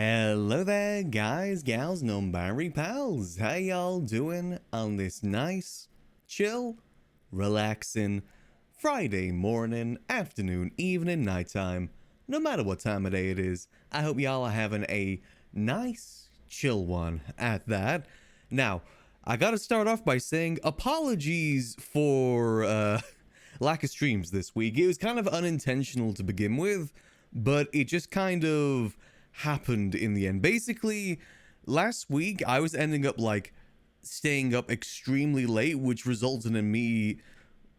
Hello there, guys, gals, non-binary pals. How y'all doing on this nice, chill, relaxing Friday morning, afternoon, evening, nighttime, no matter what time of day it is? I hope y'all are having a nice, chill one at that. Now, I gotta start off by saying apologies for lack of streams this week. It was kind of unintentional to begin with, but it just kind of happened in the end. Basically, last week I was ending up like staying up extremely late, which resulted in me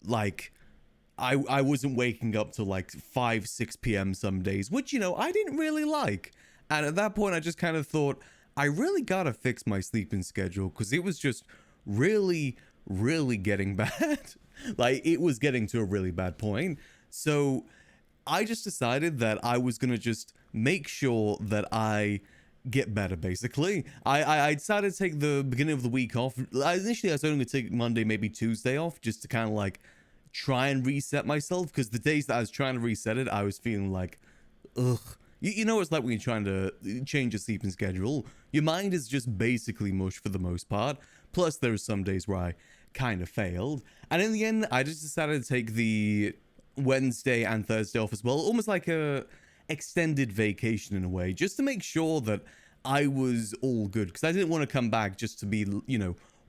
like I wasn't waking up till like 5 6 p.m. some days, which I didn't really like. And at that point I just kind of thought I really gotta fix my sleeping schedule, because it was just really getting bad. Like, it was getting to a really bad point. So I just decided that I was gonna just make sure that I get better, basically. I decided to take the beginning of the week off. Initially, I was only going to take Monday, maybe Tuesday off, just to kind of like try and reset myself, because the days that I was trying to reset it, I was feeling like, ugh. You know what it's like when you're trying to change your sleeping schedule. Your mind is just basically mush for the most part. Plus, there were some days where I kind of failed. And in the end, I just decided to take the Wednesday and Thursday off as well. Almost like a extended vacation in a way, just to make sure that I was all good, because I didn't want to come back just to be,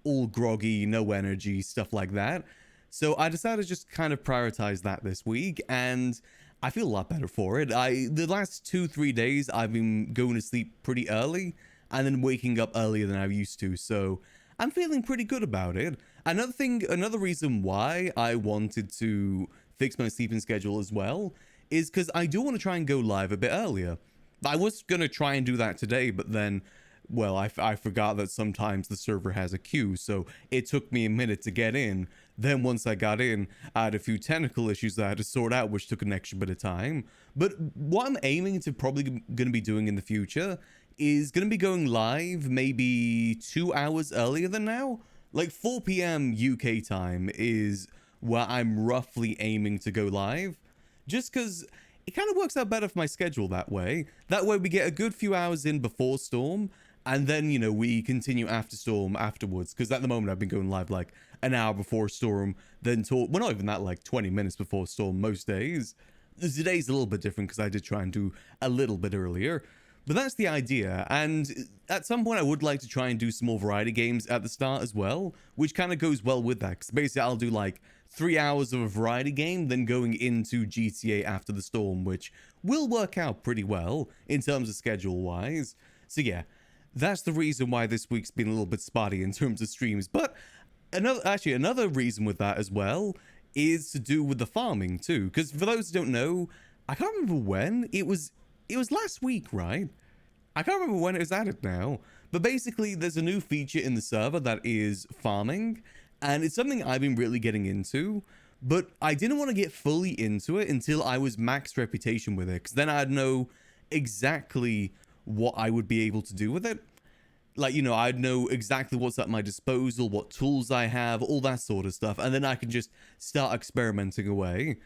all groggy, no energy, stuff like that. So I decided to just kind of prioritize that this week, and I feel a lot better for it. The last 2-3 days I've been going to sleep pretty early and then waking up earlier than I used to, so I'm feeling pretty good about it. Another reason why I wanted to fix my sleeping schedule as well is because I do want to try and go live a bit earlier. I was going to try and do that today, but then, well, I forgot that sometimes the server has a queue, so it took me a minute to get in. Then once I got in, I had a few technical issues that I had to sort out, which took an extra bit of time. But what I'm aiming to probably going to be doing in the future is going to be going live maybe 2 hours earlier than now. Like 4 p.m. UK time is where I'm roughly aiming to go live. Just because it kind of works out better for my schedule that way. That way we get a good few hours in before Storm, and then, we continue after Storm afterwards. Because at the moment I've been going live like an hour before Storm, then well, not even that, like 20 minutes before Storm most days. Today's a little bit different because I did try and do a little bit earlier. But that's the idea, and at some point I would like to try and do some more variety games at the start as well, which kind of goes well with that, because basically I'll do like 3 hours of a variety game, then going into GTA after the Storm, which will work out pretty well in terms of schedule-wise. So yeah, that's the reason why this week's been a little bit spotty in terms of streams. But another reason with that as well is to do with the farming too, because for those who don't know, I can't remember when, it was last week, right? I can't remember when it was added now, but basically there's a new feature in the server that is farming, and it's something I've been really getting into, but I didn't want to get fully into it until I was max reputation with it, because then I'd know exactly what I would be able to do with it. Like, I'd know exactly what's at my disposal, what tools I have, all that sort of stuff, and then I can just start experimenting away.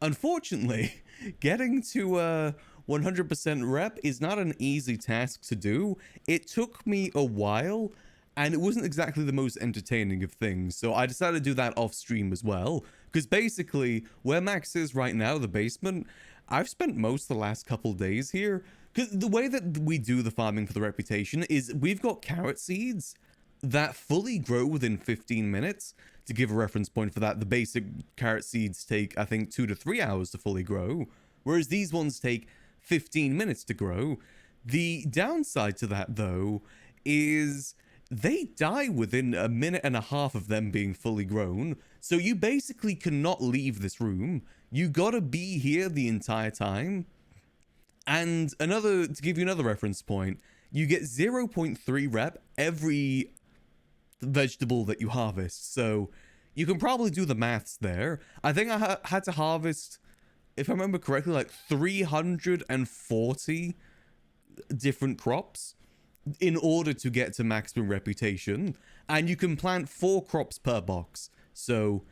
Unfortunately, getting to 100% rep is not an easy task to do. It took me a while, and it wasn't exactly the most entertaining of things, so I decided to do that off stream as well, because basically where Max is right now, the basement, I've spent most of the last couple days here, because the way that we do the farming for the reputation is we've got carrot seeds that fully grow within 15 minutes. To give a reference point for that, the basic carrot seeds take, I think, 2 to 3 hours to fully grow, whereas these ones take 15 minutes to grow. The downside to that, though, is they die within a minute and a half of them being fully grown, so you basically cannot leave this room. You gotta be here the entire time. And to give you another reference point, you get 0.3 rep every vegetable that you harvest, so you can probably do the maths there. I think I had to harvest, if I remember correctly, like 340 different crops in order to get to maximum reputation, and you can plant 4 crops per box, so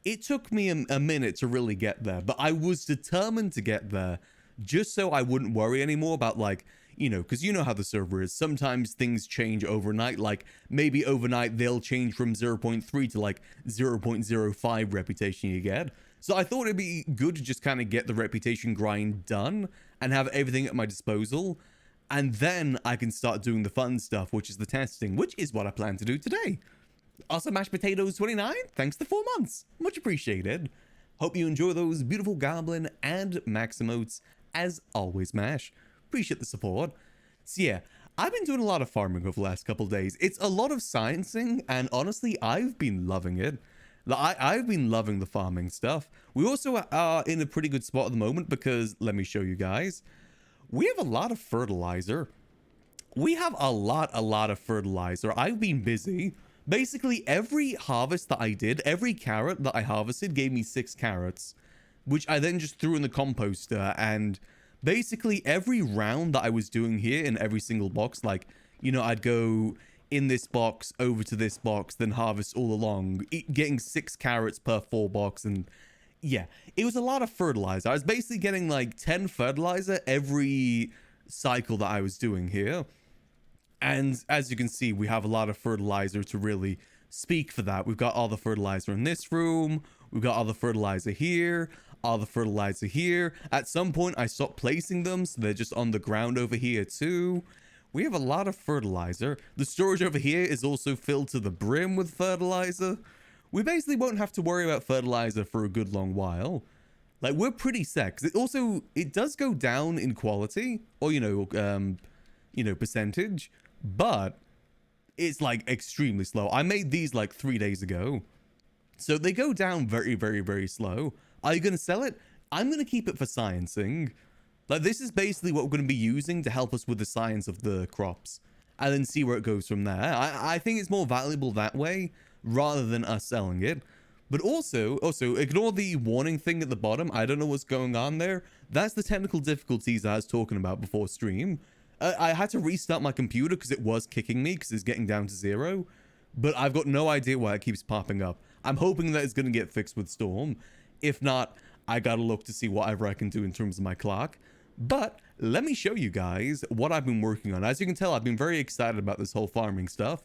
it took me a minute to really get there, but I was determined to get there just so I wouldn't worry anymore about, like, because you know how the server is. Sometimes things change overnight. Like maybe overnight they'll change from 0.3 to like 0.05 reputation you get. So I thought it'd be good to just kind of get the reputation grind done and have everything at my disposal. And then I can start doing the fun stuff, which is the testing, which is what I plan to do today. Also, Mashed Potatoes 29, thanks to 4 months. Much appreciated. Hope you enjoy those beautiful Goblin and Max emotes. As always, Mash. Appreciate the support. So yeah, I've been doing a lot of farming over the last couple days. It's a lot of sciencing, and honestly, I've been loving it. I've been loving the farming stuff. We also are in a pretty good spot at the moment because, let me show you guys. We have a lot of fertilizer. We have a lot of fertilizer. I've been busy. Basically, every harvest that I did, every carrot that I harvested gave me 6 carrots, which I then just threw in the composter. And basically, every round that I was doing here in every single box, like, I'd go in this box, over to this box, then harvest all along, getting 6 carrots per 4 box. And yeah, it was a lot of fertilizer. I was basically getting like 10 fertilizer every cycle that I was doing here. And as you can see, we have a lot of fertilizer to really speak for that. We've got all the fertilizer in this room. We've got all the fertilizer here, all the fertilizer here. At some point, I stopped placing them, so they're just on the ground over here too. We have a lot of fertilizer. The storage over here is also filled to the brim with fertilizer. We basically won't have to worry about fertilizer for a good long while. Like, we're pretty set. 'Cause it does go down in quality, or, percentage. But it's like extremely slow. I made these like 3 days ago. So they go down very, very, very slow. Are you going to sell it? I'm going to keep it for sciencing. Like, this is basically what we're going to be using to help us with the science of the crops. And then see where it goes from there. I think it's more valuable that way rather than us selling it. But also, ignore the warning thing at the bottom. I don't know what's going on there. That's the technical difficulties I was talking about before stream. I had to restart my computer because it was kicking me because it's getting down to 0. But I've got no idea why it keeps popping up. I'm hoping that it's going to get fixed with Storm. If not, I gotta look to see whatever I can do in terms of my clock. But let me show you guys what I've been working on. As you can tell, I've been very excited about this whole farming stuff.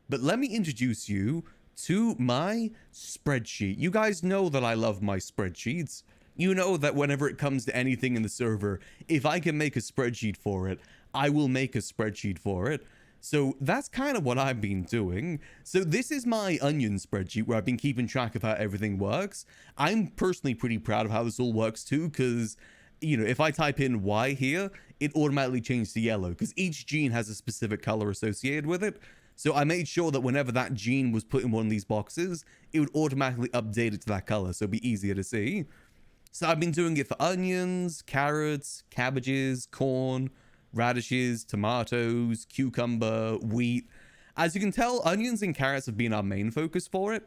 But let me introduce you to my spreadsheet. You guys know that I love my spreadsheets. You know that whenever it comes to anything in the server, if I can make a spreadsheet for it, I will make a spreadsheet for it. So that's kind of what I've been doing. So this is my onion spreadsheet where I've been keeping track of how everything works. I'm personally pretty proud of how this all works too, because, if I type in Y here, it automatically changes to yellow because each gene has a specific color associated with it. So I made sure that whenever that gene was put in one of these boxes, it would automatically update it to that color so it'd be easier to see. So I've been doing it for onions, carrots, cabbages, corn, radishes, tomatoes, cucumber, wheat. As you can tell, onions and carrots have been our main focus for it.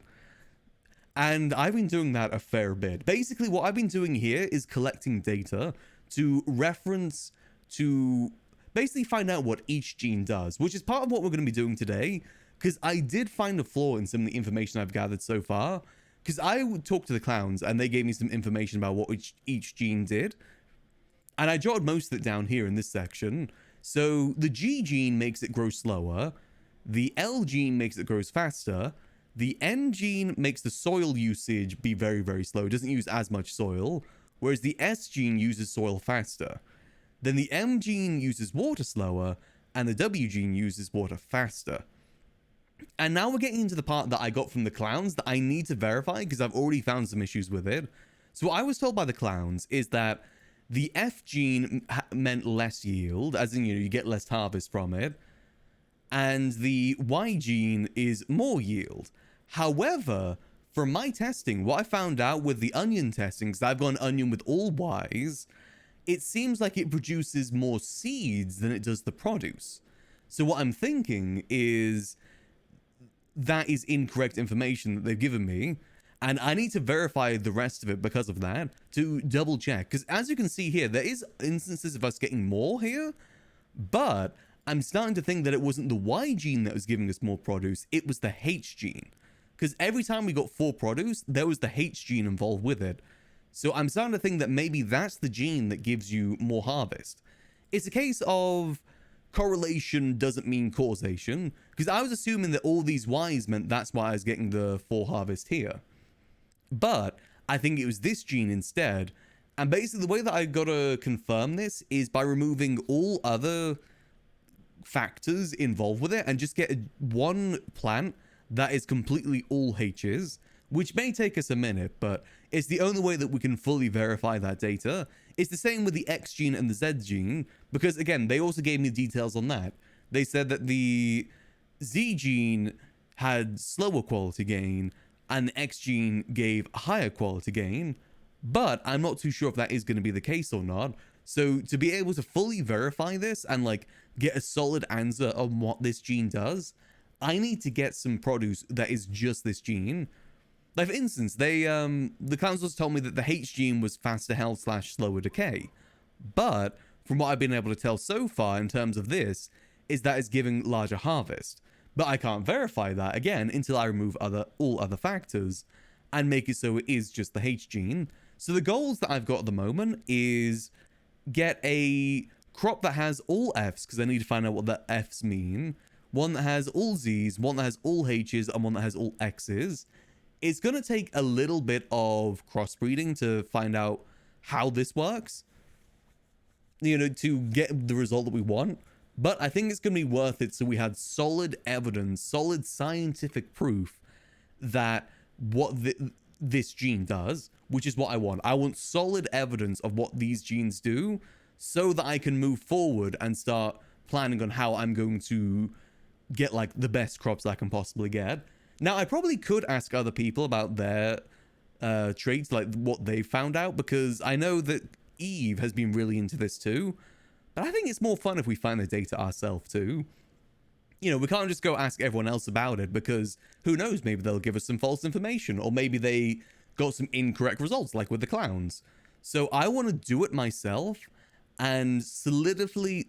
And I've been doing that a fair bit. Basically, what I've been doing here is collecting data to reference to basically find out what each gene does, which is part of what we're going to be doing today, because I did find a flaw in some of the information I've gathered so far, because I would talk to the clowns and they gave me some information about what each gene did. And I jotted most of it down here in this section. So the G gene makes it grow slower. The L gene makes it grow faster. The N gene makes the soil usage be very, very slow. It doesn't use as much soil. Whereas the S gene uses soil faster. Then the M gene uses water slower. And the W gene uses water faster. And now we're getting into the part that I got from the clowns that I need to verify because I've already found some issues with it. So what I was told by the clowns is that the F gene meant less yield, as in, you get less harvest from it. And the Y gene is more yield. However, from my testing, what I found out with the onion testing, because I've got an onion with all Ys, it seems like it produces more seeds than it does the produce. So what I'm thinking is that is incorrect information that they've given me. And I need to verify the rest of it because of that to double check. Because as you can see here, there is instances of us getting more here. But I'm starting to think that it wasn't the Y gene that was giving us more produce. It was the H gene. Because every time we got 4 produce, there was the H gene involved with it. So I'm starting to think that maybe that's the gene that gives you more harvest. It's a case of correlation doesn't mean causation, because I was assuming that all these Ys meant that's why I was getting the 4 harvest here. But I think it was this gene instead. And basically the way that I gotta confirm this is by removing all other factors involved with it and just get one plant that is completely all H's, which may take us a minute, but it's the only way that we can fully verify that data. It's the same with the X gene and the Z gene, because again, they also gave me details on that. They said that the Z gene had slower quality gain and the X gene gave higher quality gain, but I'm not too sure if that is going to be the case or not. So to be able to fully verify this and like get a solid answer on what this gene does, I need to get some produce that is just this gene. Like for instance, the councils told me that the H gene was faster health / slower decay, but from what I've been able to tell so far in terms of this is that it's giving larger harvest. But I can't verify that again until I remove all other factors and make it so it is just the H gene. So the goals that I've got at the moment is get a crop that has all Fs, because I need to find out what the Fs mean, one that has all Zs, one that has all Hs, and one that has all Xs. It's going to take a little bit of crossbreeding to find out how this works, you know, to get the result that we want. But I think it's going to be worth it so we had solid evidence, solid scientific proof that what this gene does, which is what I want. I want solid evidence of what these genes do so that I can move forward and start planning on how I'm going to get like the best crops I can possibly get. Now, I probably could ask other people about their traits, like what they found out, because I know that Eve has been really into this too. But I think it's more fun if we find the data ourselves too. You know, we can't just go ask everyone else about it, because who knows, maybe they'll give us some false information, or maybe they got some incorrect results, like with the clowns. So I want to do it myself and solidly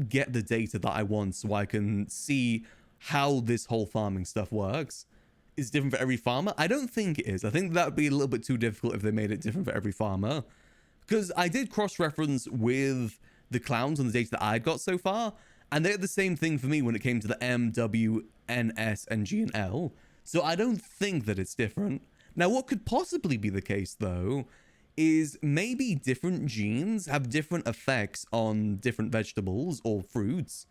get the data that I want so I can see how this whole farming stuff works. Is different for every farmer? I don't think it is. I think that would be a little bit too difficult if they made it different for every farmer. Because I did cross-reference with the clowns on the data that I'd got so far, and they're the same thing for me when it came to the M, W, N, S, and G, and L. So I don't think that it's different. Now, what could possibly be the case, though, is maybe different genes have different effects on different vegetables or fruits.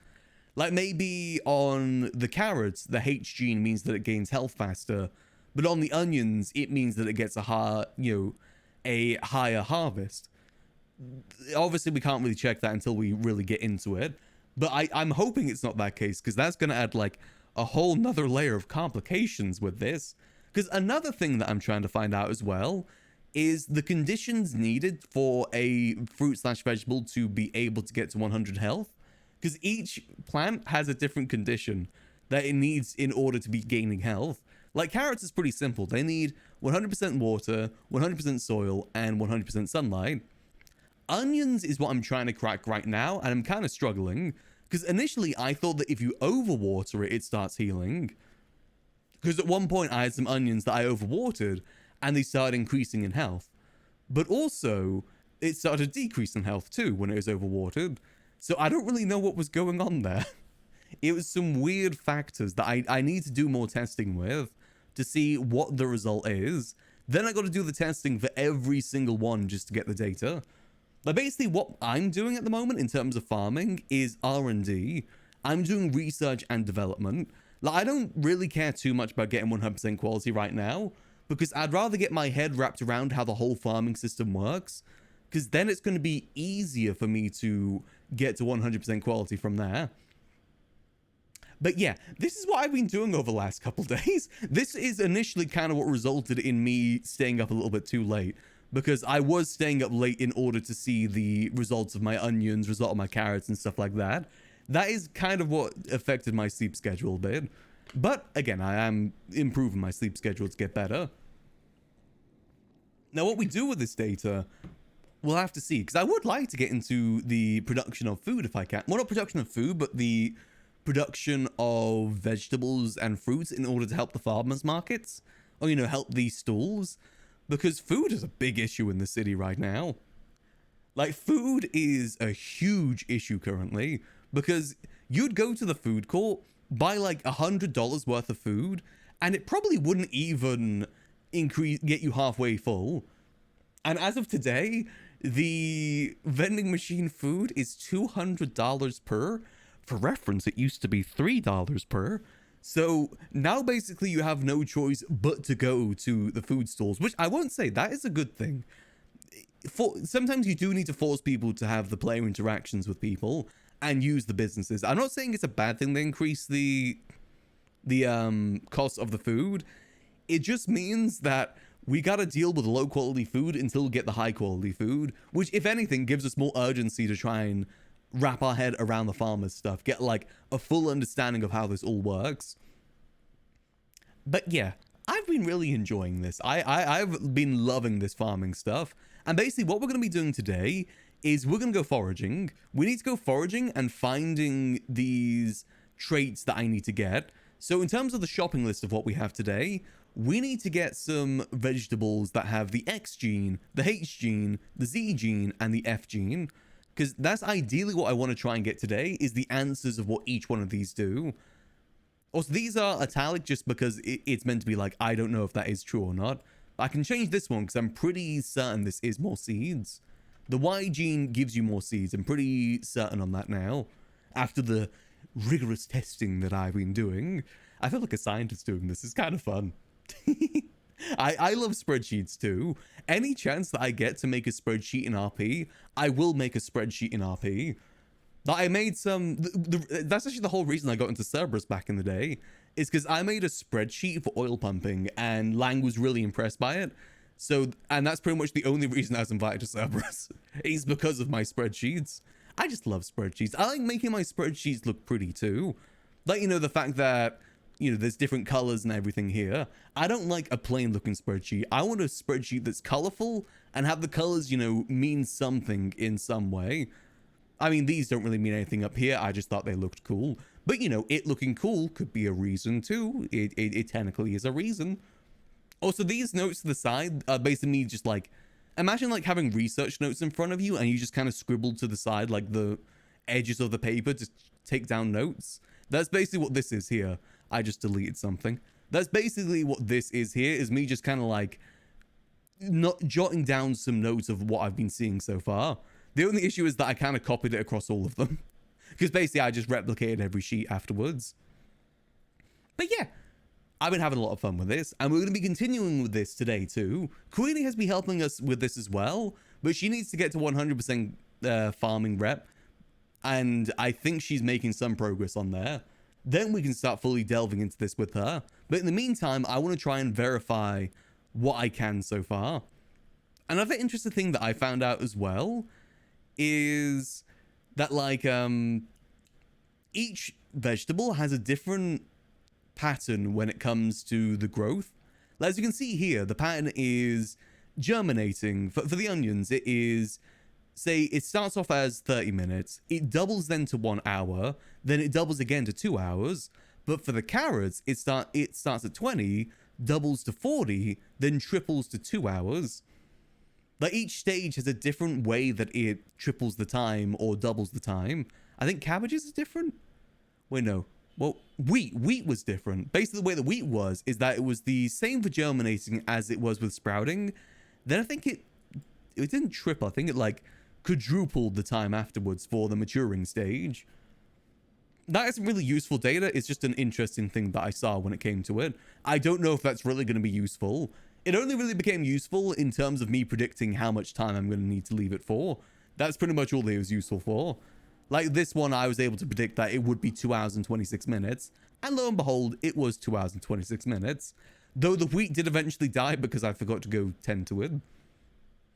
Like maybe on the carrots, the H gene means that it gains health faster, but on the onions, it means that it gets a higher harvest. Obviously, we can't really check that until we really get into it, but I'm hoping it's not that case, because that's going to add like a whole nother layer of complications with this. Because another thing that I'm trying to find out as well is the conditions needed for a fruit / vegetable to be able to get to 100 health. Because each plant has a different condition that it needs in order to be gaining health. Like carrots is pretty simple. They need 100% water, 100% soil, and 100% sunlight. Onions is what I'm trying to crack right now, and I'm kind of struggling. Because initially I thought that if you overwater it, it starts healing. Because at one point I had some onions that I overwatered, and they started increasing in health. But also, it started to decrease in health too when it was overwatered. So I don't really know what was going on there. It was some weird factors that I need to do more testing with to see what the result is. Then I got to do the testing for every single one just to get the data. Like basically what I'm doing at the moment in terms of farming is R&D. I'm doing research and development. Like I don't really care too much about getting 100% quality right now, because I'd rather get my head wrapped around how the whole farming system works, because then it's going to be easier for me to get to 100% quality from there. But yeah, this is what I've been doing over the last couple days. This is initially kind of what resulted in me staying up a little bit too late, because I was staying up late in order to see the results of my onions, result of my carrots and stuff like that. That is kind of what affected my sleep schedule a bit. But again, I am improving my sleep schedule to get better. Now, what we do with this data, we'll have to see, because I would like to get into the production of food if I can. Well, not production of food, but the production of vegetables and fruits in order to help the farmers markets, or, you know, help these stalls, because food is a big issue in the city right now. Like, food is a huge issue currently because you'd go to the food court, buy like $100 worth of food, and it probably wouldn't even get you halfway full. And as of today, the vending machine food is $200 per. For reference, it used to be $3 per. So now basically you have no choice but to go to the food stalls, which I won't say that is a good thing. Sometimes you do need to force people to have the player interactions with people and use the businesses. I'm not saying it's a bad thing to increase the cost of the food. It just means that we gotta deal with low quality food until we get the high quality food, which if anything gives us more urgency to try and wrap our head around the farmers stuff, get like a full understanding of how this all works. But yeah, I've been really enjoying this. I've been loving this farming stuff. And basically what we're going to be doing today is we're going to go foraging. We need to go foraging and finding these traits that I need to get. So in terms of the shopping list of what we have today, we need to get some vegetables that have the X gene, the H gene, the Z gene, and the F gene. Because that's ideally what I want to try and get today, is the answers of what each one of these do. Also, these are italic just because it's meant to be like, I don't know if that is true or not. I can change this one because I'm pretty certain this is more seeds. The Y gene gives you more seeds. I'm pretty certain on that now. After the rigorous testing that I've been doing. I feel like a scientist doing this. It's kind of fun. I love spreadsheets too. Any chance that I get to make a spreadsheet in RP, I will make a spreadsheet in RP. That I made some... that's actually the whole reason I got into Cerberus back in the day. Is because I made a spreadsheet for oil pumping and Lang was really impressed by it. So, and that's pretty much the only reason I was invited to Cerberus. Is because of my spreadsheets. I just love spreadsheets. I like making my spreadsheets look pretty too. Like, you know, the fact that, you know, there's different colors and everything here. I don't like a plain looking spreadsheet. I want a spreadsheet that's colorful and have the colors, you know, mean something in some way. I mean, these don't really mean anything up here. I just thought they looked cool. But, you know, it looking cool could be a reason too. It technically is a reason. Also, these notes to the side are basically just like, imagine like having research notes in front of you and you just kind of scribble to the side like the edges of the paper to take down notes. That's basically what this is here. I just deleted something. That's basically what this is here, is me just kind of like not jotting down some notes of what I've been seeing so far. The only issue is that I kind of copied it across all of them. Because basically I just replicated every sheet afterwards. But yeah, I've been having a lot of fun with this. And we're going to be continuing with this today too. Queenie has been helping us with this as well. But she needs to get to 100% farming rep. And I think she's making some progress on there. Then we can start fully delving into this with her. But in the meantime, I want to try and verify what I can so far. Another interesting thing that I found out as well is that like each vegetable has a different pattern when it comes to the growth. As you can see here, the pattern is germinating. For the onions, it is, say it starts off as 30 minutes, it doubles then to 1 hour, then it doubles again to 2 hours. But for the carrots, it starts at 20, doubles to 40, then triples to 2 hours. Like each stage has a different way that it triples the time or doubles the time. I think cabbages is different. Wait, no. Well, wheat was different. Basically, the way the wheat was is that it was the same for germinating as it was with sprouting. Then I think it didn't triple. I think it like quadrupled the time afterwards for the maturing stage. That isn't really useful data. It's just an interesting thing that I saw when it came to it. I don't know if that's really going to be useful. It only really became useful in terms of me predicting how much time I'm going to need to leave it for. That's pretty much all it was useful for. Like this one, I was able to predict that it would be 2 hours and 26 minutes. And lo and behold, it was 2 hours and 26 minutes. Though the wheat did eventually die because I forgot to go tend to it.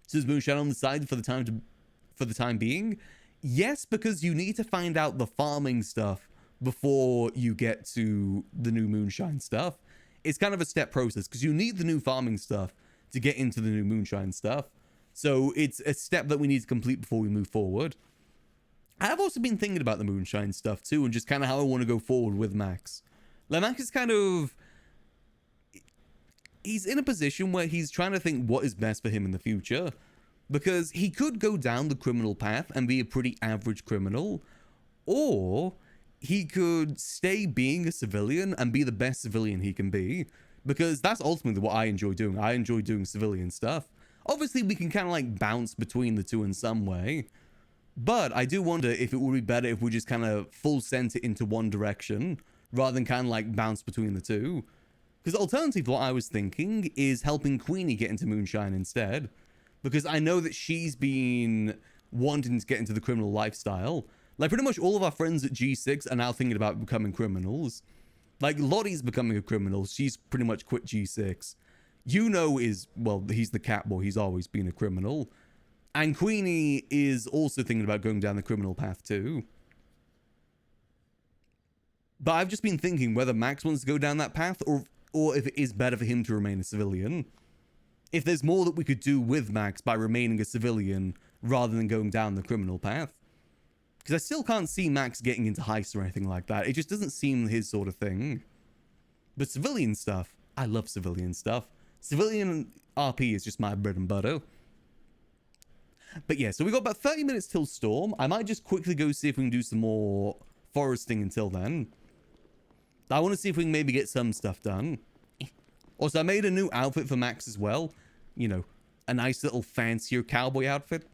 So is moonshine on the side for the time being? Yes, because you need to find out the farming stuff before you get to the new moonshine stuff. It's kind of a step process because you need the new farming stuff to get into the new moonshine stuff. So it's a step that we need to complete before we move forward. I've also been thinking about the moonshine stuff too, and just kind of how I want to go forward with Max. Like Max is kind of, he's in a position where he's trying to think what is best for him in the future. Because he could go down the criminal path and be a pretty average criminal, or he could stay being a civilian and be the best civilian he can be. Because that's ultimately what I enjoy doing. I enjoy doing civilian stuff. Obviously, we can kind of like bounce between the two in some way. But I do wonder if it would be better if we just kind of full sent it into one direction rather than kind of like bounce between the two. Because alternatively, what I was thinking is helping Queenie get into Moonshine instead. Because I know that she's been wanting to get into the criminal lifestyle. Like, pretty much all of our friends at G6 are now thinking about becoming criminals. Like, Lottie's becoming a criminal. She's pretty much quit G6. Is, well, he's the cat boy. He's always been a criminal. And Queenie is also thinking about going down the criminal path too. But I've just been thinking whether Max wants to go down that path or if it is better for him to remain a civilian. If there's more that we could do with Max by remaining a civilian rather than going down the criminal path. Because I still can't see Max getting into heists or anything like that. It just doesn't seem his sort of thing. But civilian stuff, I love civilian stuff. Civilian RP is just my bread and butter. But yeah, so we got about 30 minutes till Storm. I might just quickly go see if we can do some more foresting until then. I want to see if we can maybe get some stuff done. Also, I made a new outfit for Max as well. You know, a nice little fancier cowboy outfit.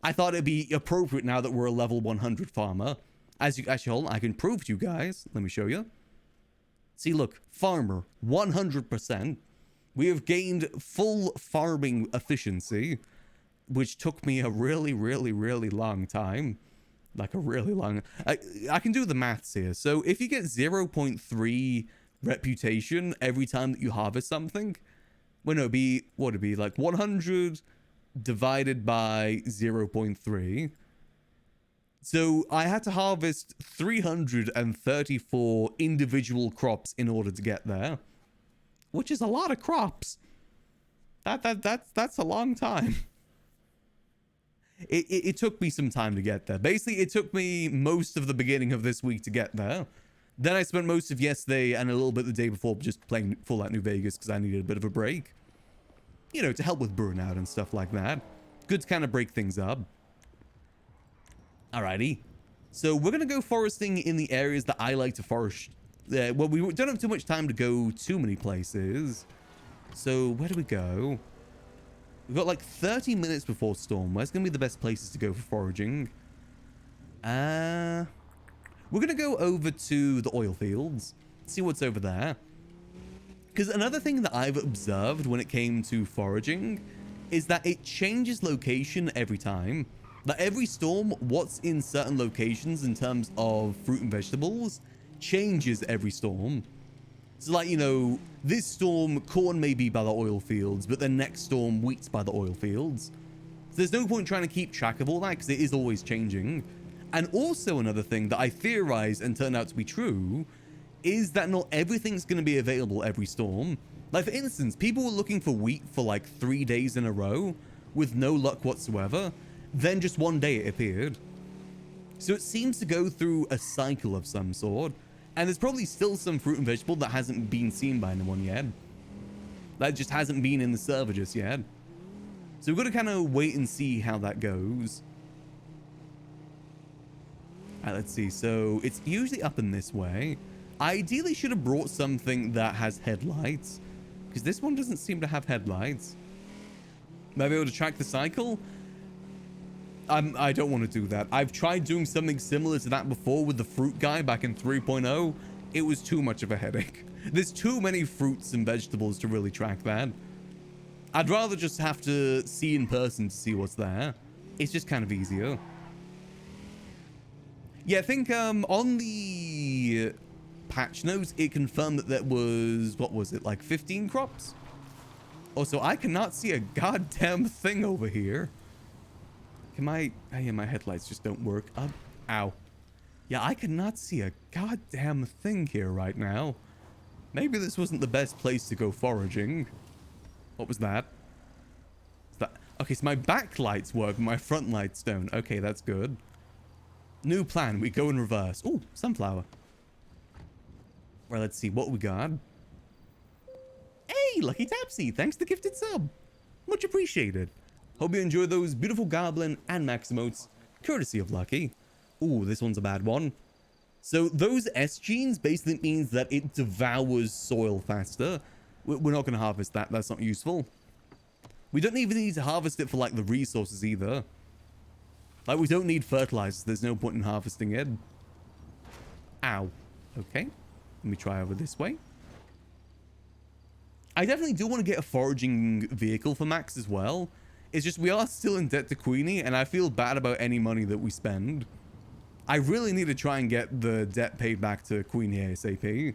I thought it'd be appropriate now that we're a level 100 farmer. Actually, hold on, I can prove to you guys. Let me show you. See, look, farmer, 100%. We have gained full farming efficiency, which took me a really, really, really long time. Like a really long... I can do the maths here. So if you get 0.3 reputation every time that you harvest something, well, no, it'd be, what would it be? Like 100 divided by 0.3. So I had to harvest 334 individual crops in order to get there, which is a lot of crops. That's a long time. It took me some time to get there. Basically, it took me most of the beginning of this week to get there. Then I spent most of yesterday and a little bit the day before just playing Fallout New Vegas because I needed a bit of a break. You know, to help with burnout and stuff like that. Good to kind of break things up. Alrighty. So we're going to go foresting in the areas that I like to forest. Well, we don't have too much time to go too many places. So where do we go? We've got like 30 minutes before Storm. Where's going to be the best places to go for foraging? We're going to go over to the oil fields. See what's over there. Because another thing that I've observed when it came to foraging is that it changes location every time. Like every storm, what's in certain locations in terms of fruit and vegetables changes every storm. So like, you know, this storm, corn may be by the oil fields, but the next storm, wheat's by the oil fields. So there's no point trying to keep track of all that because it is always changing. And also another thing that I theorized and turned out to be true is that not everything's going to be available every storm. Like for instance, people were looking for wheat for like 3 days in a row with no luck whatsoever. Then just one day it appeared. So it seems to go through a cycle of some sort. And there's probably still some fruit and vegetable that hasn't been seen by anyone yet. That just hasn't been in the server just yet. So we've got to kind of wait and see how that goes. Alright, let's see. So it's usually up in this way. I ideally should have brought something that has headlights, because this one doesn't seem to have headlights. Might be able to track the cycle. I don't want to do that. I've tried doing something similar to that before with the fruit guy back in 3.0. It was too much of a headache. There's too many fruits and vegetables to really track that. I'd rather just have to see in person to see what's there. It's just kind of easier. Yeah, I think on the patch notes, it confirmed that there was, what was it, like 15 crops? Also, I cannot see a goddamn thing over here. Can my... Oh yeah, my headlights just don't work. Ow. Yeah, I cannot see a goddamn thing here right now. Maybe this wasn't the best place to go foraging. What was that? Is that... Okay, so my back lights work, but my front lights don't. Okay, that's good. New plan. We go in reverse. Oh, sunflower. Well, let's see what we got. Hey, Lucky Tapsy. Thanks for the gifted sub. Much appreciated. Hope you enjoy those beautiful Goblin and Max emotes, courtesy of Lucky. Ooh, this one's a bad one. So those S genes basically means that it devours soil faster. We're not going to harvest that. That's not useful. We don't even need to harvest it for like the resources either. Like we don't need fertilizers. There's no point in harvesting it. Ow. Okay. Let me try over this way. I definitely do want to get a foraging vehicle for Max as well. It's just we are still in debt to Queenie and I feel bad about any money that we spend. I really need to try and get the debt paid back to Queenie ASAP.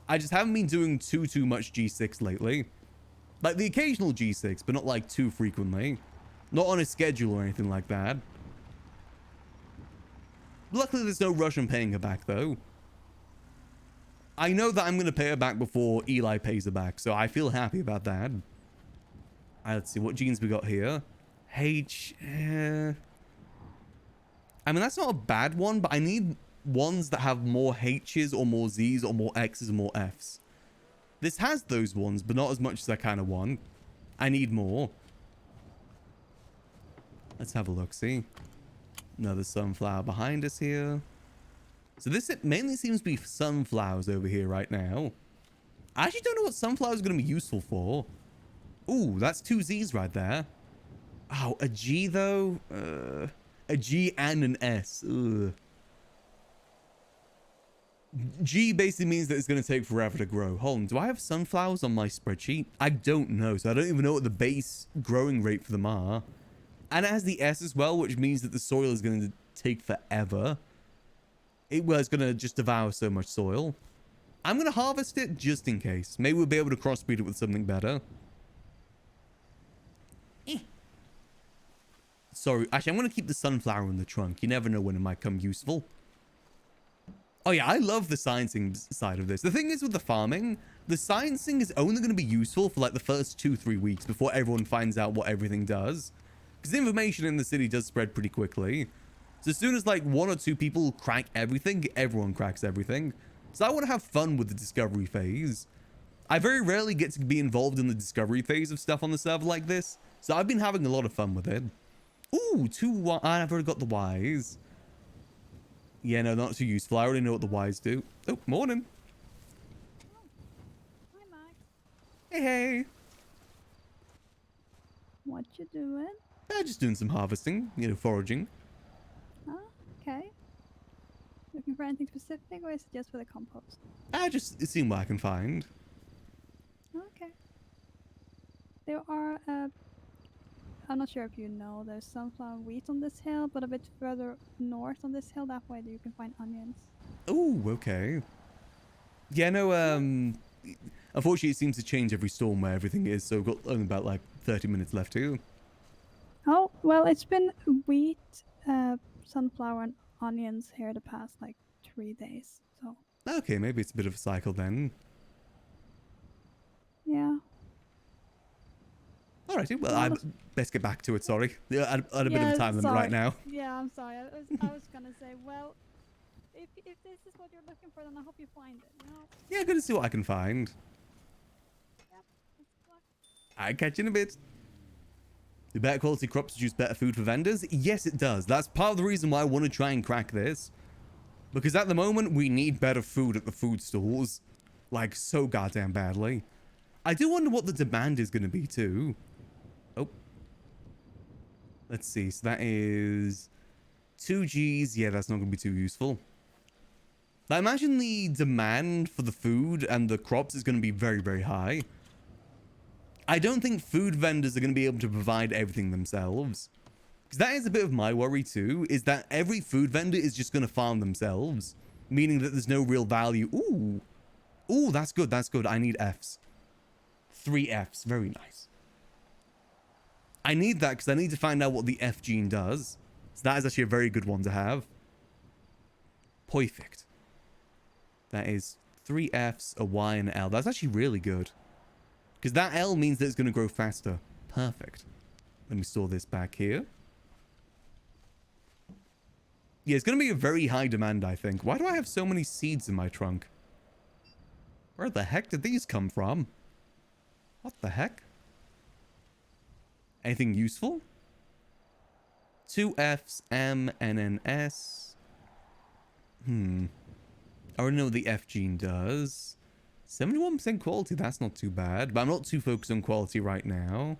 I just haven't been doing too much G6 lately. Like the occasional G6, but not like too frequently. Not on a schedule or anything like that. Luckily, there's no rush in paying her back, though. I know that I'm going to pay her back before Eli pays her back, so I feel happy about that. Let's see, what genes we got here? H... I mean, that's not a bad one, but I need ones that have more H's or more Z's or more X's or more F's. This has those ones, but not as much as I kind of want. I need more. Let's have a look, see. Another sunflower behind us here. So this it mainly seems to be sunflowers over here right now. I actually don't know what sunflowers are going to be useful for. Ooh, that's 2 Z's right there. Oh, a G though? A G and an S. Ugh. G basically means that it's going to take forever to grow. Hold on, do I have sunflowers on my spreadsheet? I don't know, so I don't even know what the base growing rate for them are. And it has the S as well, which means that the soil is going to take forever. It's going to just devour so much soil. I'm going to harvest it just in case. Maybe we'll be able to crossbreed it with something better. Sorry, actually, I'm going to keep the sunflower in the trunk. You never know when it might come useful. Oh yeah, I love the sciencing side of this. The thing is with the farming, the sciencing is only going to be useful for like the first 2-3 weeks before everyone finds out what everything does. Because information in the city does spread pretty quickly. So as soon as like 1 or 2 people crack everything, everyone cracks everything. So I want to have fun with the discovery phase. I very rarely get to be involved in the discovery phase of stuff on the server like this. So I've been having a lot of fun with it. Ooh, 2 I've already got the Ys. Yeah, no, not too useful. I already know what the Ys do. Oh, morning. Oh. Hi, Max. Hey, hey. What you doing? Just doing some harvesting, you know, foraging. Oh, okay. Looking for anything specific, or is it just for the compost? Just seeing what I can find. Okay. There are, I'm not sure if you know, there's sunflower wheat on this hill, but a bit further north on this hill, that way you can find onions. Oh, okay. Yeah, no, unfortunately it seems to change every storm where everything is, so we've got only about like 30 minutes left too. Oh, well, it's been wheat, sunflower, and onions here the past like 3 days, so. Okay, maybe it's a bit of a cycle then. Yeah. Alrighty, well, I best get back to it, sorry. Yeah, I had a bit of a time limit right now. Yeah, I'm sorry. I was gonna say, well, if this is what you're looking for, then I hope you find it, you know? Yeah, gonna see what I can find. Yep. Good luck. I'll catch you in a bit. Do better quality crops produce better food for vendors? Yes, it does. That's part of the reason why I want to try and crack this. Because at the moment, we need better food at the food stalls. Like, so goddamn badly. I do wonder what the demand is going to be, too. Oh. Let's see. So that is 2 Gs. Yeah, that's not going to be too useful. I imagine the demand for the food and the crops is going to be very, very high. I don't think food vendors are going to be able to provide everything themselves. Because that is a bit of my worry too, is that every food vendor is just going to farm themselves. Meaning that there's no real value. Ooh. Ooh, that's good, that's good. I need Fs. 3 Fs, very nice. I need that because I need to find out what the F gene does. So that is actually a very good one to have. Perfect. That is 3 Fs, a Y, and an L. That's actually really good. Because that L means that it's going to grow faster. Perfect. Let me store this back here. Yeah, it's going to be a very high demand, I think. Why do I have so many seeds in my trunk? Where the heck did these come from? What the heck? Anything useful? 2 Fs, M, N, N, S. I already know what the F gene does. 71% quality, that's not too bad. But I'm not too focused on quality right now.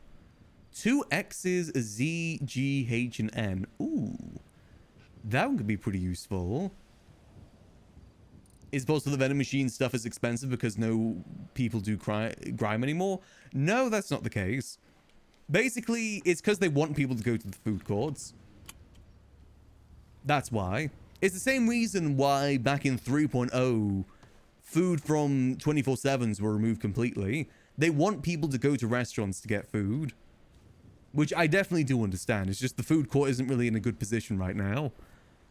2 X's, a Z, G, H, and N. Ooh. That one could be pretty useful. Is it possible the vending machine stuff is expensive because no people do grime anymore? No, that's not the case. Basically, it's because they want people to go to the food courts. That's why. It's the same reason why back in 3.0, food from 24/7s were removed completely. They want people to go to restaurants to get food. Which I definitely do understand. It's just the food court isn't really in a good position right now.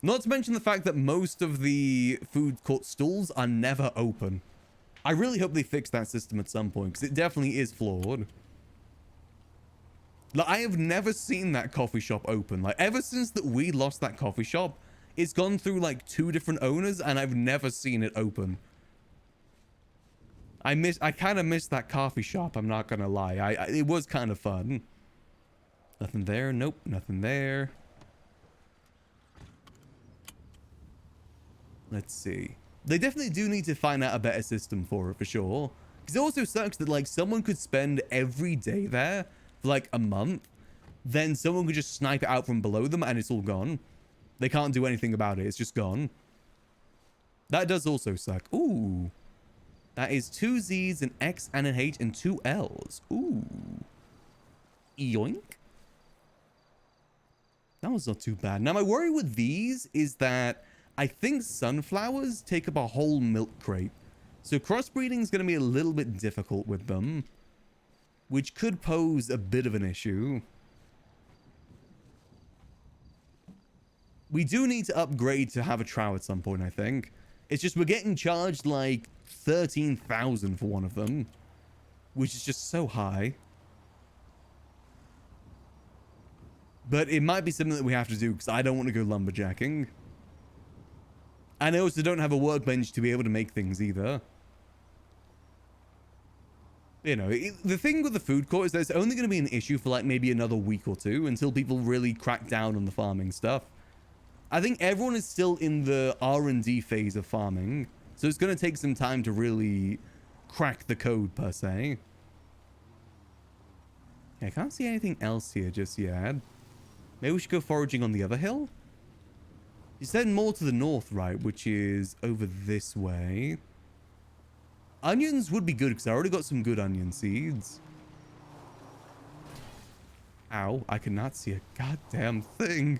Not to mention the fact that most of the food court stalls are never open. I really hope they fix that system at some point, because it definitely is flawed. Like, I have never seen that coffee shop open. Like, ever since that we lost that coffee shop, it's gone through, like, 2 different owners, and I've never seen it open. I kind of missed that coffee shop, I'm not gonna lie. It was kind of fun. Nothing there. Nope, nothing there. Let's see. They definitely do need to find out a better system for it, for sure. Because it also sucks that, like, someone could spend every day there for, like, a month. Then someone could just snipe it out from below them and it's all gone. They can't do anything about it. It's just gone. That does also suck. Ooh. That is 2 Z's, an X, and an H, and 2 L's. Ooh. Yoink. That was not too bad. Now, my worry with these is that I think sunflowers take up a whole milk crate. So crossbreeding is going to be a little bit difficult with them, which could pose a bit of an issue. We do need to upgrade to have a trout at some point, I think. It's just we're getting charged like 13,000 for one of them, which is just so high. But it might be something that we have to do because I don't want to go lumberjacking. And I also don't have a workbench to be able to make things either. You know, the thing with the food court is that it's only going to be an issue for like maybe another week or two until people really crack down on the farming stuff. I think everyone is still in the R&D phase of farming. So it's going to take some time to really crack the code per se. I can't see anything else here just yet. Maybe we should go foraging on the other hill? You said more to the north, right? Which is over this way. Onions would be good because I already got some good onion seeds. Ow, I cannot see a goddamn thing.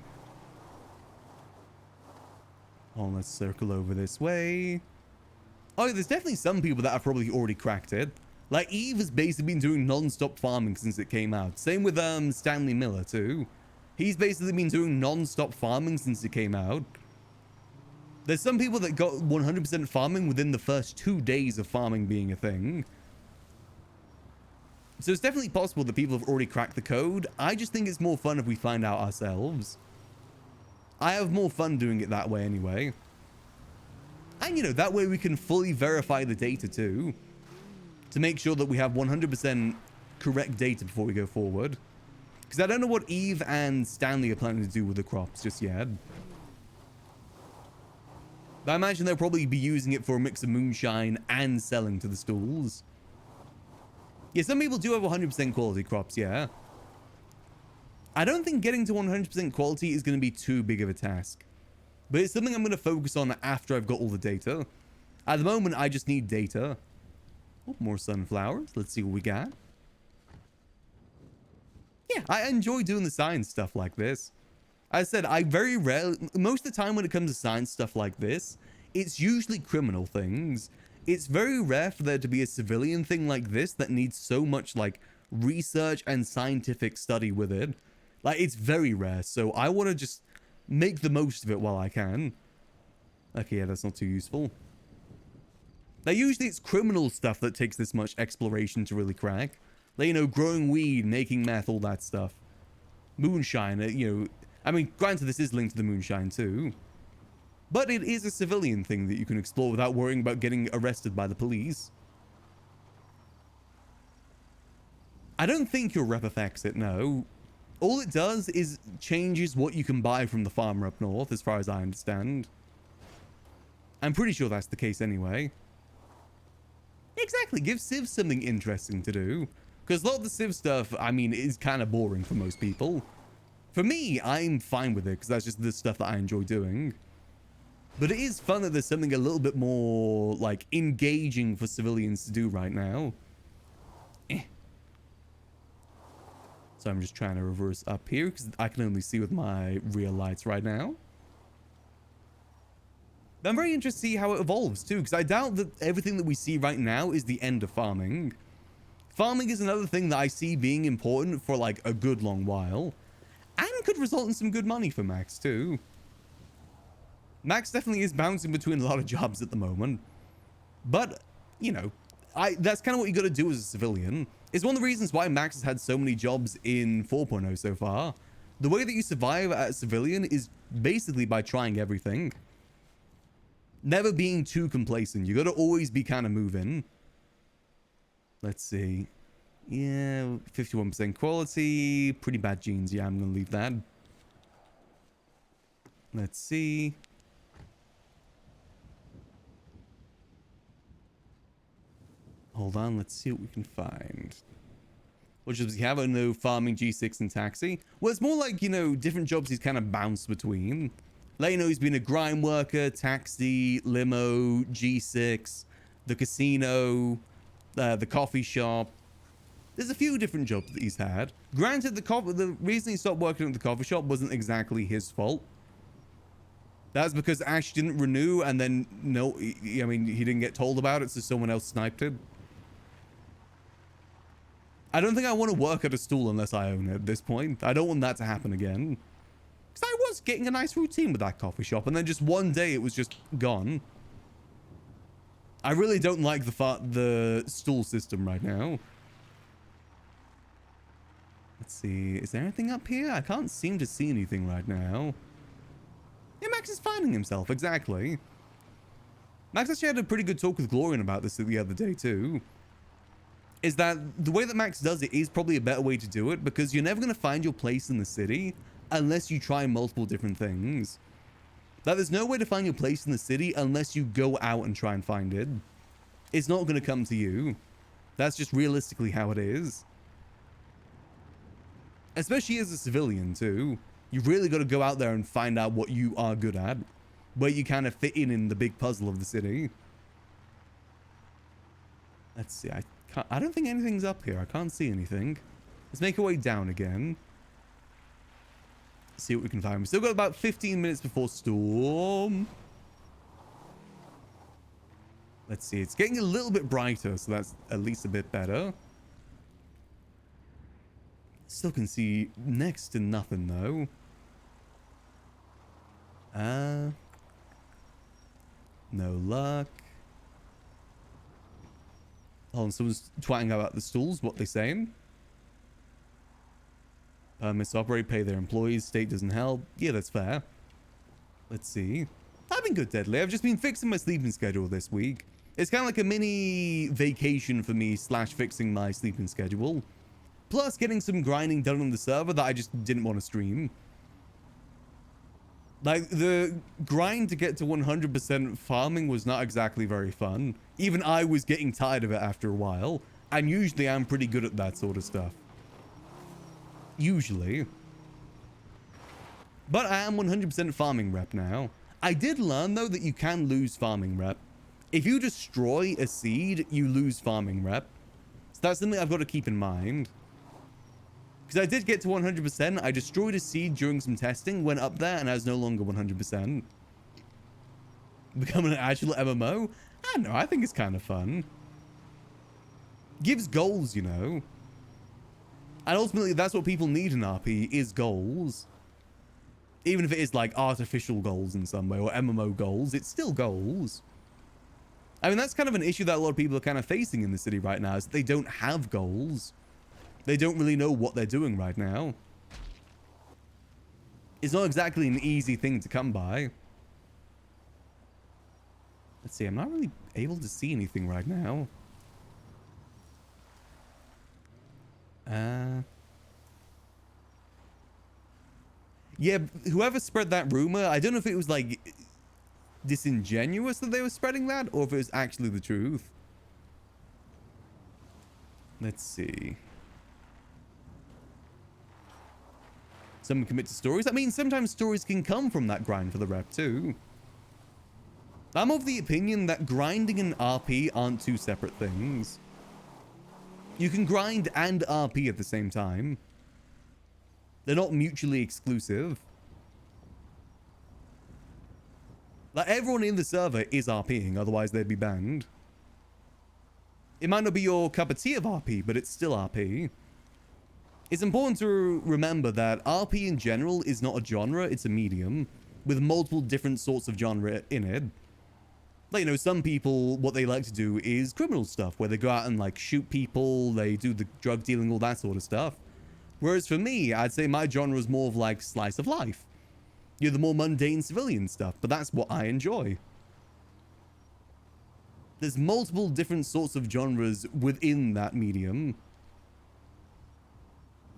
Oh, let's circle over this way. Oh, there's definitely some people that have probably already cracked it. Like, Eve has basically been doing non-stop farming since it came out. Same with Stanley Miller, too. He's basically been doing non-stop farming since it came out. There's some people that got 100% farming within the first 2 days of farming being a thing. So it's definitely possible that people have already cracked the code. I just think it's more fun if we find out ourselves. I have more fun doing it that way anyway. And, you know, that way we can fully verify the data too. To make sure that we have 100% correct data before we go forward. Because I don't know what Eve and Stanley are planning to do with the crops just yet. But I imagine they'll probably be using it for a mix of moonshine and selling to the stalls. Yeah, some people do have 100% quality crops, yeah. I don't think getting to 100% quality is going to be too big of a task. But it's something I'm going to focus on after I've got all the data. At the moment, I just need data. Oh, more sunflowers. Let's see what we got. Yeah, I enjoy doing the science stuff like this. As I said, I very rarely... Most of the time when it comes to science stuff like this, it's usually criminal things. It's very rare for there to be a civilian thing like this that needs so much, like, research and scientific study with it. Like, it's very rare, so I want to just make the most of it while I can. Okay, yeah, that's not too useful. Now, usually it's criminal stuff that takes this much exploration to really crack. Like, you know, growing weed, making meth, all that stuff. Moonshine, you know... I mean, granted, this is linked to the moonshine too. But it is a civilian thing that you can explore without worrying about getting arrested by the police. I don't think your rep affects it, no. All it does is changes what you can buy from the farmer up north, as far as I understand. I'm pretty sure that's the case anyway. Exactly, give Civ something interesting to do. Because a lot of the Civ stuff, I mean, is kind of boring for most people. For me, I'm fine with it, because that's just the stuff that I enjoy doing. But it is fun that there's something a little bit more, like, engaging for civilians to do right now. So I'm just trying to reverse up here, because I can only see with my real lights right now. But I'm very interested to see how it evolves, too, because I doubt that everything that we see right now is the end of farming. Farming is another thing that I see being important for, like, a good long while. And could result in some good money for Max, too. Max definitely is bouncing between a lot of jobs at the moment. But, you know, that's kind of what you got to do as a civilian. It's one of the reasons why Max has had so many jobs in 4.0 so far. The way that you survive as a civilian is basically by trying everything. Never being too complacent. You got to always be kind of moving. Let's see. Yeah, 51% quality. Pretty bad genes. Yeah, I'm going to leave that. Let's see. Hold on, let's see what we can find. What jobs do you have? Oh no, farming, G6, and taxi. Well, it's more like, you know, different jobs he's kind of bounced between. Let you know he's been a grind worker, taxi, limo, G6, the casino, the coffee shop. There's a few different jobs that he's had. Granted, the reason he stopped working at the coffee shop wasn't exactly his fault. That's because Ash didn't renew, and then, no, I mean, he didn't get told about it, so someone else sniped it. I don't think I want to work at a stool unless I own it at this point. I don't want that to happen again. Because I was getting a nice routine with that coffee shop, and then just one day it was just gone. I really don't like the stool system right now. Let's see. Is there anything up here? I can't seem to see anything right now. Yeah, Max is finding himself, exactly. Max actually had a pretty good talk with Glorian about this the other day, too. Is that the way that Max does it is probably a better way to do it, because you're never going to find your place in the city unless you try multiple different things. That there's no way to find your place in the city unless you go out and try and find it. It's not going to come to you. That's just realistically how it is. Especially as a civilian, too. You've really got to go out there and find out what you are good at, where you kind of fit in the big puzzle of the city. Let's see. I don't think anything's up here. I can't see anything. Let's make our way down again. See what we can find. We've still got about 15 minutes before storm. Let's see. It's getting a little bit brighter, so that's at least a bit better. Still can see next to nothing, though. No luck. Oh, someone's twatting about the stools. What they saying? Permits to operate, pay their employees. State doesn't help. Yeah, that's fair. Let's see. I've been good, Deadly. I've just been fixing my sleeping schedule this week. It's kind of like a mini vacation for me / fixing my sleeping schedule. Plus getting some grinding done on the server that I just didn't want to stream. Like, the grind to get to 100% farming was not exactly very fun. Even I was getting tired of it after a while. And usually I'm pretty good at that sort of stuff. Usually. But I am 100% farming rep now. I did learn, though, that you can lose farming rep. If you destroy a seed, you lose farming rep. So that's something I've got to keep in mind. Because I did get to 100%. I destroyed a seed during some testing, went up there, and I was no longer 100%. Becoming an actual MMO? I don't know. I think it's kind of fun. Gives goals, you know. And ultimately, that's what people need in RP, is goals. Even if it is like artificial goals in some way, or MMO goals, it's still goals. I mean, that's kind of an issue that a lot of people are kind of facing in the city right now, is that they don't have goals. They don't really know what they're doing right now. It's not exactly an easy thing to come by. Let's see, I'm not really able to see anything right now. Yeah, whoever spread that rumor, I don't know if it was like disingenuous that they were spreading that or if it was actually the truth. Let's see. Some commit to stories. I mean, sometimes stories can come from that grind for the rep too. I'm of the opinion that grinding and RP aren't two separate things. You can grind and RP at the same time. They're not mutually exclusive. Like, everyone in the server is RPing, otherwise they'd be banned. It might not be your cup of tea of RP, but it's still RP. It's important to remember that RP in general is not a genre, it's a medium, with multiple different sorts of genre in it. Like, you know, some people, what they like to do is criminal stuff, where they go out and, like, shoot people, they do the drug dealing, all that sort of stuff. Whereas for me, I'd say my genre is more of, like, slice of life. You know, the more mundane civilian stuff, but that's what I enjoy. There's multiple different sorts of genres within that medium.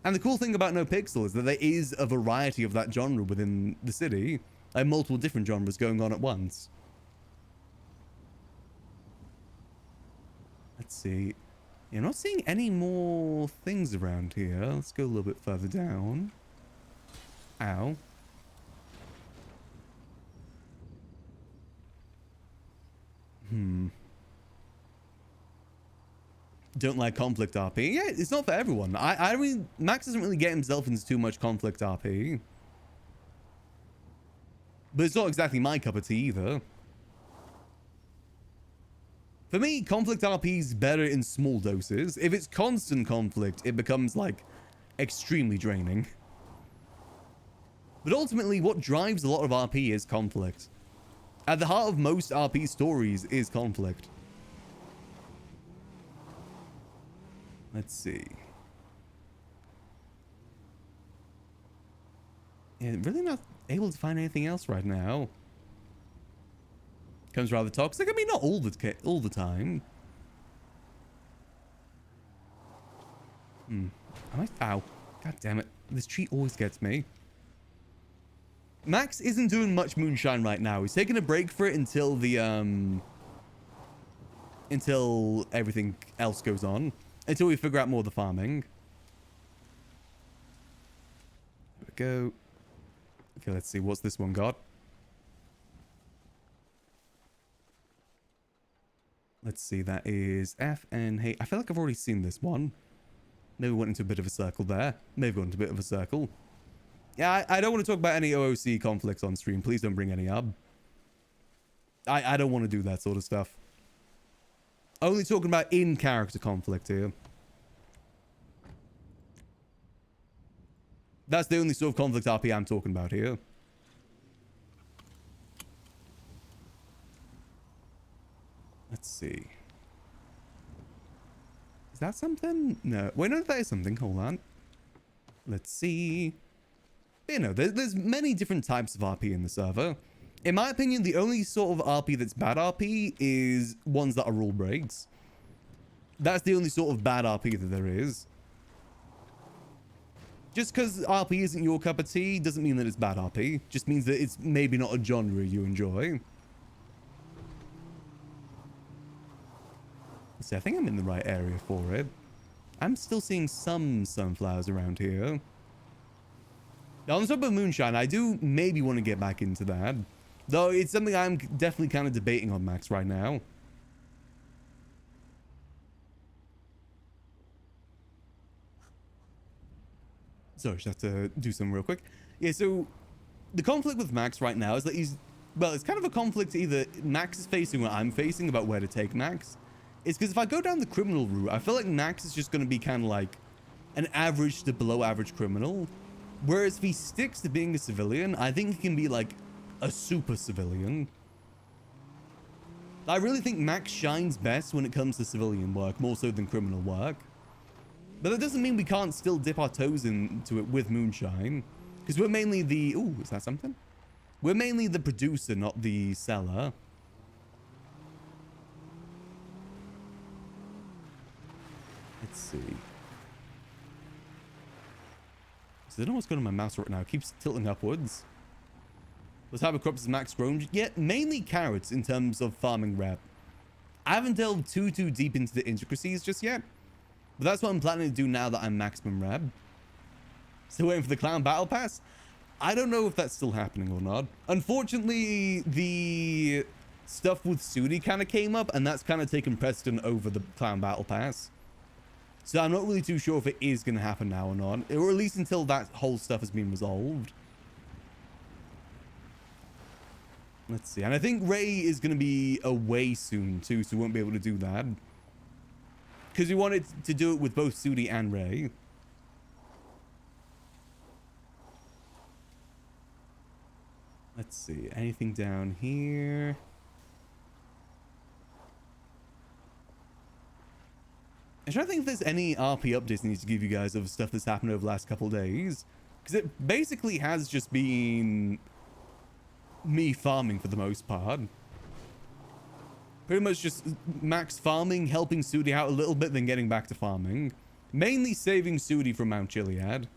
And the cool thing about NoPixel is that there is a variety of that genre within the city. Like, multiple different genres going on at once. Let's see. You're not seeing any more things around here. Let's go a little bit further down. Ow. Don't like conflict RP. Yeah, it's not for everyone. I mean, Max doesn't really get himself into too much conflict RP. But it's not exactly my cup of tea either. For me, conflict RP is better in small doses. If it's constant conflict, it becomes, like, extremely draining. But ultimately, what drives a lot of RP is conflict. At the heart of most RP stories is conflict. Let's see. Yeah, really not able to find anything else right now. Comes rather toxic. I mean, not all the time. Ow. God damn it. This tree always gets me. Max isn't doing much moonshine right now. He's taking a break for it until the, until everything else goes on. Until we figure out more of the farming. There we go. Okay, let's see. What's this one got? Let's see. That is F and H. I feel like I've already seen this one. Maybe went into a bit of a circle there. Maybe went into a bit of a circle. Yeah, I don't want to talk about any OOC conflicts on stream. Please don't bring any up. I don't want to do that sort of stuff. Only talking about in-character conflict here. That's the only sort of conflict RP I'm talking about here. Let's see. Is that something? No. Wait, no, that is something. Hold on. Let's see. But, you know, there's many different types of RP in the server. In my opinion, the only sort of RP that's bad RP is ones that are rule breaks. That's the only sort of bad RP that there is. Just because RP isn't your cup of tea doesn't mean that it's bad RP. Just means that it's maybe not a genre you enjoy. See, I think I'm in the right area for it. I'm still seeing some sunflowers around here. Now, on top of moonshine, I do maybe want to get back into that. Though it's something I'm definitely kind of debating on Max right now. Sorry, just have to do something real quick. Yeah, so the conflict with Max right now is that he's... Well, it's kind of a conflict either Max is facing or I'm facing about where to take Max. It's because if I go down the criminal route, I feel like Max is just going to be kind of like an average to below average criminal. Whereas if he sticks to being a civilian, I think he can be like a super civilian. I really think Max shines best when it comes to civilian work, more so than criminal work. But that doesn't mean we can't still dip our toes into it with moonshine. Because we're mainly the... Ooh, is that something? We're mainly the producer, not the seller. Let's see. So I don't know what's going on with my mouse right now. It keeps tilting upwards. What type of crops is Max grown? Yeah, mainly carrots in terms of farming rep. I haven't delved too deep into the intricacies just yet. But that's what I'm planning to do now that I'm maximum rep. Still waiting for the clown battle pass? I don't know if that's still happening or not. Unfortunately, the stuff with Sudi kind of came up, and that's kind of taken precedent over the clown battle pass. So I'm not really too sure if it is going to happen now or not, or at least until that whole stuff has been resolved. Let's see. And I think Ray is going to be away soon too, so we won't be able to do that. Because we wanted to do it with both Sudi and Ray. Let's see. Anything down here? I'm trying to think if there's any RP updates I need to give you guys of stuff that's happened over the last couple of days. Because it basically has just been me farming for the most part. Pretty much just max farming, helping Sudi out a little bit, then getting back to farming. Mainly saving Sudi from Mount Chiliad.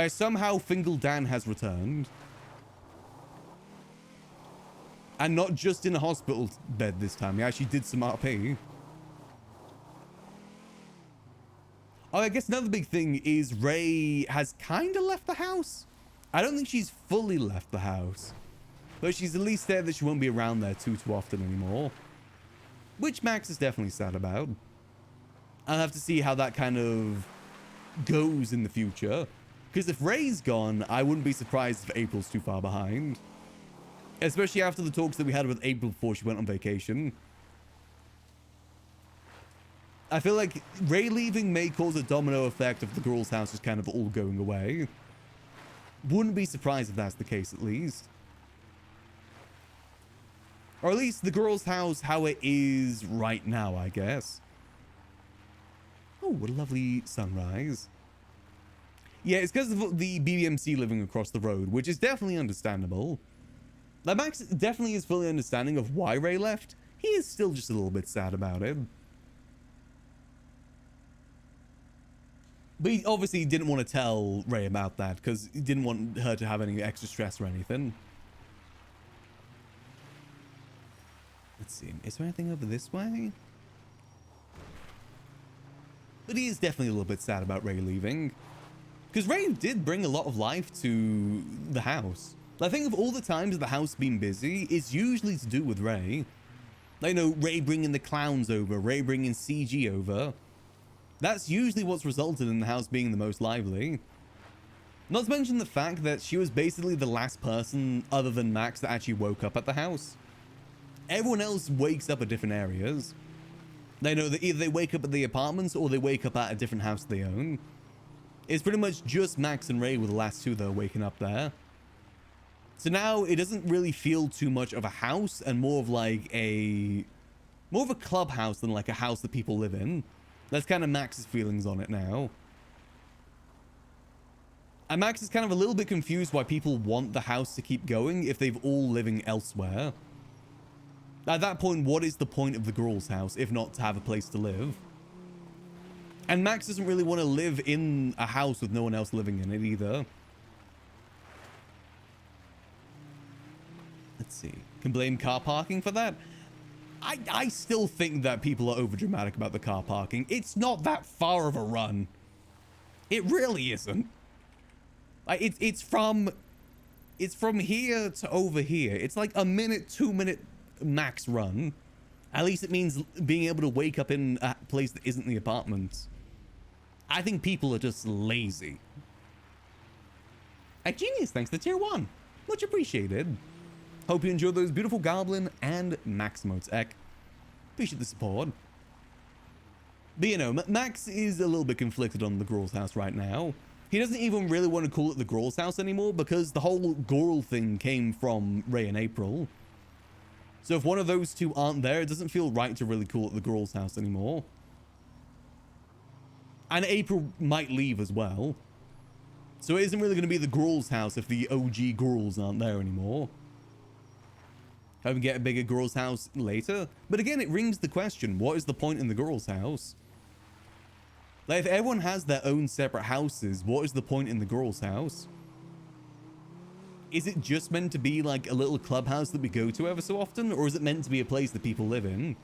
Somehow Fingal Dan has returned. And not just in a hospital bed this time. He actually did some RP. Oh, I guess another big thing is Ray has kind of left the house. I don't think she's fully left the house. But she's at least there that she won't be around there too often anymore. Which Max is definitely sad about. I'll have to see how that kind of goes in the future. Because if Ray's gone, I wouldn't be surprised if April's too far behind. Especially after the talks that we had with April before she went on vacation. I feel like Ray leaving may cause a domino effect of the girls' house just kind of all going away. Wouldn't be surprised if that's the case, at least. Or at least the girls' house how it is right now, I guess. Oh, what a lovely sunrise. Yeah, it's because of the BBMC living across the road, which is definitely understandable. Like, Max definitely is fully understanding of why Ray left. He is still just a little bit sad about it. But he obviously didn't want to tell Ray about that because he didn't want her to have any extra stress or anything. Let's see. Is there anything over this way? But he is definitely a little bit sad about Ray leaving. Because Ray did bring a lot of life to the house. I think of all the times the house being busy, it's usually to do with Ray. Like, you know, Ray bringing the clowns over, Ray bringing CG over. That's usually what's resulted in the house being the most lively. Not to mention the fact that she was basically the last person other than Max that actually woke up at the house. Everyone else wakes up at different areas. They know that either they wake up at the apartments or they wake up at a different house they own. It's pretty much just Max and Ray were the last two that are waking up there. So now it doesn't really feel too much of a house and more of a clubhouse than like a house that people live in. That's kind of Max's feelings on it now. And Max is kind of a little bit confused why people want the house to keep going if they've all living elsewhere. At that point, what is the point of the girl's house if not to have a place to live? And Max doesn't really want to live in a house with no one else living in it either. Let's see. Can blame car parking for that? I still think that people are overdramatic about the car parking. It's not that far of a run. It really isn't. Like it's from here to over here. It's like a minute, 2 minute max run. At least it means being able to wake up in a place that isn't the apartment. I think people are just lazy. A genius, thanks to tier 1. Much appreciated. Hope you enjoyed those beautiful Goblin and Max emotes, Ek. Appreciate the support. But you know, Max is a little bit conflicted on the girl's house right now. He doesn't even really want to call it the girl's house anymore because the whole girl thing came from Ray and April. So if one of those two aren't there, it doesn't feel right to really call it the girl's house anymore. And April might leave as well. So it isn't really going to be the girl's house if the OG girls aren't there anymore. Hope we get a bigger girl's house later. But again, it rings the question, what is the point in the girl's house? Like, if everyone has their own separate houses, what is the point in the girl's house? Is it just meant to be like a little clubhouse that we go to ever so often? Or is it meant to be a place that people live in?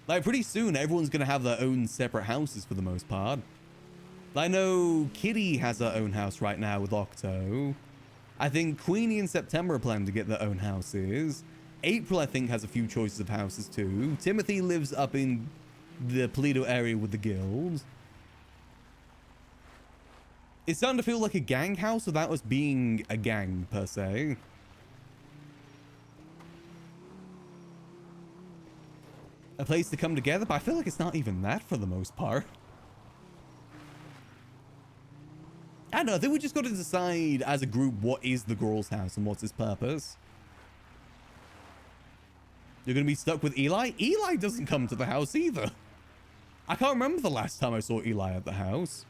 Like, pretty soon, everyone's going to have their own separate houses for the most part. I know Kitty has her own house right now with Octo. I think Queenie and September are planning to get their own houses. April, I think, has a few choices of houses too. Timothy lives up in the Polito area with the guild. It's starting to feel like a gang house without us being a gang, per se. A place to come together, but I feel like it's not even that for the most part. I don't know, I think we just got to decide as a group what is the girl's house and what's its purpose. You're going to be stuck with Eli? Eli doesn't come to the house either. I can't remember the last time I saw Eli at the house.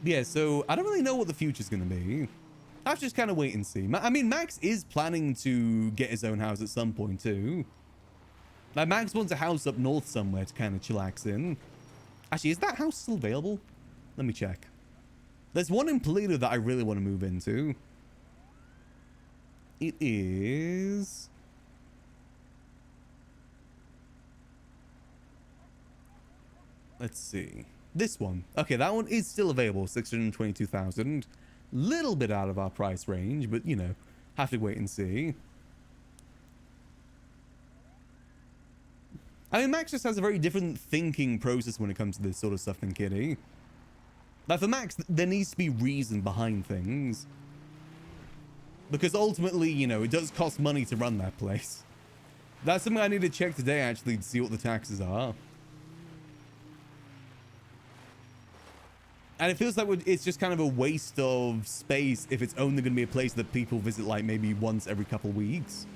Yeah, so I don't really know what the future's going to be. I'll just kind of wait and see. I mean, Max is planning to get his own house at some point too. Like, Max wants a house up north somewhere to kind of chillax in. Actually, is that house still available? Let me check. There's one in Polito that I really want to move into. It is... Let's see. This one. Okay, that one is still available. 622,000. Little bit out of our price range, but, you know, have to wait and see. I mean, Max just has a very different thinking process when it comes to this sort of stuff than Kitty. Like, for Max, there needs to be reason behind things. Because ultimately, you know, it does cost money to run that place. That's something I need to check today, actually, to see what the taxes are. And it feels like it's just kind of a waste of space if it's only going to be a place that people visit, like, maybe once every couple weeks.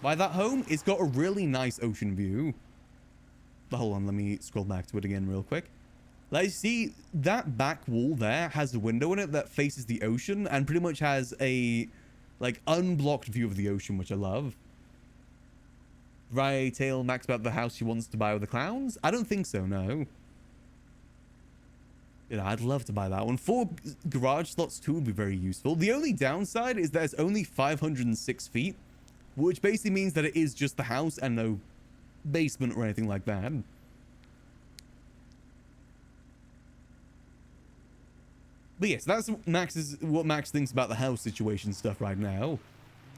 By that home, it's got a really nice ocean view. But hold on, let me scroll back to it again real quick. Like, see, that back wall there has a window in it that faces the ocean and pretty much has a, like, unblocked view of the ocean, which I love. Right, tell Max about the house she wants to buy with the clowns? I don't think so, no. You know, I'd love to buy that one. 4 garage slots too would be very useful. The only downside is that it's only 506 feet, which basically means that it is just the house and no basement or anything like that. But yes, that's what Max thinks about the house situation stuff right now.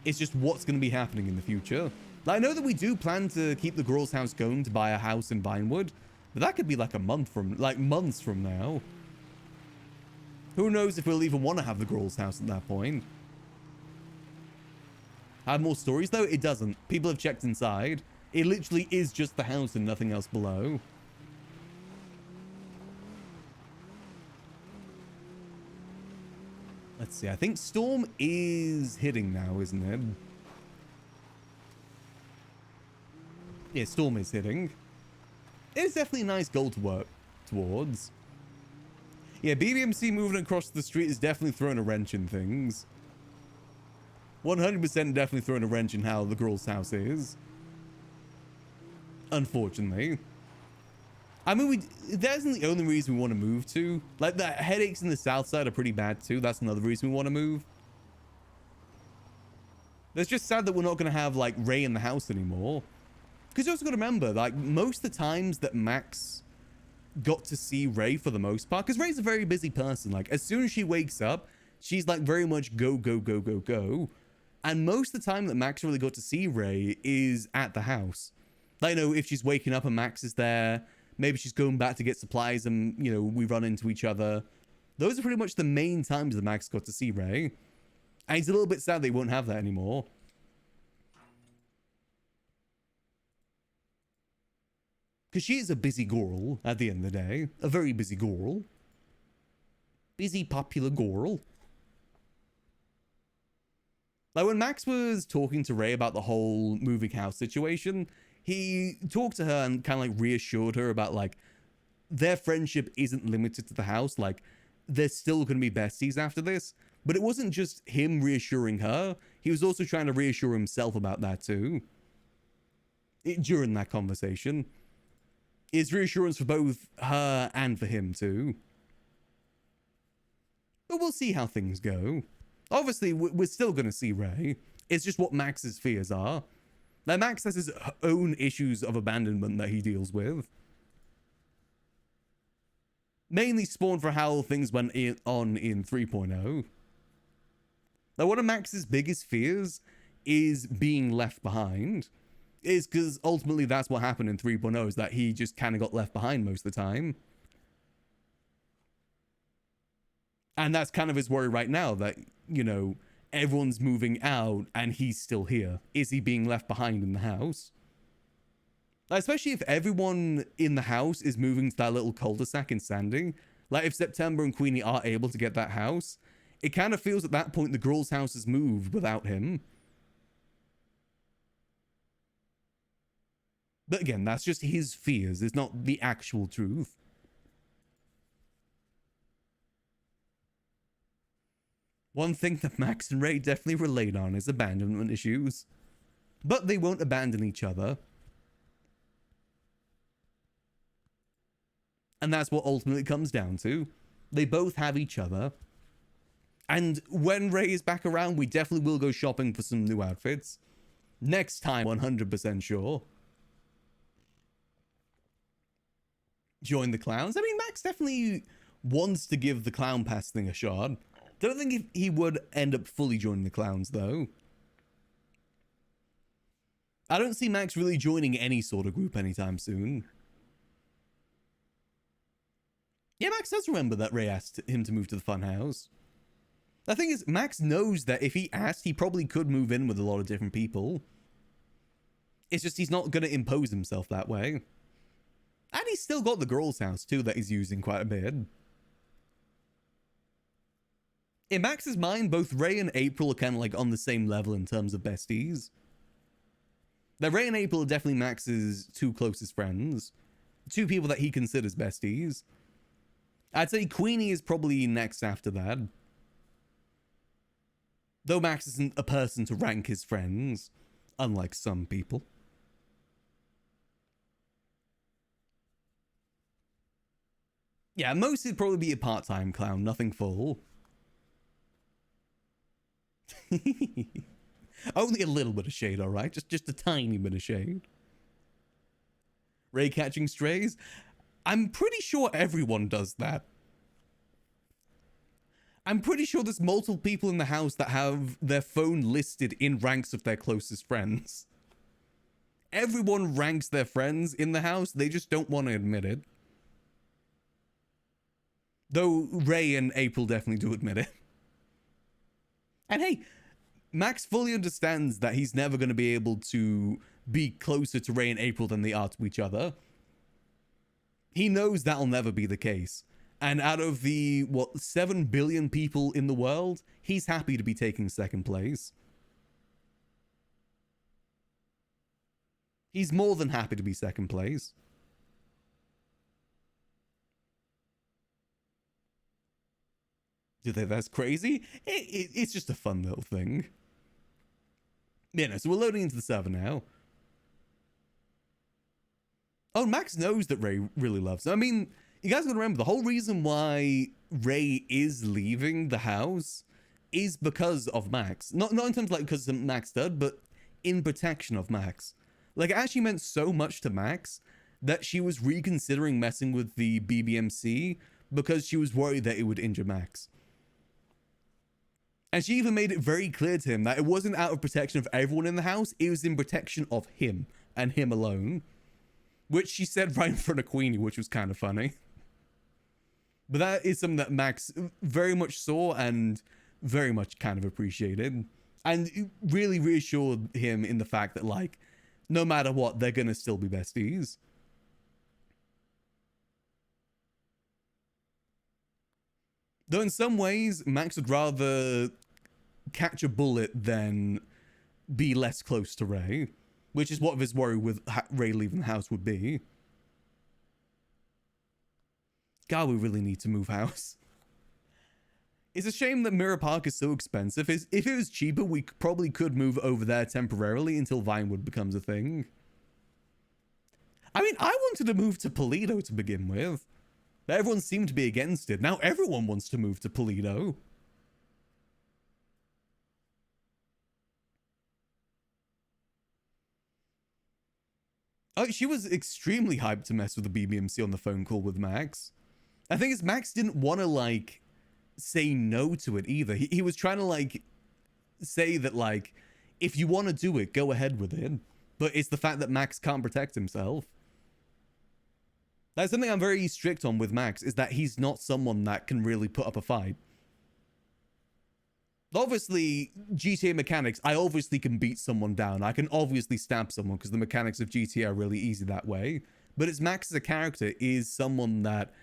It's just what's going to be happening in the future. Like, I know that we do plan to keep the girl's house going to buy a house in Vinewood, but that could be like a month from, like, months from now. Who knows if we'll even want to have the girl's house at that point. Have more stories though? It doesn't. People have checked inside. It literally is just the house and nothing else below. Let's see. I think Storm is hitting now, isn't it? Yeah, Storm is hitting. It's definitely a nice goal to work towards. Yeah, BBMC moving across the street is definitely throwing a wrench in things. 100% definitely throwing a wrench in how the girl's house is. Unfortunately. I mean, that isn't the only reason we want to move to. Like, the headaches in the south side are pretty bad too. That's another reason we want to move. It's just sad that we're not going to have, like, Ray in the house anymore. Because you also got to remember, like, most of the times that Max got to see Ray for the most part, because Ray's a very busy person. Like, as soon as she wakes up, she's like very much go, go, go, go, go. And most of the time that Max really got to see Ray is at the house. Like, you know, if she's waking up and Max is there, maybe she's going back to get supplies and, you know, we run into each other. Those are pretty much the main times that Max got to see Ray. And he's a little bit sad they won't have that anymore. Because she is a busy girl at the end of the day. A very busy girl. Busy, popular girl. Like, when Max was talking to Ray about the whole moving house situation, he talked to her and kind of, like, reassured her about, like, their friendship isn't limited to the house. Like, they're still going to be besties after this. But it wasn't just him reassuring her. He was also trying to reassure himself about that too. During that conversation. It's reassurance for both her and for him too. But we'll see how things go. Obviously, we're still going to see Ray. It's just what Max's fears are. Like, Max has his own issues of abandonment that he deals with. Mainly spawned for how things went on in 3.0. Now, one of Max's biggest fears is being left behind. Is because ultimately that's what happened in 3.0, is that he just kind of got left behind most of the time. And that's kind of his worry right now, that, you know, everyone's moving out and he's still here. Is he being left behind in the house? Especially if everyone in the house is moving to that little cul-de-sac in Sandy. Like, if September and Queenie are able to get that house, it kind of feels at that point the girl's house has moved without him. But again, that's just his fears. It's not the actual truth. One thing that Max and Ray definitely relate on is abandonment issues. But they won't abandon each other. And that's what ultimately comes down to. They both have each other. And when Ray is back around, we definitely will go shopping for some new outfits. Next time, 100% sure. Join the clowns. I mean, Max definitely wants to give the clown pass thing a shot. Don't think he would end up fully joining the clowns, though. I don't see Max really joining any sort of group anytime soon. Yeah, Max does remember that Ray asked him to move to the funhouse. The thing is, Max knows that if he asked, he probably could move in with a lot of different people. It's just he's not going to impose himself that way. And he's still got the girl's house, too, that he's using quite a bit. In Max's mind, both Ray and April are kind of like on the same level in terms of besties. Now, Ray and April are definitely Max's two closest friends. Two people that he considers besties. I'd say Queenie is probably next after that. Though Max isn't a person to rank his friends, unlike some people. Yeah, most would probably be a part-time clown, nothing full. Only a little bit of shade, alright? Just a tiny bit of shade. Ray catching strays? I'm pretty sure everyone does that. I'm pretty sure there's multiple people in the house that have their phone listed in ranks of their closest friends. Everyone ranks their friends in the house, they just don't want to admit it. Though Ray and April definitely do admit it. And hey, Max fully understands that he's never going to be able to be closer to Ray and April than they are to each other. He knows that'll never be the case. And out of the, 7 billion people in the world, he's happy to be taking second place. He's more than happy to be second place. Do you think that's crazy? It's just a fun little thing. Yeah, no, so we're loading into the server now. Oh, Max knows that Ray really loves him. I mean, you guys gotta remember, the whole reason why Ray is leaving the house is because of Max. Not in terms of like because Max did, but in protection of Max. Like, it actually meant so much to Max that she was reconsidering messing with the BBMC because she was worried that it would injure Max. And she even made it very clear to him that it wasn't out of protection of everyone in the house, it was in protection of him and him alone. Which she said right in front of Queenie, which was kind of funny. But that is something that Max very much saw and very much kind of appreciated. And it really reassured him in the fact that, like, no matter what, they're gonna still be besties. Though in some ways, Max would rather catch a bullet than be less close to Ray. Which is what his worry with Ray leaving the house would be. God, we really need to move house. It's a shame that Mirror Park is so expensive. If it was cheaper, we probably could move over there temporarily until Vinewood becomes a thing. I mean, I wanted to move to Toledo to begin with. Everyone seemed to be against it. Now everyone wants to move to Toledo. Oh, she was extremely hyped to mess with the BBMC on the phone call with Max. I think it's Max didn't want to, like, say no to it either. He was trying to, like, say that, like, if you want to do it, go ahead with it. But it's the fact that Max can't protect himself. That's something I'm very strict on with Max, is that he's not someone that can really put up a fight. Obviously, GTA mechanics, I obviously can beat someone down. I can obviously stab someone because the mechanics of GTA are really easy that way. But it's Max as a character is someone that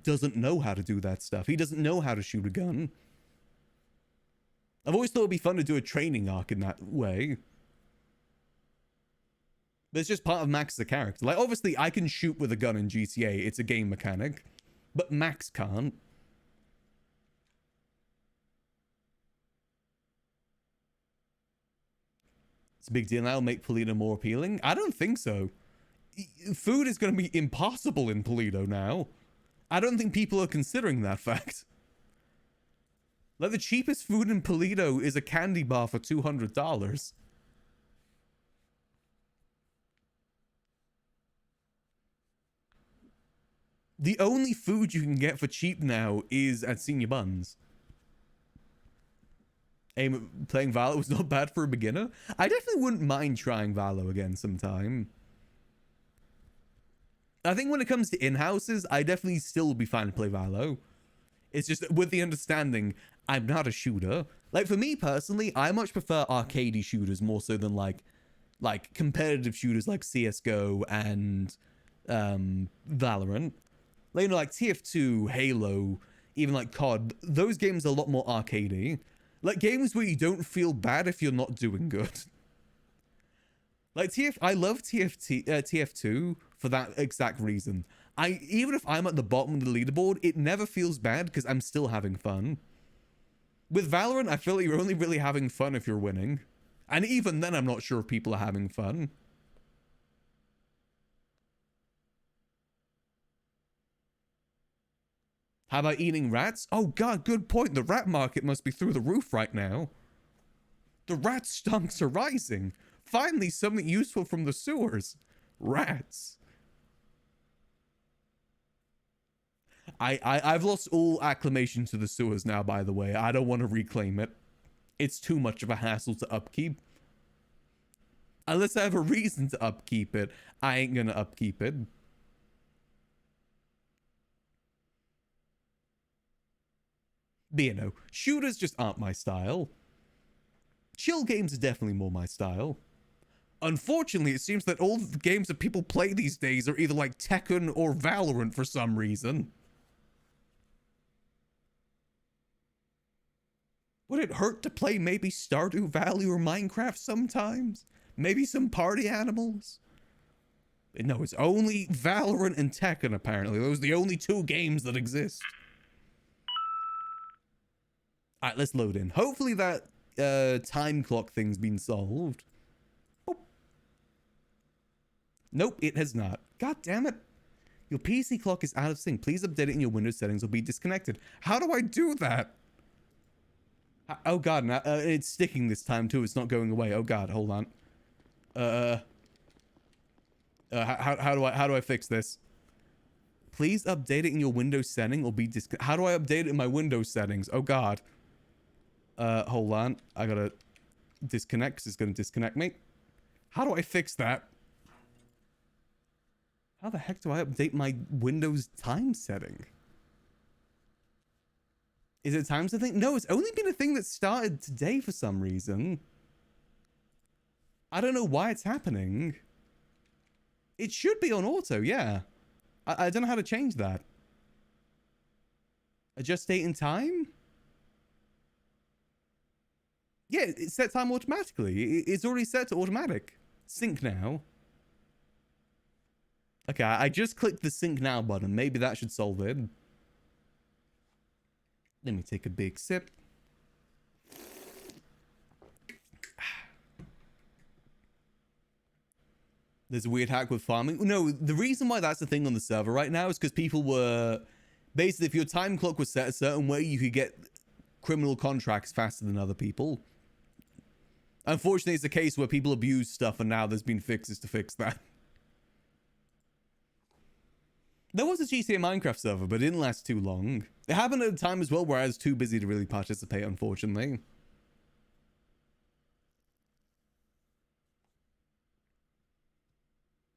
doesn't know how to do that stuff. He doesn't know how to shoot a gun. I've always thought it'd be fun to do a training arc in that way. But it's just part of Max as a character. Like, obviously, I can shoot with a gun in GTA. It's a game mechanic. But Max can't. It's a big deal now. Make Toledo more appealing? I don't think so. Food is going to be impossible in Toledo now. I don't think people are considering that fact. Like, the cheapest food in Toledo is a candy bar for $200. The only food you can get for cheap now is at Senior Buns. Playing Valo was not bad for a beginner. I definitely wouldn't mind trying Valo again sometime. I think when it comes to in-houses, I definitely still would be fine to play Valo. It's just with the understanding I'm not a shooter. Like, for me personally, I much prefer arcadey shooters more so than like competitive shooters like CSGO and Valorant. Like, you know, like TF2, Halo, even like COD. Those games are a lot more arcadey. Like, games where you don't feel bad if you're not doing good. Like, I love TF2 for that exact reason. Even if I'm at the bottom of the leaderboard, it never feels bad because I'm still having fun. With Valorant, I feel like you're only really having fun if you're winning. And even then, I'm not sure if people are having fun. How about eating rats? Oh god, good point. The rat market must be through the roof right now. The rat stunks are rising. Finally, something useful from the sewers. Rats. I've lost all acclamation to the sewers now, by the way. I don't want to reclaim it. It's too much of a hassle to upkeep. Unless I have a reason to upkeep it, I ain't gonna upkeep it. But you know, shooters just aren't my style. Chill games are definitely more my style. Unfortunately, it seems that all the games that people play these days are either like Tekken or Valorant for some reason. Would it hurt to play maybe Stardew Valley or Minecraft sometimes? Maybe some party animals? No, it's only Valorant and Tekken apparently. Those are the only two games that exist. Alright, let's load in. Hopefully that time clock thing's been solved. Oh. Nope, it has not. God damn it. Your PC clock is out of sync. Please update it in your Windows settings or be disconnected. How do I do that? Oh god, now, it's sticking this time too. It's not going away. Oh god, hold on. How do I fix this? Please update it in your Windows setting or be disconnected. How do I update it in my Windows settings? Oh god. Hold on. I gotta disconnect because it's gonna disconnect me. How do I fix that? How the heck do I update my Windows time setting? Is it time to think? No, it's only been a thing that started today for some reason. I don't know why it's happening. It should be on auto, yeah. I don't know how to change that. Adjust date and time? Yeah, it set time automatically. It's already set to automatic. Sync now. Okay, I just clicked the sync now button. Maybe that should solve it. Let me take a big sip. There's a weird hack with farming. No, the reason why that's the thing on the server right now is because people were... Basically, if your time clock was set a certain way, you could get criminal contracts faster than other people. Unfortunately, it's a case where people abuse stuff, and now there's been fixes to fix that. There was a GTA Minecraft server, but it didn't last too long. It happened at a time as well where I was too busy to really participate, unfortunately.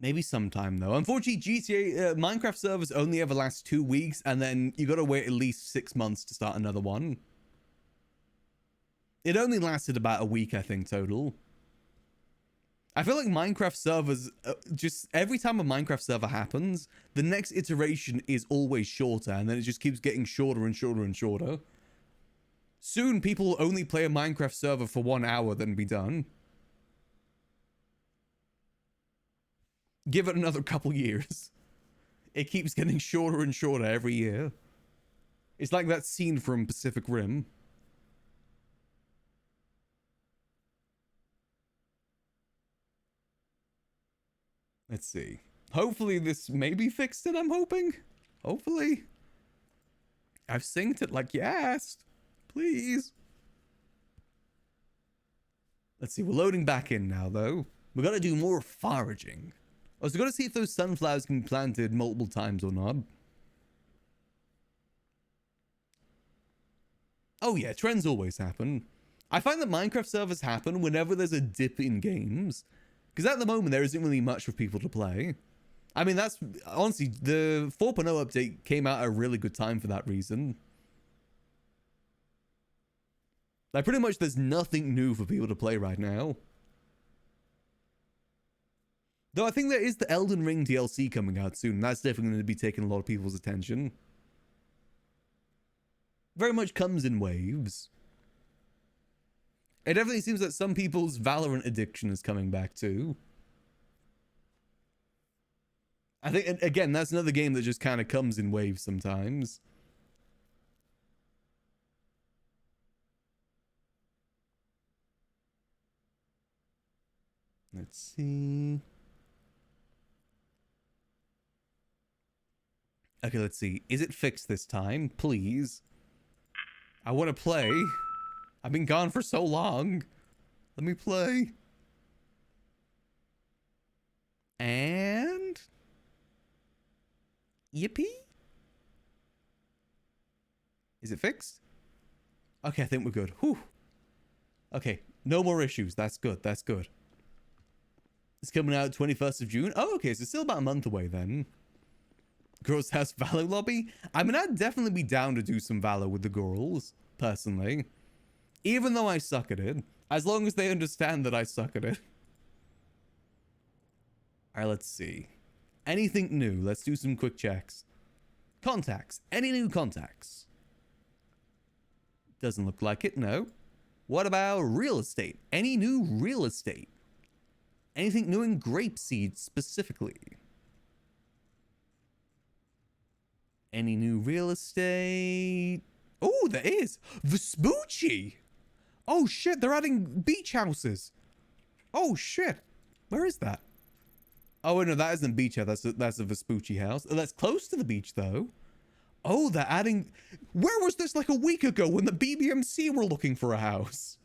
Maybe sometime, though. Unfortunately, GTA Minecraft servers only ever last 2 weeks, and then you gotta wait at least 6 months to start another one. It only lasted about a week, I think, total. I feel like Minecraft servers, just every time a Minecraft server happens, the next iteration is always shorter, and then it just keeps getting shorter and shorter and shorter. Soon, people will only play a Minecraft server for 1 hour, then be done. Give it another couple years. It keeps getting shorter and shorter every year. It's like that scene from Pacific Rim. Let's see. Hopefully this maybe fixed it, I'm hoping. Hopefully. I've synced it like you asked. Please. Let's see. We're loading back in now, though. We're going to do more foraging. I was going to see if those sunflowers can be planted multiple times or not. Oh yeah, trends always happen. I find that Minecraft servers happen whenever there's a dip in games. Because at the moment, there isn't really much for people to play. I mean, that's... Honestly, the 4.0 update came out at a really good time for that reason. Like, pretty much there's nothing new for people to play right now. Though I think there is the Elden Ring DLC coming out soon. That's definitely going to be taking a lot of people's attention. Very much comes in waves. It definitely seems that some people's Valorant addiction is coming back too. I think, again, that's another game that just kind of comes in waves sometimes. Let's see. Okay, let's see. Is it fixed this time? Please. I want to play. I've been gone for so long. Let me play. And... Yippee? Is it fixed? Okay, I think we're good. Whew. Okay, no more issues. That's good. That's good. It's coming out 21st of June. Oh, okay, so it's still about a month away then. Girls House Valor Lobby? I mean, I'd definitely be down to do some Valor with the girls, personally. Even though I suck at it. As long as they understand that I suck at it. Alright, let's see. Anything new? Let's do some quick checks. Contacts. Any new contacts? Doesn't look like it, no. What about real estate? Any new real estate? Anything new in grapeseed specifically? Any new real estate? Oh, there is. Vespucci. Oh, shit. They're adding beach houses. Oh, shit. Where is that? Oh, wait, no, that isn't a beach house. That's a Vespucci house. That's close to the beach, though. Oh, they're adding... Where was this like a week ago when the BBMC were looking for a house?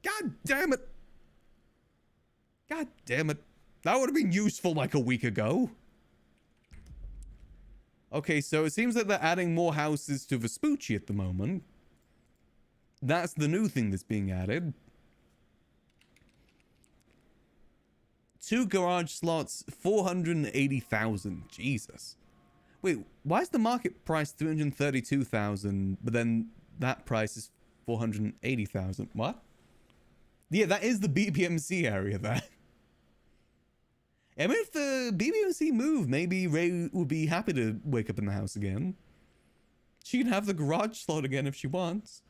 God damn it. God damn it. That would have been useful like a week ago. Okay, so it seems like they're adding more houses to Vespucci at the moment. That's the new thing that's being added. 2 garage slots, 480,000. Jesus. Wait, why is the market price 332,000, but then that price is 480,000? What? Yeah, that is the BBMC area there. I mean, if the BBMC moved, maybe Ray would be happy to wake up in the house again. She can have the garage slot again if she wants.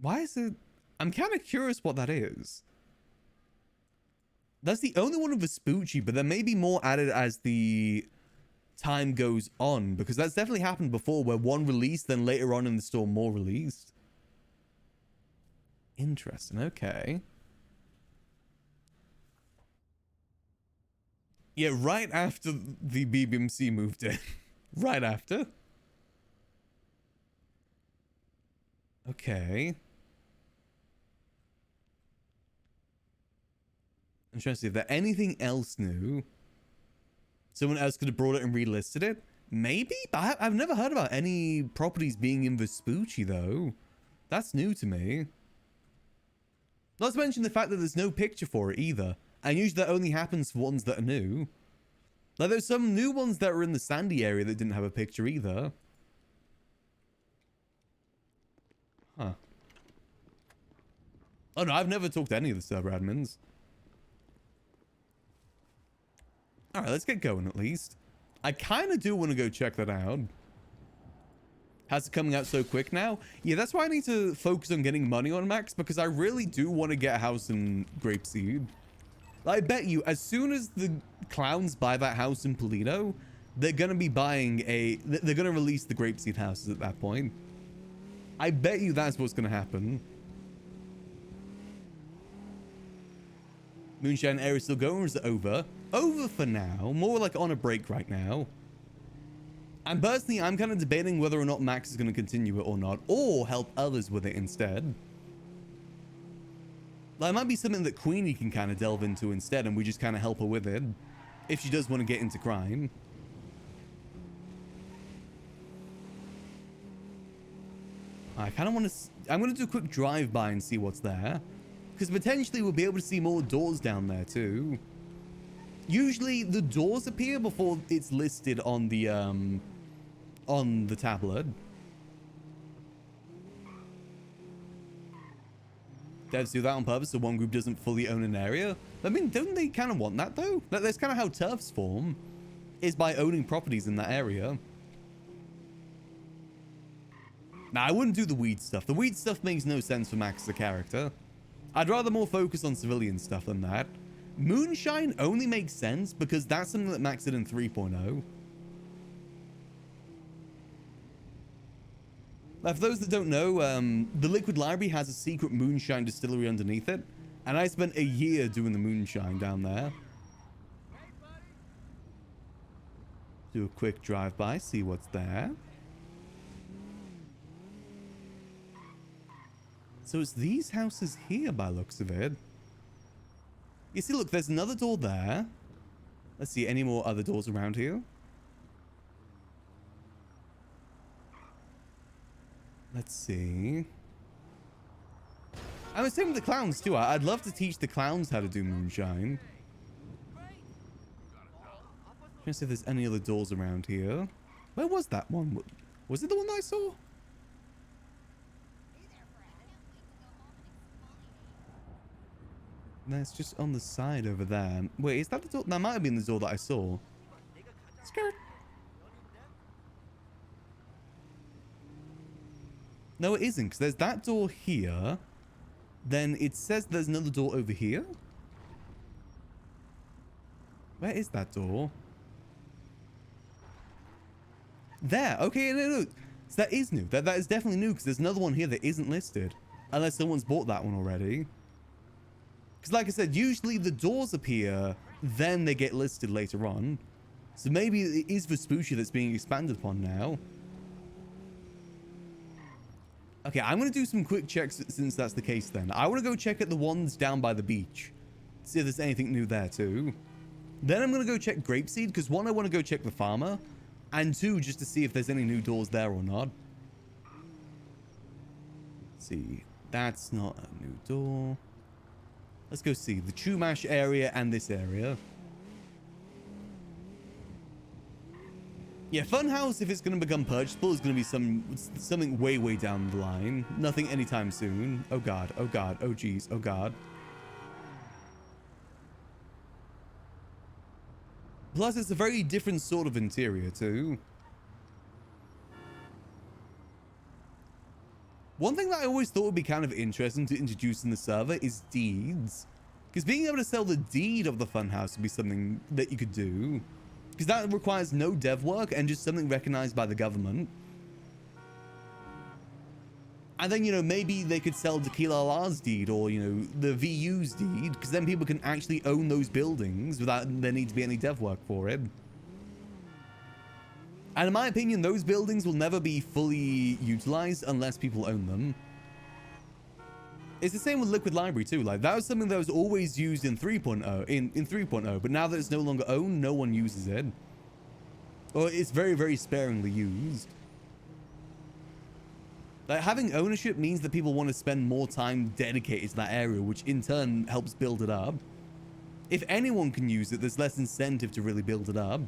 Why is it... I'm kind of curious what that is. That's the only one of Vespucci, but there may be more added as the time goes on, because that's definitely happened before where one released, then later on in the store more released. Interesting. Okay. Yeah, right after the BBMC moved in. Right after. Okay. I'm trying to see if there's anything else new. Someone else could have brought it and relisted it. Maybe? But I've never heard about any properties being in Vespucci, though. That's new to me. Not to mention the fact that there's no picture for it either. And usually that only happens for ones that are new. Like, there's some new ones that were in the Sandy area that didn't have a picture either. Huh. Oh no, I've never talked to any of the server admins. Alright, let's get going at least. I kind of do want to go check that out. How's it coming out so quick now? Yeah, that's why I need to focus on getting money on Max, because I really do want to get a house in Grapeseed. I bet you, as soon as the clowns buy that house in Polito, they're going to be buying they're going to release the Grapeseed houses at that point. I bet you that's what's going to happen. Moonshine area still going, or is it over? Over for now. More like on a break right now. And personally, I'm kind of debating whether or not Max is going to continue it or not, or help others with it instead. Like, it might be something that Queenie can kind of delve into instead, and we just kind of help her with it, if she does want to get into crime. I kind of want to... I'm going to do a quick drive-by and see what's there. Because potentially we'll be able to see more doors down there too. Usually the doors appear before it's listed on the tablet. Devs do that on purpose so one group doesn't fully own an area. I mean, don't they kind of want that though? That's kind of how turfs form, is by owning properties in that area. Now, I wouldn't do the weed stuff. The weed stuff makes no sense for Max as a character. I'd rather more focus on civilian stuff than that. Moonshine only makes sense because that's something that Max did in 3.0. Now, for those that don't know, the Liquid Library has a secret moonshine distillery underneath it, and I spent a year doing the moonshine down there. Do a quick drive-by, see what's there. So it's these houses here by looks of it. You see, look, there's another door there. Let's see, any more other doors around here? Let's see. I'm the same with the clowns too. I'd love to teach the clowns how to do moonshine. Trying to see if there's any other doors around here. Where was that one? Was it the one that I saw? No, it's just on the side over there. Wait, is that the door? That might have been the door that I saw. Skirt. No, it isn't, because there's that door here. Then it says there's another door over here. Where is that door? There. Okay, no. So that is new. That is definitely new, because there's another one here that isn't listed. Unless someone's bought that one already. Because like I said, usually the doors appear, then they get listed later on. So maybe it is Vespucci that's being expanded upon now. Okay, I'm going to do some quick checks since that's the case then. I want to go check at the ones down by the beach. See if there's anything new there too. Then I'm going to go check Grapeseed, because one, I want to go check the farmer. And two, just to see if there's any new doors there or not. Let's see, that's not a new door. Let's go see the Chumash area and this area. Yeah, Funhouse, if it's going to become purchasable, is going to be something way down the line. Nothing anytime soon. Oh god, oh god, oh geez, oh god. Plus, it's a very different sort of interior too. One thing that I always thought would be kind of interesting to introduce in the server is deeds. Because being able to sell the deed of the funhouse would be something that you could do. Because that requires no dev work and just something recognized by the government. And then, you know, maybe they could sell Tequila L's deed or, you know, the VU's deed, because then people can actually own those buildings without there need to be any dev work for it. And in my opinion, those buildings will never be fully utilized unless people own them. It's the same with Liquid Library too. Like, that was something that was always used in 3.0, in 3.0, but now that it's no longer owned, no one uses it. Or it's very, very sparingly used. Like, having ownership means that people want to spend more time dedicated to that area, which in turn helps build it up. If anyone can use it, there's less incentive to really build it up.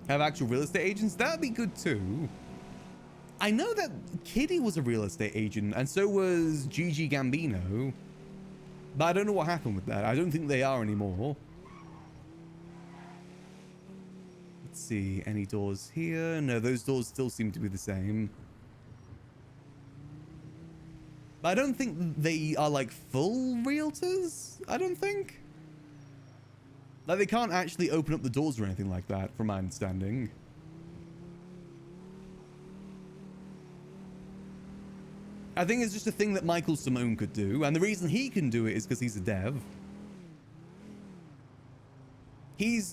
Have actual real estate agents? That'd be good too. I know that Kitty was a real estate agent, and so was Gigi Gambino. But I don't know what happened with that. I don't think they are anymore. Let's see, any doors here? No, those doors still seem to be the same. But I don't think they are like full realtors, I don't think. Like, they can't actually open up the doors or anything like that, from my understanding. I think it's just a thing that Michael Simone could do, and the reason he can do it is because he's a dev.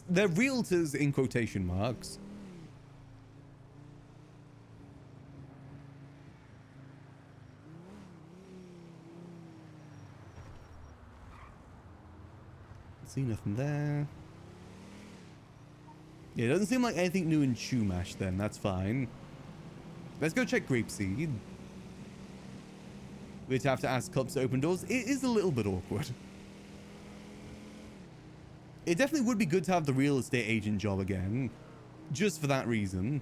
They're realtors in quotation marks. See nothing there. Yeah, it doesn't seem like anything new in Chumash then. That's fine. Let's go check Grapeseed. We'd have to ask cops to open doors. It is a little bit awkward. It definitely would be good to have the real estate agent job again. Just for that reason.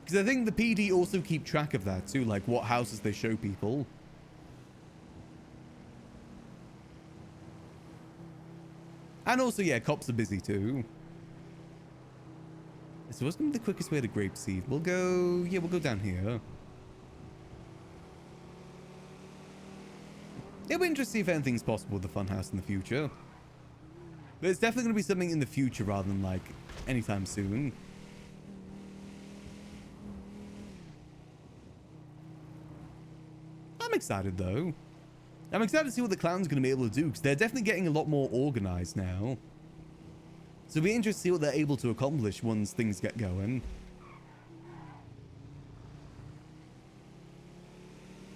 Because I think the PD also keep track of that too. Like what houses they show people. And also, yeah, cops are busy too. So what's going to be the quickest way to Grapeseed? We'll go down here. It'll be interesting if anything's possible with the funhouse in the future. But it's definitely going to be something in the future rather than like anytime soon. I'm excited though. I'm excited to see what the clown's going to be able to do, because they're definitely getting a lot more organized now. So it'll be interesting to see what they're able to accomplish once things get going.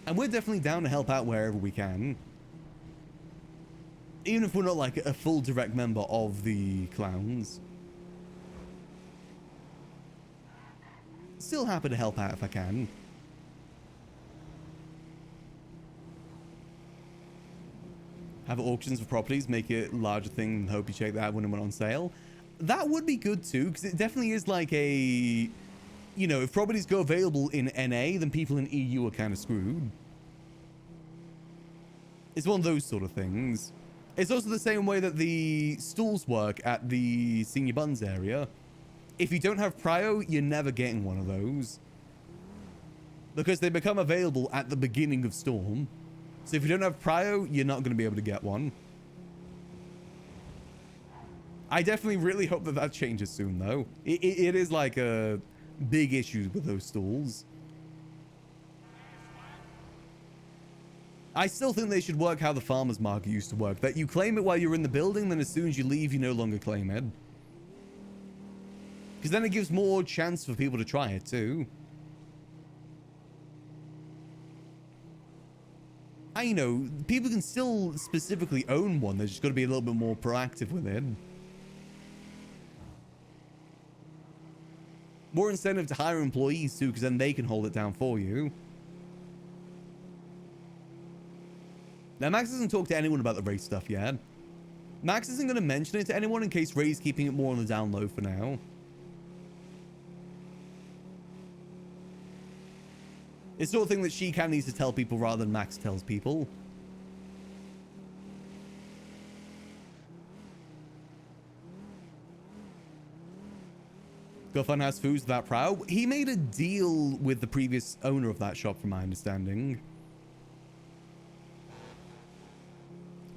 And we're definitely down to help out wherever we can. Even if we're not like a full direct member of the clowns. Still happy to help out if I can. Have auctions for properties, make it a larger thing, and hope you check that when it went on sale. That would be good too, because it definitely is like a... You know, if properties go available in NA, then people in EU are kind of screwed. It's one of those sort of things. It's also the same way that the stalls work at the Senior Buns area. If you don't have Prio, you're never getting one of those. Because they become available at the beginning of Storm. So if you don't have Prio, you're not going to be able to get one. I definitely really hope that that changes soon, though. It is like a big issue with those stalls. I still think they should work how the farmer's market used to work. That you claim it while you're in the building, then as soon as you leave, you no longer claim it. Because then it gives more chance for people to try it, too. You know, people can still specifically own one. They're just got to be a little bit more proactive with it. More incentive to hire employees too, because then they can hold it down for you. Now, Max hasn't talked to anyone about the race stuff yet. Max isn't going to mention it to anyone in case Ray's keeping it more on the down low for now. It's the sort of thing that she kind of needs to tell people rather than Max tells people. Go Funhouse Foods without Proud. He made a deal with the previous owner of that shop, from my understanding.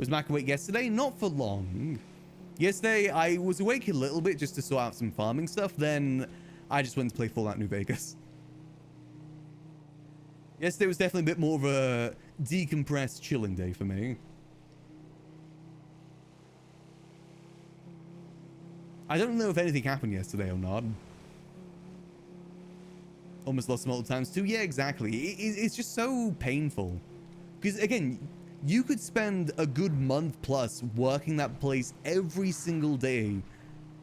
Was Mac awake yesterday? Not for long. Yesterday, I was awake a little bit just to sort out some farming stuff. Then I just went to play Fallout New Vegas. Yesterday was definitely a bit more of a decompressed, chilling day for me. I don't know if anything happened yesterday or not. Almost lost multiple times too. Yeah, exactly. It's just so painful. Because again, you could spend a good month plus working that place every single day.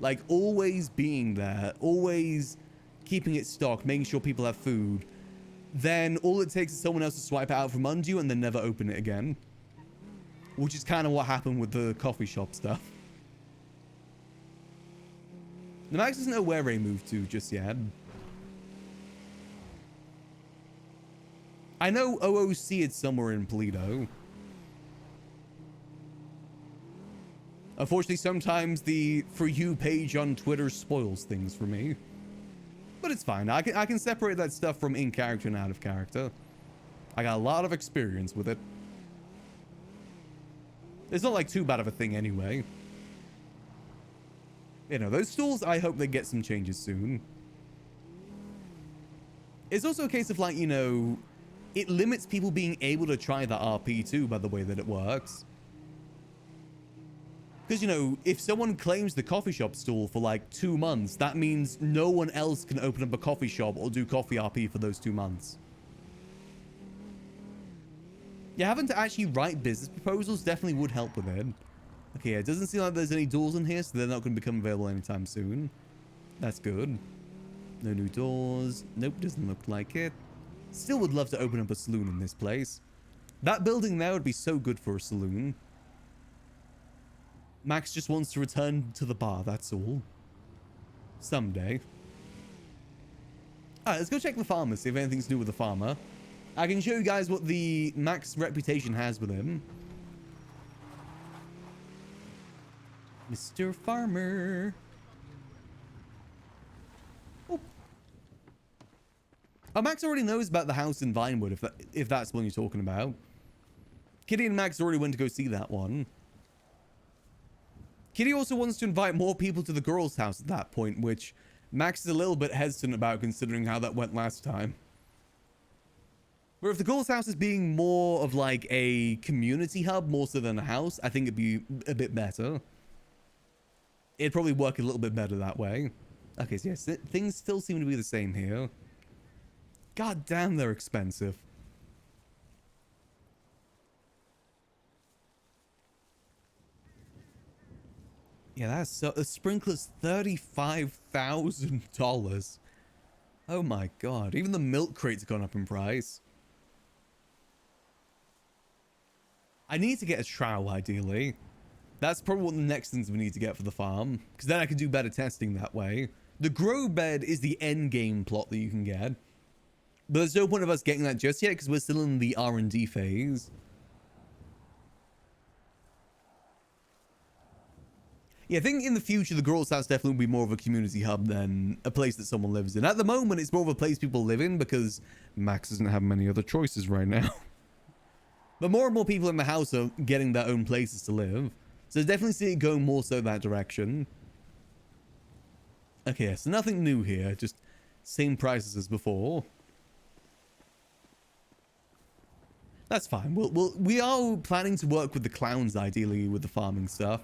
Like always being there, always keeping it stocked, making sure people have food. Then all it takes is someone else to swipe it out from under you and then never open it again. Which is kind of what happened with the coffee shop stuff. The Max doesn't know where Ray moved to just yet. I know OOC is somewhere in Toledo. Unfortunately, sometimes the For You page on Twitter spoils things for me. But it's fine. I can separate that stuff from in character and out of character. I got a lot of experience with it. It's not like too bad of a thing anyway. You know, those stalls, I hope they get some changes soon. It's also a case of like, you know, it limits people being able to try the RP too by the way that it works. Because, you know, if someone claims the coffee shop stall for like 2 months, that means no one else can open up a coffee shop or do coffee RP for those 2 months. Yeah, having to actually write business proposals definitely would help with it. Okay, it doesn't seem like there's any doors in here, so they're not going to become available anytime soon. That's good. No new doors. Nope, doesn't look like it. Still would love to open up a saloon in this place. That building there would be so good for a saloon. Max just wants to return to the bar, that's all. Someday. Alright, let's go check the farmer, see if anything's new with the farmer. I can show you guys what the Max reputation has with him. Mr. Farmer. Oh, Max already knows about the house in Vinewood, if that's what you're talking about. Kitty and Max already went to go see that one. Kitty also wants to invite more people to the girls' house at that point, which Max is a little bit hesitant about considering how that went last time. But if the girls' house is being more of like a community hub more so than a house, I think it'd be a bit better. It'd probably work a little bit better that way. Okay, so yes, things still seem to be the same here. God damn, they're expensive. Yeah, that's so... A sprinkler's $35,000. Oh my god. Even the milk crate's gone up in price. I need to get a trowel, ideally. That's probably one of the next things we need to get for the farm. Because then I can do better testing that way. The grow bed is the end game plot that you can get. But there's no point of us getting that just yet because we're still in the R&D phase. Yeah, I think in the future, the girls' house definitely will be more of a community hub than a place that someone lives in. At the moment, it's more of a place people live in because Max doesn't have many other choices right now. But more and more people in the house are getting their own places to live. So definitely see it going more so that direction. Okay, so nothing new here. Just same prices as before. That's fine. We are planning to work with the clowns, ideally, with the farming stuff.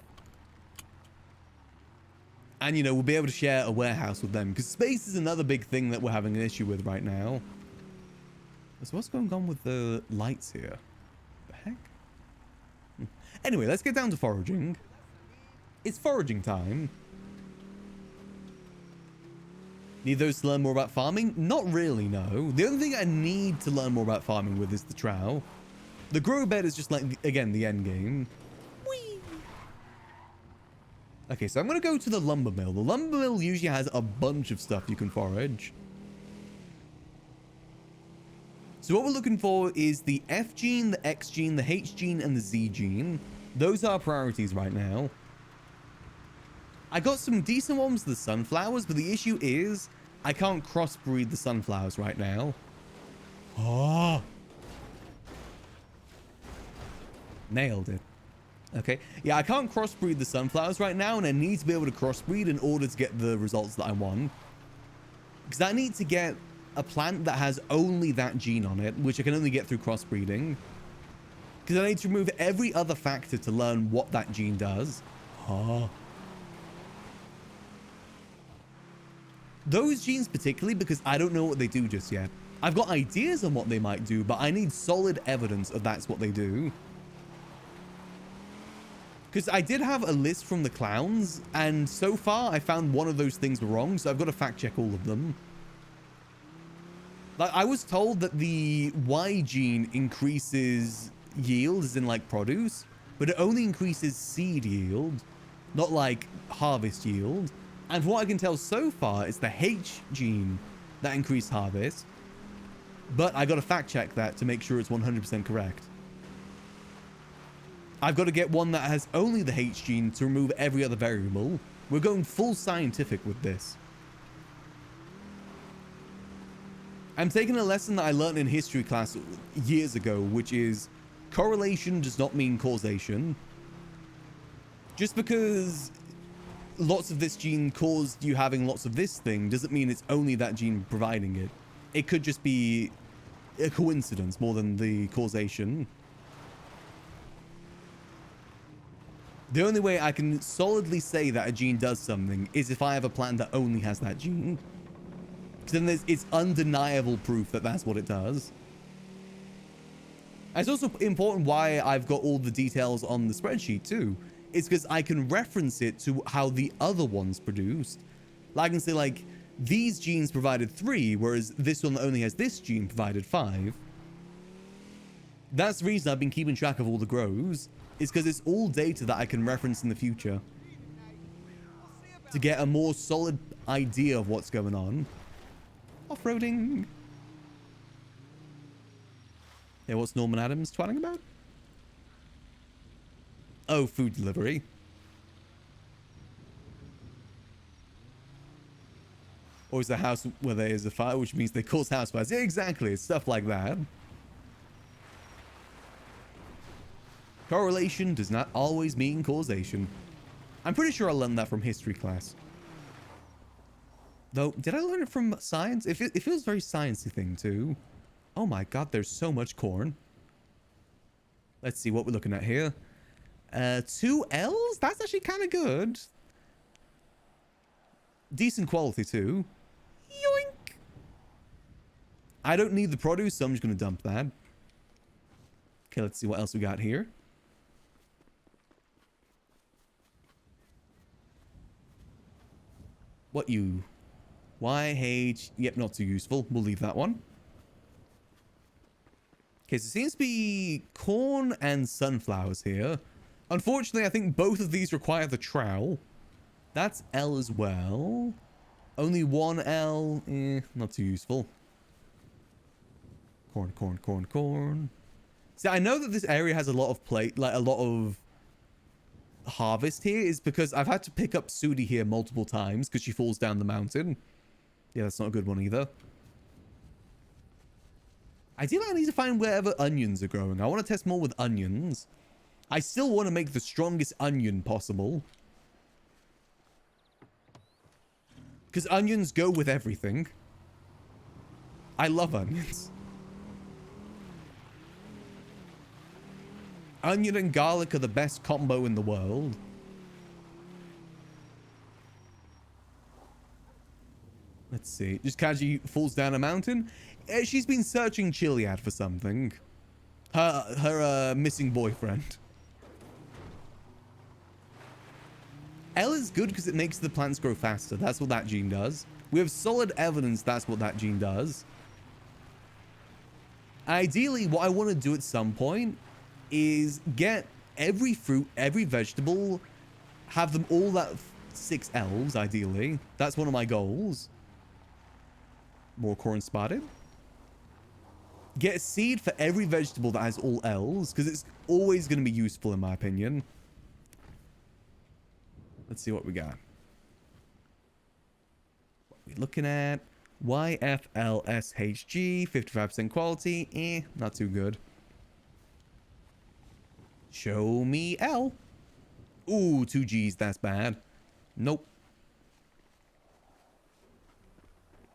And, you know, we'll be able to share a warehouse with them. Because space is another big thing that we're having an issue with right now. So what's going on with the lights here? The heck? Anyway, let's get down to foraging. It's foraging time. Need those to learn more about farming? Not really, no. The only thing I need to learn more about farming with is the trowel. The grow bed is just like, again, the end game. Whee! Okay, so I'm going to go to the lumber mill. The lumber mill usually has a bunch of stuff you can forage. So what we're looking for is the F gene, the X gene, the H gene, and the Z gene. Those are priorities right now. I got some decent ones for the sunflowers, but the issue is I can't crossbreed the sunflowers right now. Oh! Nailed it. Okay. Yeah, I can't crossbreed the sunflowers right now, and I need to be able to crossbreed in order to get the results that I want. Because I need to get a plant that has only that gene on it, which I can only get through crossbreeding. Because I need to remove every other factor to learn what that gene does. Oh. Those genes particularly, because I don't know what they do just yet. I've got ideas on what they might do, but I need solid evidence of that's what they do. Because I did have a list from the clowns, and so far I found one of those things were wrong, so I've got to fact check all of them. Like, I was told that the Y gene increases yield, as in like produce, but it only increases seed yield, not like harvest yield. And from what I can tell so far, it's the H gene that increased harvest. But I got to fact check that to make sure it's 100% correct. I've got to get one that has only the H gene to remove every other variable. We're going full scientific with this. I'm taking a lesson that I learned in history class years ago, which is correlation does not mean causation. Just because lots of this gene caused you having lots of this thing doesn't mean it's only that gene providing it. It could just be a coincidence more than the causation. The only way I can solidly say that a gene does something is if I have a plant that only has that gene. Because then it's undeniable proof that that's what it does. It's also important why I've got all the details on the spreadsheet too. It's because I can reference it to how the other ones produced. Like I can say like, these genes provided 3, whereas this one that only has this gene provided 5. That's the reason I've been keeping track of all the grows. Is because it's all data that I can reference in the future. To get a more solid idea of what's going on. Off-roading. Yeah, what's Norman Adams twatting about? Oh, food delivery. Or is the house where there is a fire, which means they cause house fires. Yeah, exactly. It's stuff like that. Correlation does not always mean causation. I'm pretty sure I learned that from history class. Though, did I learn it from science? It feels very sciencey thing too. Oh my god, there's so much corn. Let's see what we're looking at here. 2 L's? That's actually kind of good. Decent quality too. Yoink! I don't need the produce, so I'm just going to dump that. Okay, let's see what else we got here. What you? YH. Yep, not too useful. We'll leave that one. Okay, so it seems to be corn and sunflowers here. Unfortunately, I think both of these require the trowel. That's L as well. Only 1 L. Not too useful. Corn, corn, corn, corn. See, I know that this area has a lot of a lot of harvest here is because I've had to pick up Sudi here multiple times because she falls down the mountain. Yeah, that's not a good one either. Ideally, I need to find wherever onions are growing. I want to test more with onions. I still want to make the strongest onion possible. Because onions go with everything. I love onions. Onion and garlic are the best combo in the world. Let's see. Just casually falls down a mountain. She's been searching Chiliad for something. Her missing boyfriend. L is good because it makes the plants grow faster. That's what that gene does. We have solid evidence that's what that gene does. Ideally, what I want to do at some point is get every fruit, every vegetable, have them all at 6 L's, ideally. That's one of my goals. More corn spotted. Get a seed for every vegetable that has all L's, because it's always going to be useful in my opinion. Let's see what we got. What are we looking at? YFLSHG, 55% quality. Not too good. Show me L. Ooh, 2Gs, that's bad. Nope.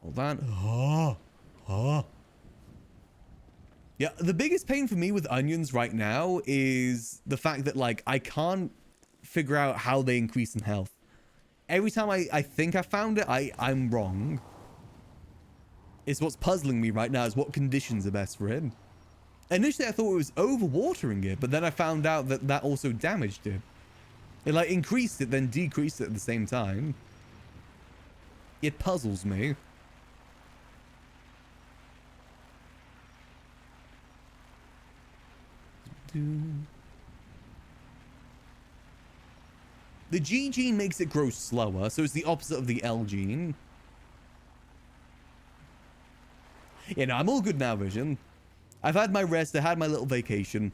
Hold on. Yeah, the biggest pain for me with onions right now is the fact that, like, I can't figure out how they increase in health. Every time I think I found it, I'm wrong. It's what's puzzling me right now is what conditions are best for it. Initially, I thought it was overwatering it, but then I found out that that also damaged it. It, like, increased it, then decreased it at the same time. It puzzles me. The G gene makes it grow slower, so it's the opposite of the L gene. Yeah, no, I'm all good now, Vision. I've had my rest, I had my little vacation.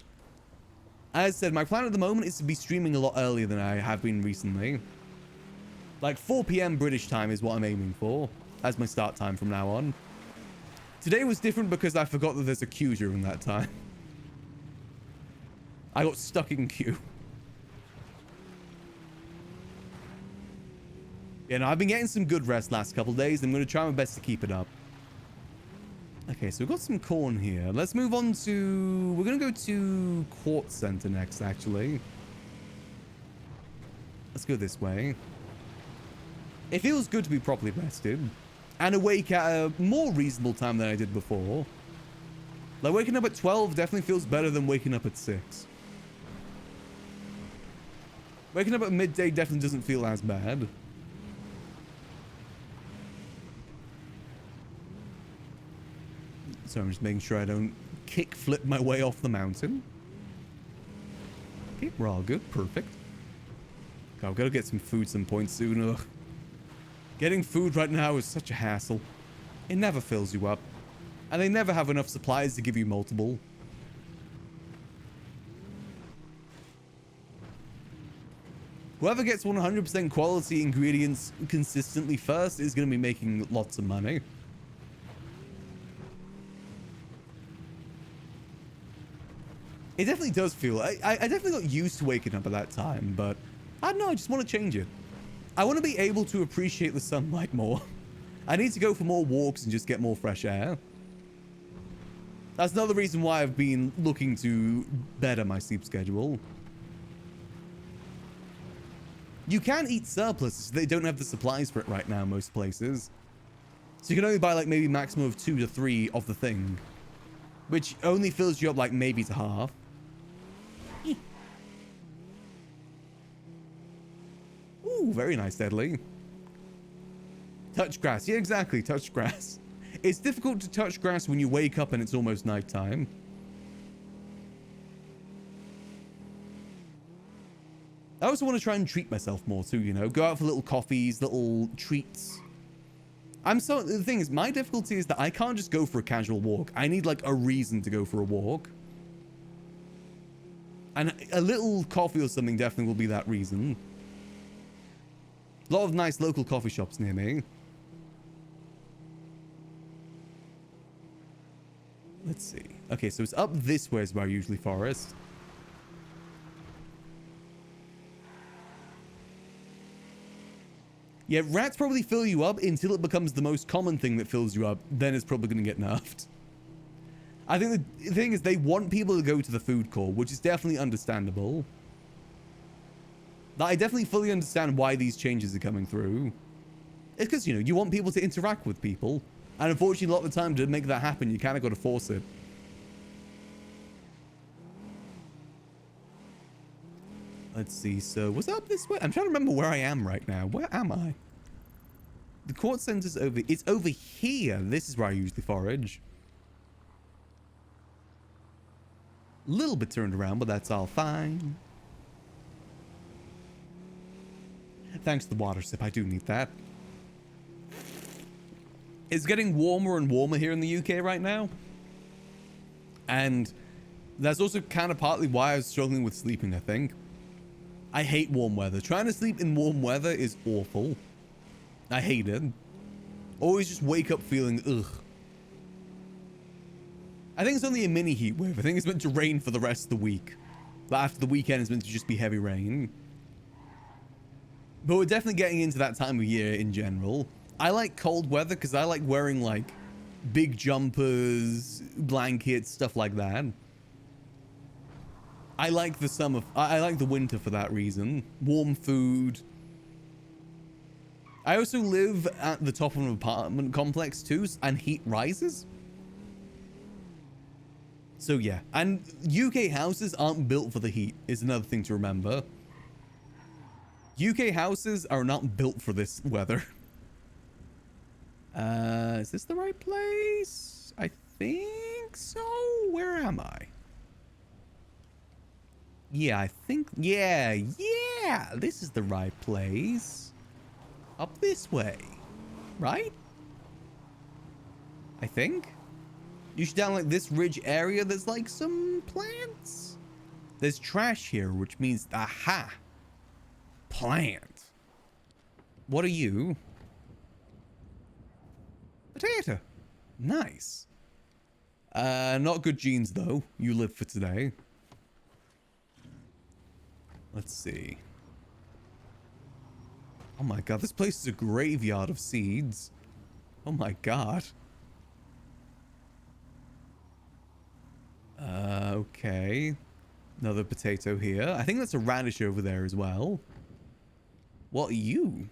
As I said, my plan at the moment is to be streaming a lot earlier than I have been recently. Like 4 PM British time is what I'm aiming for as my start time from now on. Today was different because I forgot that there's a queue during that time. I got stuck in queue. Yeah, no, I've been getting some good rest last couple days. I'm going to try my best to keep it up. Okay, so we've got some corn here. Let's move on to... We're going to go to Quartz Center next, actually. Let's go this way. It feels good to be properly rested. And awake at a more reasonable time than I did before. Like, waking up at 12 definitely feels better than waking up at 6. Waking up at midday definitely doesn't feel as bad. So I'm just making sure I don't kick flip my way off the mountain. Okay, we're all good. Perfect. God, I've got to get some food some point soon. Ugh. Getting food right now is such a hassle. It never fills you up. And they never have enough supplies to give you multiple. Whoever gets 100% quality ingredients consistently first is going to be making lots of money. It definitely does feel... I definitely got used to waking up at that time, but I don't know, I just want to change it. I want to be able to appreciate the sunlight more. I need to go for more walks and just get more fresh air. That's another reason why I've been looking to better my sleep schedule. You can eat surpluses, they don't have the supplies for it right now most places. So you can only buy like maybe maximum of 2 to 3 of the thing. Which only fills you up like maybe to half. Ooh, very nice, Deadly. Touch grass. Yeah, exactly. Touch grass. It's difficult to touch grass when you wake up and it's almost nighttime. I also want to try and treat myself more too, you know? Go out for little coffees, little treats. The thing is, my difficulty is that I can't just go for a casual walk. I need like a reason to go for a walk. And a little coffee or something definitely will be that reason. A lot of nice local coffee shops near me. Let's see. Okay, so it's up this way is where I usually forest. Yeah, rats probably fill you up until it becomes the most common thing that fills you up. Then it's probably going to get nerfed. I think the thing is they want people to go to the food court, which is definitely understandable. I definitely fully understand why these changes are coming through. It's because, you know, you want people to interact with people. And unfortunately, a lot of the time to make that happen, you kind of got to force it. Let's see. So, was that up this way? I'm trying to remember where I am right now. Where am I? The court center's over... It's over here. This is where I usually forage. A little bit turned around, but that's all fine. Thanks to the water sip. I do need that. It's getting warmer and warmer here in the UK right now. And that's also kind of partly why I was struggling with sleeping, I think. I hate warm weather. Trying to sleep in warm weather is awful. I hate it. Always just wake up feeling ugh. I think it's only a mini heat wave. I think it's meant to rain for the rest of the week. But after the weekend, it's meant to just be heavy rain. But we're definitely getting into that time of year in general. I like cold weather because I like wearing like big jumpers, blankets, stuff like that. I like the summer. I like the winter for that reason. Warm food. I also live at the top of an apartment complex too, and heat rises. So yeah, and UK houses aren't built for the heat is another thing to remember. UK houses are not built for this weather. Is this the right place? I think so. Where am I? Yeah, I think, yeah, this is the right place. Up this way, right? I think. You should down like this ridge area, there's like some plants. There's trash here, which means, aha, plant. What are you? Potato. Nice. Not good genes though. You live for today. Let's see. Oh my god, this place is a graveyard of seeds. Oh my god. Okay. Another potato here. I think that's a radish over there as well. What are you?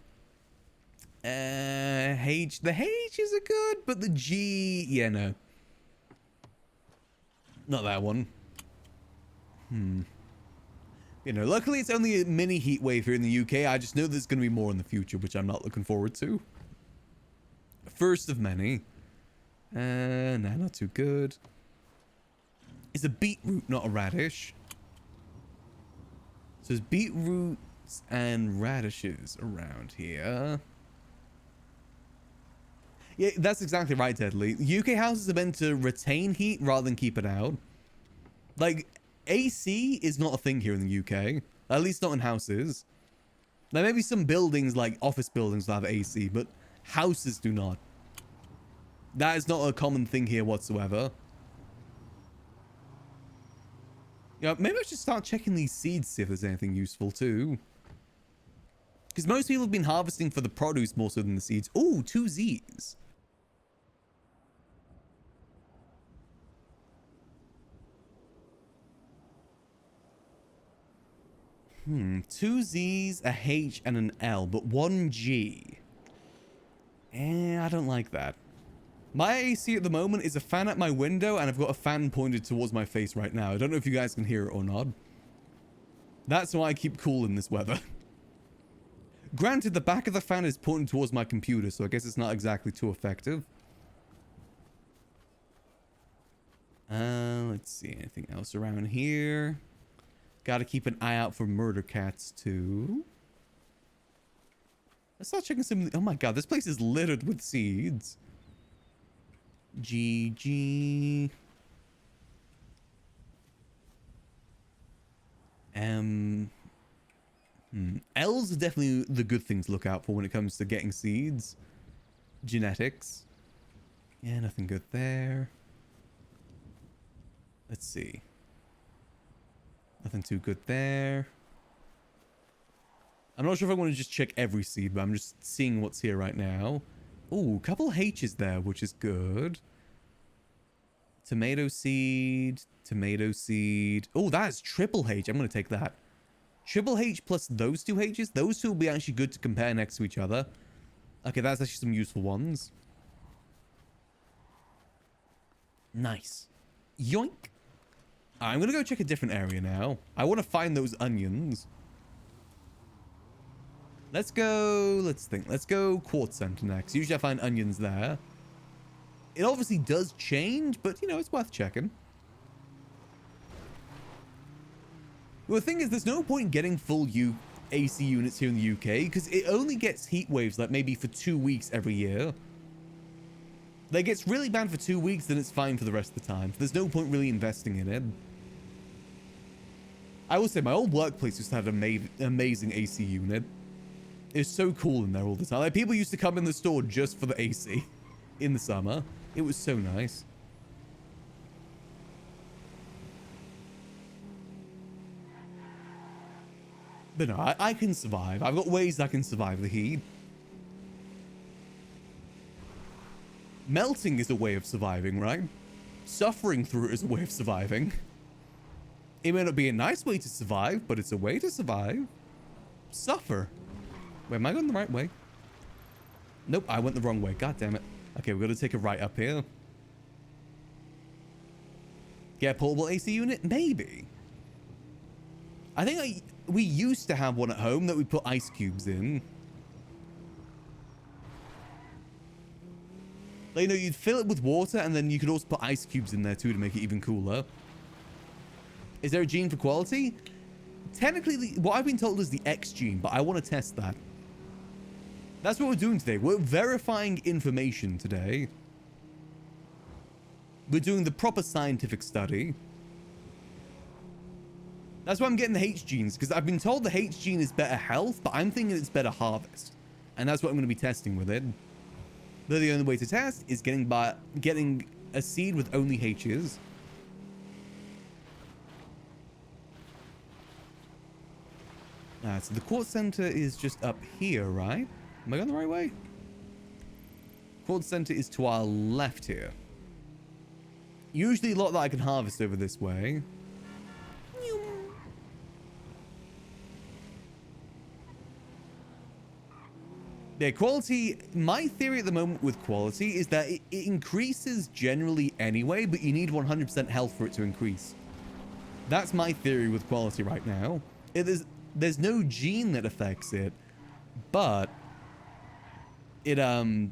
H. The H's are good, but the G... Yeah, no. Not that one. You know, luckily it's only a mini heat wave here in the UK. I just know there's going to be more in the future, which I'm not looking forward to. First of many. Nah, not too good. It's a beetroot, not a radish. So there's beetroots and radishes around here. Yeah, that's exactly right, Deadly. UK houses are meant to retain heat rather than keep it out. Like, AC is not a thing here in the UK. At least not in houses. There may be some buildings, like office buildings, that have AC, but houses do not. That is not a common thing here whatsoever. Yeah, maybe I should start checking these seeds, see if there's anything useful too. Because most people have been harvesting for the produce more so than the seeds. Ooh, 2 Z's. 2 Z's, a H, and an L, but 1 G. I don't like that. My AC at the moment is a fan at my window, and I've got a fan pointed towards my face right now. I don't know if you guys can hear it or not. That's why I keep cool in this weather. Granted, the back of the fan is pointing towards my computer, so I guess it's not exactly too effective. Let's see, anything else around here? Gotta keep an eye out for murder cats, too. Let's start checking some... Oh my god, this place is littered with seeds. GG. L's are definitely the good thing to look out for when it comes to getting seeds. Genetics. Yeah, nothing good there. Let's see. Nothing too good there. I'm not sure if I want to just check every seed, but I'm just seeing what's here right now. Ooh, a couple H's there, which is good. Tomato seed, tomato seed. Oh, that is triple H. I'm going to take that. Triple H plus those 2 H's. Those 2 will be actually good to compare next to each other. Okay, that's actually some useful ones. Nice. Yoink. I'm going to go check a different area now. I want to find those onions. Let's go, let's think. Let's go Quartz Center next. Usually I find onions there. It obviously does change, but, you know, it's worth checking. Well, the thing is, there's no point getting full AC units here in the UK, because it only gets heat waves, like, maybe for 2 weeks every year. Like, it gets really bad for 2 weeks, then it's fine for the rest of the time. So there's no point really investing in it. I will say, my old workplace used to have an amazing AC unit. It's so cool in there all the time. Like, people used to come in the store just for the AC in the summer. It was so nice. But no, I can survive. I've got ways I can survive the heat. Melting is a way of surviving, right? Suffering through it is a way of surviving. It may not be a nice way to survive, but it's a way to survive. Suffer. Wait, am I going the right way? Nope, I went the wrong way. God damn it. Okay, we're going to take a right up here. Get a portable AC unit? Maybe. I think we used to have one at home that we put ice cubes in. Like, you know, you'd fill it with water and then you could also put ice cubes in there too to make it even cooler. Is there a gene for quality? Technically, what I've been told is the X gene, but I want to test that. That's what we're doing today. We're verifying information today. We're doing the proper scientific study. That's why I'm getting the H genes, because I've been told the H gene is better health, but I'm thinking it's better harvest. And that's what I'm going to be testing with it. Though the only way to test is getting a seed with only H's. So the quartz center is just up here, right? Am I going the right way? Quartz center is to our left here. Usually a lot that I can harvest over this way. Yeah, quality, my theory at the moment with quality is that it increases generally anyway, but you need 100% health for it to increase. That's my theory with quality right now. There's no gene that affects it, but it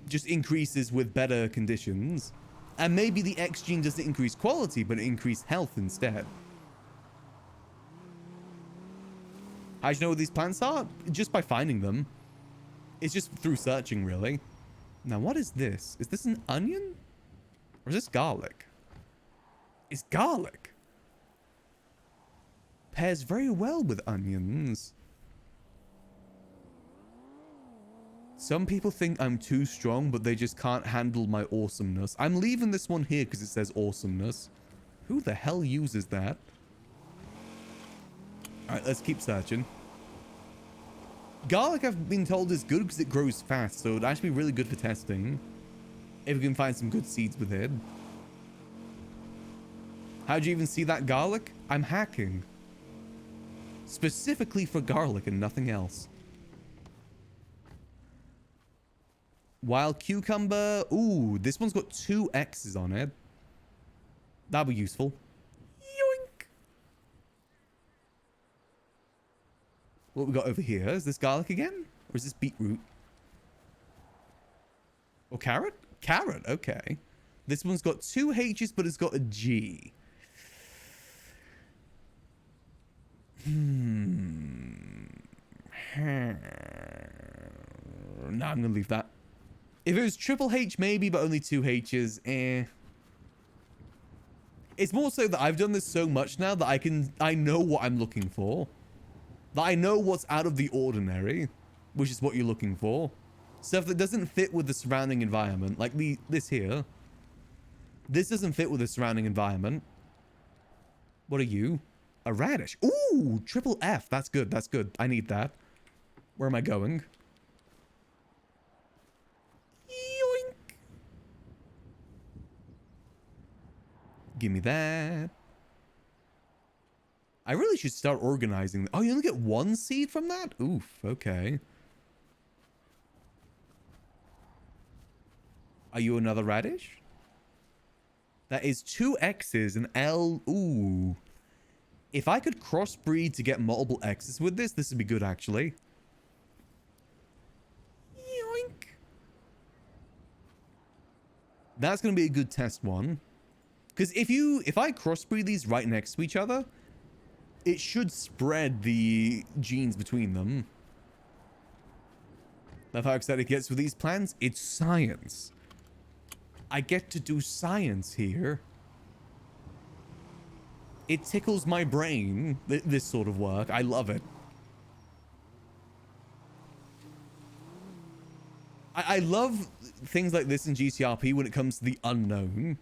just increases with better conditions. And maybe the X gene doesn't increase quality, but it increases health instead. How do you know what these plants are? Just by finding them. It's just through searching, really. Now, what is this? Is this an onion? Or is this garlic? It's garlic. Pairs very well with onions. Some people think I'm too strong, but they just can't handle my awesomeness. I'm leaving this one here because it says awesomeness. Who the hell uses that? Alright, let's keep searching. Garlic, I've been told, is good because it grows fast, so it'd actually be really good for testing. If we can find some good seeds with it. How'd you even see that garlic? I'm hacking. Specifically for garlic and nothing else. Wild cucumber. Ooh, this one's got 2 X's on it. That'll be useful. Yoink. What we got over here? Is this garlic again? Or is this beetroot? Or carrot? Carrot, okay. This one's got 2 H's, but it's got a G. No, I'm gonna leave that. If it was triple H, maybe, but only 2 H's, eh. It's more so that I've done this so much now that I know what I'm looking for. That I know what's out of the ordinary, which is what you're looking for. Stuff that doesn't fit with the surrounding environment, like this here. This doesn't fit with the surrounding environment. What are you? A radish. Ooh, triple F. That's good. That's good. I need that. Where am I going? Yoink. Give me that. I really should start organizing. Oh, you only get 1 seed from that? Oof, okay. Are you another radish? That is 2 X's and L. Ooh. If I could crossbreed to get multiple X's with this, this would be good, actually. Yoink. That's going to be a good test one. Because if I crossbreed these right next to each other, it should spread the genes between them. Love how excited it gets with these plants. It's science. I get to do science here. It tickles my brain, this sort of work. I love it. I love things like this in GTRP when it comes to the unknown.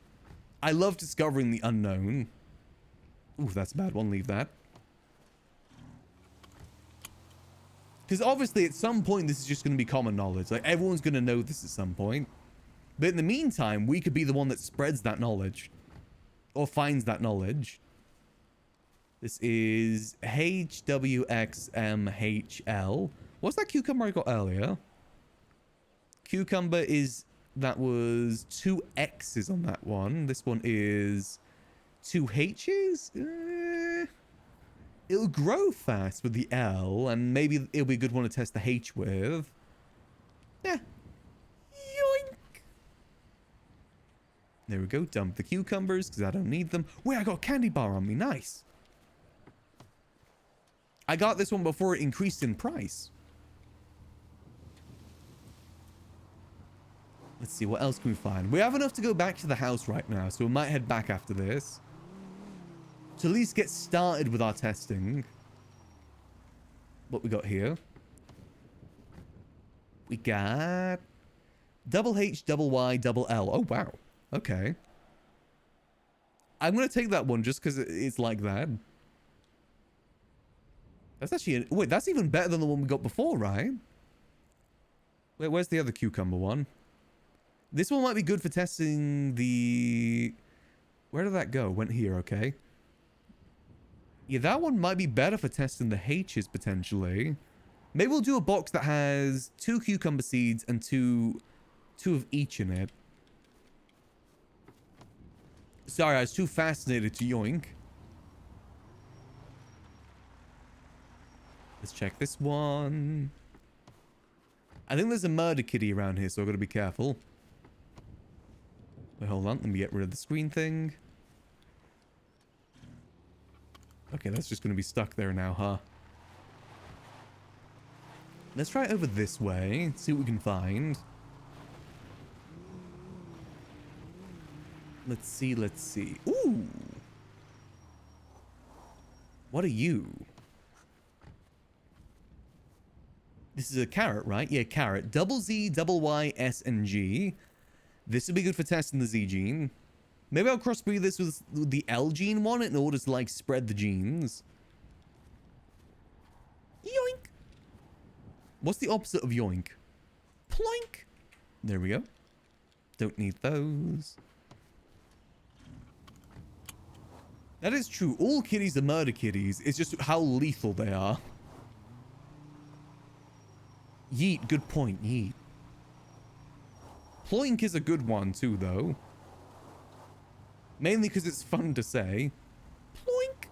I love discovering the unknown. Ooh, that's a bad one. Leave that. Because obviously at some point this is just going to be common knowledge. Like everyone's going to know this at some point. But in the meantime, we could be the one that spreads that knowledge. Or finds that knowledge. This is HWXMHL. What's that cucumber I got earlier? Cucumber is... That was 2 X's on that one. This one is 2 H's? It'll grow fast with the L, and maybe it'll be a good one to test the H with. Yeah. Yoink. There we go. Dump the cucumbers, because I don't need them. Wait, I got a candy bar on me. Nice. I got this one before it increased in price. Let's see, what else can we find? We have enough to go back to the house right now, so we might head back after this. To at least get started with our testing. What we got here? We got... double H, double Y, double L. Oh, wow. Okay. I'm going to take that one just because it's like that. That's actually... Wait, that's even better than the one we got before, right? Wait, where's the other cucumber one? This one might be good for testing the... Where did that go? Went here, okay. Yeah, that one might be better for testing the H's, potentially. Maybe we'll do a box that has 2 cucumber seeds and two of each in it. Sorry, I was too fascinated to yoink. Let's check this one. I think there's a murder kitty around here, so I've got to be careful. Wait, hold on. Let me get rid of the screen thing. Okay, that's just going to be stuck there now, huh? Let's try it over this way. See what we can find. Let's see, let's see. Ooh! What are you? This is a carrot, right? Yeah, carrot. Double Z, double Y, S, and G. This would be good for testing the Z gene. Maybe I'll crossbreed this with the L gene one in order to, like, spread the genes. Yoink! What's the opposite of yoink? Ploink! There we go. Don't need those. That is true. All kitties are murder kitties. It's just how lethal they are. Yeet. Good point. Yeet. Ploink is a good one too, though. Mainly because it's fun to say. Ploink.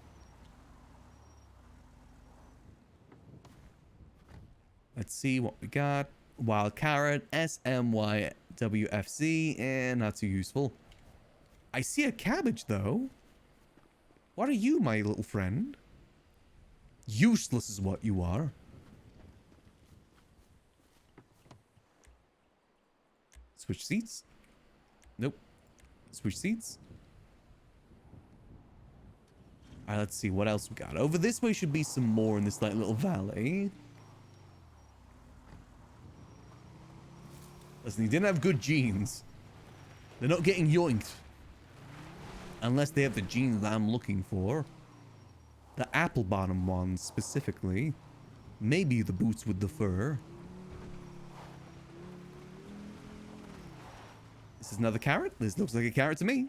Let's see what we got. Wild carrot, SMYWFC, and not too useful. I see a cabbage, though. What are you, my little friend? Useless is what you are. Switch seats? Nope. Switch seats? Alright, let's see what else we got. Over this way should be some more in this like little valley. Listen, he didn't have good genes. They're not getting yoinked. Unless they have the genes that I'm looking for. The apple bottom ones specifically. Maybe the boots with the fur. This is another carrot? This looks like a carrot to me.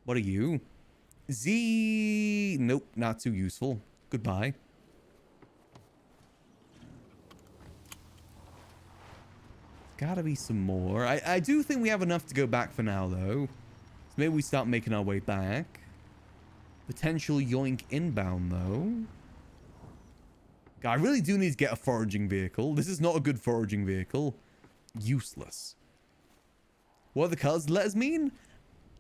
What are you? Z... Nope, not too useful. Goodbye. Gotta be some more. I do think we have enough to go back for now, though. So maybe we start making our way back. Potential yoink inbound, though. God, I really do need to get a foraging vehicle. This is not a good foraging vehicle. Useless. What are the colors letters mean?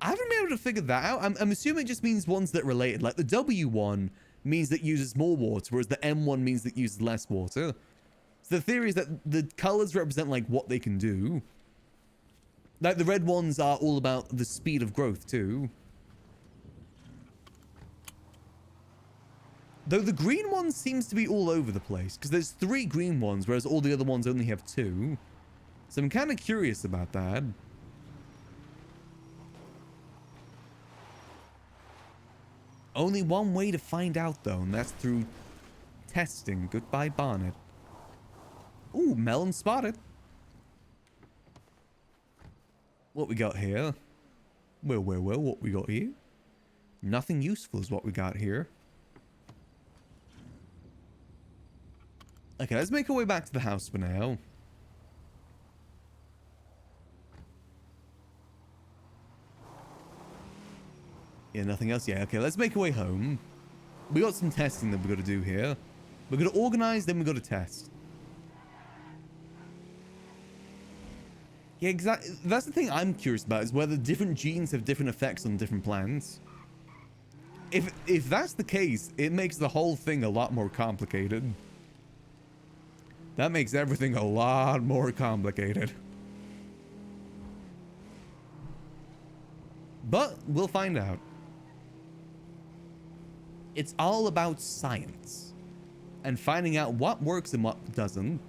I haven't been able to figure that out. I'm assuming it just means ones that are related. Like the W one means that uses more water, whereas the M one means that uses less water. So the theory is that the colors represent like what they can do. Like the red ones are all about the speed of growth too. Though the green one seems to be all over the place because there's 3 green ones, whereas all the other ones only have 2. So I'm kind of curious about that. Only one way to find out though, and that's through testing. Goodbye, Barnet. Ooh, melon spotted. What we got here? Well, what we got here? Nothing useful is what we got here. Okay, let's make our way back to the house for now. Yeah, nothing else. Yeah, okay, let's make our way home. We got some testing that we got to do here. We're going to organize, then we got to test. Yeah, exactly. That's the thing I'm curious about, is whether different genes have different effects on different plants. If that's the case, it makes the whole thing a lot more complicated. That makes everything a lot more complicated. But we'll find out. It's all about science and finding out what works and what doesn't.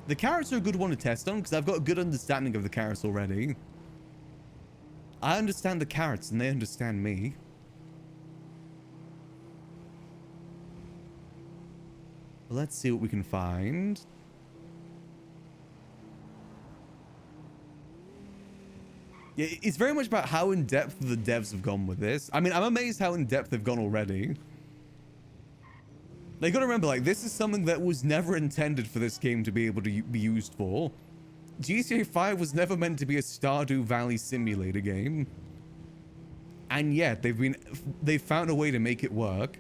The carrots are a good one to test on because I've got a good understanding of the carrots already. I understand the carrots and they understand me. Let's see what we can find. Yeah, it's very much about how in depth the devs have gone with this. I mean, I'm amazed how in depth they've gone already. They gotta remember, like, this is something that was never intended for this game to be able to be used for. GTA 5 was never meant to be a Stardew Valley simulator game. And yet, they've found a way to make it work.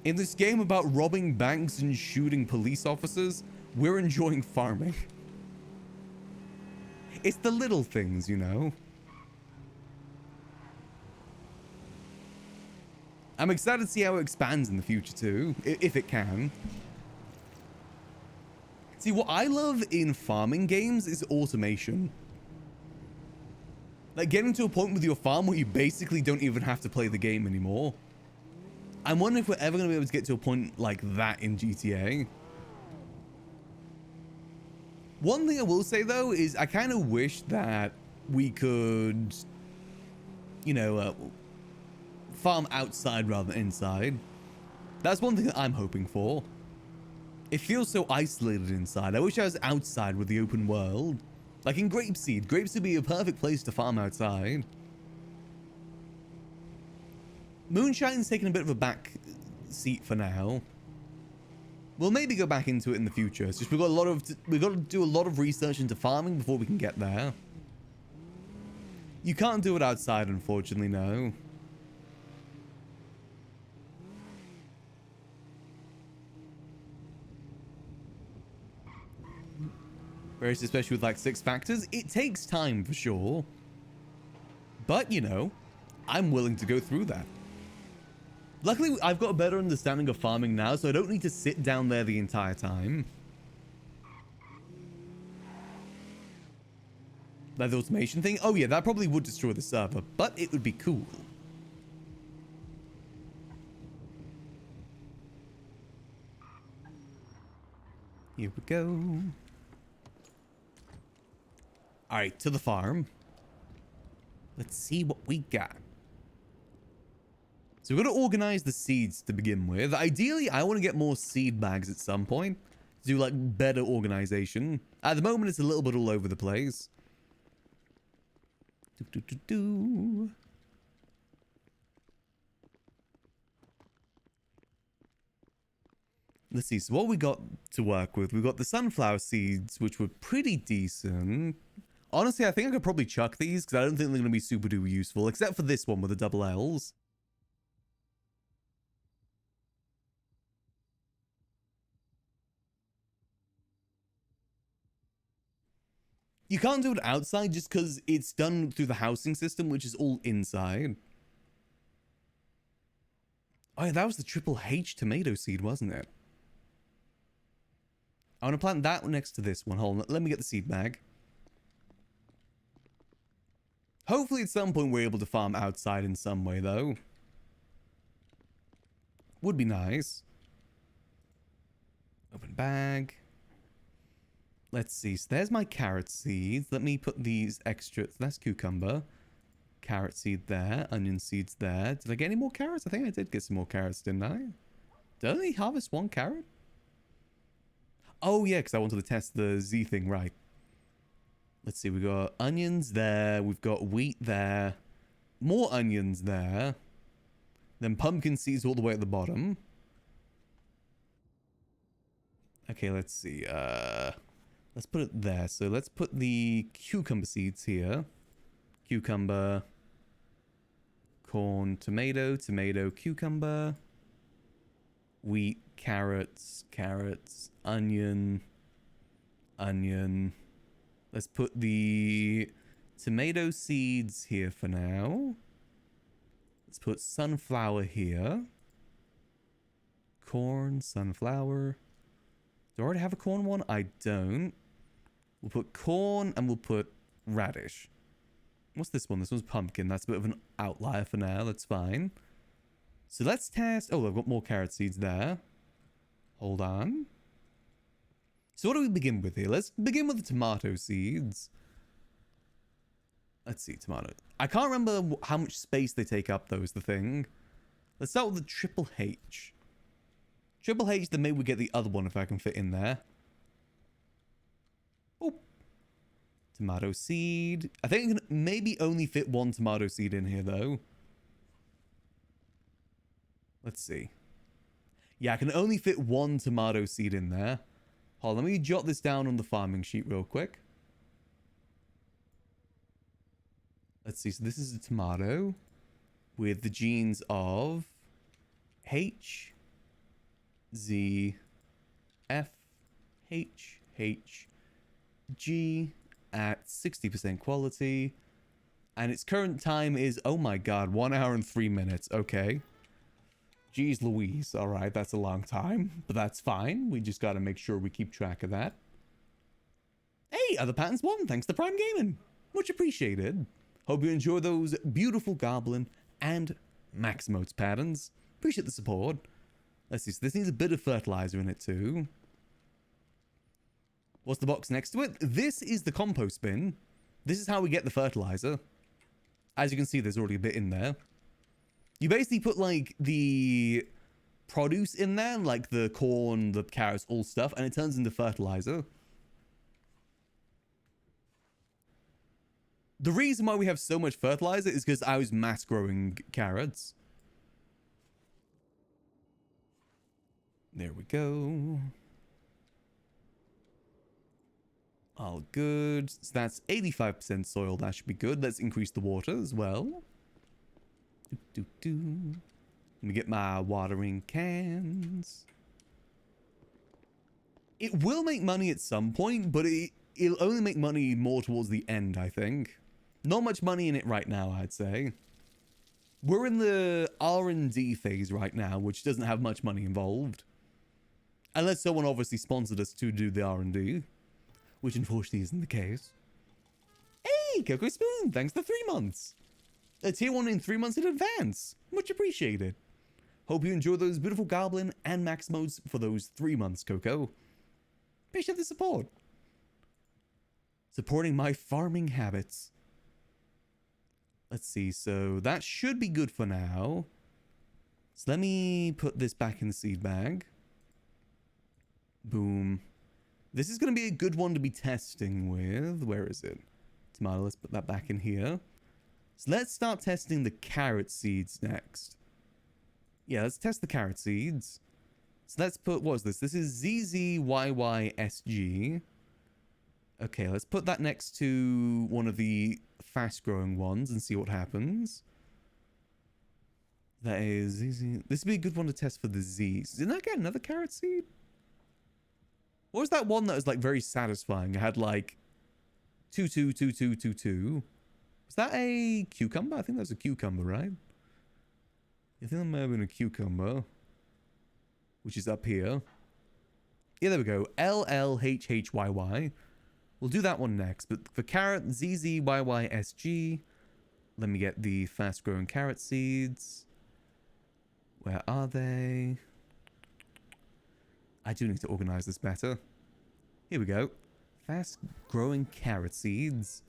In this game about robbing banks and shooting police officers, we're enjoying farming. It's the little things, you know. I'm excited to see how it expands in the future too, if it can. See, what I love in farming games is automation. Like getting to a point with your farm where you basically don't even have to play the game anymore. I'm wondering if we're ever going to be able to get to a point like that in GTA. One thing I will say though is I kind of wish that we could, you know, farm outside rather than inside. That's one thing that I'm hoping for. It feels so isolated inside. I wish I was outside with the open world. Like in Grapeseed. Grapeseed would be a perfect place to farm outside. Moonshine's taking a bit of a back seat for now. We'll maybe go back into it in the future. It's just we've got to do a lot of research into farming before we can get there. You can't do it outside, unfortunately, no. Whereas especially with like 6 factors, it takes time for sure. But, you know, I'm willing to go through that. Luckily, I've got a better understanding of farming now, so I don't need to sit down there the entire time. Like the automation thing? Oh yeah, that probably would destroy the server, but it would be cool. Here we go. Alright, to the farm. Let's see what we got. So we're going to organize the seeds to begin with. Ideally, I want to get more seed bags at some point. To do like better organization. At the moment, it's a little bit all over the place. Let's see. So what we got to work with? We've got the sunflower seeds, which were pretty decent. Honestly, I think I could probably chuck these because I don't think they're going to be super duper useful, except for this one with the double L's. You can't do it outside just because it's done through the housing system, which is all inside. Oh yeah, that was the Triple H tomato seed, wasn't it? I want to plant that one next to this one. Hold on, let me get the seed bag. Hopefully at some point we're able to farm outside in some way, though. Would be nice. Open bag. Let's see. So there's my carrot seeds. Let me put these extra... That's cucumber. Carrot seed there. Onion seeds there. Did I get any more carrots? I think I did get some more carrots, didn't I? Did I only harvest 1 carrot? Oh, yeah, because I wanted to test the Z thing, right. Let's see, we got onions there. We've got wheat there. More onions there. Then pumpkin seeds all the way at the bottom. Okay, let's see. Let's put it there. So let's put the cucumber seeds here. Cucumber. Corn, tomato, tomato, cucumber. Wheat, carrots, carrots, onion, onion. Let's put the tomato seeds here for now. Let's put sunflower here. Corn, sunflower. Do I already have a corn one? I don't. We'll put corn and we'll put radish. What's this one? This one's pumpkin. That's a bit of an outlier for now. That's fine. So let's test... Oh, I've got more carrot seeds there. Hold on. So what do we begin with here? Let's begin with the tomato seeds. Let's see, tomato. I can't remember how much space they take up, though, is the thing. Let's start with the triple H. Triple H, then maybe we get the other one if I can fit in there. Oh. Tomato seed. I think I can maybe only fit 1 tomato seed in here, though. Let's see. Yeah, I can only fit 1 tomato seed in there. Hold on, let me jot this down on the farming sheet real quick. Let's see, so this is a tomato with the genes of H, Z, F, H, H, G at 60% quality. And its current time is, oh my god, 1 hour and 3 minutes. Okay. Jeez Louise. Alright, that's a long time. But that's fine. We just gotta make sure we keep track of that. Hey, other patterns won thanks to Prime Gaming. Much appreciated. Hope you enjoy those beautiful Goblin and Maximotes patterns. Appreciate the support. Let's see, so this needs a bit of fertilizer in it too. What's the box next to it? This is the compost bin. This is how we get the fertilizer. As you can see, there's already a bit in there. You basically put, like, the produce in there, like the corn, the carrots, all stuff, and it turns into fertilizer. The reason why we have so much fertilizer is because I was mass growing carrots. There we go. All good. So that's 85% soil. That should be good. Let's increase the water as well. Let me get my watering cans. It will make money at some point, but it'll only make money more towards the end, I think. Not much money in it right now, I'd say. We're in the R&D phase right now, which doesn't have much money involved. Unless someone obviously sponsored us to do the R&D, which unfortunately isn't the case. Hey, Coco Spoon, thanks for 3 months. A tier 1 in 3 months in advance. Much appreciated. Hope you enjoy those beautiful Goblin and Max modes for those 3 months, Coco. Appreciate the support. Supporting my farming habits. Let's see, so that should be good for now. So let me put this back in the seed bag. Boom. This is going to be a good one to be testing with. Where is it? Tomato, let's put that back in here. So let's start testing the carrot seeds next. Yeah, let's test the carrot seeds. So let's put, what is this? This is ZZYYSG. Okay, let's put that next to one of the fast-growing ones and see what happens. That is ZZ. This would be a good one to test for the Z's. Didn't I get another carrot seed? What was that one that was like very satisfying? It had like 222222. Was that a cucumber? I think that was a cucumber, right? I think that might have been a cucumber. Which is up here. Yeah, there we go. LLHHYY. We'll do that one next. But for carrot, ZZYYSG. Let me get the fast-growing carrot seeds. Where are they? I do need to organize this better. Here we go. Fast-growing carrot seeds.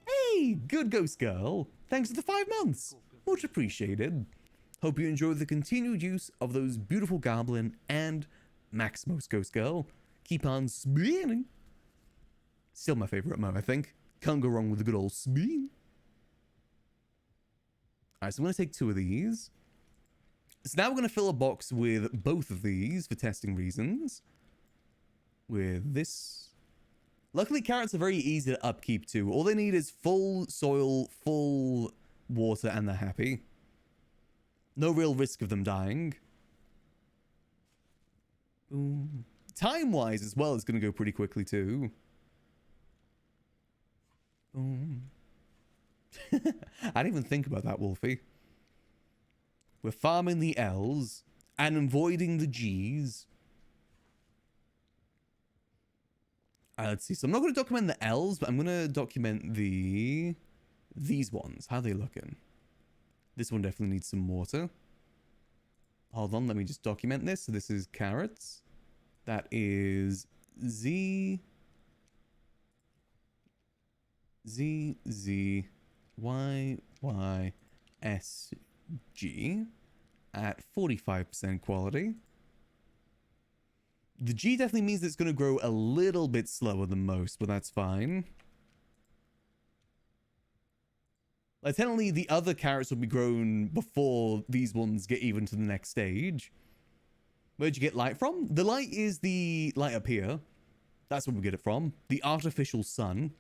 Hey, good ghost girl. Thanks for the 5 months. Much appreciated. Hope you enjoy the continued use of those beautiful Goblin and Maximus Ghost Girl. Keep on spinning. Still my favorite mo, I think. Can't go wrong with a good old spin. Alright, so I'm going to take 2 of these. So now we're going to fill a box with both of these for testing reasons. With this. Luckily, carrots are very easy to upkeep too. All they need is full soil, full water, and they're happy. No real risk of them dying. Time-wise as well, it's going to go pretty quickly too. I didn't even think about that, Wolfie. We're farming the L's and avoiding the G's. Let's see. So I'm not going to document the L's, but I'm going to document these ones. How are they looking? This one definitely needs some water. Hold on, let me just document this. So this is carrots. That is Z, Y, Y, S, G at 45% quality. The G definitely means it's going to grow a little bit slower than most, but that's fine. Like, technically, the other carrots will be grown before these ones get even to the next stage. Where'd you get light from? The light is the light up here. That's where we get it from. The artificial sun.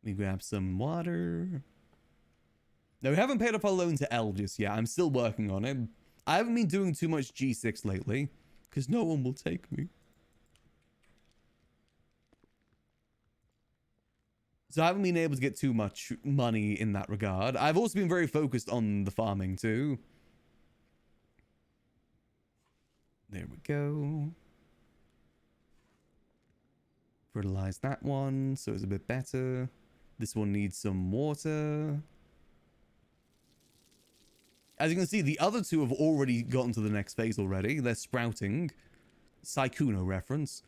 Let me grab some water. No, we haven't paid off our loan to L just yet. I'm still working on it. I haven't been doing too much G6 lately, because no one will take me. So I haven't been able to get too much money in that regard. I've also been very focused on the farming too. There we go. Fertilize that one, so it's a bit better. This one needs some water. As you can see, the other two have already gotten to the next phase already. They're sprouting. Saikuno reference.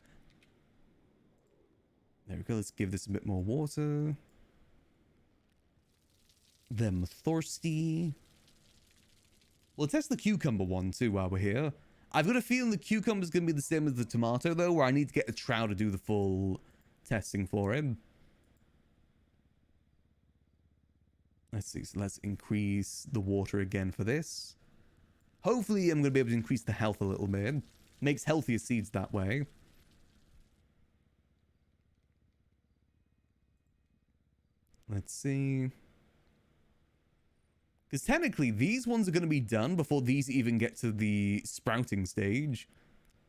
There we go. Let's give this a bit more water. Them thirsty. We'll test the cucumber one too while we're here. I've got a feeling the cucumber is going to be the same as the tomato though, where I need to get a trout to do the full testing for him. Let's see. So let's increase the water again for this. Hopefully I'm going to be able to increase the health a little bit. Makes healthier seeds that way. Let's see. Because technically, these ones are going to be done before these even get to the sprouting stage.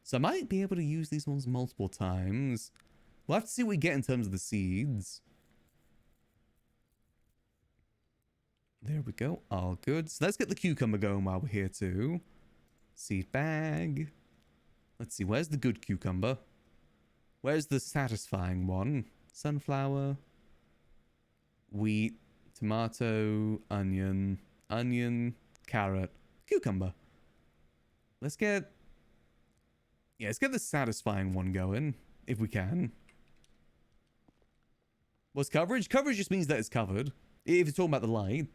So I might be able to use these ones multiple times. We'll have to see what we get in terms of the seeds. There we go. All good. So let's get the cucumber going while we're here too. Seed bag. Let's see. Where's the good cucumber? Where's the satisfying one? Sunflower. Wheat. Tomato. Onion. Onion. Carrot. Cucumber. Let's get... Yeah, let's get the satisfying one going. If we can. What's coverage? Coverage just means that it's covered. If you're talking about the light.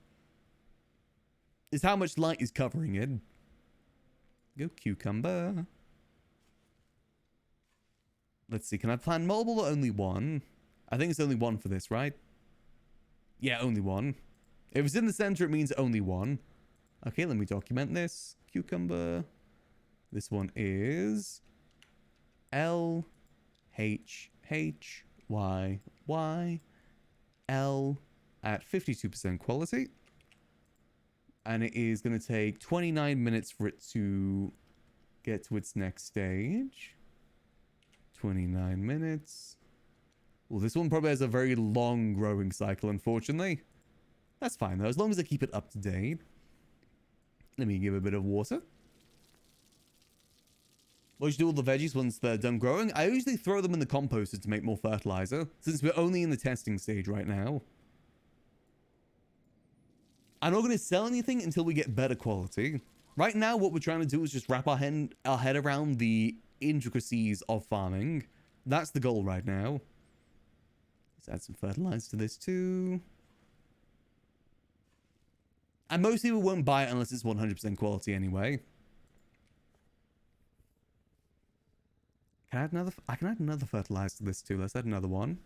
Is how much light is covering it. Go cucumber. Let's see. Can I plant multiple or only one? I think it's only one for this, right? Yeah, only one. If it's in the center, it means only one. Okay, let me document this. Cucumber. This one is L H H Y Y L at 52% quality. And it is going to take 29 minutes for it to get to its next stage. 29 minutes. Well, this one probably has a very long growing cycle, unfortunately. That's fine, though, as long as I keep it up to date. Let me give it a bit of water. What should do all the veggies once they're done growing? I usually throw them in the composter to make more fertilizer, since we're only in the testing stage right now. I'm not going to sell anything until we get better quality. Right now, what we're trying to do is just wrap our head around the intricacies of farming. That's the goal right now. Let's add some fertilizer to this too. And most people won't buy it unless it's 100% quality anyway. Can I add another? I can add another fertilizer to this too. Let's add another one.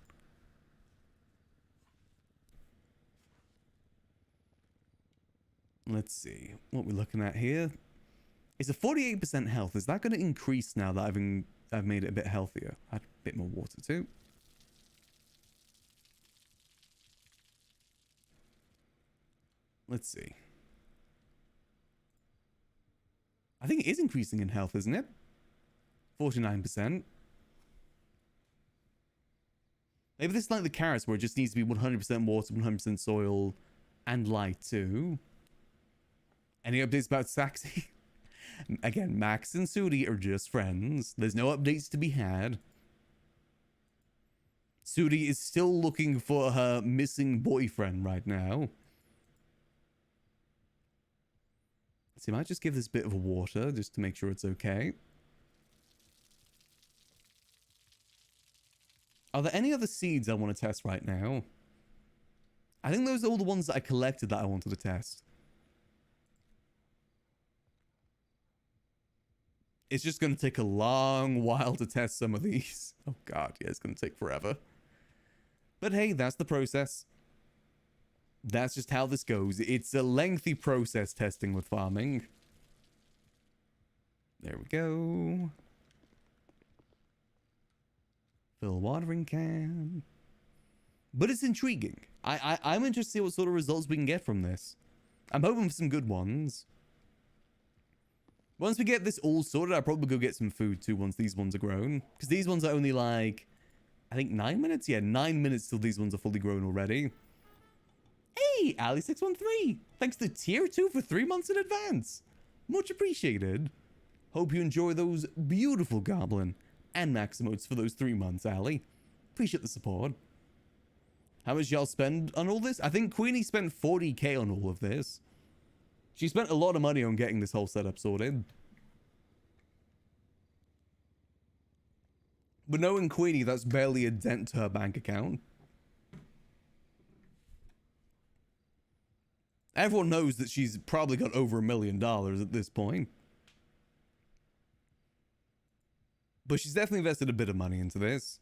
Let's see what we're looking at here. It's a 48% health. Is that going to increase now that I've made it a bit healthier? Add a bit more water too. Let's see. I think it is increasing in health, isn't it? 49%. Maybe this is like the carrots where it just needs to be 100% water, 100% soil, and light too. Any updates about Saxy? Again, Max and Sudi are just friends. There's no updates to be had. Sudi is still looking for her missing boyfriend right now. So I might just give this bit of water just to make sure it's okay. Are there any other seeds I want to test right now? I think those are all the ones that I collected that I wanted to test. It's just going to take a long while to test some of these. Oh god, yeah, it's going to take forever. But hey, that's the process. That's just how this goes. It's a lengthy process testing with farming. There we go. Fill watering can. But it's intriguing. I'm interested to see what sort of results we can get from this. I'm hoping for some good ones. Once we get this all sorted, I'll probably go get some food too once these ones are grown. Because these ones are only like, I think 9 minutes? Yeah, 9 minutes till these ones are fully grown already. Hey, Ali613! Thanks to Tier 2 for 3 months in advance. Much appreciated. Hope you enjoy those beautiful Goblin and Max emotes for those 3 months, Ali. Appreciate the support. How much y'all spend on all this? I think Queenie spent 40k on all of this. She spent a lot of money on getting this whole setup sorted. But knowing Queenie, that's barely a dent to her bank account. Everyone knows that she's probably got over $1 million at this point. But she's definitely invested a bit of money into this.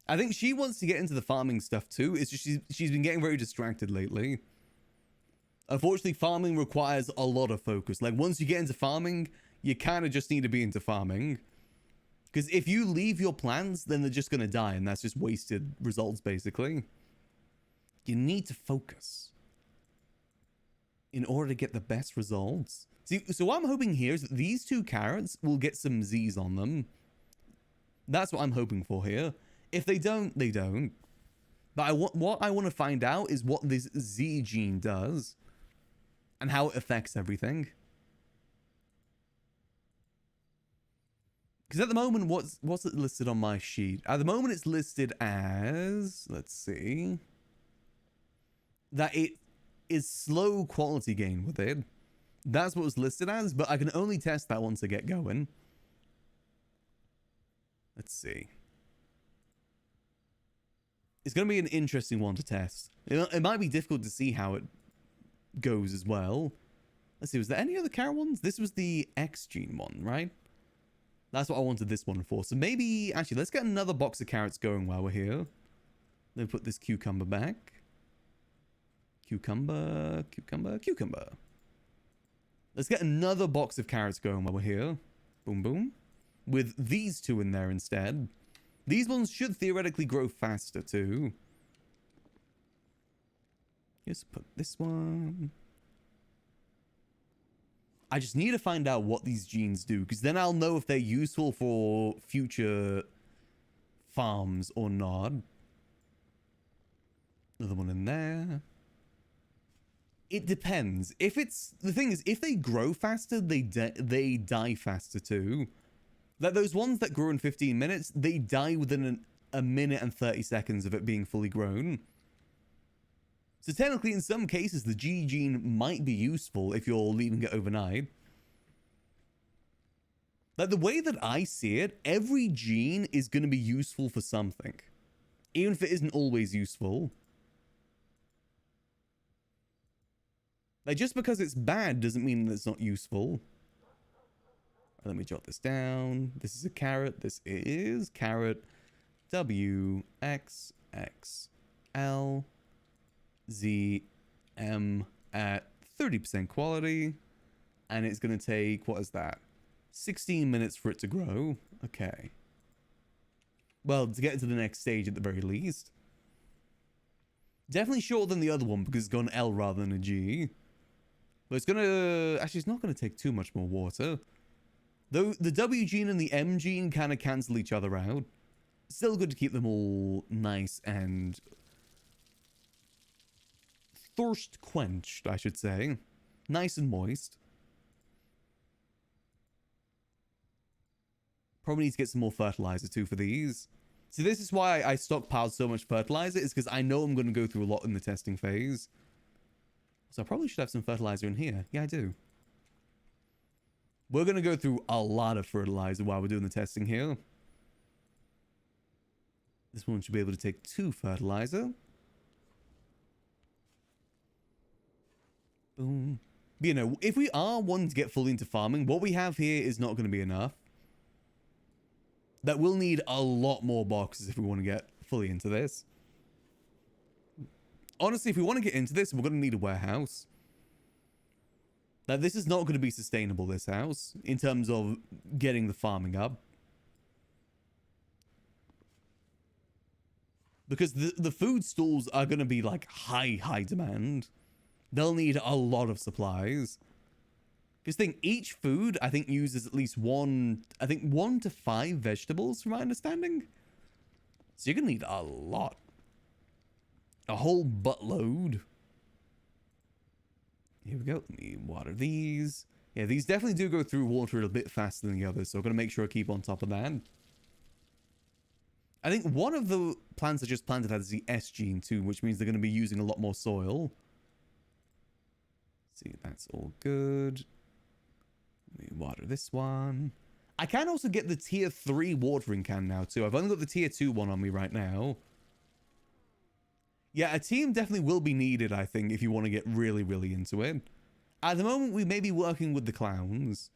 I think she wants to get into the farming stuff too. It's just she's been getting very distracted lately. Unfortunately, farming requires a lot of focus. Like, once you get into farming, you kind of just need to be into farming. Because if you leave your plants, then they're just going to die, and that's just wasted results, basically. You need to focus in order to get the best results. See, so what I'm hoping here is that these 2 carrots will get some Z's on them. That's what I'm hoping for here. If they don't, they don't. But what I want to find out is what this Z gene does and how it affects everything. Because at the moment, what's it listed on my sheet? At the moment, it's listed as, let's see, that it is slow quality gain with it. That's what it was listed as, but I can only test that once I get going. Let's see. It's going to be an interesting one to test. It might be difficult to see how it goes as well. Let's see, was there any other carrot ones? This was the X gene one, right? That's what I wanted this one for. So maybe, actually, let's get another box of carrots going while we're here. Let me put this cucumber back. Cucumber, cucumber, cucumber. Let's get another box of carrots going while we're here. Boom, boom. With these 2 in there instead. These ones should theoretically grow faster too. Just put this one. I just need to find out what these genes do, because then I'll know if they're useful for future farms or not. Another one in there. It depends. If it's, the thing is, if they grow faster, they die faster too. Like those ones that grow in 15 minutes, they die within a minute and 30 seconds of it being fully grown. So technically, in some cases, the G gene might be useful if you're leaving it overnight. Like, the way that I see it, every gene is going to be useful for something. Even if it isn't always useful. Like, just because it's bad doesn't mean that it's not useful. Let me jot this down. This is a carrot. This is carrot W X X L Z M at 30% quality. And it's going to take, what is that? 16 minutes for it to grow. Okay. Well, to get to the next stage at the very least. Definitely shorter than the other one because it's got an L rather than a G. But it's going to... Actually, it's not going to take too much more water. Though the W gene and the M gene kind of cancel each other out. Still good to keep them all nice and... thirst quenched, I should say. Nice and moist. Probably need to get some more fertilizer too for these. See, this is why I stockpiled so much fertilizer, is because I know I'm going to go through a lot in the testing phase. So I probably should have some fertilizer in here. Yeah, I do. We're going to go through a lot of fertilizer while we're doing the testing here. This one should be able to take 2 fertilizer. Boom. But, you know, if we are wanting to get fully into farming, what we have here is not going to be enough. That will need a lot more boxes if we want to get fully into this. Honestly, if we want to get into this, we're going to need a warehouse. Now, this is not going to be sustainable, this house, in terms of getting the farming up. Because the food stalls are going to be, like, high demand. They'll need a lot of supplies. Because each food, I think, uses at least 1 to 5 vegetables, from my understanding. So you're going to need a lot. A whole buttload. Here we go. Let me water these. Yeah, these definitely do go through water a bit faster than the others, so I'm going to make sure I keep on top of that. I think one of the plants I just planted has the S gene too, which means they're going to be using a lot more soil. See, that's all good. Let me water this one. I can also get the tier 3 watering can now too. I've only got the tier 2 one on me right now. Yeah, a team definitely will be needed, I think, if you want to get really, really into it. At the moment, we may be working with the clowns.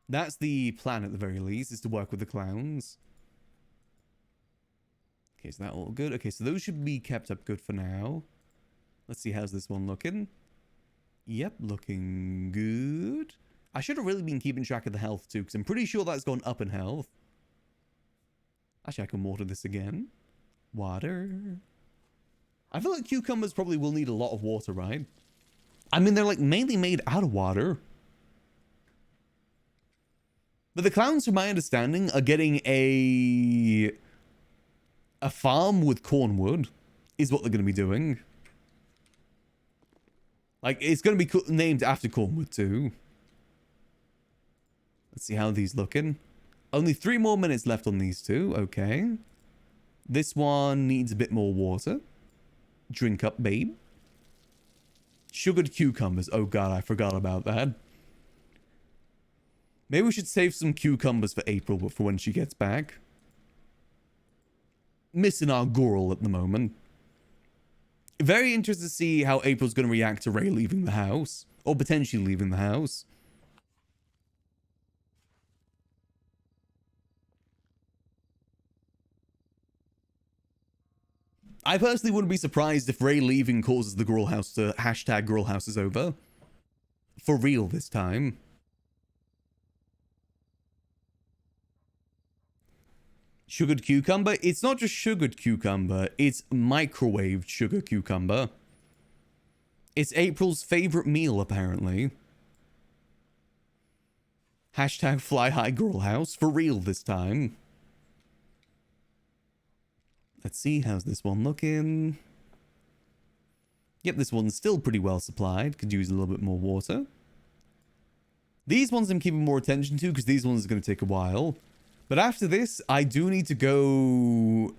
That's the plan at the very least, is to work with the clowns. Okay, so that all good. Okay, so those should be kept up good for now. Let's see, how's this one looking? Yep, looking good. I should have really been keeping track of the health too, because I'm pretty sure that's gone up in health. Actually, I can water this again. Water. I feel like cucumbers probably will need a lot of water, right? I mean, they're like mainly made out of water. But the clowns, from my understanding, are getting a farm with cornwood, is what they're going to be doing. Like, it's going to be named after cornwood too. Let's see how these looking. Only 3 more minutes left on these two. Okay. This one needs a bit more water. Drink up, babe. Sugared cucumbers. Oh god, I forgot about that. Maybe we should save some cucumbers for April, but for when she gets back. Missing our girl at the moment. Very interested to see how April's going to react to Ray leaving the house. Or potentially leaving the house. I personally wouldn't be surprised if Ray leaving causes the girl house to hashtag girl house is over. For real this time. Sugared cucumber? It's not just sugared cucumber, it's microwaved sugar cucumber. It's April's favorite meal, apparently. Hashtag fly high girl house. For real this time. Let's see, how's this one looking? Yep, this one's still pretty well supplied. Could use a little bit more water. These ones I'm keeping more attention to because these ones are going to take a while. But after this, I do need to go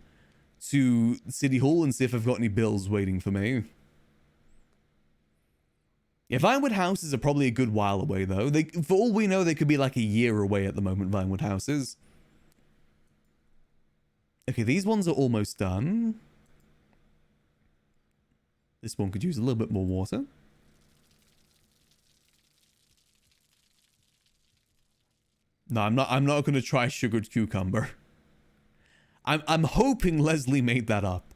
to City Hall and see if I've got any bills waiting for me. Yeah, Vinewood houses are probably a good while away, though. For all we know, they could be like a year away at the moment, Vinewood houses. Okay, these ones are almost done. This one could use a little bit more water. No, I'm not going to try sugared cucumber. I'm hoping Leslie made that up.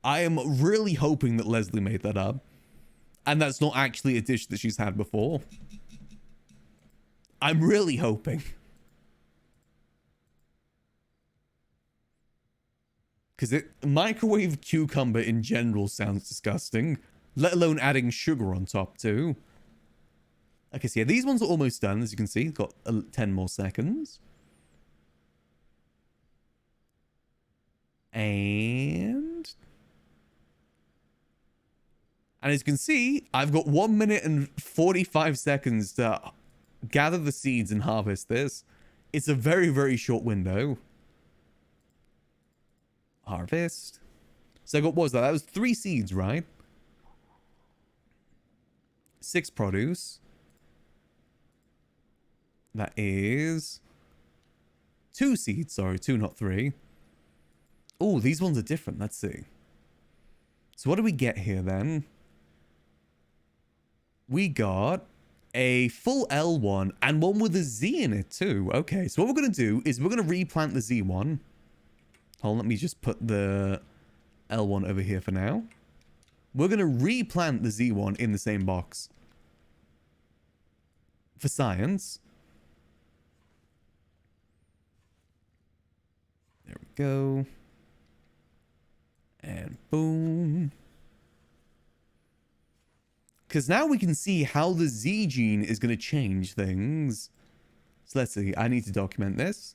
I am really hoping that Leslie made that up. And that's not actually a dish that she's had before. I'm really hoping. Because microwave cucumber in general sounds disgusting. Let alone adding sugar on top too. Okay, so yeah, these ones are almost done. As you can see, got 10 more seconds. And as you can see, I've got 1 minute and 45 seconds to gather the seeds and harvest this. It's a very, very short window. Harvest. So I got, what was that? That was 3 seeds, right? 6 produce. That is 2 seeds. Sorry, 2, not 3. Oh, these ones are different. Let's see. So what do we get here then? We got a full L1 and one with a Z in it too. Okay, so what we're going to do is we're going to replant the Z1. Hold on, let me just put the L1 over here for now. We're going to replant the Z1 in the same box. For science. There we go. And boom. Because now we can see how the Z gene is going to change things. So let's see. I need to document this.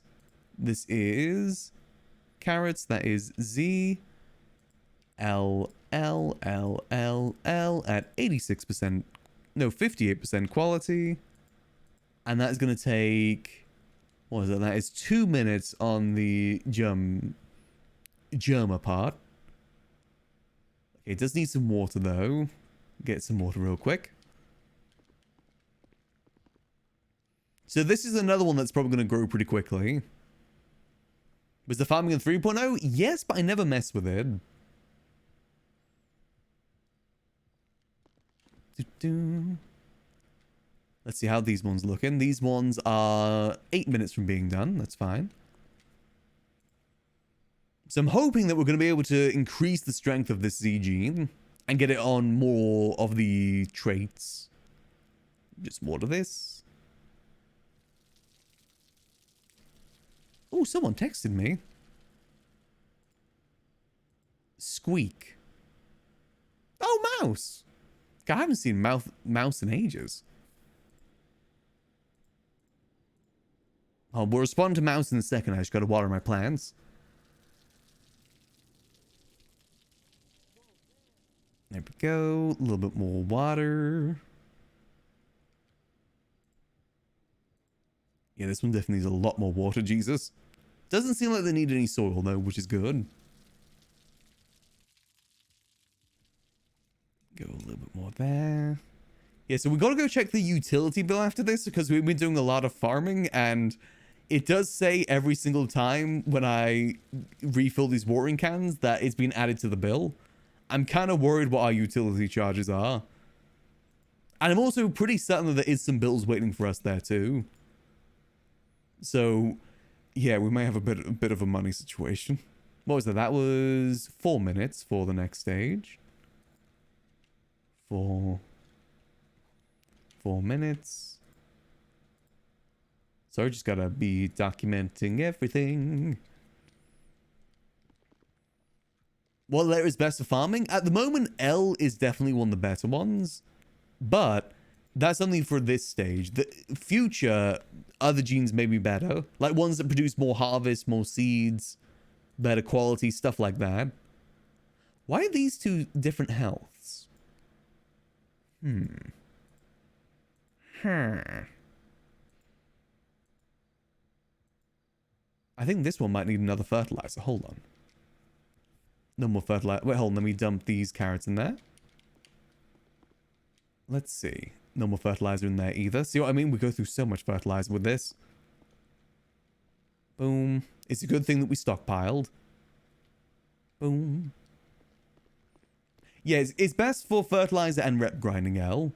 This is carrots. That is Z L L L L L at 86%. No, 58% quality. And that's going to take... What is it? That is 2 minutes on the germa part. Okay, it does need some water though. Get some water real quick. So this is another one that's probably going to grow pretty quickly. Was the farming in 3.0? Yes, but I never messed with it. Let's see how these ones looking. These ones are 8 minutes from being done. That's fine. So I'm hoping that we're going to be able to increase the strength of this Z gene and get it on more of the traits. Just water this. Oh, someone texted me. Squeak. Oh, mouse. God, I haven't seen mouse in ages. Oh, we'll respond to mouse in a second. I just got to water my plants. There we go. A little bit more water. Yeah, this one definitely needs a lot more water, Jesus. Doesn't seem like they need any soil, though, which is good. Go a little bit more there. Yeah, so we got to go check the utility bill after this, because we've been doing a lot of farming, and it does say every single time when I refill these watering cans that it's been added to the bill. I'm kind of worried what our utility charges are. And I'm also pretty certain that there is some bills waiting for us there too. So, yeah, we may have a bit of a money situation. What was that? That was 4 minutes for the next stage. 4 minutes. So I just gotta be documenting everything. What letter is best for farming? At the moment, L is definitely one of the better ones. But that's only for this stage. The future, other genes may be better. Like ones that produce more harvest, more seeds, better quality, stuff like that. Why are these two different healths? I think this one might need another fertilizer. Hold on. No more fertilizer. Wait, hold on. Let me dump these carrots in there. Let's see. No more fertilizer in there either. See what I mean? We go through so much fertilizer with this. Boom. It's a good thing that we stockpiled. Boom. Yeah, it's best for fertilizer and rep grinding L.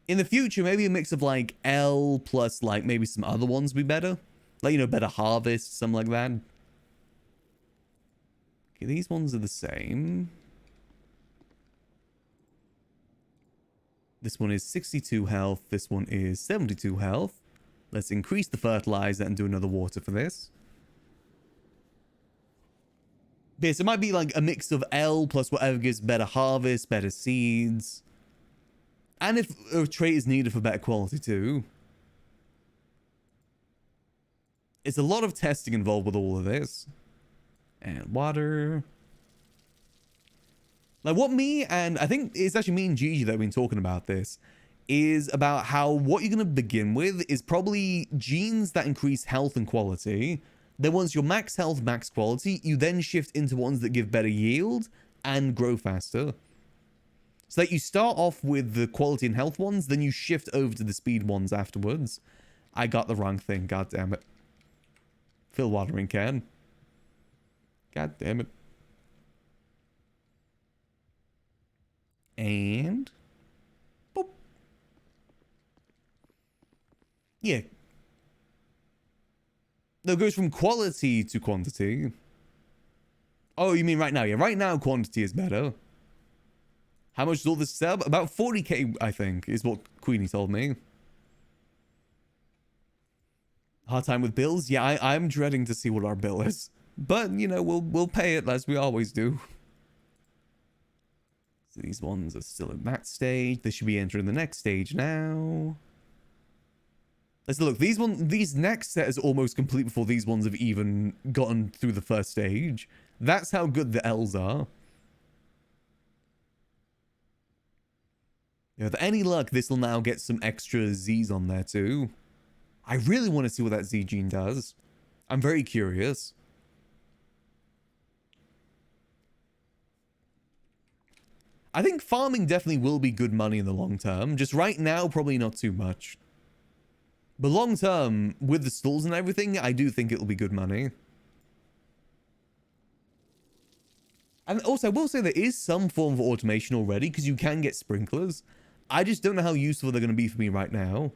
In the future, maybe a mix of like L plus like maybe some other ones would be better. Like, you know, better harvest, something like that. Okay, these ones are the same. This one is 62 health. This one is 72 health. Let's increase the fertilizer and do another water for this. Yes, it might be like a mix of L plus whatever gives better harvest, better seeds. And if a trait is needed for better quality too. It's a lot of testing involved with all of this. And water. Like what me and I think it's actually me and Gigi that have been talking about this is about how what you're going to begin with is probably genes that increase health and quality. Then once you're max health, max quality, you then shift into ones that give better yield and grow faster. So that you start off with the quality and health ones, then you shift over to the speed ones afterwards. I got the wrong thing, god damn it. Fill watering can. God damn it. And boop. Yeah. No, it goes from quality to quantity. Oh, you mean right now? Yeah, right now quantity is better. How much is all this sub? About 40k, I think, is what Queenie told me. Hard time with bills? Yeah, I'm dreading to see what our bill is. But, you know, we'll pay it as we always do. So these ones are still in that stage. They should be entering the next stage now. Let's look. These next set is almost complete before these ones have even gotten through the first stage. That's how good the L's are. Yeah, with any luck, this will now get some extra Z's on there too. I really want to see what that Z gene does. I'm very curious. I think farming definitely will be good money in the long term. Just right now, probably not too much. But long term, with the stalls and everything, I do think it'll be good money. And also, I will say there is some form of automation already, because you can get sprinklers. I just don't know how useful they're going to be for me right now.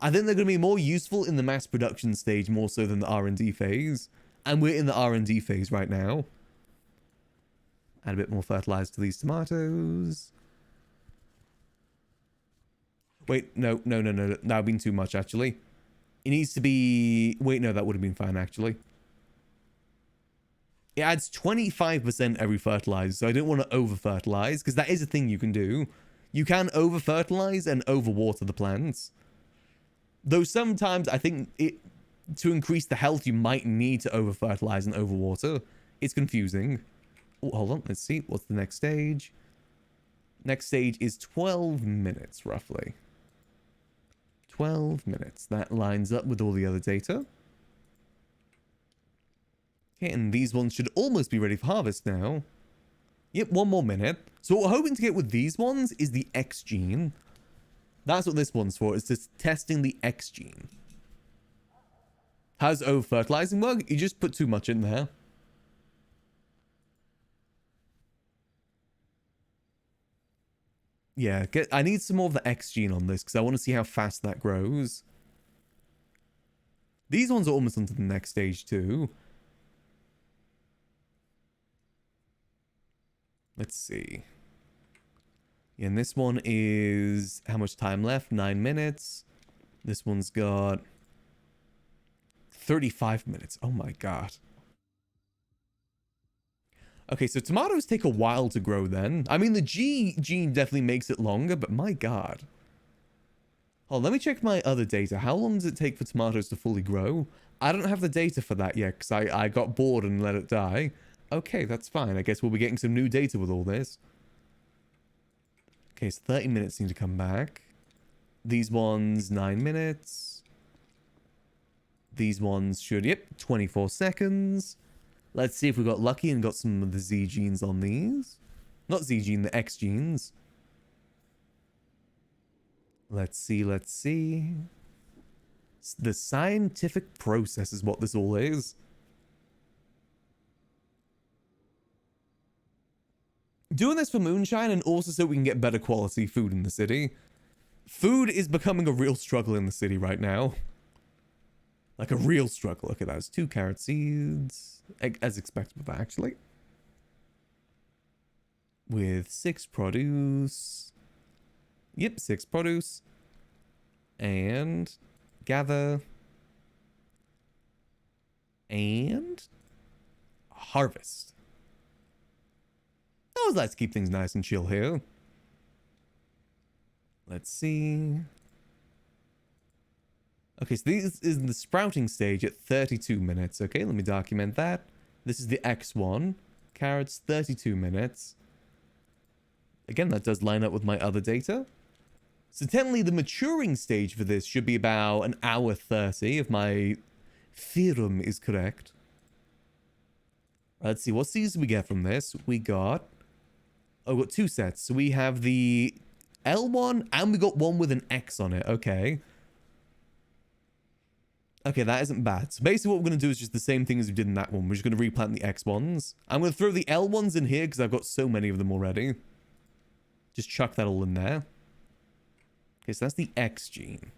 I think they're going to be more useful in the mass production stage more so than the R&D phase. And we're in the R&D phase right now. Add a bit more fertilizer to these tomatoes. Wait, no. That would have been too much, actually. It needs to be... Wait, no, that would have been fine, actually. It adds 25% every fertilizer, so I don't want to over-fertilize, because that is a thing you can do. You can over-fertilize and over-water the plants. Though sometimes I think to increase the health, you might need to over-fertilize and over-water. It's confusing. Oh, hold on. Let's see. What's the next stage? Next stage is 12 minutes, roughly. 12 minutes. That lines up with all the other data. Okay, and these ones should almost be ready for harvest now. Yep, one more minute. So what we're hoping to get with these ones is the X gene. That's what this one's for. It's just testing the X gene. How does over-fertilizing work? You just put too much in there. Yeah, I need some more of the X gene on this because I want to see how fast that grows. These ones are almost onto the next stage too. Let's see. Yeah, and this one is... How much time left? 9 minutes. This one's got... 35 minutes. Oh my god. Okay, so tomatoes take a while to grow then. I mean, the G gene definitely makes it longer, but my god. Oh, let me check my other data. How long does it take for tomatoes to fully grow? I don't have the data for that yet, because I got bored and let it die. Okay, that's fine. I guess we'll be getting some new data with all this. Okay, so 30 minutes need to come back. These ones, 9 minutes. These ones should, yep, 24 seconds. Let's see if we got lucky and got some of the Z genes on these. Not Z gene, the X genes. Let's see, let's see. The scientific process is what this all is. Doing this for moonshine and also so we can get better quality food in the city. Food is becoming a real struggle in the city right now. Like a real struggle. Okay, that was 2 carrot seeds. As expected with that, actually. With 6 produce. Yep, 6 produce. And gather. And harvest. Oh, let's keep things nice and chill here. Let's see. Okay, so this is the sprouting stage at 32 minutes. Okay, let me document that. This is the X1. Carrots, 32 minutes. Again, that does line up with my other data. So technically, the maturing stage for this should be about an hour 30, if my theorem is correct. Let's see, what seeds do we get from this? We got... Oh, we got 2 sets. So we have the L1, and we got one with an X on it. Okay. Okay, that isn't bad. So basically what we're going to do is just the same thing as we did in that one. We're just going to replant the X ones. I'm going to throw the L ones in here because I've got so many of them already. Just chuck that all in there. Okay, so that's the X gene.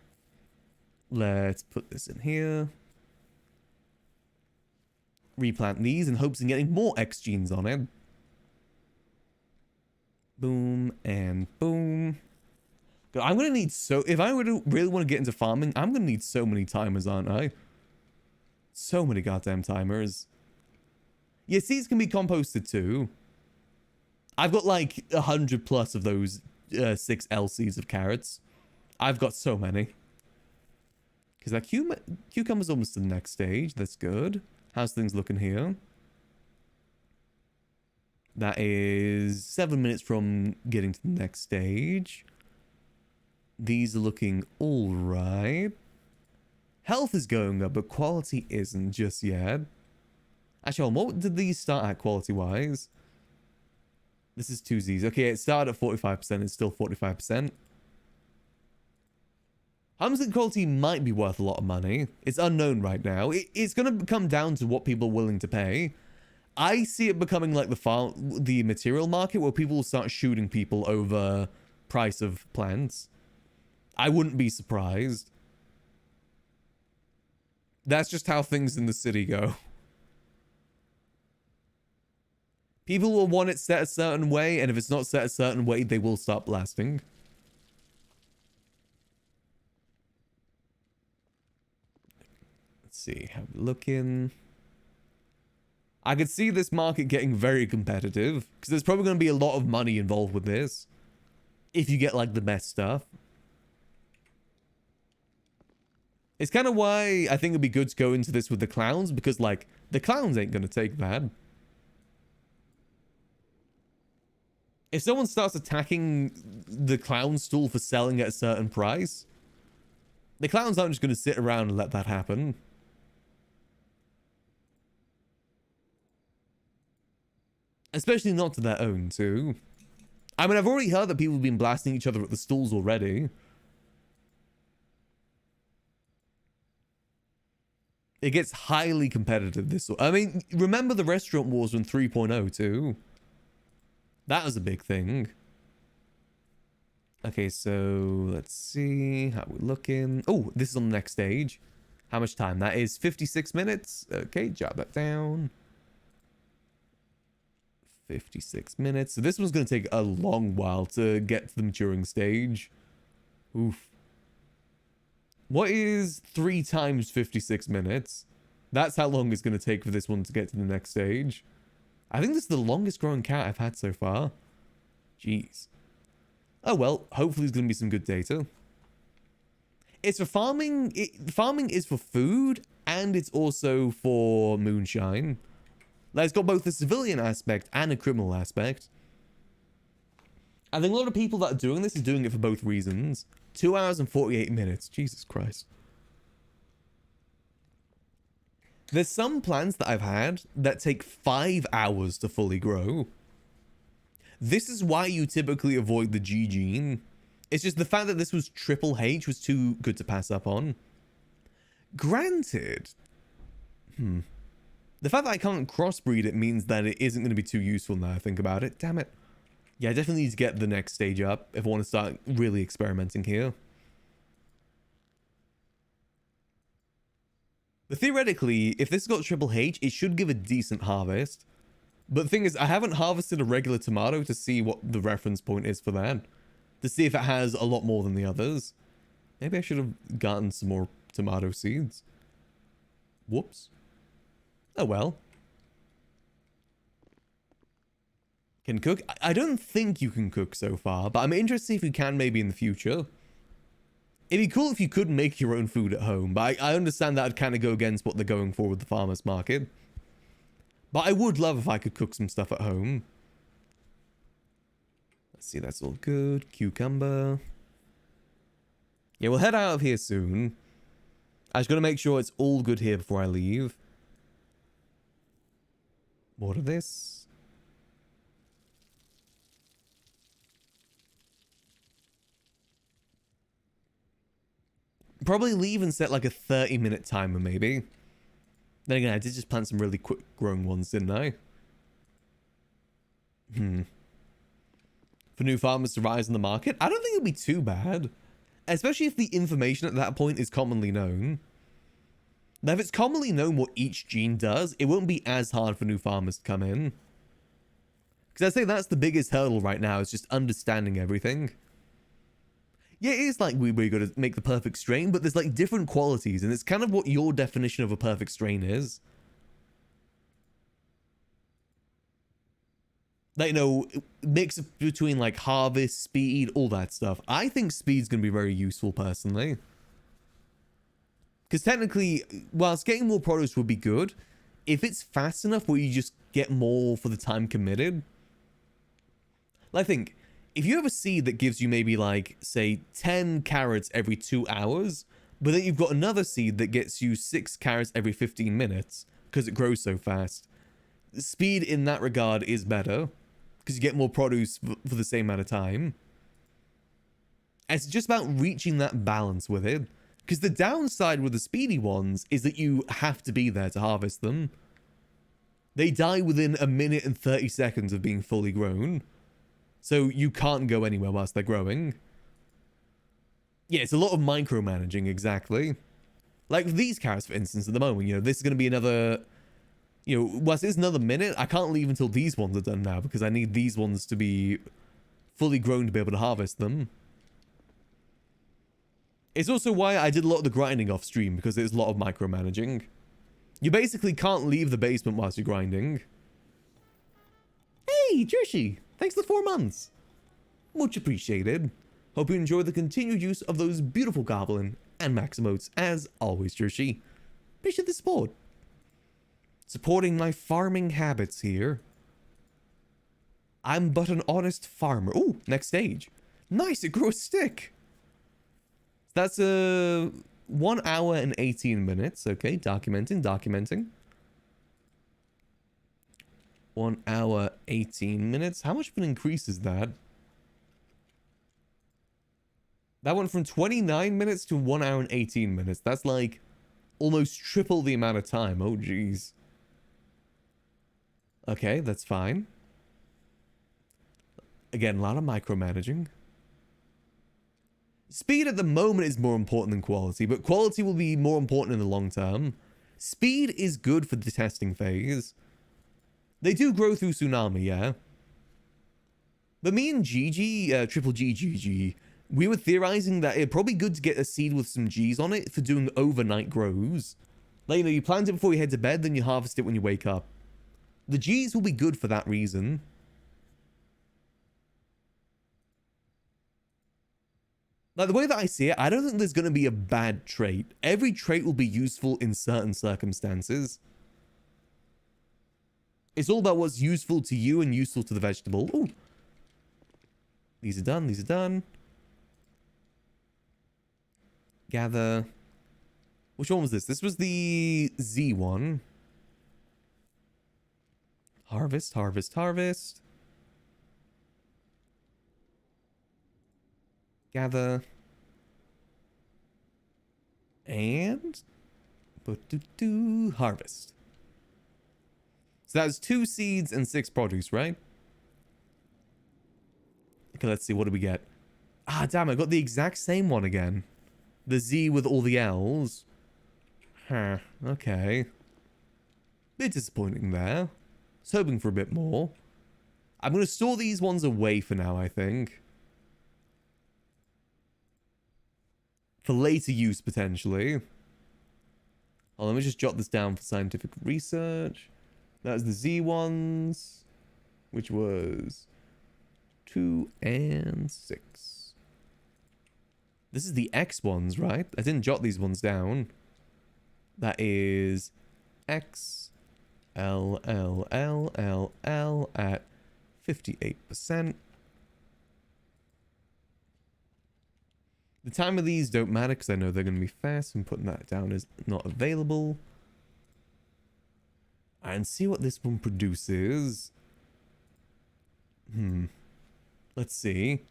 Let's put this in here. Replant these in hopes of getting more X genes on it. Boom and boom. I'm going to need if I really want to get into farming, I'm going to need so many timers, aren't I? So many goddamn timers. Yeah, seeds can be composted too. I've got like 100 plus of those 6 LCs of carrots. I've got so many. Because that cucumber's almost to the next stage. That's good. How's things looking here? That is 7 minutes from getting to the next stage. These are looking all right. Health is going up, but quality isn't just yet. Actually, what did these start at quality-wise? This is 2Zs. Okay, it started at 45%. It's still 45%. Homestead quality might be worth a lot of money. It's unknown right now. It's going to come down to what people are willing to pay. I see it becoming like the material market where people will start shooting people over price of plants. I wouldn't be surprised. That's just how things in the city go. People will want it set a certain way, and if it's not set a certain way, they will start blasting. Let's see how we're looking. I could see this market getting very competitive, because there's probably going to be a lot of money involved with this. If you get, like, the best stuff. It's kind of why I think it'd be good to go into this with the clowns, because, like, the clowns ain't going to take that. If someone starts attacking the clown stall for selling at a certain price, the clowns aren't just going to sit around and let that happen. Especially not to their own, too. I mean, I've already heard that people have been blasting each other at the stalls already. It gets highly competitive this. I mean, remember the restaurant wars in 3.0 too? That was a big thing. Okay, so let's see how we're looking. Oh, this is on the next stage. How much time? That is 56 minutes. Okay, jot that down. 56 minutes. So this one's going to take a long while to get to the maturing stage. Oof. What is 3 times 56 minutes? That's how long it's going to take for this one to get to the next stage. I think this is the longest growing cat I've had so far. Jeez. Oh well, hopefully there's going to be some good data. It's for farming. Farming is for food, and it's also for moonshine. Like, it's got both a civilian aspect and a criminal aspect. I think a lot of people that are doing this is doing it for both reasons. 2 hours and 48 minutes. Jesus Christ. There's some plants that I've had that take 5 hours to fully grow. This is why you typically avoid the G gene. It's just the fact that this was triple H was too good to pass up on. Granted. The fact that I can't crossbreed it means that it isn't going to be too useful now I think about it. Damn it. Yeah, I definitely need to get the next stage up if I want to start really experimenting here. But theoretically, if this got Triple H, it should give a decent harvest. But the thing is, I haven't harvested a regular tomato to see what the reference point is for that. To see if it has a lot more than the others. Maybe I should have gotten some more tomato seeds. Whoops. Oh well. Can cook? I don't think you can cook so far, but I'm interested if you can maybe in the future. It'd be cool if you could make your own food at home, but I understand that would kind of go against what they're going for with the farmer's market. But I would love if I could cook some stuff at home. Let's see, that's all good. Cucumber. Yeah, we'll head out of here soon. I just gotta make sure it's all good here before I leave. More of this. Probably leave and set like a 30-minute timer, maybe. Then again, I did just plant some really quick growing ones, didn't I? For new farmers to rise in the market? I don't think it'd be too bad. Especially if the information at that point is commonly known. Now, if it's commonly known what each gene does, it won't be as hard for new farmers to come in. Because I'd say that's the biggest hurdle right now, is just understanding everything. Yeah, it is like we got to make the perfect strain, but there's like different qualities, and it's kind of what your definition of a perfect strain is. Like, you know, mix between like harvest, speed, all that stuff. I think speed's going to be very useful personally. Because technically, whilst getting more produce would be good, if it's fast enough where you just get more for the time committed. Like, think, if you have a seed that gives you maybe like, say, 10 carrots every 2 hours, but then you've got another seed that gets you 6 carrots every 15 minutes, because it grows so fast. Speed in that regard is better, because you get more produce for the same amount of time. And it's just about reaching that balance with it. Because the downside with the speedy ones is that you have to be there to harvest them. They die within a minute and 30 seconds of being fully grown. So you can't go anywhere whilst they're growing. Yeah, it's a lot of micromanaging, exactly. Like these carrots, for instance, at the moment, you know, this is going to be another... You know, whilst it's another minute, I can't leave until these ones are done now, because I need these ones to be fully grown to be able to harvest them. It's also why I did a lot of the grinding off stream, because there's a lot of micromanaging. You basically can't leave the basement whilst you're grinding. Hey, Jershi! Thanks for the 4 months. Much appreciated. Hope you enjoy the continued use of those beautiful Goblin and Max emotes, as always, Jershi. Appreciate the support. Supporting my farming habits here. I'm but an honest farmer. Ooh, next stage. Nice, it grew a stick. That's 1 hour and 18 minutes. Okay, documenting. 1 hour, 18 minutes. How much of an increase is that? That went from 29 minutes to 1 hour and 18 minutes. That's like almost triple the amount of time. Oh, geez. Okay, that's fine. Again, a lot of micromanaging. Speed at the moment is more important than quality, but quality will be more important in the long term. Speed is good for the testing phase. They do grow through Tsunami, yeah. But me and Gigi, Triple GGG, we were theorizing that it'd probably good to get a seed with some G's on it for doing overnight grows. Like, you know, you plant it before you head to bed, then you harvest it when you wake up. The G's will be good for that reason. Like, the way that I see it, I don't think there's going to be a bad trait. Every trait will be useful in certain circumstances. It's all about what's useful to you and useful to the vegetable. Ooh. These are done. Gather. Which one was this? This was the Z one. Harvest. Gather. And harvest. So that's 2 seeds and 6 produce, right? Okay, let's see. What do we get? Ah, damn, I got the exact same one again. The Z with all the L's. Huh, okay. Bit disappointing there. Was hoping for a bit more. I'm going to store these ones away for now, I think. For later use, potentially. Oh, let me just jot this down for scientific research. That's the Z ones, which was 2 and 6. This is the X ones, right? I didn't jot these ones down. That is X, L, L, L, L, L at 58%. The time of these don't matter because I know they're going to be fast. I'm putting that down as not available. And see what this one produces. Let's see.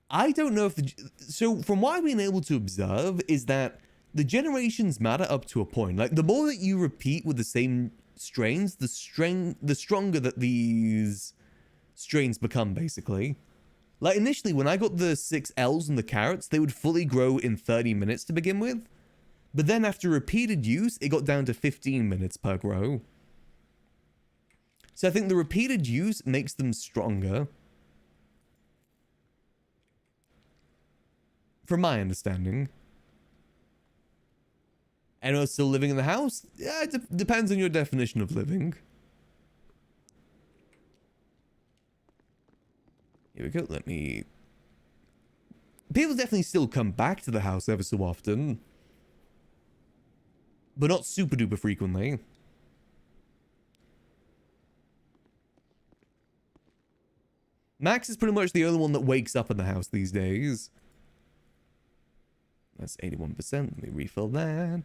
I don't know if so from what I've been able to observe is that the generations matter up to a point. Like the more that you repeat with the same strains, the stronger that these strains become, basically. Like initially when I got the 6 L's and the carrots, they would fully grow in 30 minutes to begin with. But then after repeated use, it got down to 15 minutes per grow. So I think the repeated use makes them stronger. From my understanding. Anyone still living in the house? Yeah, it depends on your definition of living. Here we go, let me... People definitely still come back to the house ever so often. But not super duper frequently. Max is pretty much the only one that wakes up in the house these days. That's 81%. Let me refill that.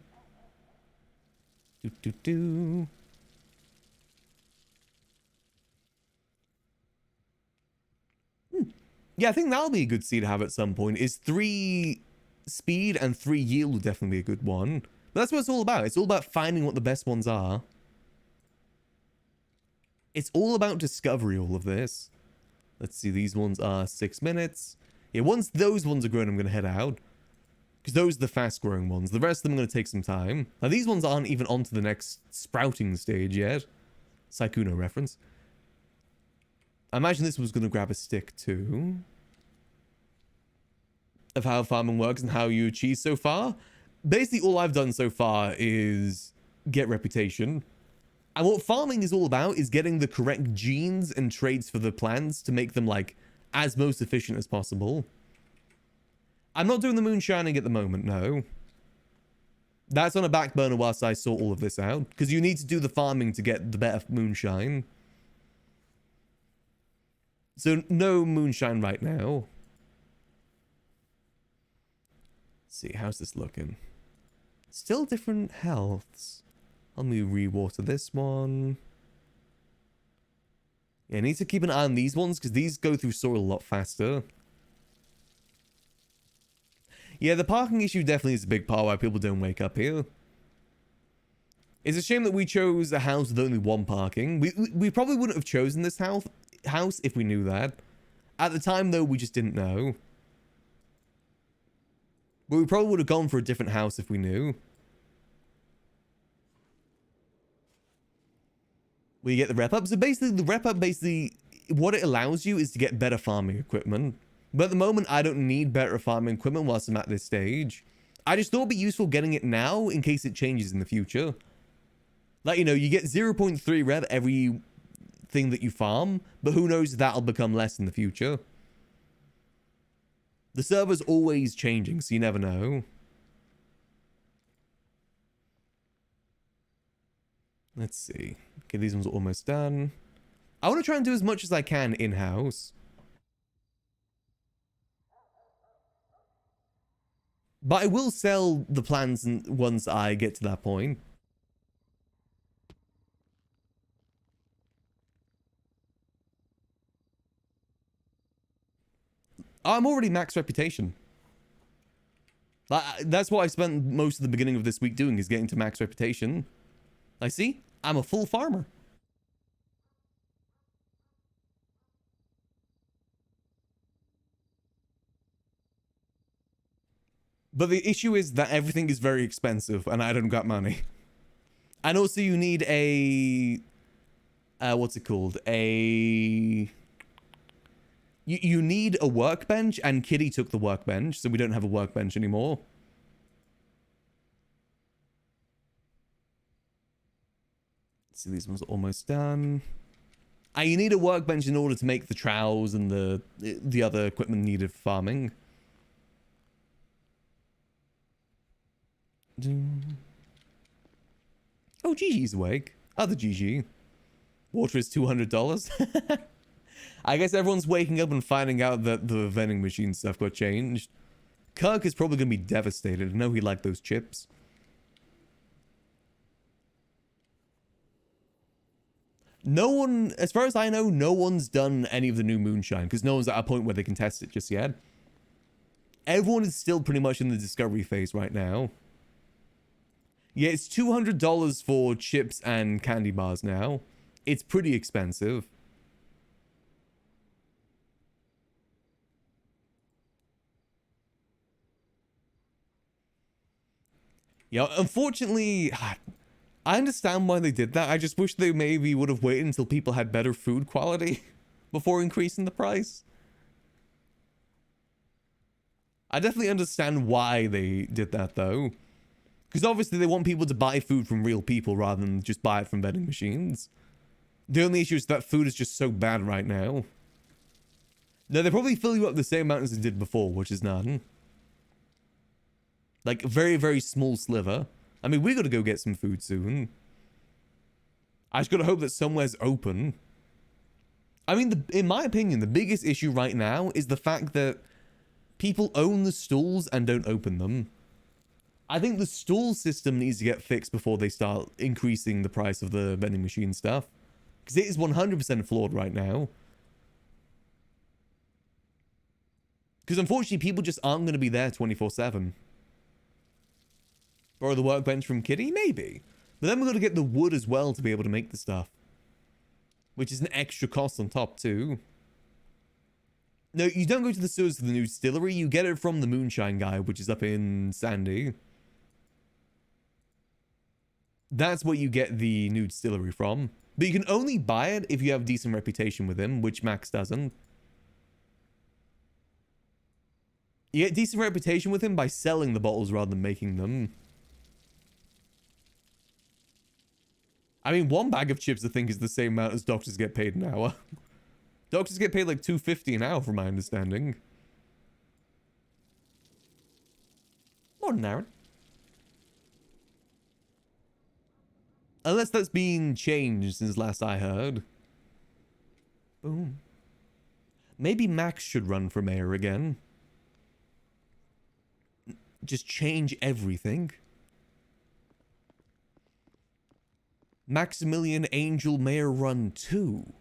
Yeah, I think that'll be a good seed to have at some point. Is 3 speed and 3 yield will definitely be a good one. But that's what it's all about. It's all about finding what the best ones are. It's all about discovery, all of this. Let's see, these ones are 6 minutes. Yeah, once those ones are grown, I'm going to head out. Because those are the fast-growing ones. The rest of them are going to take some time. Now, these ones aren't even on to the next sprouting stage yet. Saikuno reference. I imagine this was going to grab a stick, too. Of how farming works and how you achieve so far. Basically, all I've done so far is get reputation. And what farming is all about is getting the correct genes and traits for the plants to make them, like, as most efficient as possible. I'm not doing the moonshining at the moment, no. That's on a back burner whilst I sort all of this out. Because you need to do the farming to get the better moonshine. So, no moonshine right now. Let's see, how's this looking? Still different healths. Let me re-water this one. Yeah, I need to keep an eye on these ones because these go through soil a lot faster. Yeah, the parking issue definitely is a big part why people don't wake up here. It's a shame that we chose a house with only 1 parking. We probably wouldn't have chosen this house if we knew that. At the time, though, we just didn't know. But we probably would have gone for a different house if we knew. We get the rep up. So basically, the rep up, what it allows you is to get better farming equipment. But at the moment, I don't need better farming equipment whilst I'm at this stage. I just thought it'd be useful getting it now in case it changes in the future. Like, you know, you get 0.3 rep every thing that you farm, but who knows, that'll become less in the future. The server's always changing, so you never know. Let's see. Okay, these ones are almost done. I want to try and do as much as I can in-house. But I will sell the plans once I get to that point. I'm already max reputation. That's what I spent most of the beginning of this week doing, is getting to max reputation. I see. I'm a full farmer. But the issue is that everything is very expensive and I don't got money. And also you need a... what's it called? You need a workbench, and Kitty took the workbench, so we don't have a workbench anymore. Let's see, these ones are almost done. You need a workbench in order to make the trowels and the other equipment needed for farming. Oh, Gigi's awake. Other Gigi. Water is $200. I guess everyone's waking up and finding out that the vending machine stuff got changed. Kirk is probably going to be devastated. I know he liked those chips. No one, as far as I know, no one's done any of the new moonshine because no one's at a point where they can test it just yet. Everyone is still pretty much in the discovery phase right now. Yeah, it's $200 for chips and candy bars now. It's pretty expensive. Yeah, unfortunately, I understand why they did that. I just wish they maybe would have waited until people had better food quality before increasing the price. I definitely understand why they did that, though. Because obviously they want people to buy food from real people rather than just buy it from vending machines. The only issue is that food is just so bad right now. No, they probably fill you up the same amount as they did before, which is none. Like, a very, very small sliver. I mean, we gotta go get some food soon. I just gotta hope that somewhere's open. I mean, in my opinion, the biggest issue right now is the fact that people own the stalls and don't open them. I think the stall system needs to get fixed before they start increasing the price of the vending machine stuff. Because it is 100% flawed right now. Because unfortunately, people just aren't going to be there 24/7. Borrow the workbench from Kitty? Maybe. But then we've got to get the wood as well to be able to make the stuff. Which is an extra cost on top too. No, you don't go to the sewers for the new distillery. You get it from the moonshine guy, which is up in Sandy. That's what you get the new distillery from. But you can only buy it if you have a decent reputation with him, which Max doesn't. You get decent reputation with him by selling the bottles rather than making them. I mean, one bag of chips, I think, is the same amount as doctors get paid an hour. Doctors get paid like $2.50 an hour, from my understanding. Morning, Aaron. Unless that's been changed since last I heard. Boom. Maybe Max should run for mayor again. Just change everything. Maximillian Angel Mayor Run 2.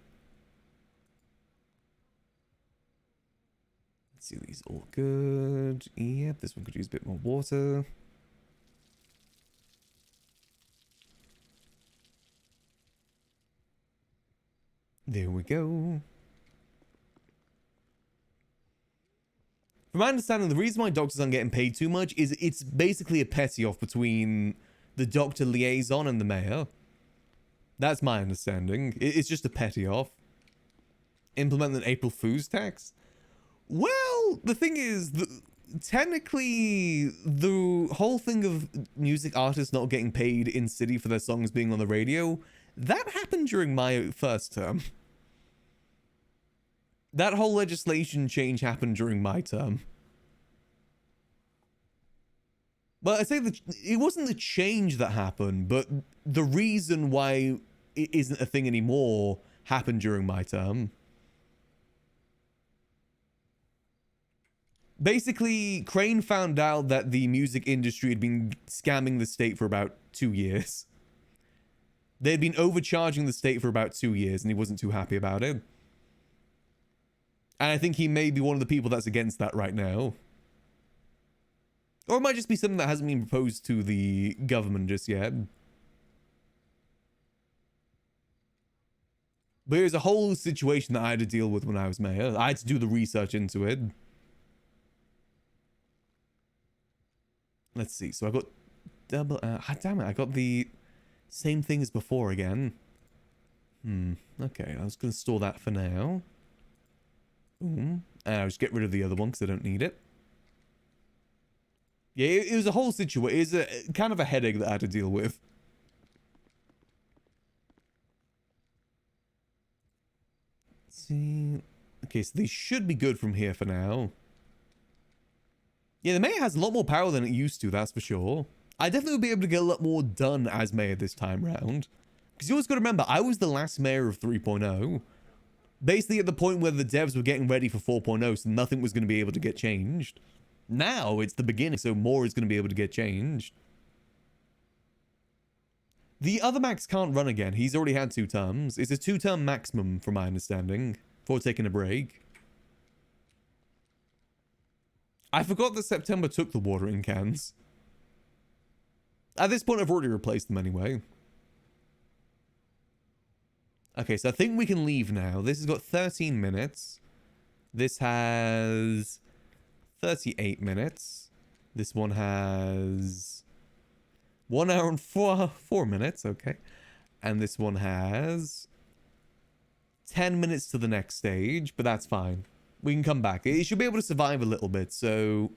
Let's see, these all good. Yep, this one could use a bit more water. There we go. From my understanding, the reason why doctors aren't getting paid too much is it's basically a petty off between the doctor liaison and the mayor. That's my understanding. It's just a petty off. Implement an April Fool's tax? Well, the thing is, technically, the whole thing of music artists not getting paid in city for their songs being on the radio, that happened during my first term. That whole legislation change happened during my term. But I say that it wasn't the change that happened, but the reason why it isn't a thing anymore happened during my term. Basically, Crane found out that the music industry had been scamming the state for about 2 years. They'd been overcharging the state for about 2 years, and he wasn't too happy about it. And I think he may be one of the people that's against that right now. Or it might just be something that hasn't been proposed to the government just yet. But here's a whole situation that I had to deal with when I was mayor. I had to do the research into it. Let's see. So I got double... damn it. I got the same thing as before again. Okay. I was going to store that for now. Boom. And I'll just get rid of the other one because I don't need it. Yeah, it was a whole situation. It was kind of a headache that I had to deal with. Let's see. Okay, so these should be good from here for now. Yeah, the mayor has a lot more power than it used to, that's for sure. I definitely would be able to get a lot more done as mayor this time round. Because you always got to remember, I was the last mayor of 3.0. Basically at the point where the devs were getting ready for 4.0, so nothing was going to be able to get changed. Now it's the beginning, so more is going to be able to get changed. The other Max can't run again. He's already had 2 terms. It's a 2-term maximum, from my understanding, before taking a break. I forgot that September took the watering cans. At this point, I've already replaced them anyway. Okay, so I think we can leave now. This has got 13 minutes. This has 38 minutes. This one has 1 hour and 4 minutes. Okay. And this one has 10 minutes to the next stage, but that's fine. We can come back. It should be able to survive a little bit, so...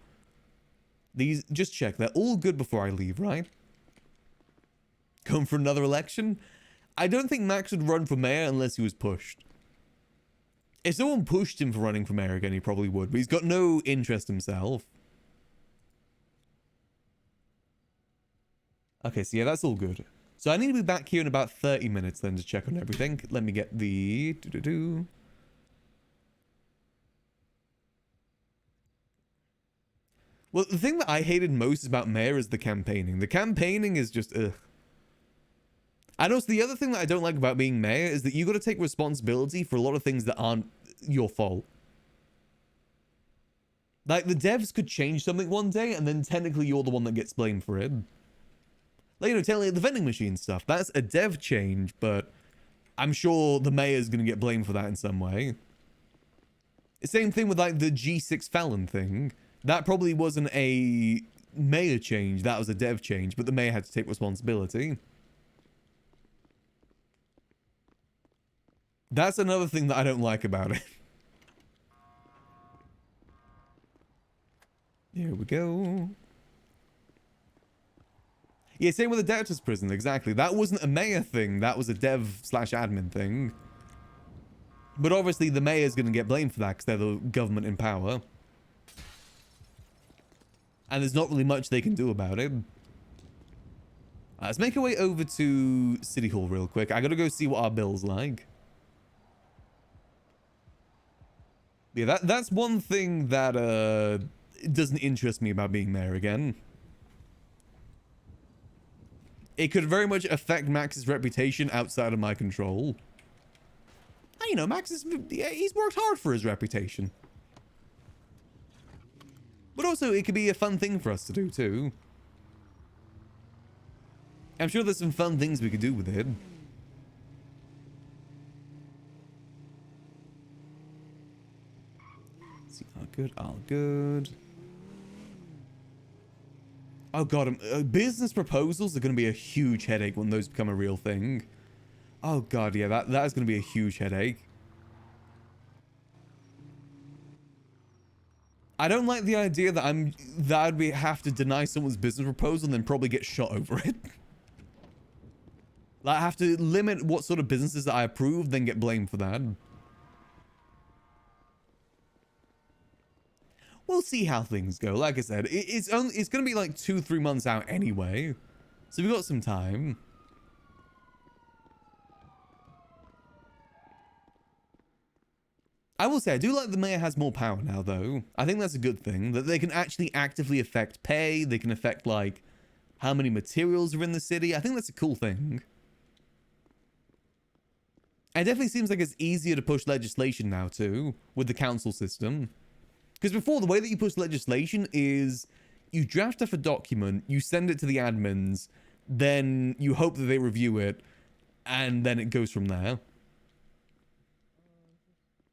These, just check. They're all good before I leave, right? Going for another election? I don't think Max would run for mayor unless he was pushed. If someone pushed him for running for mayor again, he probably would, but he's got no interest himself. Okay, so yeah, that's all good. So I need to be back here in about 30 minutes then to check on everything. Let me get the... Well, the thing that I hated most about Mayor is the campaigning. The campaigning is just, ugh. And also, the other thing that I don't like about being Mayor is that you got to take responsibility for a lot of things that aren't your fault. Like, the devs could change something one day, and then technically you're the one that gets blamed for it. Like, you know, telling the vending machine stuff. That's a dev change, but I'm sure the mayor's going to get blamed for that in some way. Same thing with, like, the G6 felon thing. That probably wasn't a mayor change. That was a dev change, but the mayor had to take responsibility. That's another thing that I don't like about it. Here we go. Yeah, same with the Debtor's Prison, exactly. That wasn't a mayor thing. That was a dev/admin thing. But obviously the mayor's going to get blamed for that because they're the government in power. And there's not really much they can do about it. Let's make our way over to City Hall real quick. I gotta go see what our bill's like. Yeah, that's one thing that doesn't interest me about being mayor again. It could very much affect Max's reputation outside of my control. You know, he's worked hard for his reputation. But also, it could be a fun thing for us to do, too. I'm sure there's some fun things we could do with it. Let's see, all good, all good. Oh god, business proposals are going to be a huge headache when those become a real thing. Oh god, yeah, that is going to be a huge headache. I don't like the idea that I'd have to deny someone's business proposal and then probably get shot over it. Like, I have to limit what sort of businesses that I approve, then get blamed for that. We'll see how things go. Like I said, it's going to be like 2-3 months out anyway. So we've got some time. I will say, I do like the mayor has more power now, though. I think that's a good thing. That they can actually actively affect pay. They can affect, like, how many materials are in the city. I think that's a cool thing. It definitely seems like it's easier to push legislation now, too, with the council system. Because before, the way that you push legislation is you draft up a document, you send it to the admins, then you hope that they review it, and then it goes from there.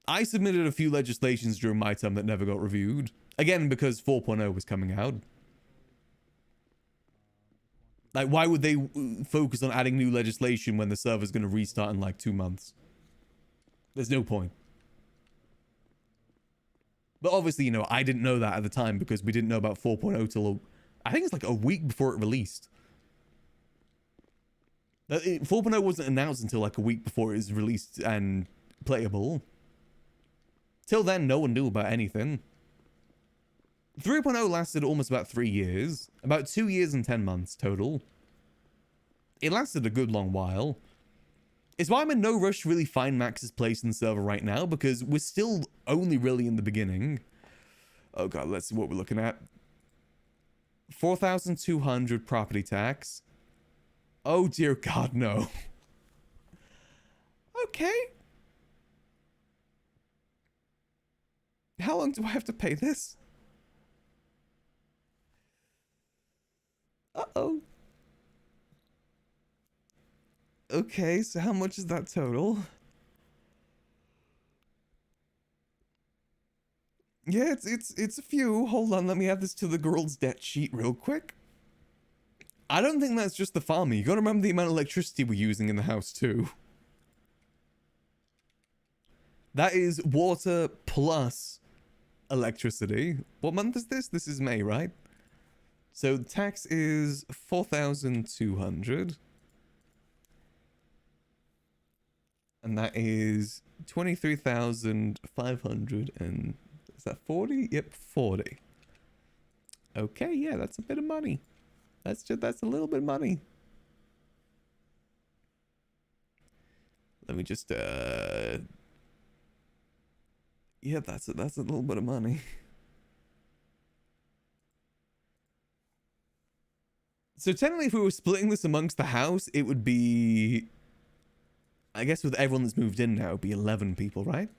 I submitted a few legislations during my term that never got reviewed. Again, because 4.0 was coming out. Like, why would they focus on adding new legislation when the server's going to restart in like 2 months? There's no point. But obviously, you know, I didn't know that at the time because we didn't know about 4.0 till, I think it's like a week before it released. 4.0 wasn't announced until like a week before it was released and playable. Till then, no one knew about anything. 3.0 lasted almost about 3 years. About 2 years and 10 months total. It lasted a good long while. It's why I'm in no rush to really find Max's place in the server right now, because we're still only really in the beginning. Oh god, let's see what we're looking at. 4,200 property tax. Oh dear god, no. Okay. How long do I have to pay this? Uh-oh. Okay, so how much is that total? Yeah, it's a few. Hold on, let me add this to the girl's debt sheet real quick. I don't think that's just the farming. You gotta remember the amount of electricity we're using in the house too. That is water plus electricity. What month is this? This is May, right? So the tax is 4,200. And that is 23,500 and... Is that 40? Yep, 40. Okay, yeah, that's a bit of money. That's a little bit of money. Let me just yeah, that's a little bit of money. So technically, if we were splitting this amongst the house, it would be, I guess with everyone that's moved in now, it'd be 11 people, right?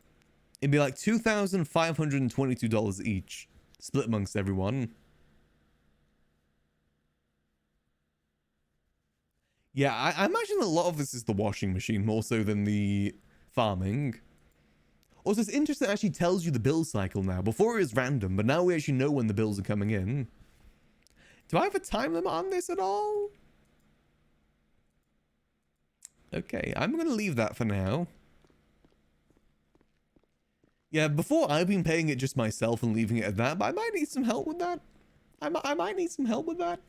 It'd be like $2,522 each, split amongst everyone. Yeah, I imagine a lot of this is the washing machine more so than the farming. Also, it's interesting it actually tells you the bill cycle now. Before it was random, but now we actually know when the bills are coming in. Do I have a time limit on this at all? Okay, I'm going to leave that for now. Yeah, before I've been paying it just myself and leaving it at that, but I might need some help with that. I might need some help with that.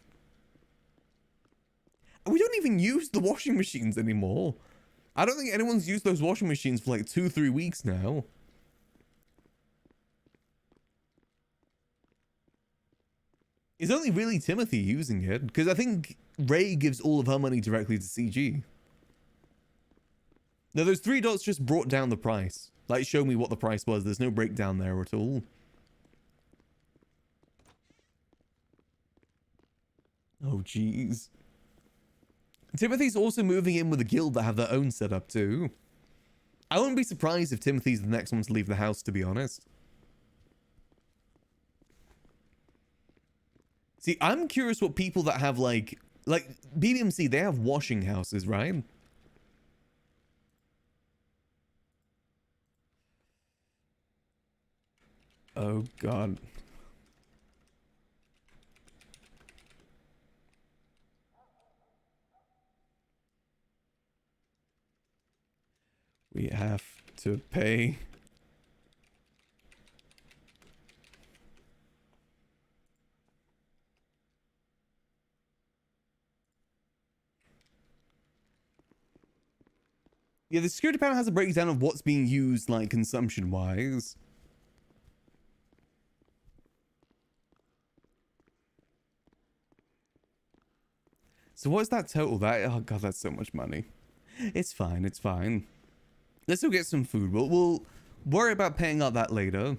We don't even use the washing machines anymore. I don't think anyone's used those washing machines for like 2-3 weeks now. It's only really Timothy using it, because I think Ray gives all of her money directly to CG. Now, those 3 dots just brought down the price. Like, show me what the price was. There's no breakdown there at all. Oh, jeez. Timothy's also moving in with a guild that have their own setup, too. I wouldn't be surprised if Timothy's the next one to leave the house, to be honest. See, I'm curious what people that have, like BBMC, they have washing houses, right? Oh, God. We have to pay. Yeah, the security panel has a breakdown of what's being used, like, consumption-wise. So what's that total? Oh god, that's so much money. It's fine, it's fine. Let's go get some food. We'll worry about paying out that later.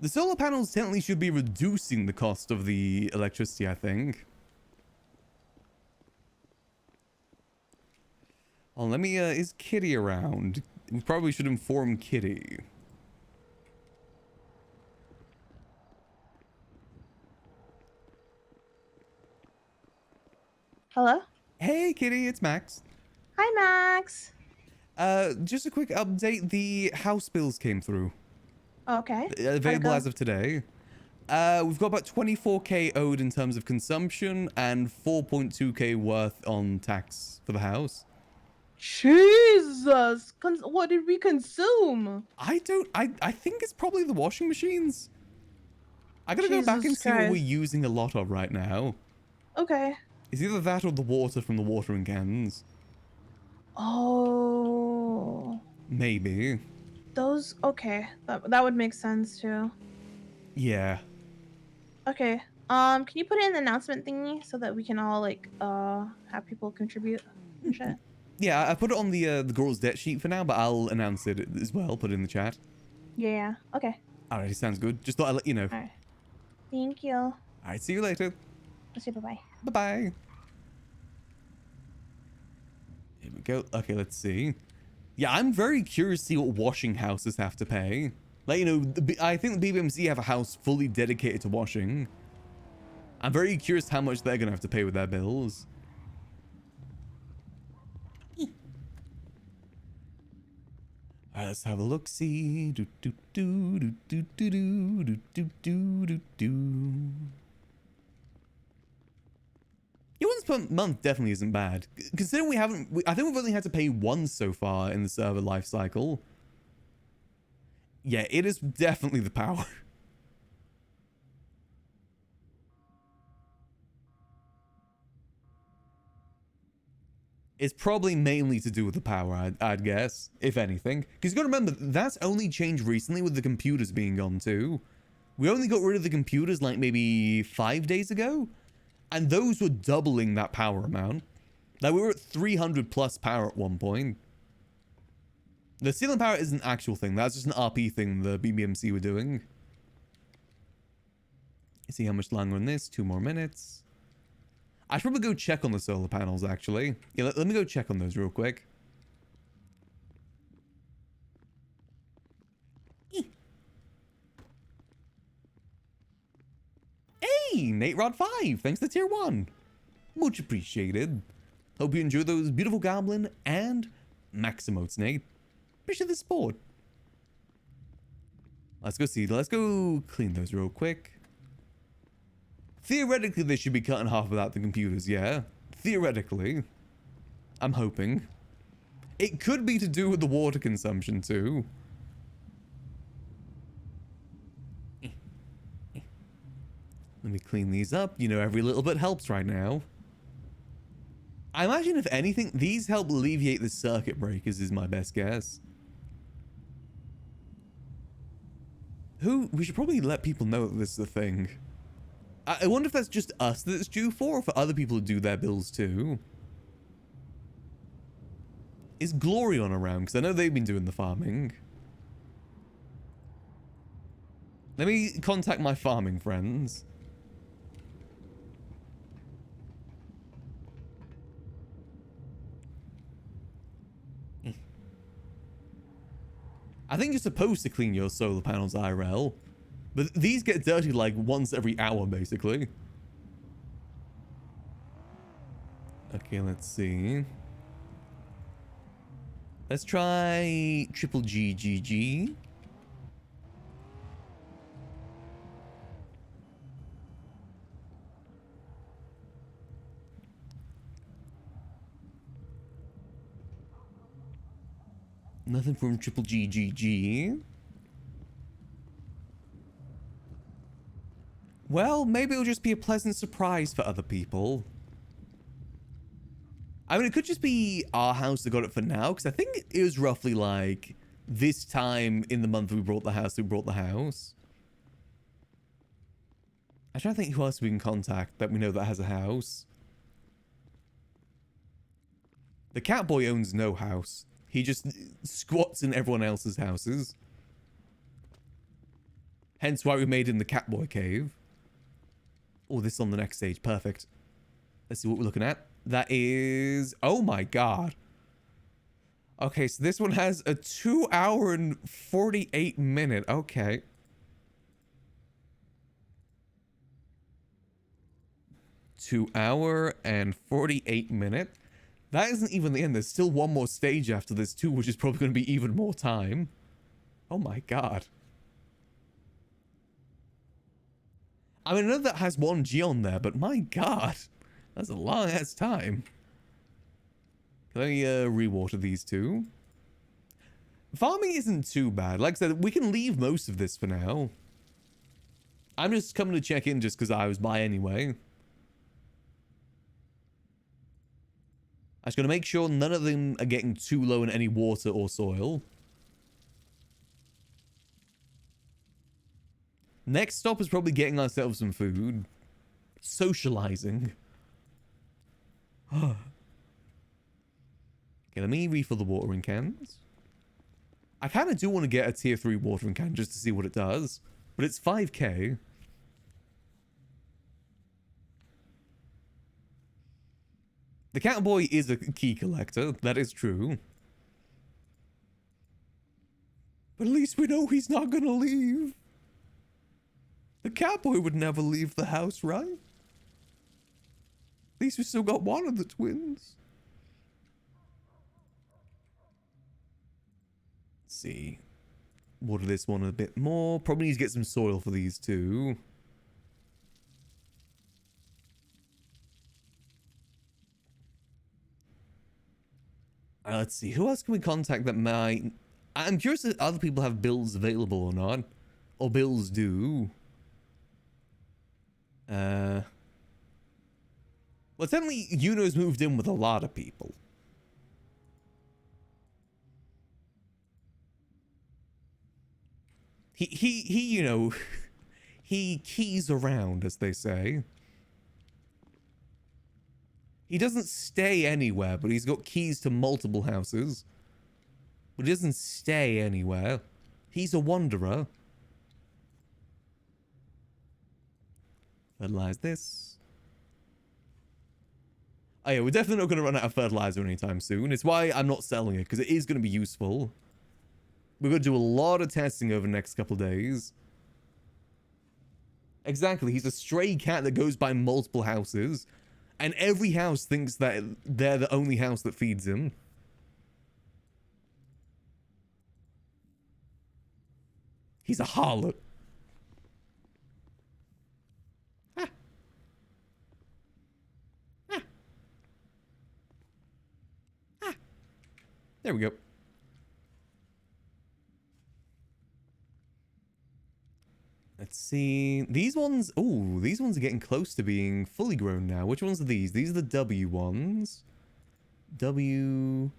The solar panels technically should be reducing the cost of the electricity, I think. Oh, let me, is Kitty around? We probably should inform Kitty. Hello? Hey, Kitty, it's Max. Hi, Max. Just a quick update. The house bills came through. Okay. Available as of today. We've got about 24k owed in terms of consumption and 4.2k worth on tax for the house. Jesus! What did we consume? I think it's probably the washing machines. I gotta go back and Jesus see what we're Christ. using a lot of right now. Okay. It's either that or the water from the watering cans. Oh. Maybe. Those, okay. That would make sense too. Yeah. Okay. Can you put in an announcement thingy so that we can all like have people contribute and shit? Yeah, I put it on the girls' debt sheet for now, but I'll announce it as well. Put it in the chat. Yeah. Okay. Alright, sounds good. Just thought I'd let you know. All right. Thank you. Alright, see you later. Let's say bye-bye. Bye-bye. Here we go. Okay, let's see. Yeah, I'm very curious to see what washing houses have to pay. Like, you know, I think the BBMC have a house fully dedicated to washing. I'm very curious how much they're going to have to pay with their bills. Alright, let's have a look-see. Do, do, do, do, do, do, do, do, do, do, do, do. Yeah, once per month definitely isn't bad. Considering I think we've only had to pay once so far in the server life cycle. Yeah, it is definitely the power. It's probably mainly to do with the power, I'd guess, if anything. Because you gotta remember, that's only changed recently with the computers being gone too. We only got rid of the computers like maybe 5 days ago. And those were doubling that power amount. Like, we were at 300 plus power at one point. The ceiling power is an actual thing. That's just an RP thing the BBMC were doing. Let's see how much longer on this. 2 more minutes. I should probably go check on the solar panels, actually. Yeah, let me go check on those real quick. Hey, Nate Rod 5. Thanks to tier 1. Much appreciated. Hope you enjoy those beautiful Goblin and Max emotes, Nate. Appreciate the support. Let's go see. Let's go clean those real quick. Theoretically, they should be cut in half without the computers, yeah? Theoretically. I'm hoping. It could be to do with the water consumption, too. Let me clean these up. You know, every little bit helps right now. I imagine, if anything, these help alleviate the circuit breakers is my best guess. We should probably let people know that this is a thing. I wonder if that's just us that it's due for, or for other people to do their bills too. Is Glorion around? Because I know they've been doing the farming. Let me contact my farming friends. I think you're supposed to clean your solar panels IRL. But these get dirty like once every hour, basically. Okay, let's see. Let's try triple GGG. Nothing from triple GGG. Well, maybe it'll just be a pleasant surprise for other people. I mean, it could just be our house that got it for now, because I think it was roughly like this time in the month we brought the house, I'm trying to think who else we can contact that we know that has a house. The cat boy owns no house. He just squats in everyone else's houses. Hence why we made him the cat boy cave. Oh, this is on the next stage. Perfect. Let's see what we're looking at. That is... Oh my god. Okay, so this one has a 2 hour and 48 minute. Okay. Two hour and 48 minute. That isn't even the end. There's still one more stage after this too, which is probably going to be even more time. Oh my god. I mean, I know that has 1G on there, but my god, that's a long ass time. Can I rewater these two? Farming isn't too bad. Like I said, we can leave most of this for now. I'm just coming to check in just because I was by anyway. I just gotta make sure none of them are getting too low in any water or soil. Next stop is probably getting ourselves some food. Socializing. Okay, let me refill the watering cans. I kind of do want to get a tier 3 watering can just to see what it does. But it's 5k. The cowboy is a key collector. That is true. But at least we know he's not going to leave. The cowboy would never leave the house, right? At least we still got one of the twins. Let's see. Water this one a bit more. Probably need to get some soil for these two. Let's see. Who else can we contact that might... I'm curious if other people have bills available or not. Or bills do. Well, certainly Yuno's moved in with a lot of people. He you know, he keys around, as they say. He doesn't stay anywhere, but he's got keys to multiple houses. But he doesn't stay anywhere. He's a wanderer. Fertilize this. Oh yeah, we're definitely not going to run out of fertilizer anytime soon. It's why I'm not selling it, because it is going to be useful. We're going to do a lot of testing over the next couple days. Exactly, he's a stray cat that goes by multiple houses. And every house thinks that they're the only house that feeds him. He's a harlot. Ah. Ah. Ah. There we go. Let's see. These ones... Oh, these ones are getting close to being fully grown now. Which ones are these? These are the W ones. W...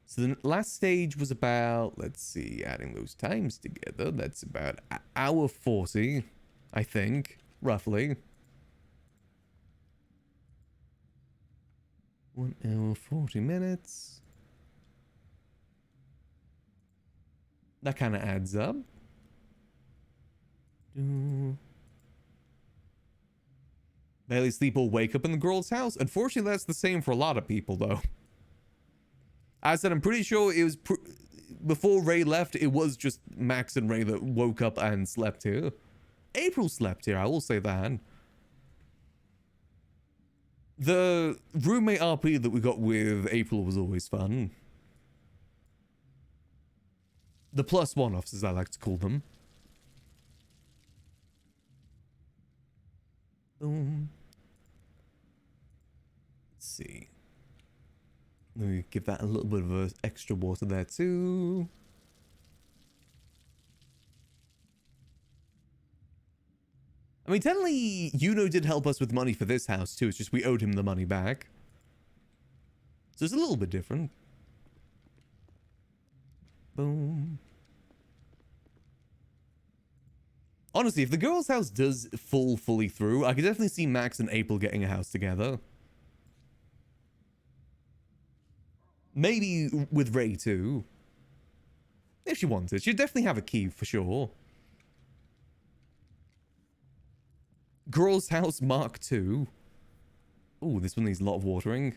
So the last stage was about... Let's see. Adding those times together. That's about hour 40, I think. Roughly. 1 hour 40 minutes. That kind of adds up. Barely sleep or wake up in the girl's house. Unfortunately, that's the same for a lot of people, though. I said I'm pretty sure it was before Ray left. It was just Max and Ray that woke up and slept here. April slept here. I will say that. The roommate RP that we got with April was always fun. The +1 offs, as I like to call them. Boom. Let's see. Let me give that a little bit of extra water there too. I mean, technically, Yuno did help us with money for this house too. It's just we owed him the money back. So it's a little bit different. Boom. Honestly, if the girl's house does fully through, I could definitely see Max and April getting a house together. Maybe with Ray too. If she wanted. She'd definitely have a key for sure. Girl's house Mark II. Oh, this one needs a lot of watering.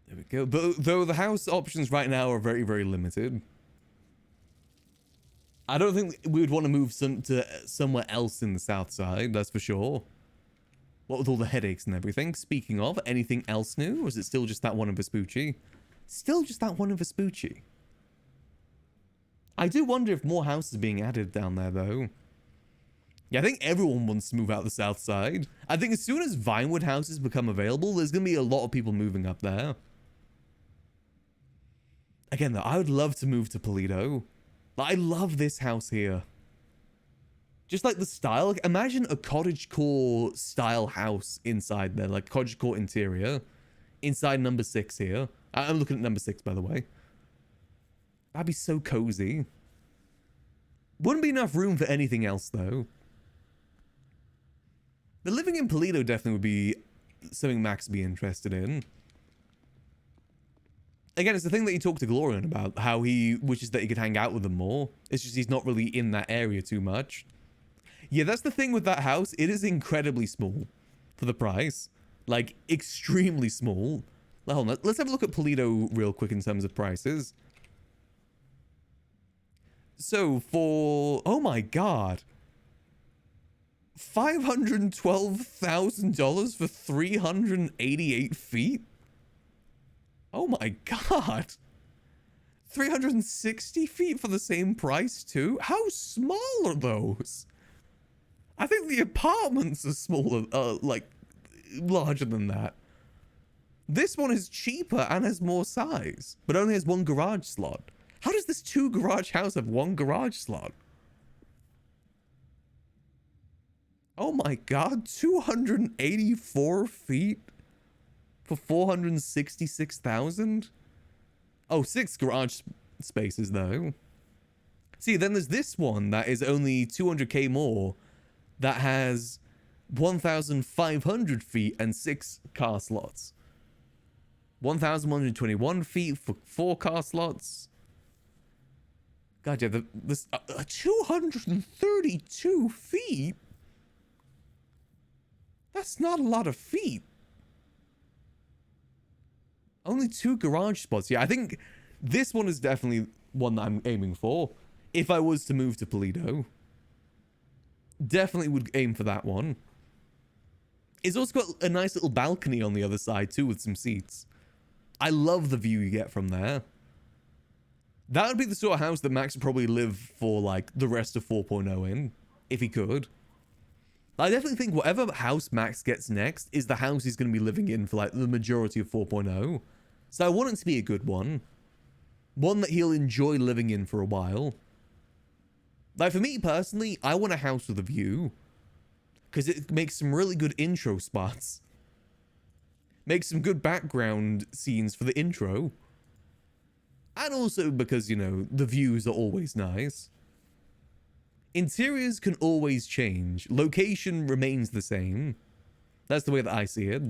There we go. But though the house options right now are very limited. I don't think we would want to move to somewhere else in the south side, that's for sure. What with all the headaches and everything. Speaking of, anything else new? Or is it still just that one in Vespucci? Still just that one in Vespucci. I do wonder if more houses are being added down there, though. Yeah, I think everyone wants to move out the south side. I think as soon as Vinewood houses become available, there's going to be a lot of people moving up there. Again, though, I would love to move to Toledo. I love this house here. Just like the style. Like, imagine a cottagecore style house inside there, like cottagecore interior. Inside number 6 here. I'm looking at number 6, by the way. That'd be so cozy. Wouldn't be enough room for anything else, though. The living in Toledo definitely would be something Max would be interested in. Again, it's the thing that he talked to Glorian about, how he wishes that he could hang out with them more. It's just he's not really in that area too much. Yeah, that's the thing with that house. It is incredibly small for the price. Like, extremely small. Hold on, let's have a look at Toledo real quick in terms of prices. So, for... oh my god. $512,000 for 388 feet? Oh my god. 360 feet for the same price too? How small are those? I think the apartments are smaller, like, larger than that. This one is cheaper and has more size, but only has 1 garage slot. How does this 2 garage house have 1 garage slot? Oh my god, 284 feet for 466,000? Oh, 6 garage spaces though. See, then there's this one that is only 200k more that has 1,500 feet and 6 car slots. 1,121 feet for 4 car slots. God, yeah, this 232 feet? That's not a lot of feet. Only 2 garage spots. Yeah, I think this one is definitely one that I'm aiming for. If I was to move to Toledo. Definitely would aim for that one. It's also got a nice little balcony on the other side too with some seats. I love the view you get from there. That would be the sort of house that Max would probably live for like the rest of 4.0 in. If he could. I definitely think whatever house Max gets next is the house he's going to be living in for like the majority of 4.0. So I want it to be a good one. One that he'll enjoy living in for a while. Like for me personally, I want a house with a view. Because it makes some really good intro spots. Makes some good background scenes for the intro. And also because, you know, the views are always nice. Interiors can always change. Location remains the same. That's the way that I see it.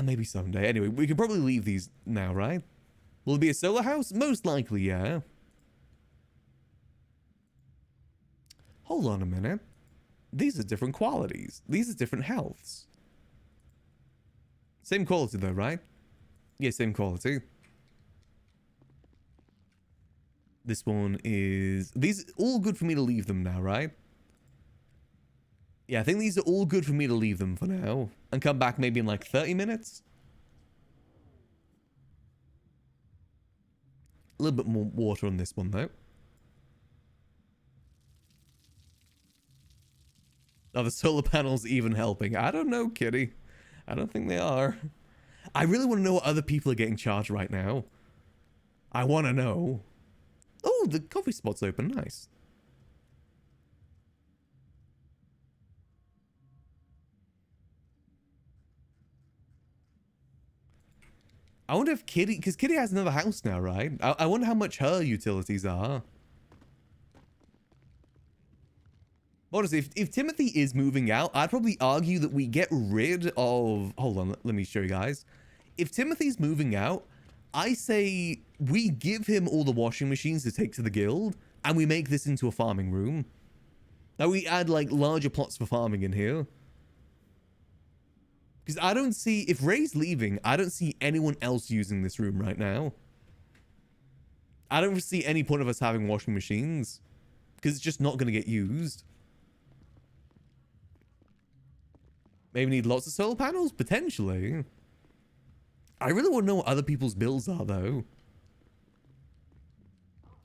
Maybe someday. Anyway, we can probably leave these now, right? Will it be a solar house? Most likely, yeah. Hold on a minute. These are different qualities. These are different healths. Same quality though, right? Yeah, same quality. This one is... these all good for me to leave them now, right? Yeah, I think these are all good for me to leave them for now. And come back maybe in like 30 minutes. A little bit more water on this one though. Are the solar panels even helping? I don't know, kitty. I don't think they are. I really want to know what other people are getting charged right now. I want to know. Oh, the coffee spot's open. Nice. I wonder if Kitty... because Kitty has another house now, right? I wonder how much her utilities are. Honestly, if Timothy is moving out, I'd probably argue that we get rid of... hold on, let me show you guys. If Timothy's moving out, I say we give him all the washing machines to take to the guild, and we make this into a farming room. Now we add, like, larger plots for farming in here. Because I don't see... if Ray's leaving, I don't see anyone else using this room right now. I don't see any point of us having washing machines. Because it's just not going to get used. Maybe need lots of solar panels? Potentially. I really want to know what other people's bills are, though.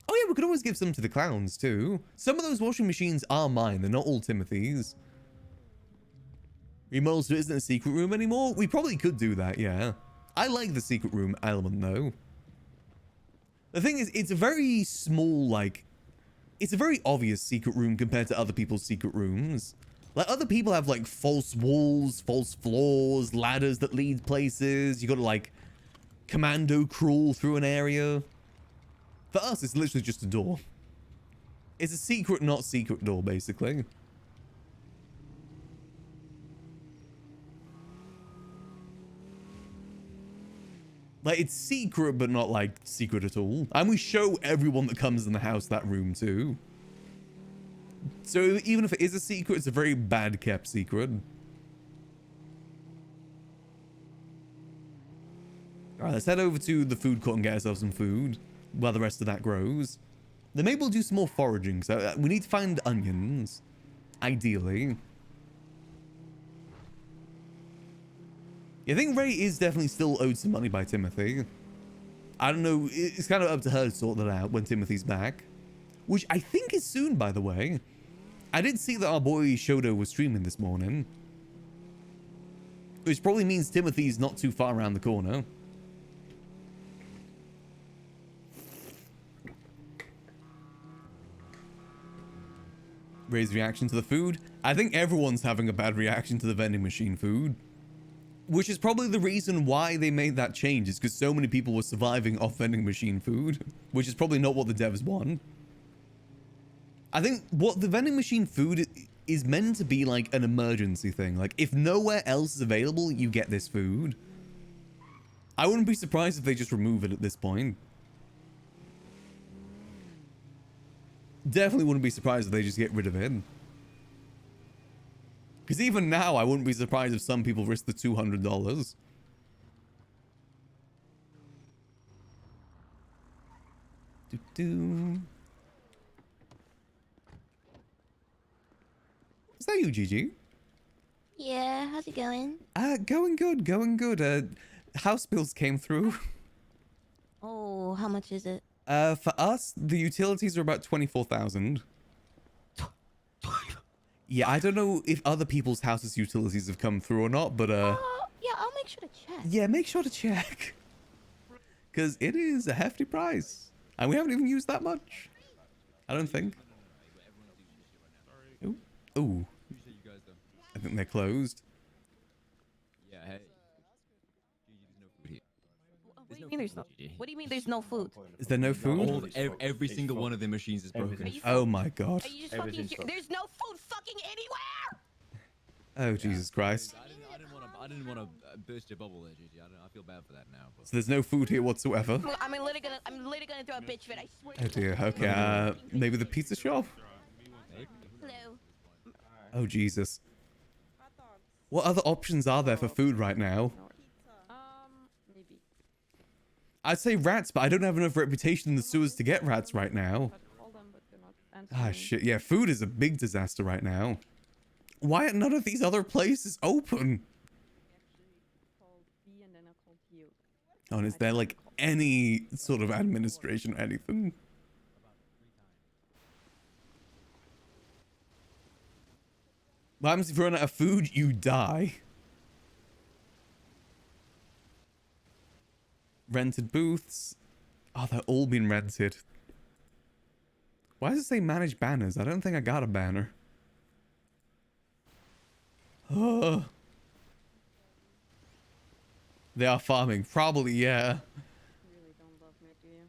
Oh yeah, we could always give some to the clowns, too. Some of those washing machines are mine. They're not all Timothy's. Remodels so it isn't a secret room anymore? We probably could do that, yeah. I like the secret room element, though. The thing is, it's a very small, like... It's a very obvious secret room compared to other people's secret rooms. Like, other people have, like, false walls, false floors, ladders that lead places. You gotta, like, commando crawl through an area. For us, it's literally just a door. It's a secret, not secret door, basically. Like, it's secret, but not, like, secret at all. And we show everyone that comes in the house that room, too. So, even if it is a secret, it's a very bad-kept secret. Alright, let's head over to the food court and get ourselves some food while the rest of that grows. Then maybe we'll do some more foraging. So, we need to find onions. Ideally. I think Ray is definitely still owed some money by Timothy. I don't know. It's kind of up to her to sort that out when Timothy's back. Which I think is soon, by the way. I did see that our boy Shodo was streaming this morning. Which probably means Timothy's not too far around the corner. Ray's reaction to the food. I think everyone's having a bad reaction to the vending machine food. Which is probably the reason why they made that change, is because so many people were surviving off vending machine food, which is probably not what the devs want. I think what the vending machine food is meant to be like an emergency thing. Like, if nowhere else is available, you get this food. I wouldn't be surprised if they just remove it at this point. Definitely wouldn't be surprised if they just get rid of it. Because even now, I wouldn't be surprised if some people risk the $200. Doo-doo. Is that you, Gigi? Yeah, how's it going? Going good, going good. House bills came through. Oh, how much is it? For us, the utilities are about 24,000. Yeah, I don't know if other people's houses' utilities have come through or not, but yeah, I'll make sure to check. yeah, make sure to check. Because it is a hefty price. And we haven't even used that much. I don't think. Ooh. Ooh. I think they're closed. Yeah, hey. What do you mean there's no? What do you mean there's no food? Is there no food? Every single one of the machines is broken. Oh my god. Are you just fucking here? There's no food fucking anywhere. Oh, Jesus Christ. I didn't want to burst your bubble there, Gigi. I feel bad for that now. But... So there's no food here whatsoever. I'm literally gonna throw a bitch fit. I swear. Oh dear. Okay. Maybe the pizza shop. Hello. Oh Jesus. What other options are there for food right now? Maybe. I'd say rats, but I don't have enough reputation in the sewers to get rats right now. Ah shit. Yeah, food is a big disaster right now. Why are none of these other places open? Oh, and is there like any sort of administration or anything? What happens if you run out of food? You die. Rented booths. Oh, they're all been rented. Why does it say manage banners? I don't think I got a banner. Oh. They are farming. Probably, yeah. Really don't love me, do you?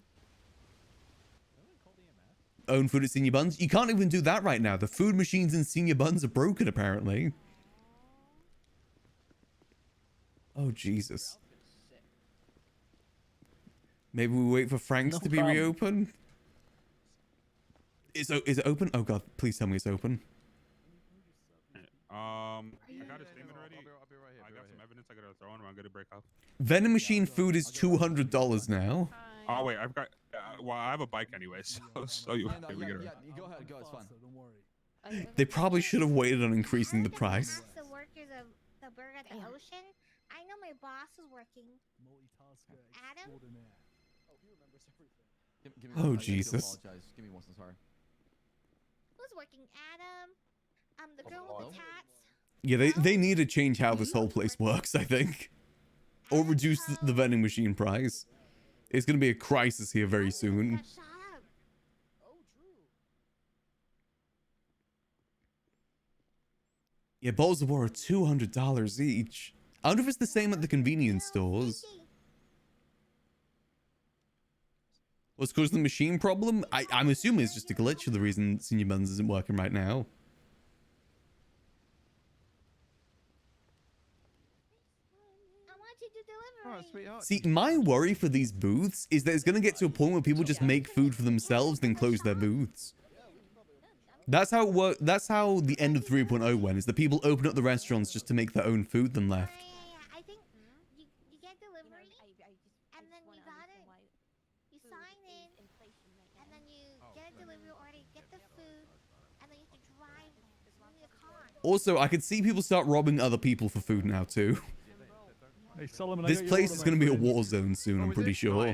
Own food at Senior Buns. You can't even do that right now. The food machines in Senior Buns are broken, apparently. Oh, Jesus. Maybe we wait for Frank's to be reopened? Is it open? Oh, God. Please tell me it's open. I got a statement ready. I got some evidence I gotta throw in. I'm gonna break off. Vending machine food is $200 now. Oh wait, I've got. Well, I have a bike anyway, so you. Yeah, go ahead, go. It's fine. They probably should have waited on increasing the price. The workers of the bird at the ocean. I know my boss is working. Multitasker Adam? extraordinaire. Oh, he remembers everything. Give me Oh, one. I do Jesus. apologize. Give me one. Sorry. Who's working? Adam? The girl with the tats? Yeah, they need to change how this whole place works, I think. Or reduce the vending machine price. It's going to be a crisis here very soon. Shut up. Oh, true. Yeah, bowls of water are $200 each. I wonder if it's the same at the convenience stores. What's causing the machine problem? I'm assuming it's just a glitch for the reason Senior Buns isn't working right now. I want you to deliver. All right, sweetheart. See, my worry for these booths is that it's going to get to a point where people just make food for themselves, then close their booths. That's how it worked. That's how the end of 3.0 went, is that people open up the restaurants just to make their own food, then left. I think you get delivery, and then you got it. You sign in, and then you get a delivery order, you get the food, and then you have to drive there. There's only a car. Also, I could see people start robbing other people for food now, too. Hey, Solomon, This place is going to be a war zone soon, I'm pretty sure.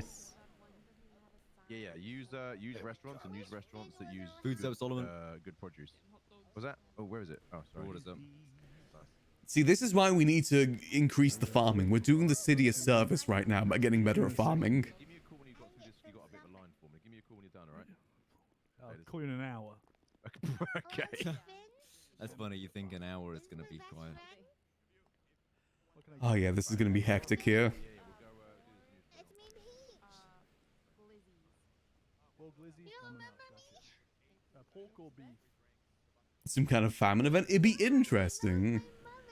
Yeah, use restaurants and use restaurants that use Food good, service, Solomon. Good produce. Was that? Oh, where is it? Oh, sorry. What is it? See, this is why we need to increase the farming. We're doing the city a service right now by getting better at farming. Give me a call when you got through this. You got a bit of a line for me. Give me a call when you're done, all right? I'll call you in an hour. Okay. That's funny. You think an hour is gonna be quiet. Oh yeah, this is going to be hectic here. It's me, Peach. Well, Glizzy, You coming remember up, me? that's it. Pork or beef? Some kind of famine event. It'd be interesting.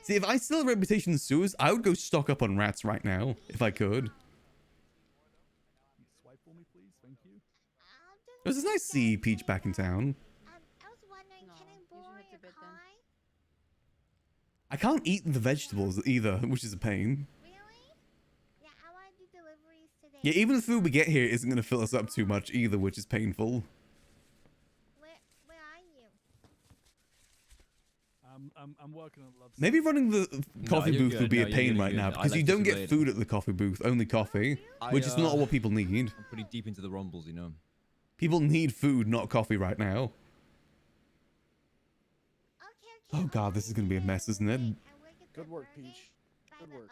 See, if I still had a reputation in sewers, I would go stock up on rats right now, if I could. You swipe for me, please. Thank you. It was nice to see Peach back in town. I was wondering, can I borrow your car? I can't eat the vegetables either, which is a pain. Really? Yeah, I want to do deliveries today. Yeah, even the food we get here isn't going to fill us up too much either, which is painful. Where are you? I'm working on love. Maybe running the coffee you're booth good. would be No, a you're pain good, right you're now good. I because you left don't this get late. food at the coffee booth, only coffee, which is not what people need. I'm pretty deep into the rumbles, you know. People need food, not coffee right now. Oh god, this is going to be a mess, isn't it? Good work, Peach. Good work.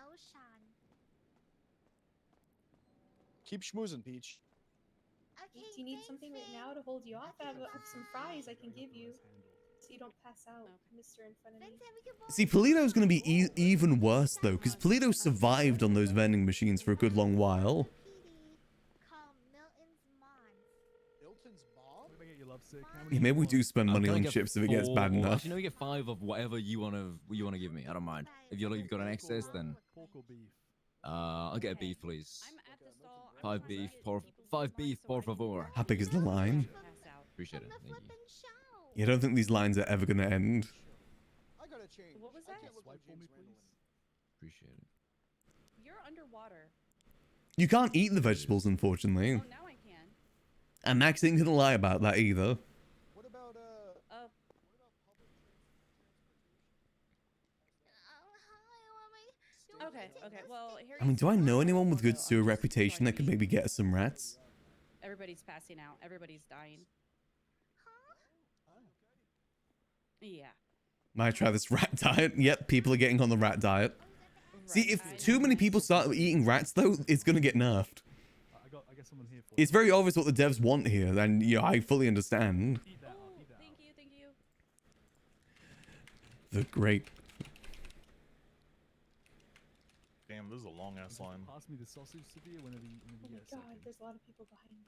Keep schmoozing, Peach. Okay, Do you need something right now to hold you off? I have some fries I can give you, so you don't pass out, Mister in front of me. See, Polito's going to be even worse, though, because Polito survived on those vending machines for a good long while. Yeah, maybe we do spend money on chips if it gets bad enough. Actually, no, you get 5 of whatever you wanna give me. I don't mind. If you've got an excess, then Pork or beef? I'll get a beef, please. 5 beef, por favor. How big is the line? Appreciate it. Thank you. Yeah, I don't think these lines are ever going to end. I gotta change. What was that? Swipe for me, please. Appreciate it. You're underwater. You can't eat the vegetables, unfortunately. Oh, now I can. And Max ain't going to lie about that either. What about Okay. Well, here. I mean, do I know anyone with good sewer reputation that could maybe get us some rats? Everybody's passing out. Everybody's dying. Yeah. Might try this rat diet. Yep, people are getting on the rat diet. See, if too many people start eating rats, though, it's going to get nerfed. I got someone here for It's very obvious what the devs want here, and you know, I fully understand. Eat that. Eat that. Thank you. The great. Damn, this is a long ass line. Pass me the sausage, Sophia, whenever you Oh my get a God, second. there's a lot of people behind me.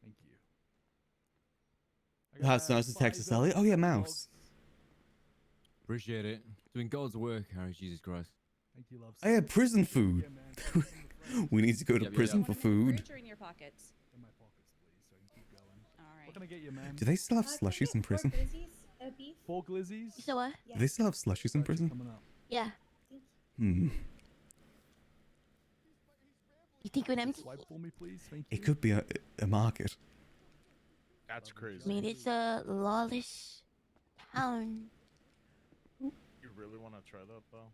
Thank you. That's nice to text us, Elliot. Oh, yeah, mouse. Appreciate it. Doing God's work, Harry. Jesus Christ. Thank you, love. I had prison food. We need to go to Yep, prison for food. Fruits are in your pockets. In my pockets, please, so I can keep going. All right. What can I get you, man? Do they still have slushies in prison? Beef? 4 glizzies? So what? Do they still have slushies in prison? Coming up. Yeah. Hmm. You think when I'm Swipe for me, please. Thank you. It could be a market. That's crazy. I mean, it's a lawless town. You really want to try that, though?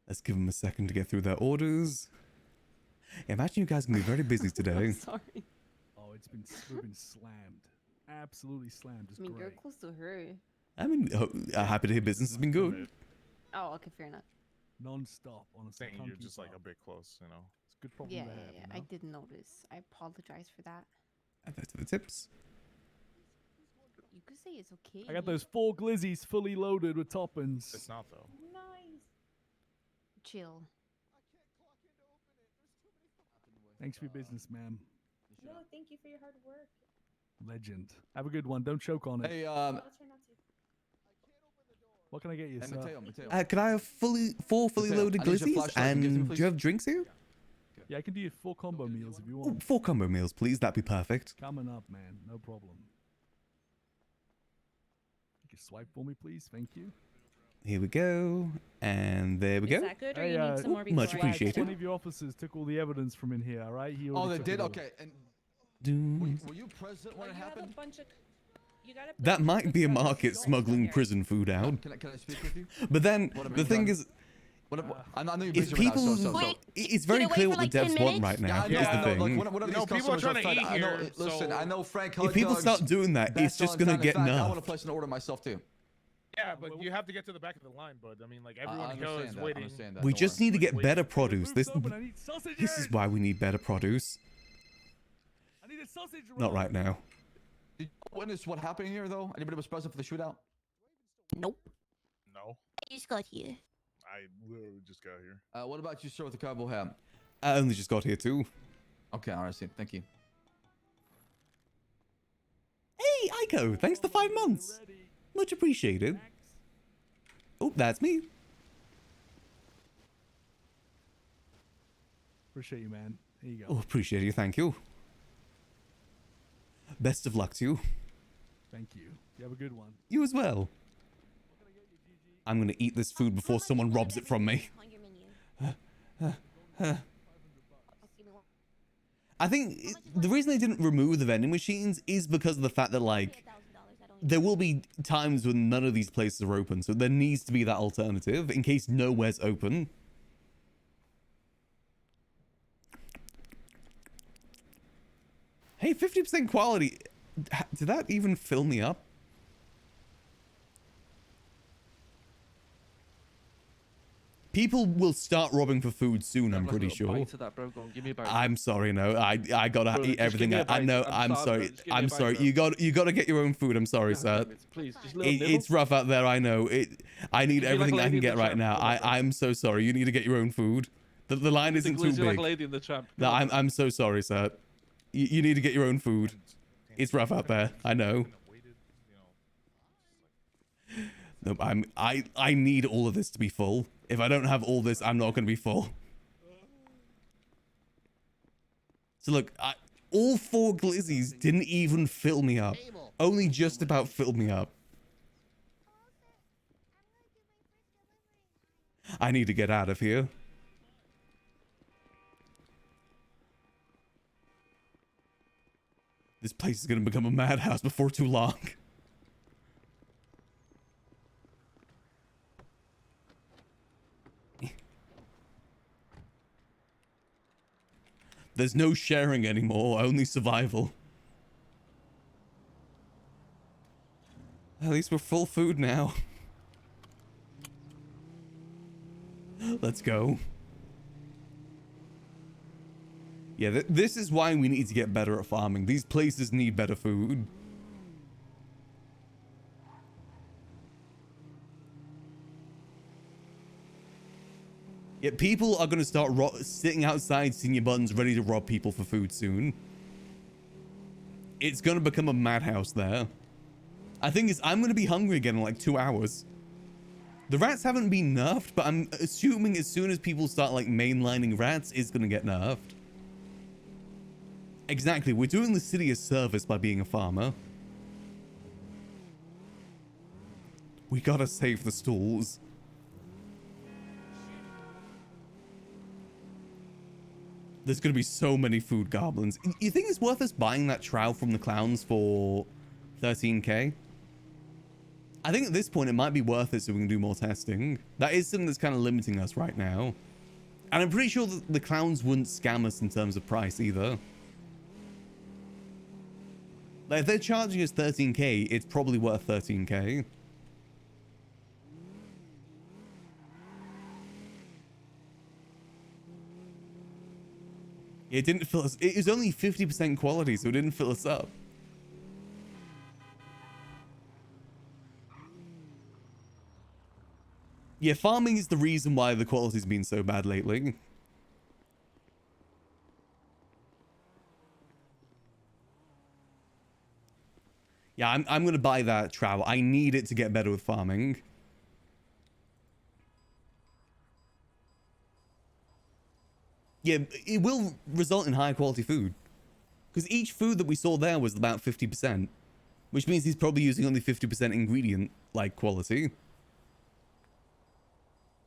Let's give them a second to get through their orders. Imagine you guys can be very busy today. Sorry. Oh, we've been slammed. Absolutely slammed. It's I mean, you're great. close to her. I mean, happy to hear business has been good. Oh, okay, fair enough. Non-stop, honestly. Saying you're just like a bit close, you know. It's a good problem Yeah, to yeah, have. yeah. You know? I did notice. I apologize for that. Add that to the tips. You could say it's okay. I got those 4 glizzies fully loaded with toppings. It's not though. Nice. Chill. Thanks for your business, ma'am. No, thank you for your hard work. Legend. Have a good one. Don't choke on it. Hey, I'll try not to. What can I get you, sir? Mateo. Can I have 4 fully Mateo, loaded I need your glizzies? flashlight. Can you give me, And do please? you have drinks here? Yeah, I can do you 4 combo meals if you Oh, want. 4 combo meals, please. That'd be perfect. Coming up, man. No problem. You can swipe for me, please. Thank you. Here we go. And there we Is go. that good, or Hey, you need some more before much I- appreciated. One of your officers took all the evidence from in here, all right? He Oh, already they took did? it all. Okay. And were you present when Well, it you have a happened? bunch of. You gotta put That the might be a stuff in market the smuggling area. prison food out. Can I speak with you? But then What have the you thing done? is, I know you're if busy right now, people, so. it's very away clear for what like the 10 devs want minutes? right now. Yeah, I know, Here's I the know. thing. Like, one of You these know, people are customers trying to fed- eat I know, here, listen, so- I know Frank If people Hot start Dogs, doing that, it's best just on gonna time. In get fact, I want to nerfed. place an order myself too. Yeah, but you have to get to the back of the line, bud. I mean, like I everyone here understand is that. I waiting. understand that. We don't just worry. need to get Wait, better wait. produce. This Open, I need sausages. is why we need better produce. I need a sausage roll. Not right now. Did you witness what happened here, though? Anybody was present for the shootout? Nope. No, I just got here. I literally just got here. What about you, sir, with the cowboy hat? I only just got here too. Okay, all right, see. Thank you. Hey, Aiko, thanks for 5 months. Much appreciated. Oh, that's me. Appreciate you, man. Here you go. Oh, appreciate you. Thank you. Best of luck to you. Thank you. You have a good one. You as well. I'm gonna eat this food before someone robs it from me. On your menu. I think the reason they didn't remove the vending machines is because of the fact that, like, there will be times when none of these places are open, so there needs to be that alternative in case nowhere's open. Hey, 50% quality. Did that even fill me up? People will start robbing for food soon, I'm pretty sure. I'm sorry, no. I gotta eat everything. I know. I'm sorry. I'm sorry. You gotta get your own food. I'm sorry, sir. Please, just It's rough out there. I know. I need everything I can get right now. I'm so sorry. You need to get your own food. The line isn't too big. No, I'm so sorry, sir. You need to get your own food. It's rough out there. I know. No, I need all of this to be full. If I don't have all this, I'm not going to be full. So look, all 4 glizzies didn't even fill me up. Only just about filled me up. I need to get out of here. This place is going to become a madhouse before too long. There's no sharing anymore, only survival. At least we're full food now. Let's go. Yeah, this is why we need to get better at farming. These places need better food. Yeah, people are going to start sitting outside senior buttons ready to rob people for food soon. It's going to become a madhouse there. I think I'm going to be hungry again in like 2 hours. The rats haven't been nerfed, but I'm assuming as soon as people start like mainlining rats, it's going to get nerfed. Exactly, we're doing the city a service by being a farmer. We gotta save the stalls. There's going to be so many food goblins. You think it's worth us buying that trout from the clowns for 13k? I think at this point it might be worth it so we can do more testing. That is something that's kind of limiting us right now. And I'm pretty sure that the clowns wouldn't scam us in terms of price either. Like, if they're charging us 13k, it's probably worth 13k. It didn't fill us. It was only 50% quality, so it didn't fill us up. Yeah, farming is the reason why the quality's been so bad lately. Yeah, I'm gonna buy that trout. I need it to get better with farming. Yeah, it will result in higher quality food. Because each food that we saw there was about 50%. Which means he's probably using only 50% ingredient, like, quality.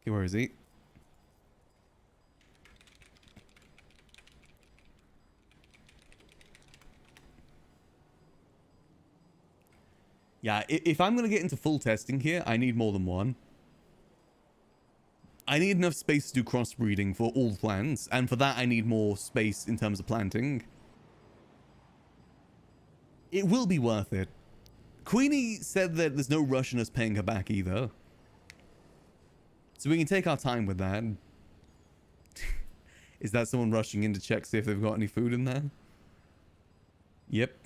Okay, where is he? Yeah, if I'm going to get into full testing here, I need more than one. I need enough space to do crossbreeding for all plants, and for that I need more space in terms of planting. It will be worth it. Queenie said that there's no rush in us paying her back either. So we can take our time with that. Is that someone rushing in to check, see if they've got any food in there? Yep.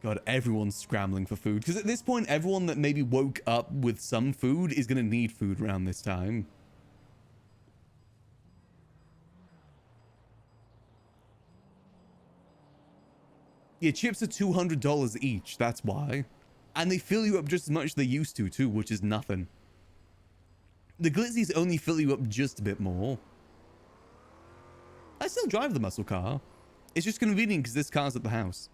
God, everyone's scrambling for food. Because at this point, everyone that maybe woke up with some food is going to need food around this time. Yeah, chips are $200 each. That's why. And they fill you up just as much as they used to, too, which is nothing. The glitzies only fill you up just a bit more. I still drive the muscle car. It's just convenient because this car's at the house.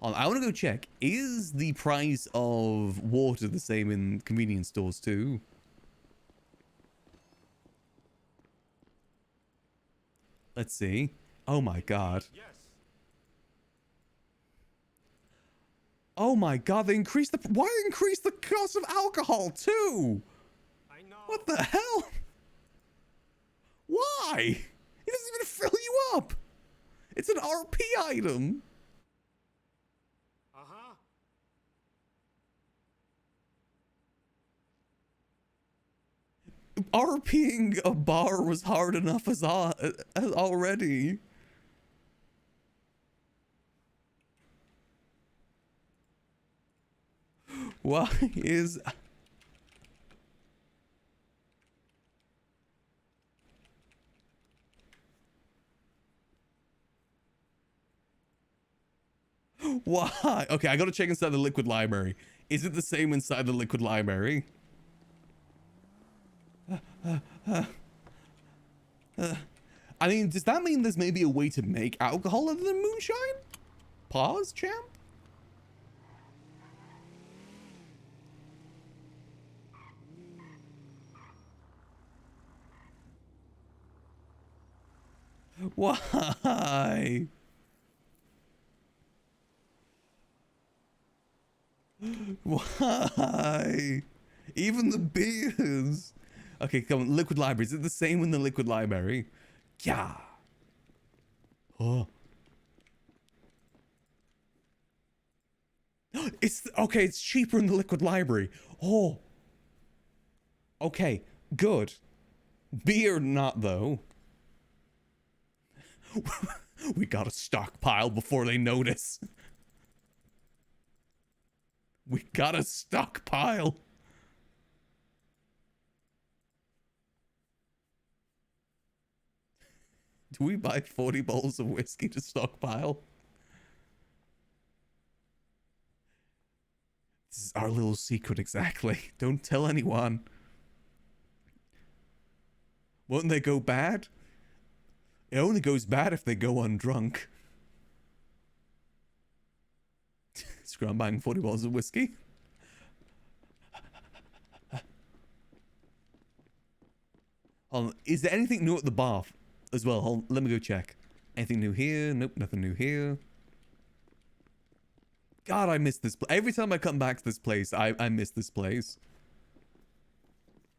I want to go check. Is the price of water the same in convenience stores too? Let's see. Oh my god. Yes. Oh my god, they increased the... Why increase the cost of alcohol too? I know. What the hell? Why? It doesn't even fill you up. It's an RP item. RPing a bar was hard enough as already. Why is... Why? Okay, I gotta check inside the liquid library. Is it the same inside the liquid library? I mean, does that mean there's maybe a way to make alcohol other than moonshine? Pause, champ? Why? Why? Even the beers. Okay, come on. Liquid library. Is it the same in the liquid library? Yeah. Oh. It's okay. It's cheaper in the liquid library. Oh. Okay. Good. Beer not though. We gotta stockpile before they notice. We gotta stockpile. Do we buy 40 bottles of whiskey to stockpile? This is our little secret, exactly. Don't tell anyone. Won't they go bad? It only goes bad if they go undrunk. Instagram buying 40 bottles of whiskey. Is there anything new at the bar as well? Let me go check. Anything new here? Nope, nothing new here. God, I miss this place. Every time I come back to this place, I miss this place.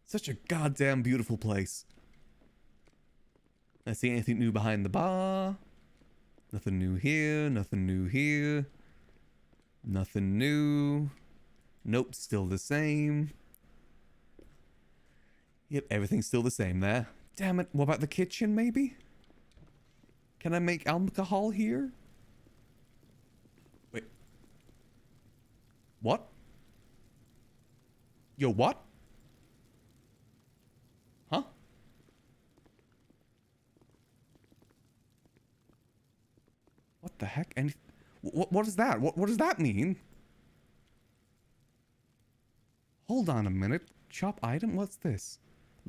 Such a goddamn beautiful place. Let's see anything new behind the bar. Nothing new here. Nothing new here. Nothing new. Nope, still the same. Yep, everything's still the same there. Damn it, what about the kitchen, maybe? Can I make alcohol here? Wait. What? Yo, what? Huh? What the heck? And what is that? What does that mean? Hold on a minute. Shop item? What's this?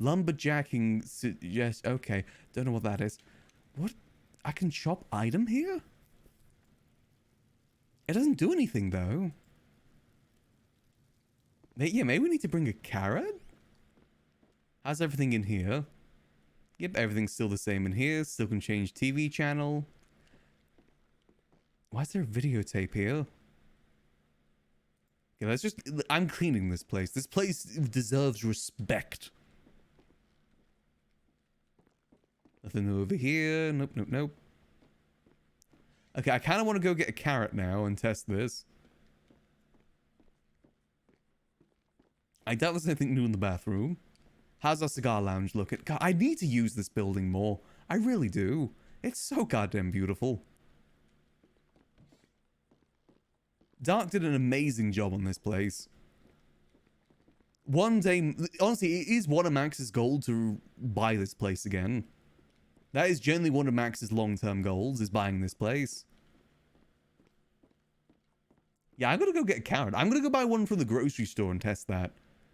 Lumberjacking suggest. Okay, don't know what that is. What? I can shop item here? It doesn't do anything though. Yeah, maybe we need to bring a carrot? How's everything in here? Yep, everything's still the same in here. Still can change TV channel. Why is there a videotape here? Okay, let's just... I'm cleaning this place. This place deserves respect. Nothing new over here. Nope, nope, nope. Okay, I kind of want to go get a carrot now and test this. I doubt there's anything new in the bathroom. How's our cigar lounge looking? God, I need to use this building more. I really do. It's so goddamn beautiful. Dark did an amazing job on this place. One day, honestly, it is one of Max's goals to buy this place again. That is generally one of Max's long-term goals, is buying this place. Yeah, I'm gonna go get a carrot. I'm gonna go buy one from the grocery store and test that.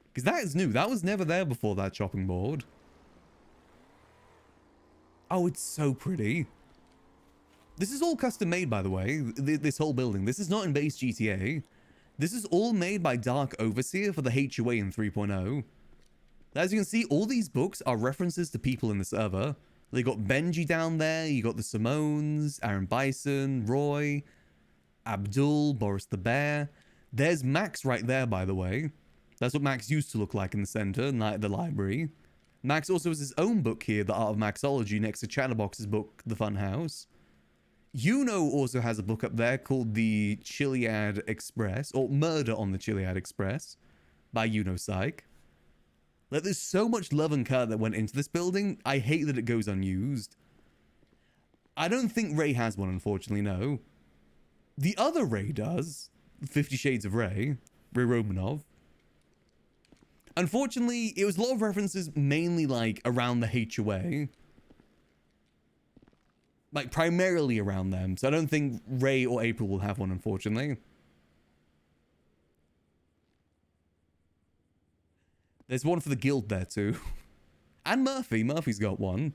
Because that is new. That was never there before, that chopping board. Oh, it's so pretty. This is all custom made, by the way. This whole building. This is not in base GTA. This is all made by Dark Overseer for the HOA in 3.0. As you can see, all these books are references to people in the server. They got Benji down there. You got the Simones, Aaron Bison, Roy, Abdul, Boris the Bear. There's Max right there, by the way. That's what Max used to look like in the center, night at the library. Max also has his own book here, The Art of Maxology, next to Chatterbox's book, The Fun House. Yuno also has a book up there called The Chiliad Express, or Murder on the Chiliad Express, by Yuno Psych. Like, there's so much love and care that went into this building. I hate that it goes unused. I don't think Ray has one, unfortunately, no. The other Ray does. 50 Shades of Ray. Ray Romanov. Unfortunately, it was a lot of references mainly, like, around the HOA. Like, primarily around them. So I don't think Ray or April will have one, unfortunately. There's one for the guild there, too. And Murphy. Murphy's got one.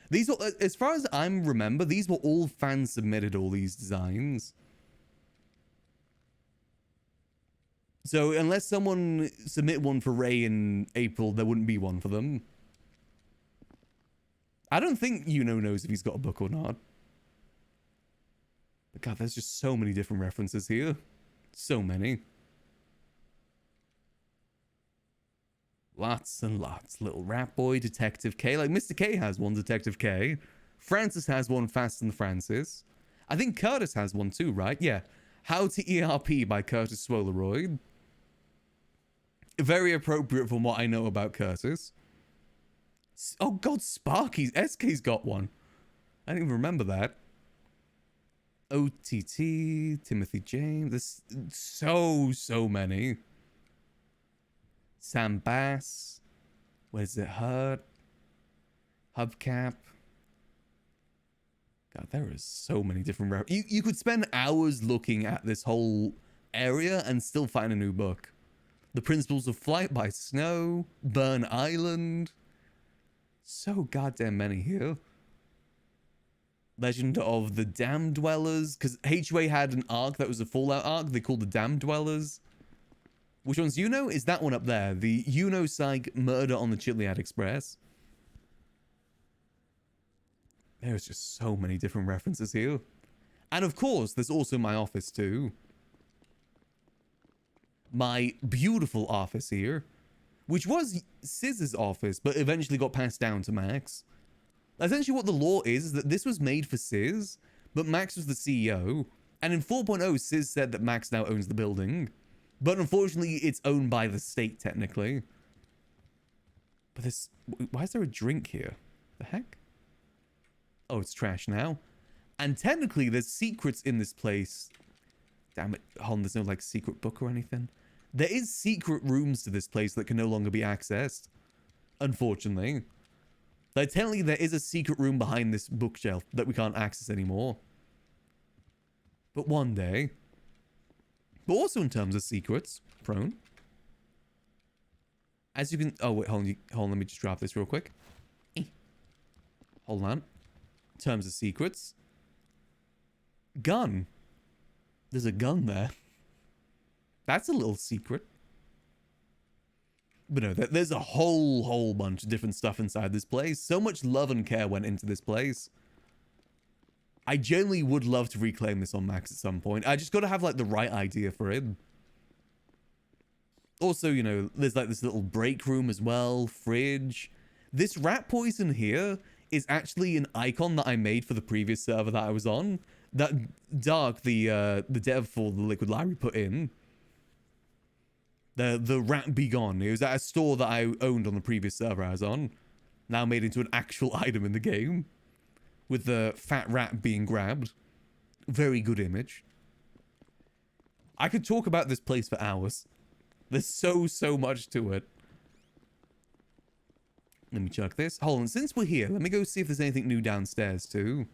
These were, as far as I remember, these were all fans submitted, all these designs. So unless someone submit one for Ray in April, there wouldn't be one for them. I don't think Yuno knows if he's got a book or not. But God, there's just so many different references here. So many. Lots and lots. Little Rat Boy, Detective K. Like, Mr. K has one, Detective K. Francis has one, Fast and Francis. I think Curtis has one too, right? Yeah. How to ERP by Curtis Swolaroid. Very appropriate from what I know about Curtis. Oh God, Sparky's. SK's got one. I didn't even remember that. OTT, Timothy James. There's so many. Sam Bass. Where's it hurt? Hubcap. God, there is so many different... You could spend hours looking at this whole area and still find a new book. The Principles of Flight by Snow. Burn Island. So goddamn many here. Legend of the Dam Dwellers, because HUA had an arc that was a Fallout arc they called the Dam Dwellers. Which one's Uno? Is that one up there? The Uno Psych Murder on the Chiliad Express. There's just so many different references here. And of course, there's also my office too. My beautiful office here. Which was Siz's office, but eventually got passed down to Max. Essentially what the law is that this was made for Sizz, but Max was the CEO. And in 4.0, Sizz said that Max now owns the building. But unfortunately, it's owned by the state, technically. But this... Why is there a drink here? The heck? Oh, it's trash now. And technically, there's secrets in this place. Damn it. Hold on, there's no, like, secret book or anything. There is secret rooms to this place that can no longer be accessed. Unfortunately. Like, technically, there is a secret room behind this bookshelf that we can't access anymore. But one day... But also in terms of secrets, prone. As you can... Oh, wait, hold on, let me just drop this real quick. Hold on. In terms of secrets. Gun. There's a gun there. That's a little secret. But no, there's a whole bunch of different stuff inside this place. So much love and care went into this place. I genuinely would love to reclaim this on Max at some point. I just got to have, like, the right idea for it. Also, you know, there's, like, this little break room as well. Fridge. This rat poison here is actually an icon that I made for the previous server that I was on. That Dark, the dev for the Liquid Library, put in. The rat be gone. It was at a store that I owned on the previous server I was on. Now made into an actual item in the game. With the fat rat being grabbed. Very good image. I could talk about this place for hours. There's so much to it. Let me check this. Hold on, since we're here, let me go see if there's anything new downstairs too.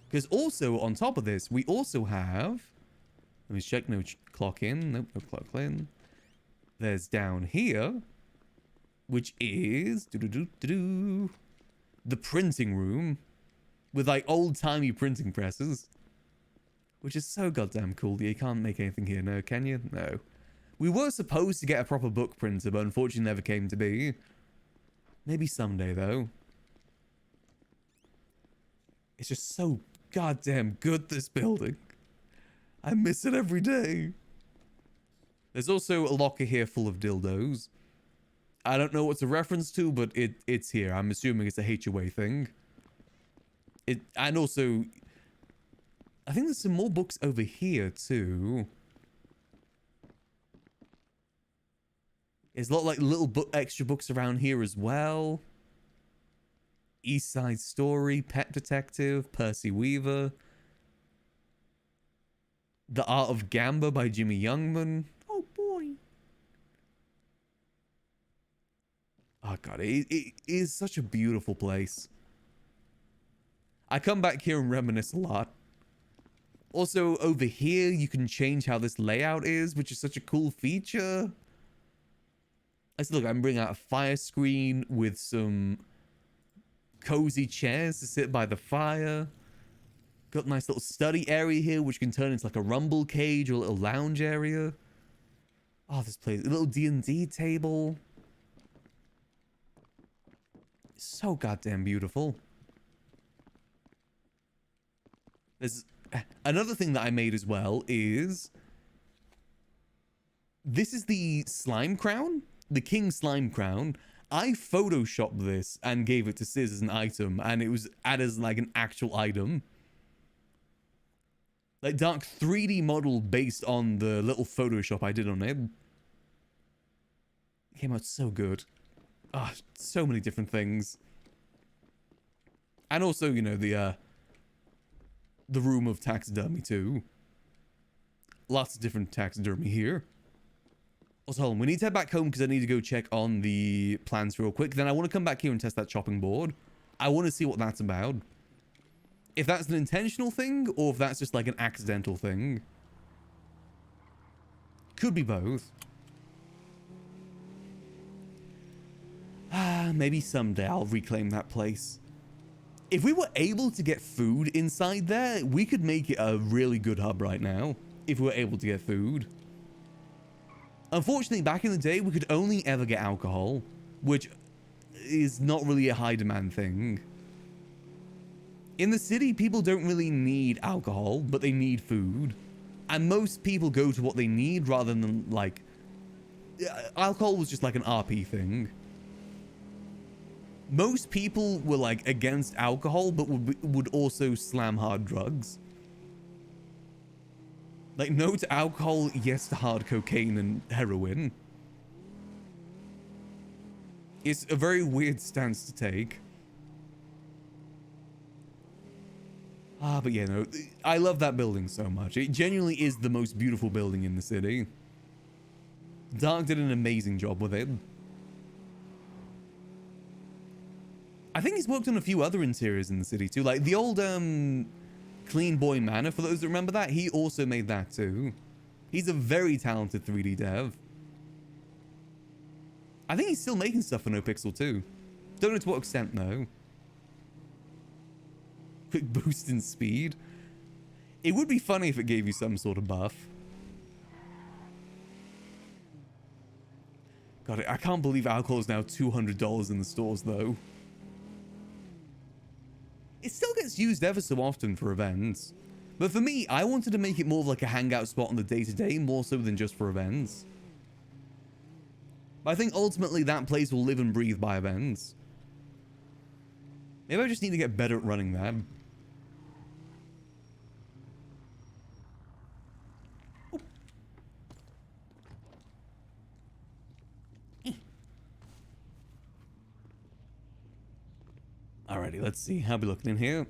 Because also, on top of this, we also have... Let me check, no clock in. Nope, no clock in. There's down here, which is... the printing room. With, like, old-timey printing presses. Which is so goddamn cool. You can't make anything here, no, can you? No. We were supposed to get a proper book printer, but unfortunately never came to be. Maybe someday, though. It's just so goddamn good, this building. I miss it every day. There's also a locker here full of dildos. I don't know what's a reference to, but it's here. I'm assuming it's a HOA thing. And also, I think there's some more books over here too. There's a lot of, like, little extra books around here as well. East Side Story, Pet Detective, Percy Weaver. The Art of Gamba by Jimmy Youngman. Oh boy. Oh god, it is such a beautiful place. I come back here and reminisce a lot. Also, over here, you can change how this layout is, which is such a cool feature. Let's look, I'm bringing out a fire screen with some cozy chairs to sit by the fire. Got a nice little study area here, which can turn into like a rumble cage or a little lounge area. Oh, this place, a little D&D table. So goddamn beautiful. There's another thing that I made as well is this is the slime crown, the king slime crown. I photoshopped this and gave it to Sizz as an item, and it was added as like an actual item. Like Dark 3D model based on the little Photoshop I did on it. It came out so good. Ah, oh, so many different things. And also, you know, the room of taxidermy too. Lots of different taxidermy here. Also, hold on, we need to head back home because I need to go check on the plans real quick. Then I want to come back here and test that chopping board. I want to see what that's about. If that's an intentional thing or if that's just like an accidental thing. Could be both. Maybe someday I'll reclaim that place. If we were able to get food inside there, we could make it a really good hub right now. If we were able to get food. Unfortunately, back in the day, we could only ever get alcohol, which is not really a high demand thing. In the city, people don't really need alcohol, but they need food. And most people go to what they need rather than, like... alcohol was just like an RP thing. Most people were, like, against alcohol, but would also slam hard drugs. Like, no to alcohol, yes to hard cocaine and heroin. It's a very weird stance to take. But yeah, no, I love that building so much. It genuinely is the most beautiful building in the city. Dark did an amazing job with it. I think he's worked on a few other interiors in the city too. Like the old Clean Boy Manor, for those that remember that, he also made that too. He's a very talented 3D dev. I think he's still making stuff for NoPixel too. Don't know to what extent though. Quick boost in speed. It would be funny if it gave you some sort of buff. God, I can't believe alcohol is now $200 in the stores though. It still gets used ever so often for events. But for me, I wanted to make it more of like a hangout spot on the day-to-day, more so than just for events. But I think ultimately that place will live and breathe by events. Maybe I just need to get better at running that. Alrighty, let's see. How we looking in here?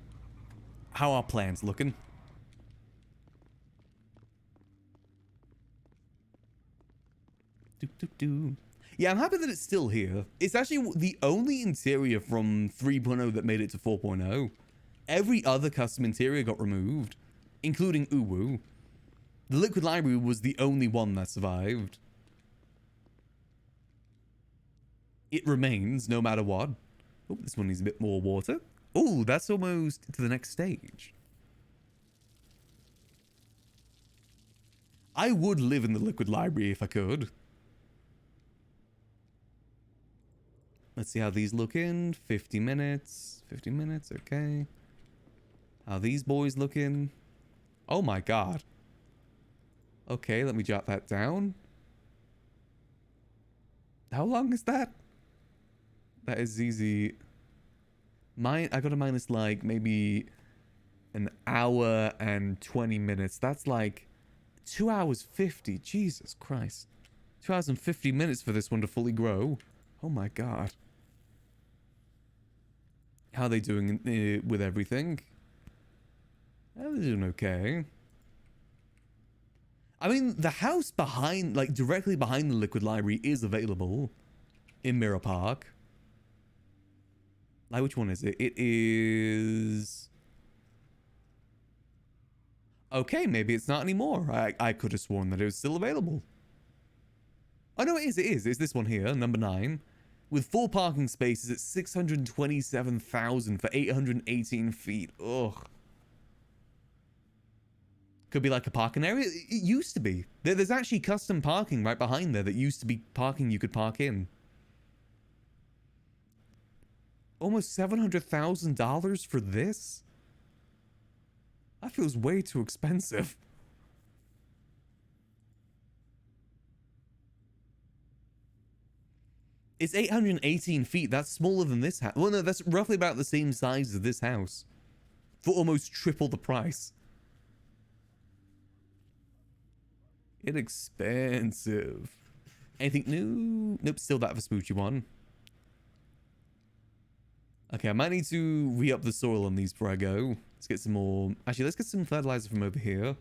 How are plans looking? Yeah, I'm happy that it's still here. It's actually the only interior from 3.0 that made it to 4.0. Every other custom interior got removed, including Uwu. The Liquid Library was the only one that survived. It remains no matter what. Oh, this one needs a bit more water. Oh, that's almost to the next stage. I would live in the Liquid Library if I could. Let's see how these look in. 50 minutes. 50 minutes, okay. How these boys looking? Oh my god. Okay, let me jot that down. How long is that? That is easy. I got a minus like maybe an hour and 20 minutes. That's like 2 hours 50. Jesus Christ. 2 hours and 50 minutes for this one to fully grow. Oh my god. How are they doing with everything? They're doing okay. I mean, the house behind, like directly behind the Liquid Library is available in Mirror Park. Like, which one is it? It is... Okay, maybe it's not anymore. I could have sworn that it was still available. Oh, no, it is. It is. It's this one here, number 9. With 4 parking spaces at 627,000 for 818 feet. Ugh. Could be like a parking area. It used to be. There's actually custom parking right behind there that used to be parking you could park in. Almost $700,000 for this? That feels way too expensive. It's 818 feet. That's smaller than this house. Well, no, that's roughly about the same size as this house. For almost triple the price. Inexpensive. Anything new? Nope, still that Vespucci one. Okay, I might need to re-up the soil on these before I go. Let's get some more... Actually, let's get some fertilizer from over here.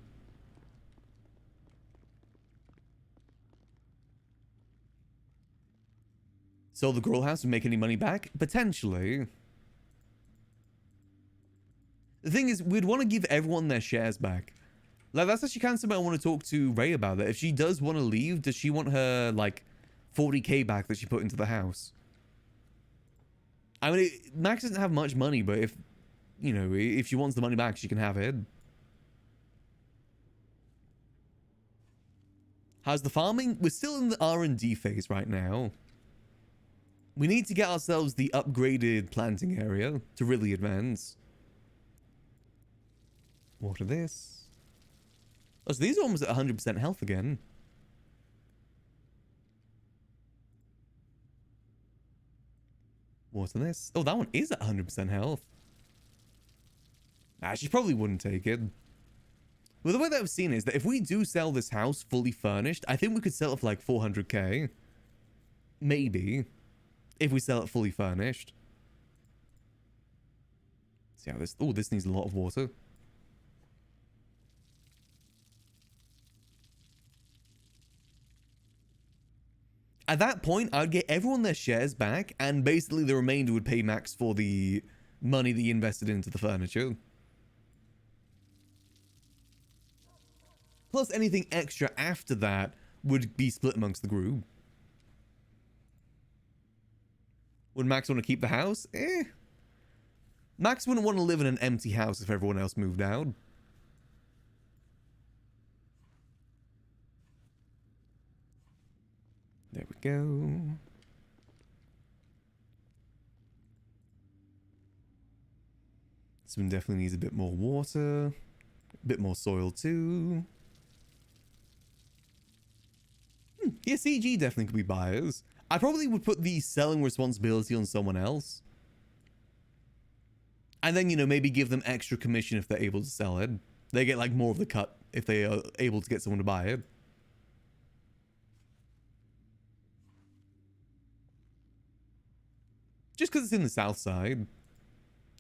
Sell the grow house and make any money back? Potentially. The thing is, we'd want to give everyone their shares back. Like, that's actually kind of something I want to talk to Ray about. That if she does want to leave, does she want her, like, 40k back that she put into the house? I mean, Max doesn't have much money, but if you know, if she wants the money back, she can have it. How's the farming? We're still in the R&D phase right now. We need to get ourselves the upgraded planting area to really advance. Water this. Oh, so these are almost at 100% health again. Water this. Oh, that one is at 100% health. Nah, she probably wouldn't take it. Well, the way that I've seen it is that if we do sell this house fully furnished, I think we could sell it for like 400k. Maybe. If we sell it fully furnished. See how this... Oh, this needs a lot of water. At that point, I'd get everyone their shares back, and basically the remainder would pay Max for the money that he invested into the furniture. Plus, anything extra after that would be split amongst the group. Would Max want to keep the house? Max wouldn't want to live in an empty house if everyone else moved out. There we go. This one definitely needs a bit more water. A bit more soil too. Yeah, CG definitely could be buyers. I probably would put the selling responsibility on someone else. And then, you know, maybe give them extra commission if they're able to sell it. They get like more of the cut if they are able to get someone to buy it. Just because it's in the south side.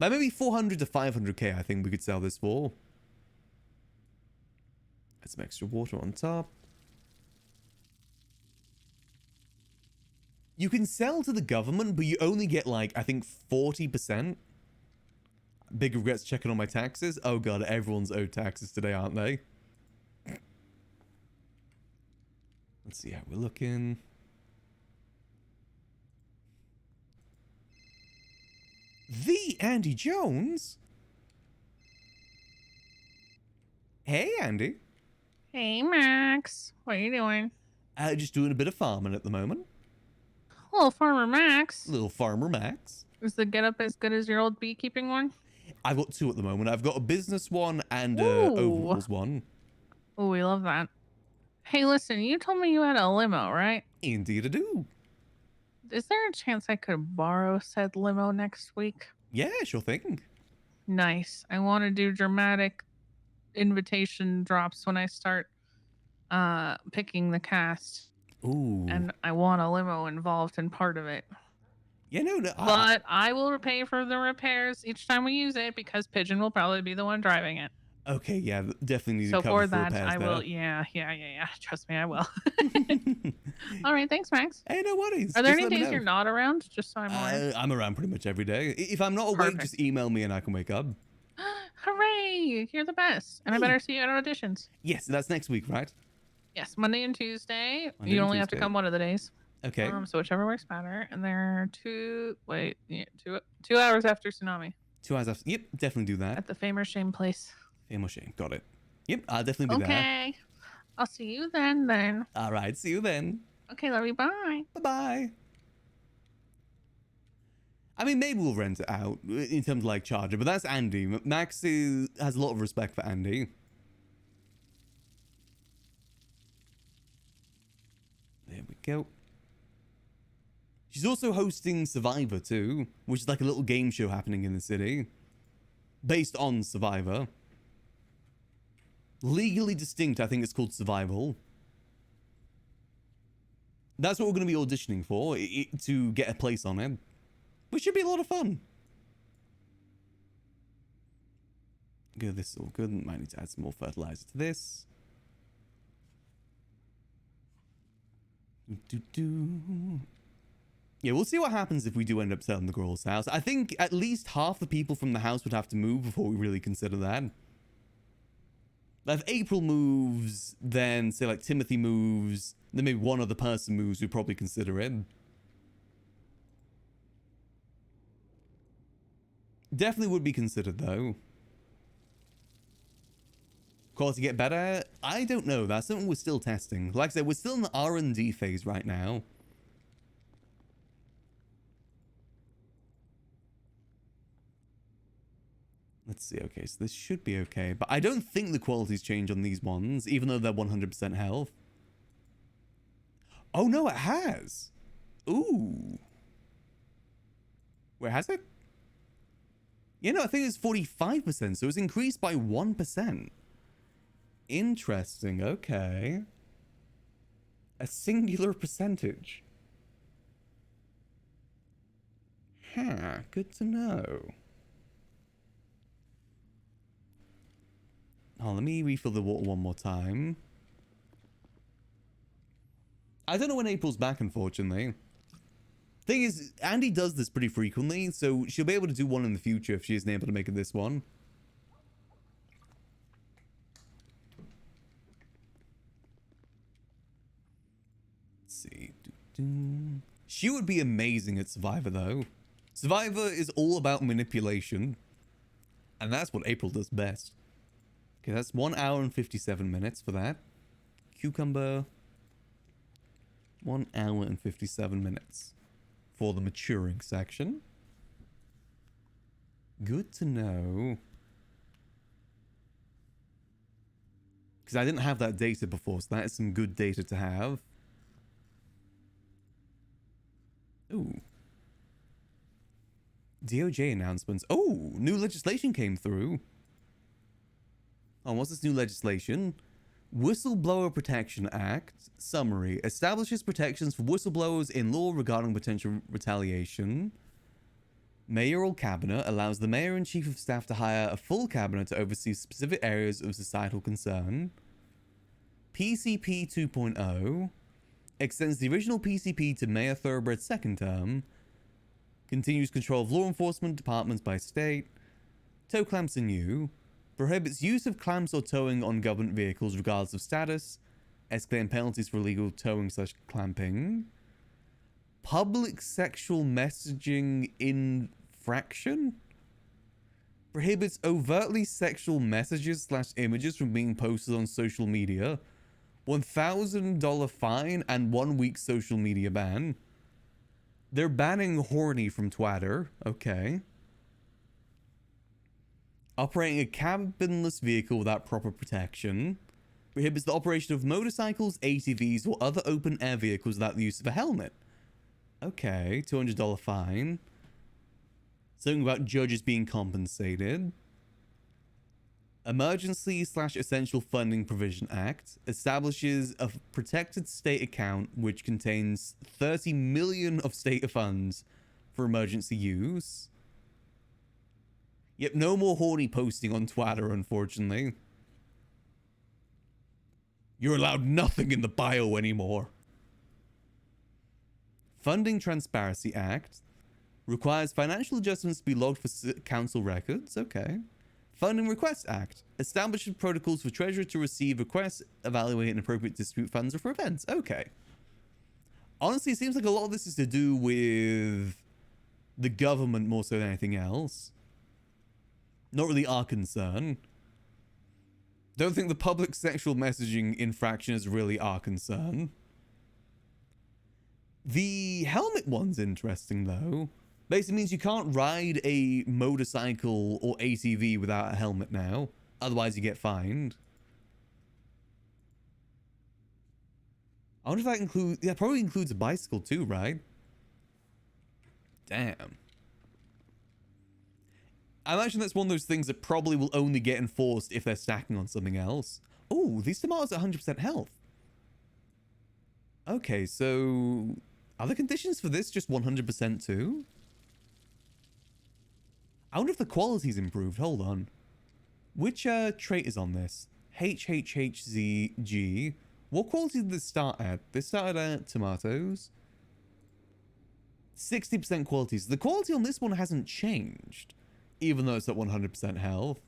Like maybe 400 to 500k I think we could sell this for. Get some extra water on top. You can sell to the government, but you only get like, I think 40%. Big regrets checking on my taxes. Oh god, everyone's owed taxes today, aren't they? Let's see how we're looking. The Andy Jones? Hey, Andy. Hey, Max. What are you doing? Just doing a bit of farming at the moment. Little Farmer Max. Little Farmer Max. Is the getup as good as your old beekeeping one? I've got two at the moment. I've got a business one and overalls one. Oh, we love that. Hey, listen, you told me you had a limo, right? Indeed I do. Is there a chance I could borrow said limo next week? Yeah, sure thing. Nice. I want to do dramatic invitation drops when I start picking the cast. Ooh. And I want a limo involved in part of it. Yeah, no. But I will pay for the repairs each time we use it because Pigeon will probably be the one driving it. Okay, yeah, definitely need So to cover for that, repairs I there. will. Yeah. Trust me, I will. All right, thanks, Max. Hey, no worries. Are there Just any let me days know. you're not around? Just so I'm aware. I'm around pretty much every day. If I'm not awake, Perfect. just email me and I can wake up. Hooray! You're the best. And I better see you at auditions. Yes, that's next week, right? Yes, Monday and Tuesday. Monday You and only have to Tuesday. come one of the days. Okay. So whichever works better. And they're 2 hours after tsunami 2 hours after. Yep, definitely do that. at the famous shame place. Famous shame. Got it. Yep, I'll definitely do that. Okay. I'll see you then. All right, see you then. Okay, love you. Bye. Bye-bye. I mean, maybe we'll rent it out in terms of like charger, but that's Andy. Max has a lot of respect for Andy. There we go. She's also hosting Survivor too, which is like a little game show happening in the city. Based on Survivor. Legally distinct, I think it's called Survival. That's what we're going to be auditioning for, to get a place on it. Which should be a lot of fun. Good, this is all good. Might need to add some more fertilizer to this. Yeah, we'll see what happens if we do end up selling the girl's house. I think at least half the people from the house would have to move before we really consider that. If April moves, then say like Timothy moves, then maybe one other person moves, we'd probably consider it. Definitely would be considered, though. Quality get better? I don't know. That's something we're still testing. Like I said, we're still in the R&D phase right now. Let's see. Okay, so this should be okay. But I don't think the quality's changed on these ones, even though they're 100% health. Oh, no, it has. Ooh. Wait, has it? Yeah, no, I think it's 45%, so it's increased by 1%. Interesting, okay. A singular percentage. Huh, good to know. Oh, let me refill the water one more time. I don't know when April's back, unfortunately. Thing is, Andy does this pretty frequently, so she'll be able to do one in the future if she isn't able to make it this one. Let's see. She would be amazing at Survivor, though. Survivor is all about manipulation. And that's what April does best. Okay, that's 1 hour and 57 minutes for that. Cucumber. 1 hour and 57 minutes for the maturing section. Good to know. Because I didn't have that data before, so that is some good data to have. Ooh. DOJ announcements. Oh, new legislation came through. Oh, what's this new legislation? Whistleblower Protection Act. Summary. Establishes protections for whistleblowers in law regarding potential retaliation. Mayoral Cabinet allows the Mayor and Chief of Staff to hire a full cabinet to oversee specific areas of societal concern. PCP 2.0 extends the original PCP to Mayor Thoroughbred's second term. Continues control of law enforcement departments by state. Tow clamps are new. Prohibits use of clamps or towing on government vehicles regardless of status. Escalating penalties for illegal towing/clamping. Public sexual messaging infraction. Prohibits overtly sexual messages/images from being posted on social media. $1,000 fine and 1 week social media ban. They're banning horny from Twitter. Okay. Operating a cabinless vehicle without proper protection. Prohibits the operation of motorcycles, ATVs, or other open-air vehicles without the use of a helmet. Okay, $200 fine. Something about judges being compensated. Emergency/Essential Funding Provision Act establishes a protected state account which contains 30 million of state funds for emergency use. Yep, no more horny posting on Twitter, unfortunately. You're allowed nothing in the bio anymore. Funding Transparency Act requires financial adjustments to be logged for council records. Okay. Funding Request Act establishes protocols for Treasurer to receive requests, evaluate and appropriate dispute funds for events. Okay. Honestly, it seems like a lot of this is to do with the government more so than anything else. Not really our concern. Don't think the public sexual messaging infraction is really our concern. The helmet one's interesting, though. Basically means you can't ride a motorcycle or ATV without a helmet now. Otherwise, you get fined. I wonder if that includes... Yeah, probably includes a bicycle too, right? Damn. I imagine that's one of those things that probably will only get enforced if they're stacking on something else. Oh, these tomatoes are 100% health. Okay, so... Are the conditions for this just 100% too? I wonder if the quality's improved. Hold on. Which trait is on this? HHHZG. What quality did this start at? This started at tomatoes. 60% quality. So the quality on this one hasn't changed, even though it's at 100% health.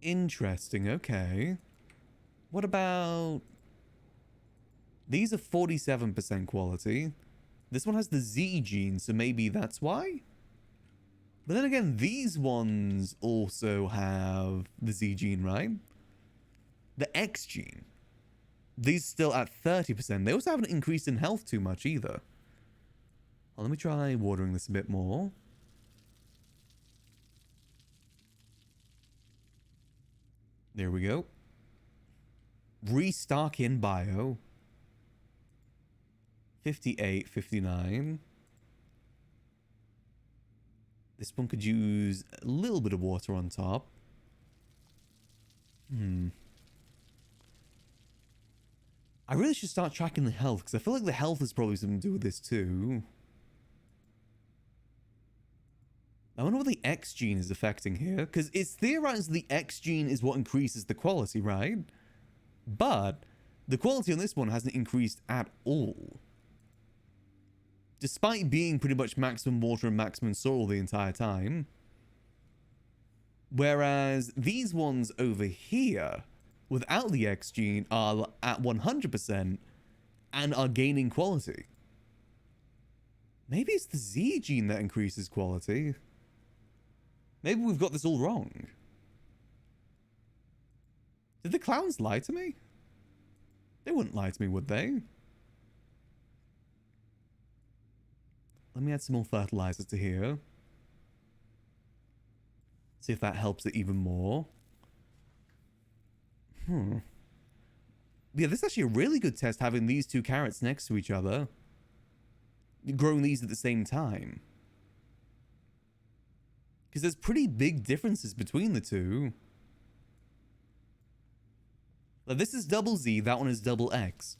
Interesting. Okay. What about... These are 47% quality. This one has the Z gene, so maybe that's why? But then again, these ones also have the Z gene, right? The X gene. These still at 30%. They also haven't increased in health too much either. Well, let me try watering this a bit more. There we go. Restock in bio. 58, 59. This one could use a little bit of water on top. I really should start tracking the health, because I feel like the health has probably something to do with this too. I wonder what the X gene is affecting here, because it's theorized the X gene is what increases the quality, right? But the quality on this one hasn't increased at all. Despite being pretty much maximum water and maximum soil the entire time. Whereas these ones over here, without the X gene, are at 100% and are gaining quality. Maybe it's the Z gene that increases quality. Maybe we've got this all wrong. Did the clowns lie to me? They wouldn't lie to me, would they? Let me add some more fertilizer to here. See if that helps it even more. Yeah, this is actually a really good test having these two carrots next to each other. Growing these at the same time. Because there's pretty big differences between the two. Like, this is double Z, that one is double X.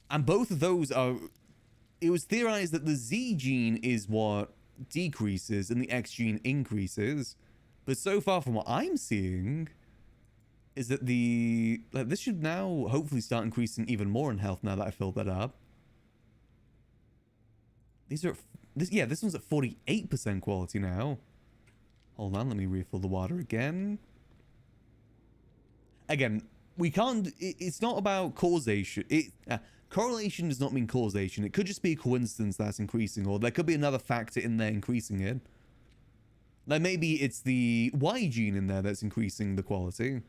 And both of those are... It was theorized that the Z gene is what decreases and the X gene increases. But so far from what I'm seeing... is that the... Like, this should now hopefully start increasing even more in health now that I filled that up. These are... this one's at 48% quality now. Hold on, let me refill the water again. Again, we can't... It's not about causation. Correlation does not mean causation. It could just be a coincidence that's increasing, or there could be another factor in there increasing it. Like, maybe it's the Y gene in there that's increasing the quality.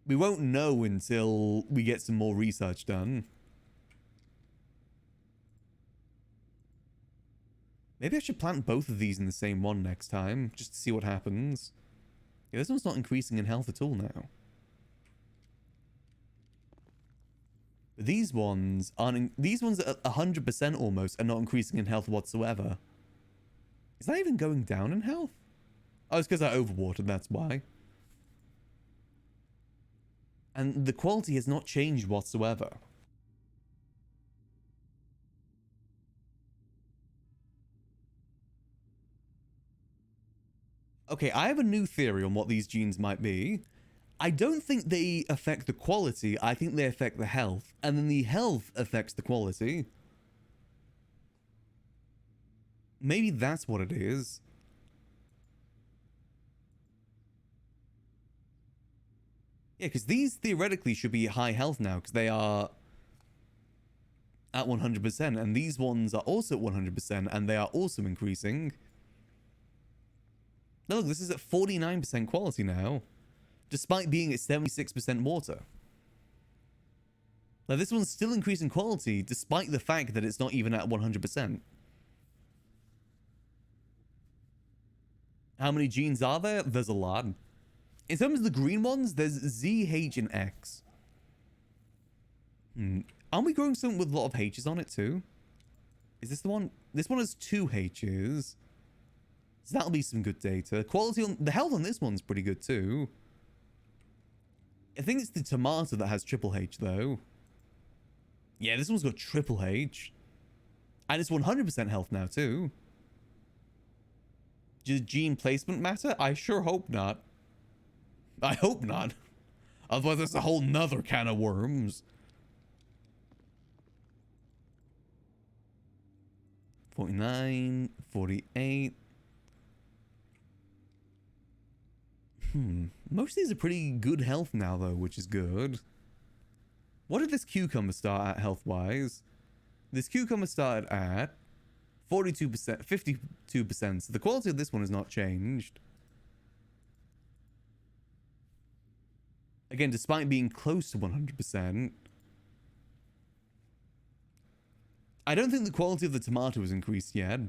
We won't know until we get some more research done. Maybe I should plant both of these in the same one next time, just to see what happens. Yeah, this one's not increasing in health at all now. But these ones aren't... These ones at 100% almost are not increasing in health whatsoever. Is that even going down in health? Oh, it's because I overwatered, that's why. And the quality has not changed whatsoever. Okay, I have a new theory on what these genes might be. I don't think they affect the quality, I think they affect the health. And then the health affects the quality. Maybe that's what it is. Yeah, because these theoretically should be high health now, because they are at 100%, and these ones are also at 100%, and they are also increasing. No, look, this is at 49% quality now, despite being at 76% water. Now, this one's still increasing quality, despite the fact that it's not even at 100%. How many genes are there? There's a lot. In terms of the green ones, there's Z, H, and X. Aren't we growing something with a lot of H's on it too? Is this the one? This one has 2 H's. So that'll be some good data. Quality on... The health on this one's pretty good too. I think it's the tomato that has triple H though. Yeah, this one's got triple H. And it's 100% health now too. Does gene placement matter? I sure hope not. I hope not. Otherwise, that's a whole nother can of worms. 49, 48. Most of these are pretty good health now, though, which is good. What did this cucumber start at health-wise? This cucumber started at 42%, 52%. So the quality of this one has not changed. Again, despite being close to 100%. I don't think the quality of the tomato has increased yet.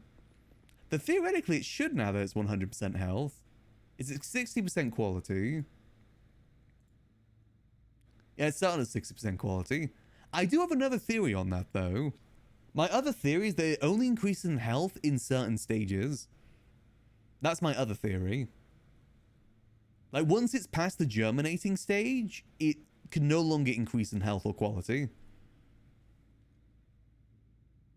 But theoretically, it should now that it's 100% health. It's at 60% quality. Yeah, it started at 60% quality. I do have another theory on that, though. My other theory is that it only increases in health in certain stages. That's my other theory. Like, once it's past the germinating stage, it can no longer increase in health or quality.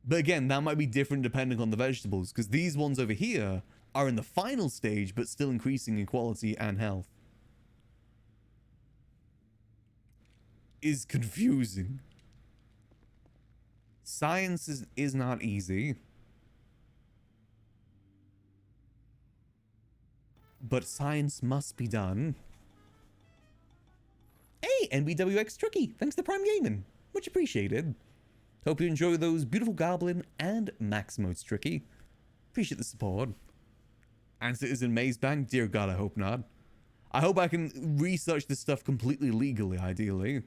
But again, that might be different depending on the vegetables, because these ones over here are in the final stage, but still increasing in quality and health. Is confusing. Science is not easy. But science must be done. Hey, NBWX Tricky, thanks to Prime Gaming. Much appreciated. Hope you enjoy those beautiful Goblin and Max modes, Tricky. Appreciate the support. And Citizen Maze Bank, dear God, I hope not. I hope I can research this stuff completely legally, ideally.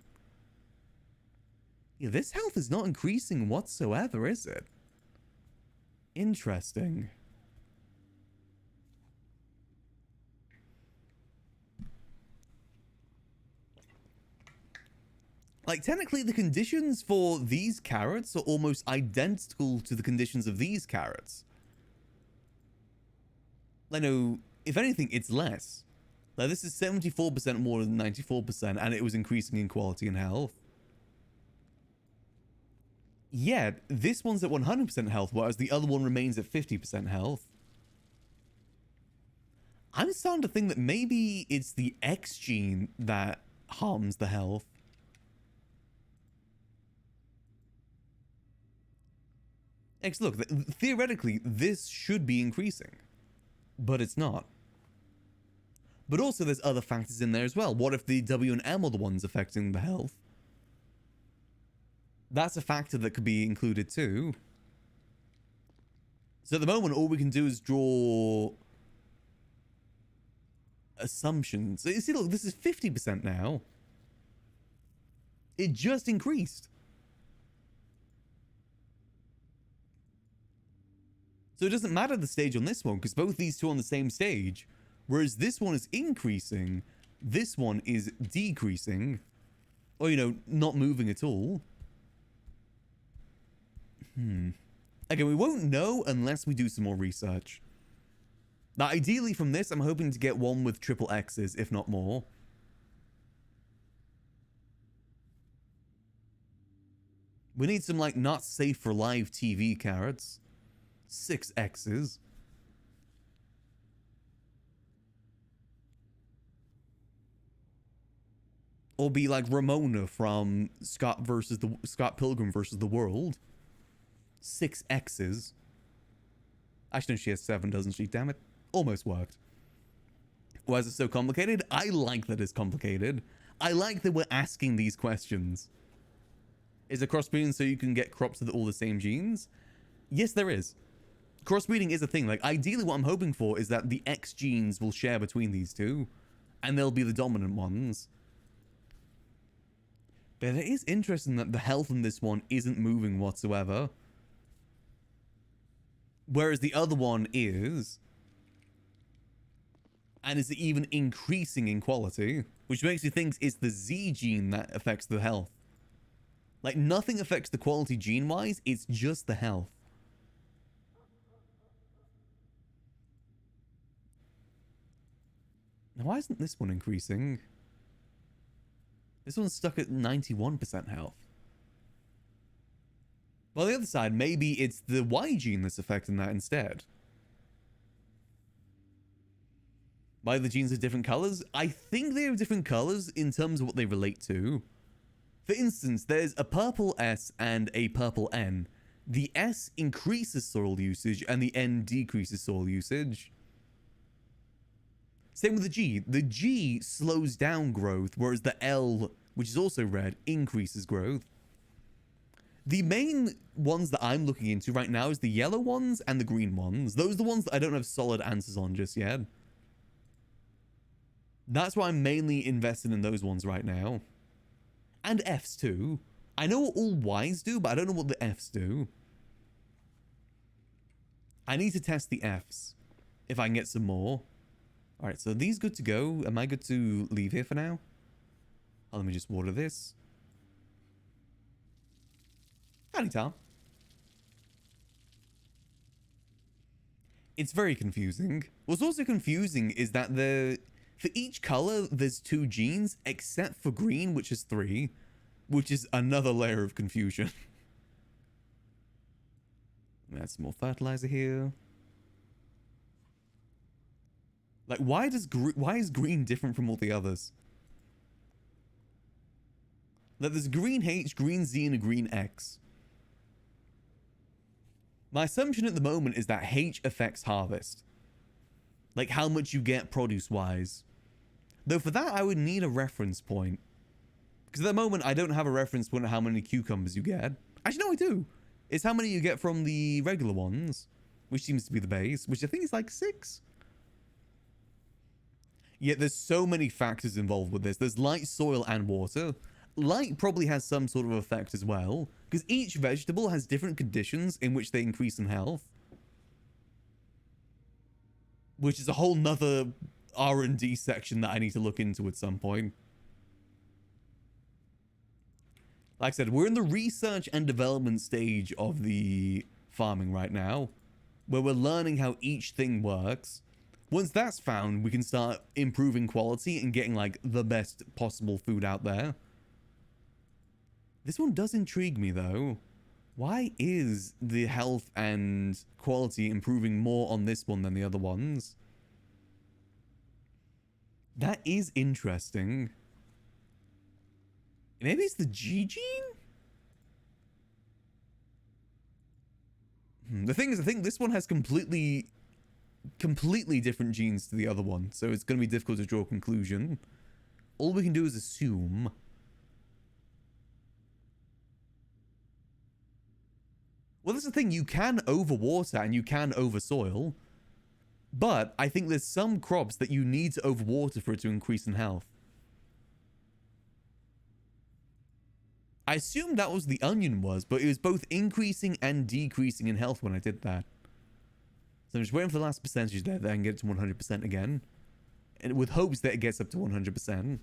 Yeah, this health is not increasing whatsoever, is it? Interesting. Like, technically, the conditions for these carrots are almost identical to the conditions of these carrots. I know, if anything, it's less. Like, this is 74% more than 94%, and it was increasing in quality and health. Yet, this one's at 100% health, whereas the other one remains at 50% health. I'm starting to think that maybe it's the X gene that harms the health. X, look, theoretically, this should be increasing, but it's not. But also, there's other factors in there as well. What if the W and M are the ones affecting the health? That's a factor that could be included too. So at the moment, all we can do is draw assumptions. You see, look, this is 50% now. It just increased. So it doesn't matter the stage on this one, because both these two are on the same stage. Whereas this one is increasing, this one is decreasing. Or, you know, not moving at all. Again, we won't know unless we do some more research. Now, ideally from this, I'm hoping to get one with triple X's, if not more. We need some, like, not safe for live TV carrots. 6 X's. Or be like Ramona from Scott Pilgrim versus the World. 6 X's. Actually, no, she has 7, doesn't she? Damn it. Almost worked. Why is it so complicated? I like that it's complicated. I like that we're asking these questions. Is it crossbreeding so you can get crops with all the same genes? Yes, there is. Crossbreeding is a thing. Like, ideally what I'm hoping for is that the X genes will share between these two. And they'll be the dominant ones. But it is interesting that the health in this one isn't moving whatsoever. Whereas the other one is. And is even increasing in quality. Which makes me think it's the Z gene that affects the health. Like, nothing affects the quality gene-wise. It's just the health. Now, why isn't this one increasing? This one's stuck at 91% health. Well, on the other side, maybe it's the Y gene that's affecting that instead. Why the genes are different colors? I think they have different colors in terms of what they relate to. For instance, there's a purple S and a purple N. The S increases soil usage and the N decreases soil usage. Same with the G. The G slows down growth, whereas the L, which is also red, increases growth. The main ones that I'm looking into right now is the yellow ones and the green ones. Those are the ones that I don't have solid answers on just yet. That's why I'm mainly invested in those ones right now. And Fs too. I know what all Ys do, but I don't know what the Fs do. I need to test the Fs if I can get some more. Alright, so are these good to go? Am I good to leave here for now? Oh, let me just water this. Howdy, Tom. It's very confusing. What's also confusing is that for each color, there's 2 genes, except for green, which is 3, which is another layer of confusion. Add some more fertilizer here. Like, why is green different from all the others? Like, there's green H, green Z, and a green X. My assumption at the moment is that H affects harvest. Like, how much you get produce-wise. Though for that, I would need a reference point. Because at the moment, I don't have a reference point of how many cucumbers you get. Actually, no, I do. It's how many you get from the regular ones, which seems to be the base, which I think is like 6. Yet there's so many factors involved with this. There's light, soil, and water. Light probably has some sort of effect as well, because each vegetable has different conditions in which they increase in health. Which is a whole nother R&D section that I need to look into at some point. Like I said, we're in the research and development stage of the farming right now, where we're learning how each thing works. Once that's found, we can start improving quality and getting like the best possible food out there. This one does intrigue me though. Why is the health and quality improving more on this one than the other ones? That is interesting. Maybe it's the G gene? The thing is, I think this one has completely different genes to the other one, so it's going to be difficult to draw a conclusion. All we can do is assume. Well, that's the thing. You can overwater and you can oversoil, but I think there's some crops that you need to overwater for it to increase in health. I assumed that was the onion was, but it was both increasing and decreasing in health when I did that. So I'm just waiting for the last percentage there, then get it to 100% again. And with hopes that it gets up to 100%.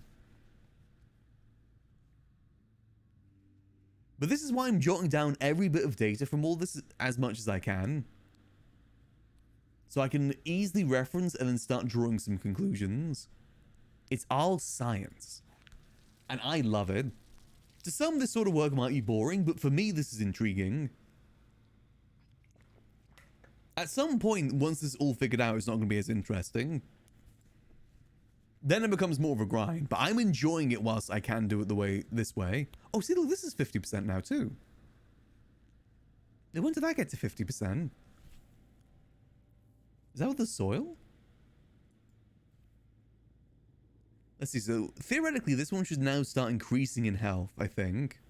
But this is why I'm jotting down every bit of data from all this as much as I can. So I can easily reference and then start drawing some conclusions. It's all science. And I love it. To some, this sort of work might be boring, but for me, this is intriguing. At some point, once this is all figured out, it's not going to be as interesting. Then it becomes more of a grind, but I'm enjoying it whilst I can do it this way. Oh, see, look, this is 50% now too. When did that get to 50%? Is that with the soil? Let's see, so theoretically, this one should now start increasing in health, I think.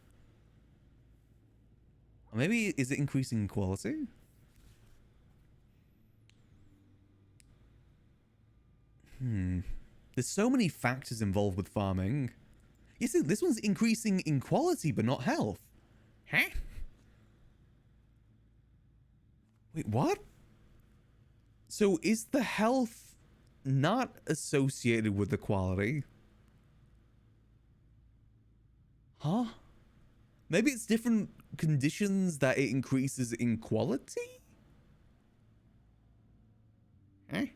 Or maybe, is it increasing in quality? There's so many factors involved with farming. You see, this one's increasing in quality, but not health. Huh? Wait, what? So is the health not associated with the quality? Huh? Maybe it's different conditions that it increases in quality? Eh?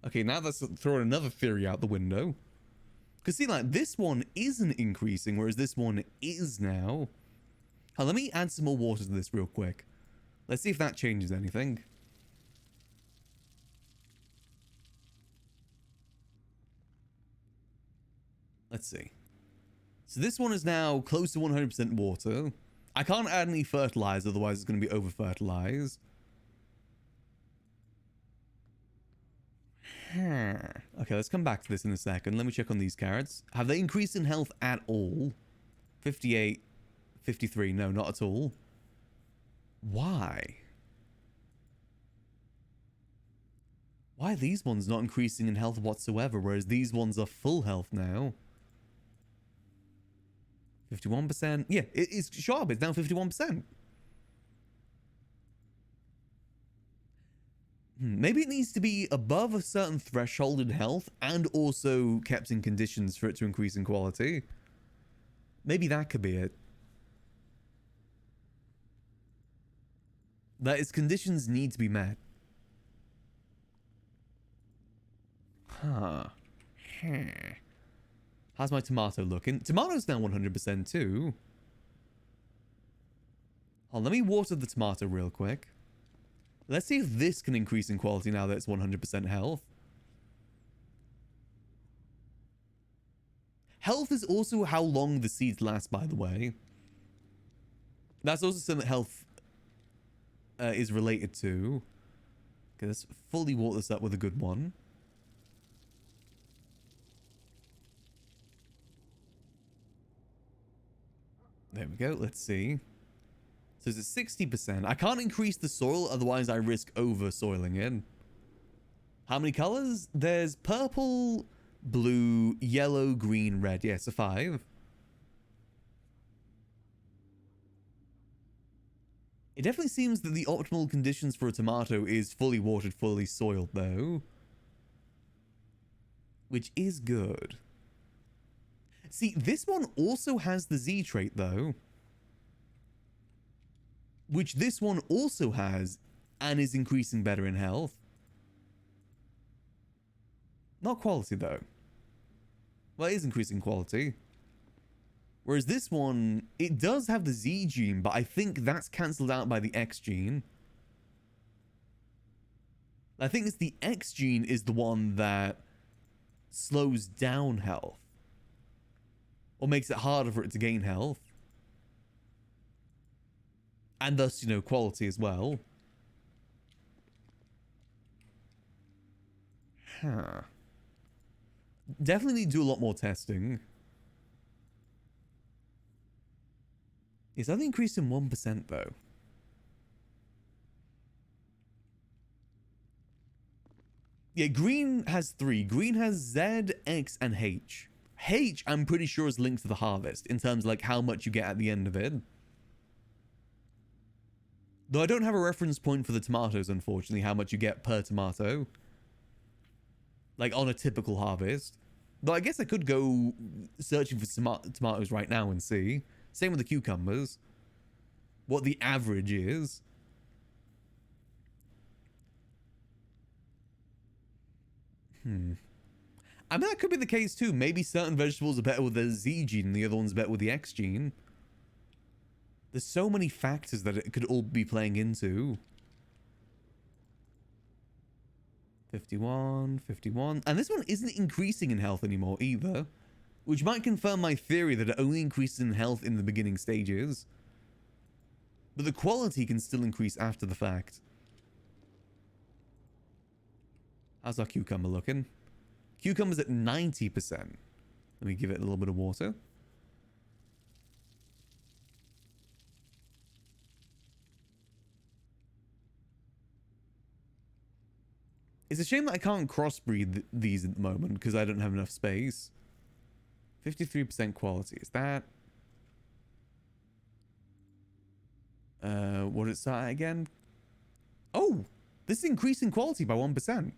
Okay, now let's throw another theory out the window. Because see, like, this one isn't increasing, whereas this one is now. Let me add some more water to this real quick. Let's see if that changes anything. Let's see. So this one is now close to 100% water. I can't add any fertilizer, otherwise it's going to be over-fertilized. Okay, let's come back to this in a second. Let me check on these carrots. Have they increased in health at all? 58, 53. No, not at all. Why? Why are these ones not increasing in health whatsoever, whereas these ones are full health now? 51%. Yeah, it's sharp. It's down 51%. Maybe it needs to be above a certain threshold in health and also kept in conditions for it to increase in quality. Maybe that could be it. That its conditions need to be met. Huh. How's my tomato looking? Tomato's down 100% too. Oh, let me water the tomato real quick. Let's see if this can increase in quality now that it's 100% health. Health is also how long the seeds last, by the way. That's also something that health is related to. Okay, let's fully water this up with a good one. There we go. Let's see. So it's at 60%. I can't increase the soil, otherwise I risk over soiling it. How many colors? There's purple, blue, yellow, green, red. Yeah, it's a 5. It definitely seems that the optimal conditions for a tomato is fully watered, fully soiled, though. Which is good. See, this one also has the Z trait, though. Which this one also has, and is increasing better in health. Not quality, though. Well, it is increasing quality. Whereas this one, it does have the Z gene, but I think that's cancelled out by the X gene. I think it's the X gene is the one that slows down health. Or makes it harder for it to gain health. And thus, you know, quality as well. Huh. Definitely need to do a lot more testing. It's only increased in 1% though. Yeah, green has 3. Green has Z, X, and H. H, I'm pretty sure, is linked to the harvest in terms of like how much you get at the end of it. Though I don't have a reference point for the tomatoes, unfortunately, how much you get per tomato. Like on a typical harvest. Though I guess I could go searching for tomatoes right now and see. Same with the cucumbers. What the average is. I mean, that could be the case too. Maybe certain vegetables are better with the Z gene and the other ones better with the X gene. There's so many factors that it could all be playing into. 51, 51. And this one isn't increasing in health anymore either. Which might confirm my theory that it only increases in health in the beginning stages. But the quality can still increase after the fact. How's our cucumber looking? Cucumber's at 90%. Let me give it a little bit of water. It's a shame that I can't crossbreed these at the moment because I don't have enough space. 53% quality. Is that... what did it start at again? Oh! This is increasing quality by 1%.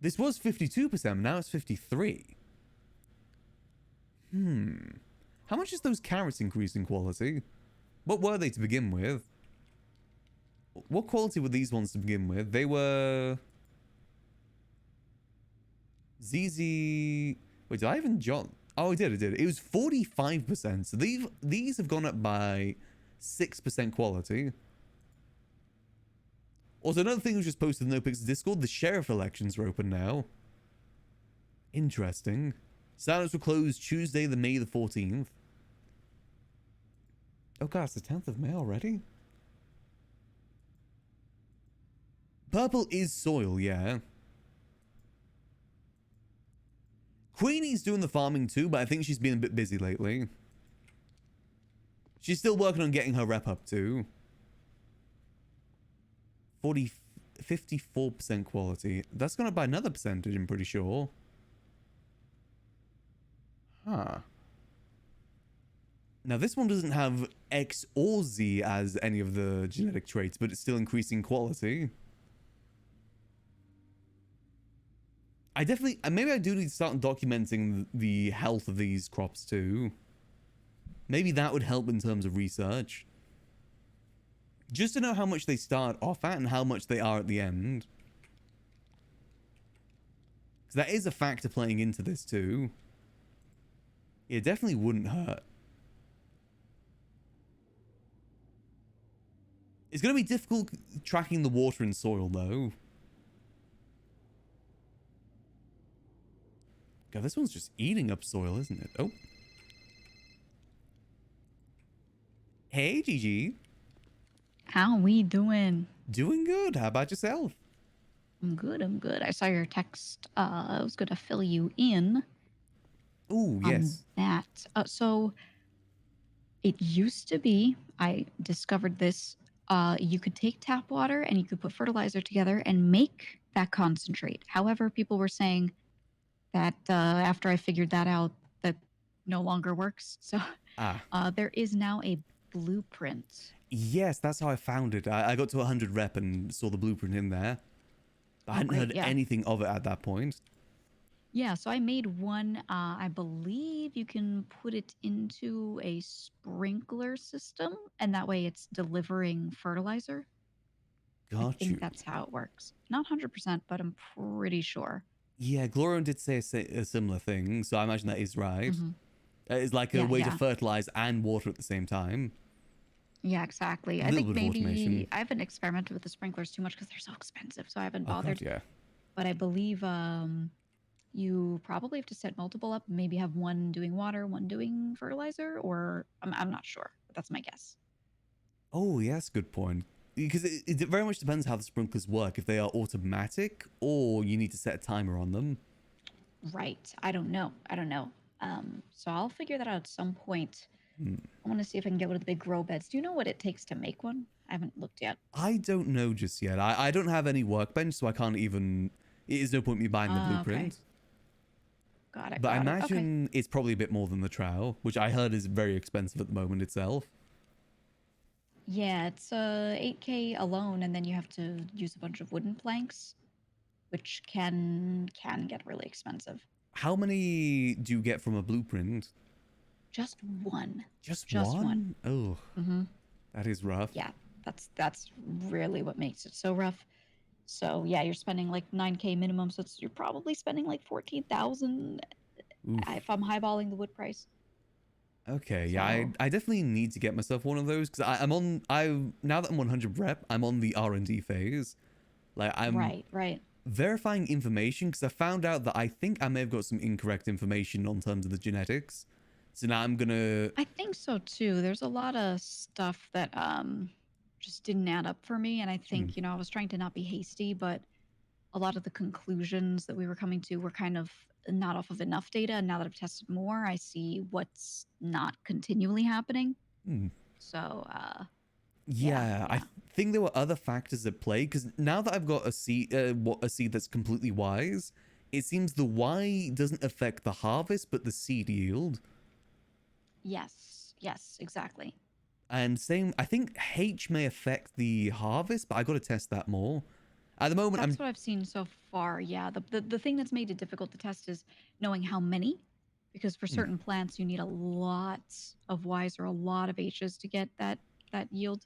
This was 52%, now it's 53. How much is those carrots increase in quality? What were they to begin with? What quality were these ones to begin with? They were... ZZ... Wait, did I even jot? Oh, I did. It was 45%. So these have gone up by 6% quality. Also, another thing was just posted in NoPixel Discord. The sheriff elections are open now. Interesting. Sign-ups were closed Tuesday, May the 14th. Oh god, it's the 10th of May already? Purple is soil, yeah. Queenie's doing the farming too, but I think she's been a bit busy lately. She's still working on getting her rep up too. 54% quality. That's gone up by another percentage, I'm pretty sure. Huh. Now this one doesn't have X or Z as any of the genetic traits, but it's still increasing quality. I definitely, maybe I do need to start documenting the health of these crops too. Maybe that would help in terms of research. Just to know how much they start off at and how much they are at the end. Because that is a factor playing into this too. It definitely wouldn't hurt. It's going to be difficult tracking the water and soil though. God, this one's just eating up soil, isn't it? Oh. Hey, Gigi. How we doing? Doing good. How about yourself? I'm good, I'm good. I saw your text. I was going to fill you in. Oh, yes. That. So, it used to be, I discovered this, you could take tap water and you could put fertilizer together and make that concentrate. However, people were saying that after I figured that out, that no longer works. So, there is now a blueprint. Yes, that's how I found it. I got to 100 rep and saw the blueprint in there. I hadn't heard anything of it at that point. Yeah, so I made one. I believe you can put it into a sprinkler system, and that way it's delivering fertilizer. I think that's how it works. Not 100%, but I'm pretty sure. Yeah, Glorian did say a similar thing, so I imagine that is right. It's like a way to fertilize and water at the same time. Yeah, exactly. I think maybe I haven't experimented with the sprinklers too much because they're so expensive, so I haven't bothered. Yeah. But I believe you probably have to set multiple up. Maybe have one doing water, one doing fertilizer, or I'm not sure. But that's my guess. Oh, yes, good point. Because it very much depends how the sprinklers work. If they are automatic, or you need to set a timer on them. Right. I don't know. So I'll figure that out at some point. I want to see if I can get one of the big grow beds. Do you know what it takes to make one? I haven't looked yet. I don't know just yet. I don't have any workbench, so I can't even... It is no point me buying the blueprint. Okay. Got it. But I imagine it's probably a bit more than the trowel, which I heard is very expensive at the moment itself. Yeah, it's 8K alone, and then you have to use a bunch of wooden planks, which can get really expensive. How many do you get from a blueprint? Just one. Just one? Oh, that is rough. Yeah, that's really what makes it so rough. So yeah, you're spending like 9K minimum, so you're probably spending like 14,000 if I'm highballing the wood price. Okay, yeah, I definitely need to get myself one of those because now that I'm 100 rep, I'm on the R&D phase. Like I'm right. verifying information because I found out that I think I may have got some incorrect information on terms of the genetics. So now I'm gonna... I think so too. There's a lot of stuff that just didn't add up for me, and I think I was trying to not be hasty, but a lot of the conclusions that we were coming to were kind of not off of enough data. And now that I've tested more, I see what's not continually happening. So yeah, I think there were other factors at play because now that I've got a seed that's completely wise, it seems the Y doesn't affect the harvest but the seed yield. Yes, exactly. And same, I think H may affect the harvest, but I got to test that more. At the moment, that's what I've seen so far. Yeah, the thing that's made it difficult to test is knowing how many, because for certain plants you need a lot of Ys or a lot of H's to get that yield.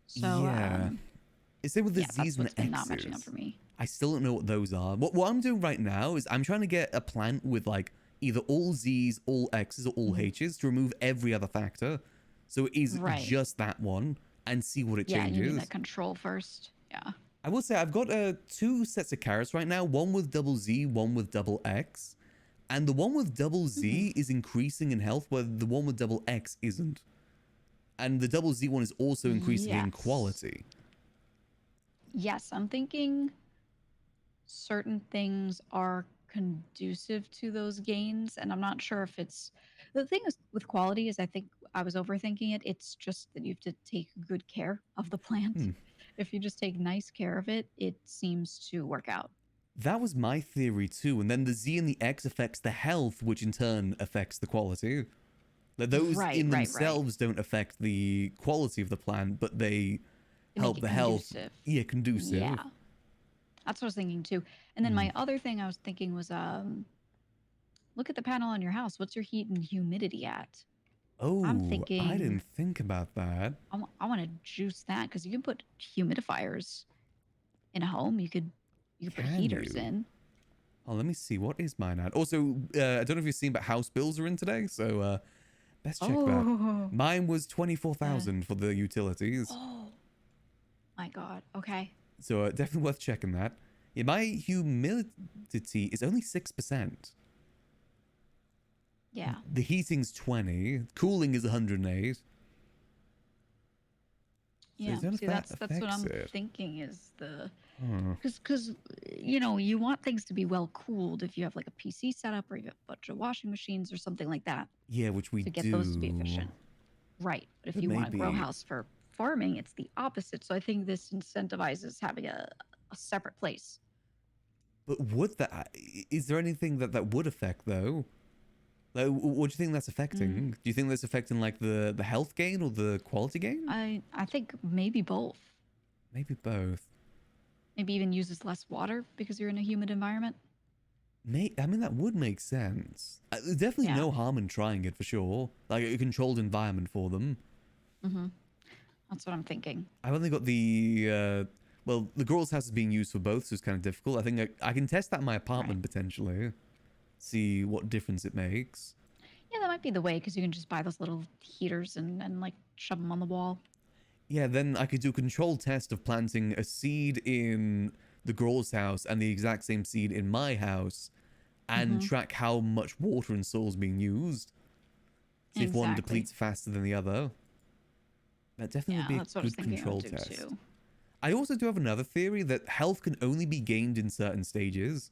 So yeah, same with the Z's and X's. Not matching up for me. I still don't know what those are. What I'm doing right now is I'm trying to get a plant with like either all Z's, all X's, or all H's to remove every other factor. So it is just that one and see what it changes. Yeah, you need that control first. Yeah. I will say I've got 2 sets of carrots right now. One with double Z, one with double X. And the one with double Z is increasing in health, where the one with double X isn't. And the double Z one is also increasing in quality. yes, I'm thinking certain things are conducive to those gains, and I'm not sure if it's the thing is with quality is I think I was overthinking it. It's just that you have to take good care of the plant. If you just take nice care of it, it seems to work out. That was my theory too. And then the Z and the X affects the health, which in turn affects the quality. Like those in themselves don't affect the quality of the plant, but they help the health. Yeah, conducive. Yeah. That's what I was thinking too. And then my other thing I was thinking was look at the panel on your house. What's your heat and humidity at? Oh, I'm thinking I didn't think about that. I want to juice that because you can put humidifiers in a home. You could put heaters in. Oh, let me see. What is mine at? Also, I don't know if you've seen, but house bills are in today, so let's check that. Mine was 24,000 for the utilities. Oh my god. Okay. So definitely worth checking that. Yeah, my humidity is only 6%. Yeah. The heating's 20. Cooling is 108. Yeah, see, that's what I'm thinking is the because you want things to be well cooled if you have like a PC setup or you have a bunch of washing machines or something like that. Yeah, which we to get those to be efficient. Right, but if you want a grow house for farming, it's the opposite. So I think this incentivizes having a separate place. But is there anything that would affect though? Like, what do you think that's affecting? Do you think that's affecting like the health gain or the quality gain? I think maybe both. Maybe both. Maybe even uses less water because you're in a humid environment. I mean, that would make sense. There's definitely no harm in trying it for sure. Like a controlled environment for them. That's what I'm thinking. I've only got the the girl's house is being used for both, so it's kind of difficult. I think I can test that in my apartment potentially. See what difference it makes. Yeah, that might be the way because you can just buy those little heaters and like shove them on the wall. Yeah, then I could do a controlled test of planting a seed in the girl's house and the exact same seed in my house and track how much water and soil is being used. See if one depletes faster than the other. That definitely would be a good control test. I also do have another theory that health can only be gained in certain stages.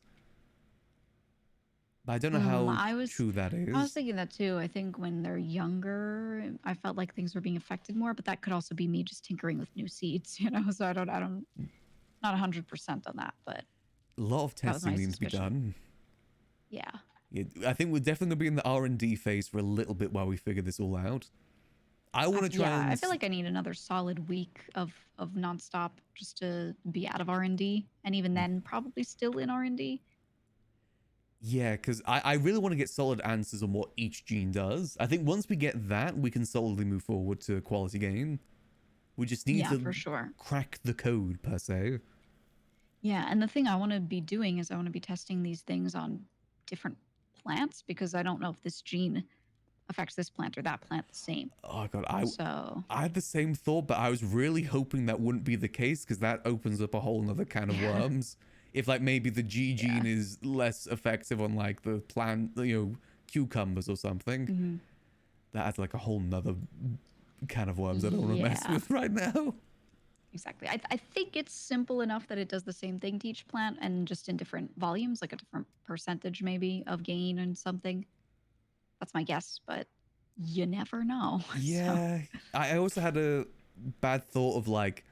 But I don't know how true that is. I was thinking that too. I think when they're younger, I felt like things were being affected more, but that could also be me just tinkering with new seeds, So I don't, not 100% on that, but a lot of testing needs to be done. Yeah. I think we're definitely gonna be in the R&D phase for a little bit while we figure this all out. I want to try. Yeah, I feel like I need another solid week of nonstop just to be out of R&D, and even then, probably still in R&D. Yeah, because I really want to get solid answers on what each gene does. I think once we get that, we can solidly move forward to quality gain. We just need to for sure crack the code, per se. Yeah, and the thing I want to be doing is I want to be testing these things on different plants because I don't know if this gene affects this plant or that plant the same. Oh, God. I had the same thought, but I was really hoping that wouldn't be the case because that opens up a whole nother can of worms. If like maybe the G gene is less effective on like the plant, cucumbers or something, that adds like a whole nother can of worms I don't want to mess with right now. Exactly. I think it's simple enough that it does the same thing to each plant and just in different volumes, like a different percentage maybe of gain and something. That's my guess, but you never know. Yeah. I also had a bad thought of like,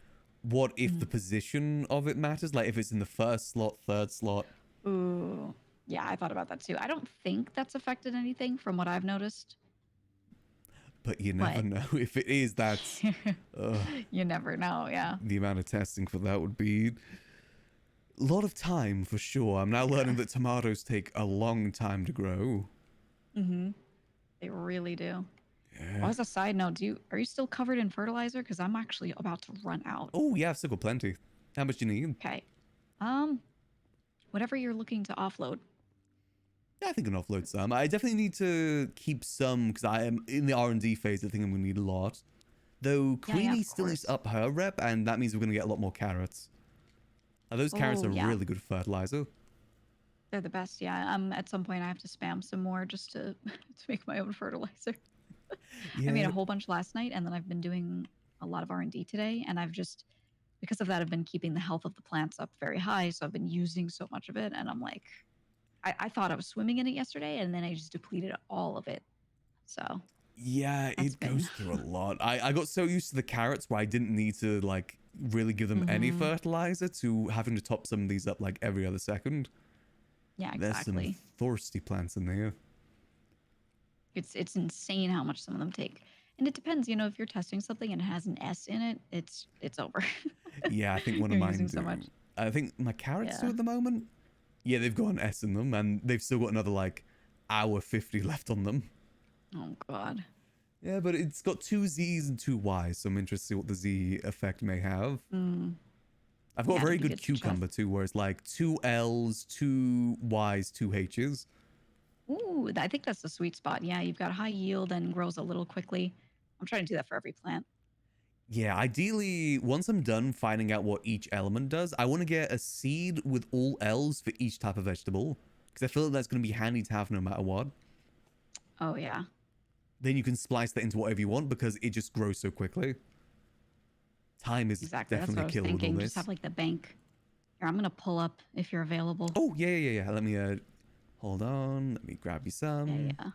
what if the position of it matters? Like if it's in the first slot, third slot. Ooh. Yeah, I thought about that too. I don't think that's affected anything from what I've noticed. But you never know. If it is, that's... you never know, yeah. The amount of testing for that would be... a lot of time, for sure. I'm now learning that tomatoes take a long time to grow. They really do. Yeah. Well, as a side note, are you still covered in fertilizer? Because I'm actually about to run out. Oh, yeah, I've still got plenty. How much do you need? Okay. Whatever you're looking to offload. Yeah, I think I can offload some. I definitely need to keep some because I am in the R&D phase. I think I'm going to need a lot. Though Queenie still needs to up her rep, and that means we're going to get a lot more carrots. Those carrots are really good fertilizer. They're the best, yeah. At some point, I have to spam some more just to make my own fertilizer. I made a whole bunch last night, and then I've been doing a lot of R&D today, and I've just because of that, I've been keeping the health of the plants up very high. So I've been using so much of it, and I'm like, I thought I was swimming in it yesterday, and then I just depleted all of it. So Yeah, that's it goes been- through a lot. I got so used to the carrots where I didn't need to like really give them any Mhm. fertilizer to having to top some of these up like every other second. yeah, There's some exactly. thirsty plants in there. It's insane how much some of them take. And it depends, you know, if you're testing something and it has an S in it, it's over. Yeah, I think one of You're mine using do. so much. I think my carrots do Yeah. at the moment. Yeah, they've got an S in them, and they've still got another like hour 50 left on them. Oh god. Yeah, but it's got 2 Z's and 2 Y's, so I'm interested to see what the Z effect may have. Mm. I've got Yeah, a very that'd be good good to test. cucumber too, where it's like 2 L's, 2 Y's, 2 H's. Ooh, I think that's the sweet spot. Yeah, you've got high yield and grows a little quickly. I'm trying to do that for every plant. Yeah, ideally, once I'm done finding out what each element does, I want to get a seed with all L's for each type of vegetable, because I feel like that's going to be handy to have no matter what. Oh yeah. Then you can splice that into whatever you want because it just grows so quickly. Time is Exactly. That's definitely what I a was killer with all thinking. this. Just have like the bank. Here, I'm gonna pull up if you're available. Oh, yeah. Let me, hold on. Let me grab you some. Yeah.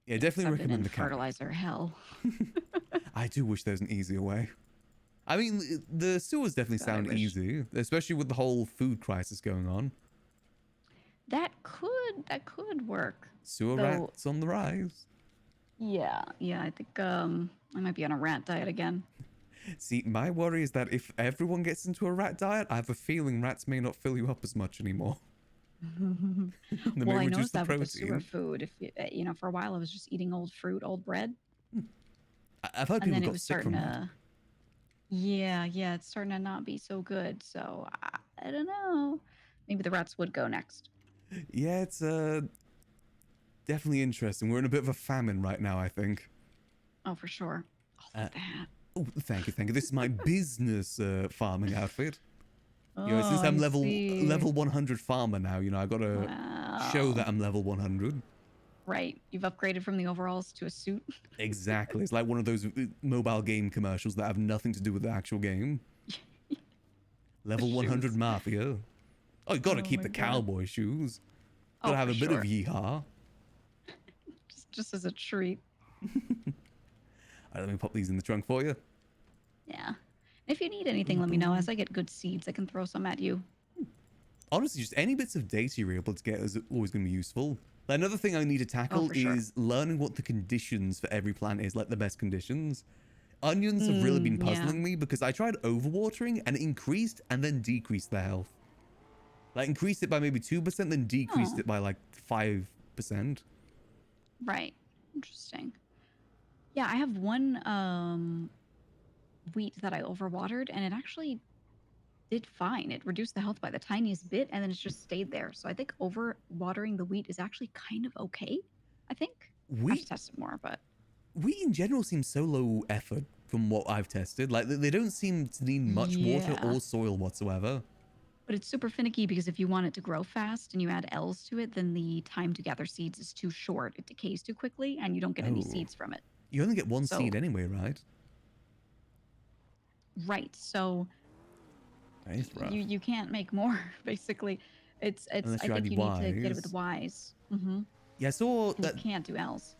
Yeah, definitely I've been recommend in the carrot. fertilizer hell. I do wish there was an easier way. I mean, the sewers definitely God, I sound wish. easy, especially with the whole food crisis going on. That could work. Sewer Though- rats on the rise. Yeah. I think I might be on a rat diet again. See, my worry is that if everyone gets into a rat diet, I have a feeling rats may not fill you up as much anymore. They Well, may I reduce noticed the that with the sewer protein. food. If you know, for a while I was just eating old fruit, old bread, I've heard and people then it got was sick starting from that. to. Yeah, it's starting to not be so good. So I don't know. Maybe the rats would go next. Yeah, it's definitely interesting. We're in a bit of a famine right now, I think. Oh, for sure. Oh, look at that. Oh, thank you. This is my business farming outfit. You know, since Oh, I'm I level see. 100 farmer now, you know, I gotta show that I'm level 100. Right. You've upgraded from the overalls to a suit. Exactly. It's like one of those mobile game commercials that have nothing to do with the actual game. Level 100 shoes. Mafia. Oh, you gotta Oh keep my the God. cowboy shoes. Oh, Gotta have for a bit sure. of yeehaw. Just as a treat. Alright, let me pop these in the trunk for you. Yeah. If you need anything, let me know. As I get good seeds, I can throw some at you. Honestly, just any bits of data you're able to get is always going to be useful. Like, another thing I need to tackle for sure. is learning what the conditions for every plant is, like the best conditions. Onions have really been yeah. puzzling me because I tried overwatering and it increased and then decreased their health. Like, increased it by maybe 2%, then decreased Oh. it by like 5%. Right. Interesting. Yeah, I have one wheat that I overwatered, and it actually did fine. It reduced the health by the tiniest bit, and then it's just stayed there. So I think overwatering the wheat is actually kind of okay. I think. I have Wheat, to test it more, but wheat in general seems so low effort from what I've tested. Like, they don't seem to need much water Yeah. or soil whatsoever. but it's super finicky because if you want it to grow fast and you add L's to it, then the time to gather seeds is too short. It decays too quickly, and you don't get any Oh. seeds from it. You only get one So- seed anyway, right? Right. So That is rough. you can't make more. Basically, it's. Unless I you think add you need to get it with Ys. Ys. Mm-hmm. Yeah, I saw You that can't do L's.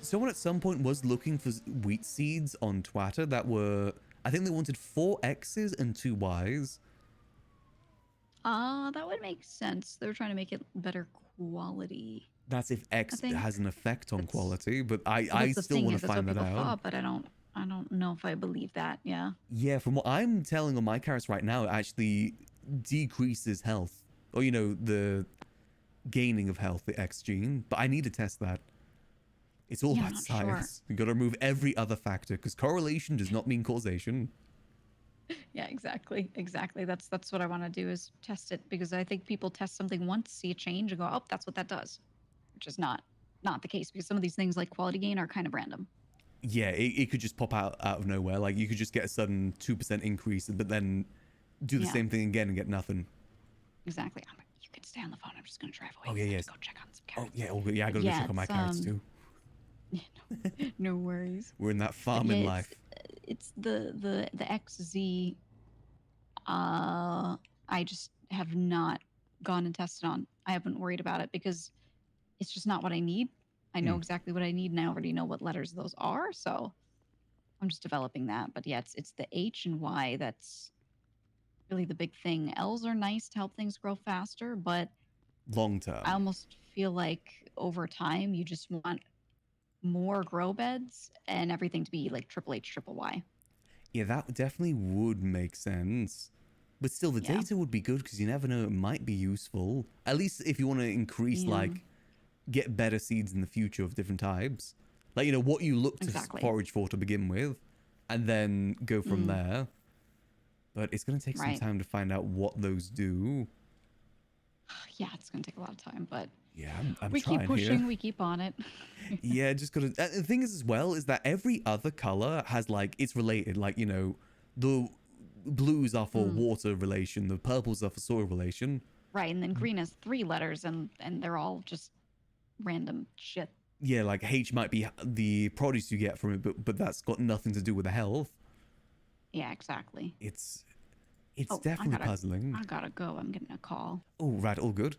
someone at some point was looking for wheat seeds on Twitter that were, I think they wanted 4 X's and 2 Y's. That would make sense. They were trying to make it better quality. That's if X think has an effect on quality, but I That's the still thing want is, to that's find what that people out. thought, but I don't know if I believe that. Yeah. Yeah, from what I'm telling on my carrots right now, it actually decreases health. Or, you know, the gaining of health, the X gene. But I need to test that. It's all Yeah, about I'm not sure. science. You got to remove every other factor because correlation does not mean causation. Yeah, exactly. That's what I want to do is test it, because I think people test something once, see a change, and go, oh, that's what that does, which is not the case, because some of these things like quality gain are kind of random. Yeah, it could just pop out of nowhere. Like, you could just get a sudden 2% increase, but then do the Yeah. same thing again and get nothing. Exactly. You can stay on the phone. I'm just gonna drive away. Oh, yeah, I'm yes. gonna go check on some Oh, carrots. yeah, yeah, I got to go check on my carrots too. No worries. We're in that farming Yeah, life. it's the XZ. I just have not gone and tested on. I haven't worried about it because it's just not what I need. I know exactly what I need, and I already know what letters those are. So I'm just developing that. But yeah, it's the H and Y that's really the big thing. L's are nice to help things grow faster, but long term. I almost feel like over time you just want more grow beds and everything to be like triple H, triple Y. Yeah, that definitely would make sense. But still, the data would be good because you never know, it might be useful. At least if you want to increase, like, get better seeds in the future of different types. Like, you know, what you look to forage for to begin with, and then go from there. But it's going to take some time to find out what those do. Yeah, it's going to take a lot of time, but yeah, I'm we trying keep pushing, here. we keep on it. Yeah, just gotta. The thing is, as well, is that every other color has like it's related. Like, you know, the blues are for water relation, the purples are for soil relation. Right, and then green has 3 letters, and they're all just random shit. Yeah, like H might be the produce you get from it, but that's got nothing to do with the health. Yeah, exactly. It's definitely puzzling. I gotta go. I'm getting a call. Oh, right, all good.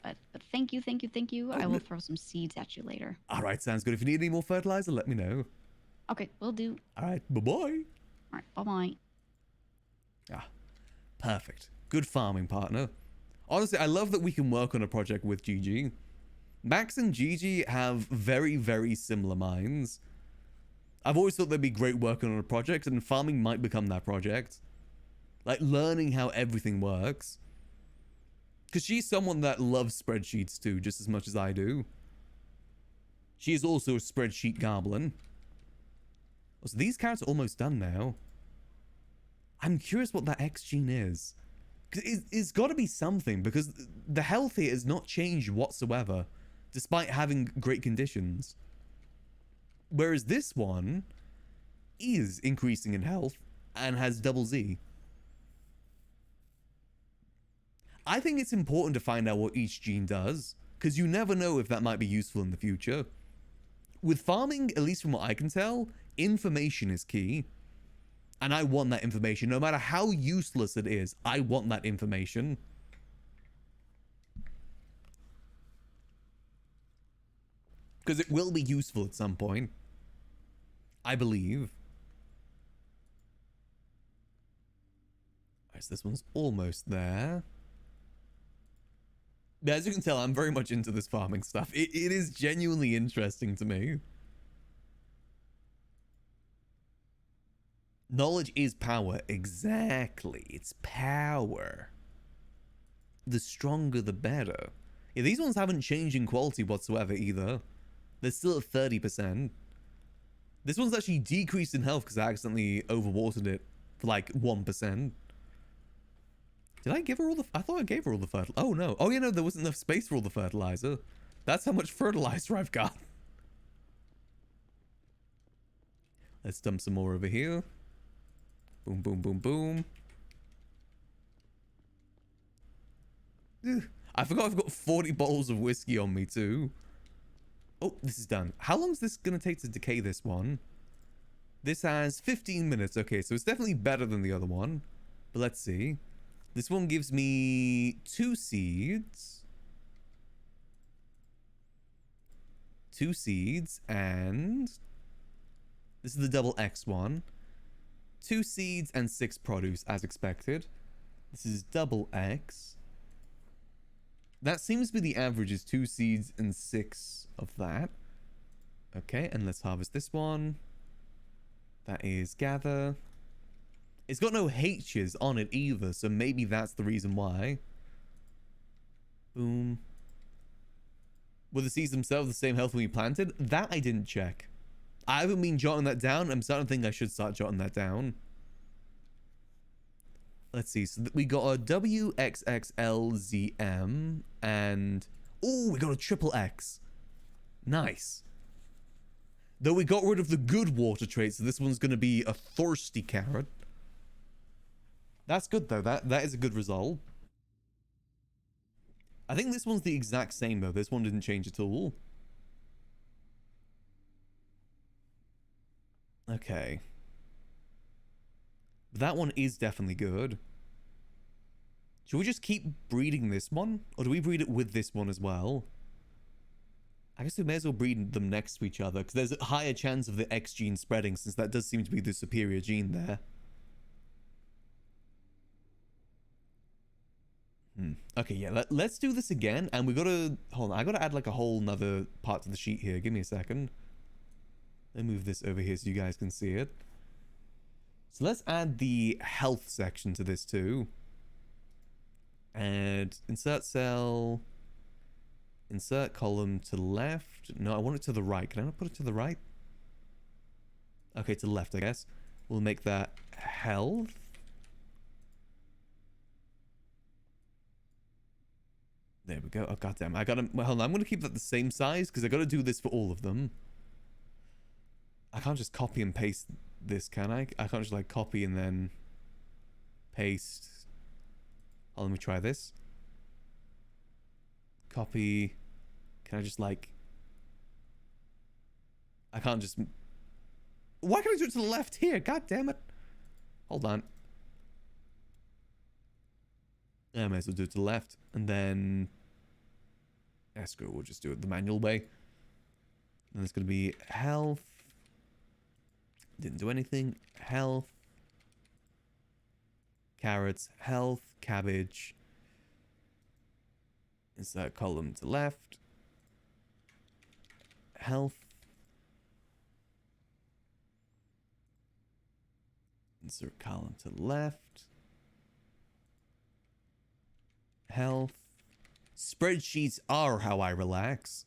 But thank you. I will throw some seeds at you later. All right, sounds good. If you need any more fertilizer, let me know. Okay, will do. All right, bye-bye. All right, bye-bye. Ah, perfect. Good farming partner. Honestly, I love that we can work on a project with Gigi. Max and Gigi have very, very similar minds. I've always thought they'd be great working on a project, and farming might become that project. Like, learning how everything works. Because she's someone that loves spreadsheets too, just as much as I do. She is also a spreadsheet goblin. Oh, so these carrots are almost done now. I'm curious what that X gene is. Because it's got to be something, because the health here has not changed whatsoever, despite having great conditions. Whereas this one is increasing in health and has double Z. I think it's important to find out what each gene does, because you never know if that might be useful in the future. With farming, at least from what I can tell, information is key. And I want that information. No matter how useless it is, I want that information. Because it will be useful at some point. I believe. Alright, so this one's almost there. As you can tell, I'm very much into this farming stuff. It is genuinely interesting to me. Knowledge is power. Exactly. It's power. The stronger, the better. Yeah, these ones haven't changed in quality whatsoever either. They're still at 30%. This one's actually decreased in health because I accidentally overwatered it for like 1%. Did I give her all the... I thought I gave her all the fertilizer. Oh, no. Oh, yeah, no, there wasn't enough space for all the fertilizer. That's how much fertilizer I've got. Let's dump some more over here. Boom, boom, boom, boom. Ugh. I forgot I've got 40 bottles of whiskey on me, too. Oh, this is done. How long is this going to take to decay this one? This has 15 minutes. Okay, so it's definitely better than the other one. But let's see. This one gives me 2 seeds. 2 seeds, and this is the double X one. 2 seeds and 6 produce, as expected. This is double X. That seems to be the average, is 2 seeds and 6 of that. Okay, and let's harvest this one. That is gather. It's got no H's on it either, so maybe that's the reason why. Boom. Were the seeds themselves the same health when we planted? That I didn't check. I haven't been jotting that down. I'm starting to think I should start jotting that down. Let's see. So we got a WXXLZM and... Oh, we got a triple X. Nice. Though we got rid of the good water trait, so this one's going to be a thirsty carrot. That's good, though. That is a good result. I think this one's the exact same, though. This one didn't change at all. Okay. That one is definitely good. Should we just keep breeding this one? Or do we breed it with this one as well? I guess we may as well breed them next to each other, because there's a higher chance of the X gene spreading, since that does seem to be the superior gene there. Okay, yeah, let's do this again, and we gotta... Hold on, I gotta add like a whole nother part to the sheet here. Give me a second. Let me move this over here so you guys can see it. So let's add the health section to this too. And insert cell... Insert column to left. No, I want it to the right. Can I not put it to the right? Okay, to the left, I guess. We'll make that health. There we go. Oh, goddamn. I gotta... Well, hold on. I'm gonna keep that the same size because I gotta do this for all of them. I can't just copy and paste this, can I? I can't just like copy and then paste. Oh, let me try this. Copy. Can I just like... I can't just... Why can't I do it to the left here? God damn it. Hold on. I may as well do it to the left. And then... Screw it, we'll just do it the manual way. And it's going to be health. Didn't do anything. Health. Carrots. Health. Cabbage. Insert column to left. Health. Insert column to left. Health. Spreadsheets are how I relax.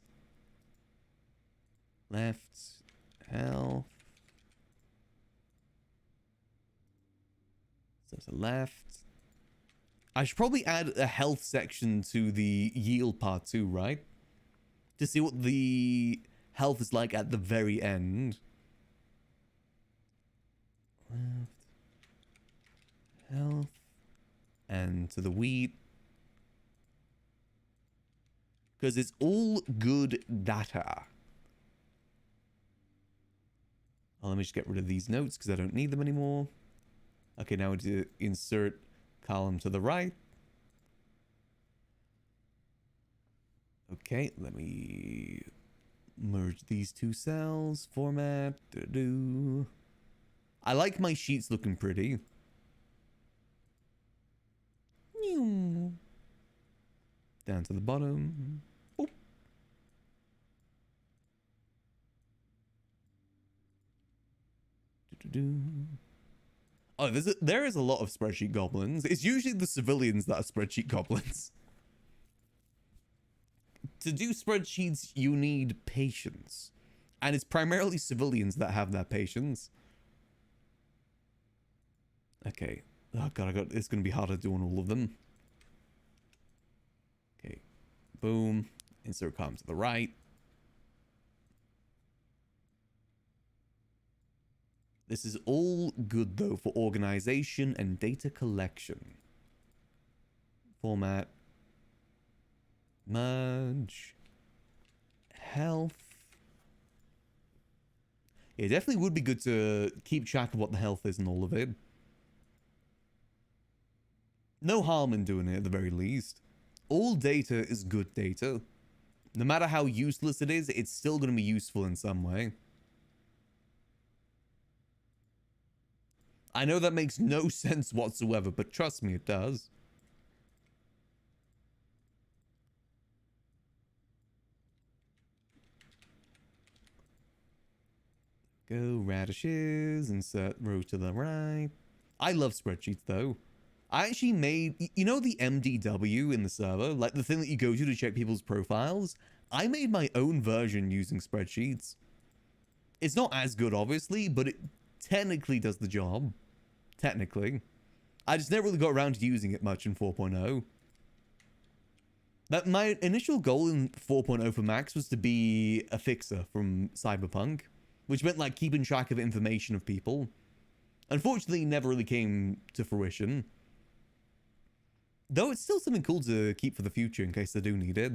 Left. Health. So to left. I should probably add a health section to the yield part too, right? To see what the health is like at the very end. Left. Health. And to the wheat. Because it's all good data. Oh, let me just get rid of these notes because I don't need them anymore. Okay, now we do insert column to the right. Okay, let me merge these two cells. Format. I like my sheets looking pretty. Down to the bottom. Boop. Oh, there is a lot of spreadsheet goblins. It's usually the civilians that are spreadsheet goblins. To do spreadsheets, you need patience. And it's primarily civilians that have that patience. Okay. Oh god, it's going to be harder doing all of them. Okay. Boom. Insert column to the right. This is all good, though, for organization and data collection. Format. Merge. Health. Yeah, it definitely would be good to keep track of what the health is and all of it. No harm in doing it, at the very least. All data is good data. No matter how useless it is, it's still going to be useful in some way. I know that makes no sense whatsoever, but trust me, it does. Go radishes, insert row to the right. I love spreadsheets though. I actually made, you know the MDW in the server? Like the thing that you go to check people's profiles? I made my own version using spreadsheets. It's not as good, obviously, but it technically does the job. Technically. I just never really got around to using it much in 4.0. My initial goal in 4.0 for Max was to be a fixer from Cyberpunk, which meant like keeping track of information of people. Unfortunately, it never really came to fruition. Though it's still something cool to keep for the future in case I do need it.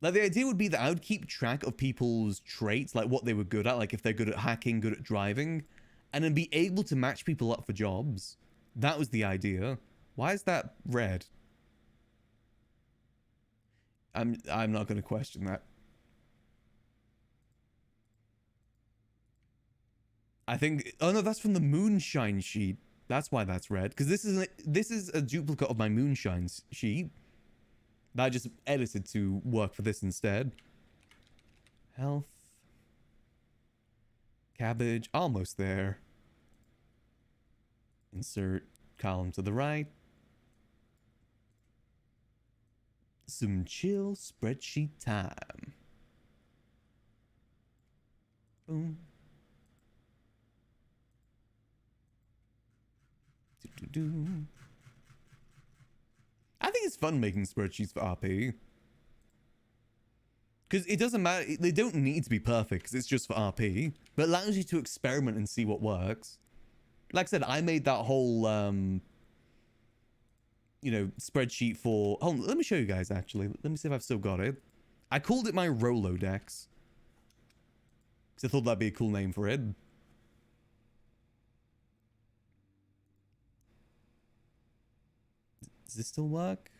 Like, the idea would be that I would keep track of people's traits, like what they were good at, like if they're good at hacking, good at driving, and then be able to match people up for jobs. That was the idea. Why is that red? I'm not going to question that. I think, oh no, that's from the moonshine sheet. That's why that's red, because this is a duplicate of my moonshine sheet that I just edited to work for this instead. Health. Cabbage, almost there. Insert column to the right. Some chill spreadsheet time. Boom. I think it's fun making spreadsheets for RP. Because it doesn't matter, they don't need to be perfect because it's just for RP. But it allows you to experiment and see what works. Like I said, I made that whole, you know, spreadsheet for... Hold on, let me show you guys actually. Let me see if I've still got it. I called it my Rolodex. Because I thought that'd be a cool name for it. Does this still work?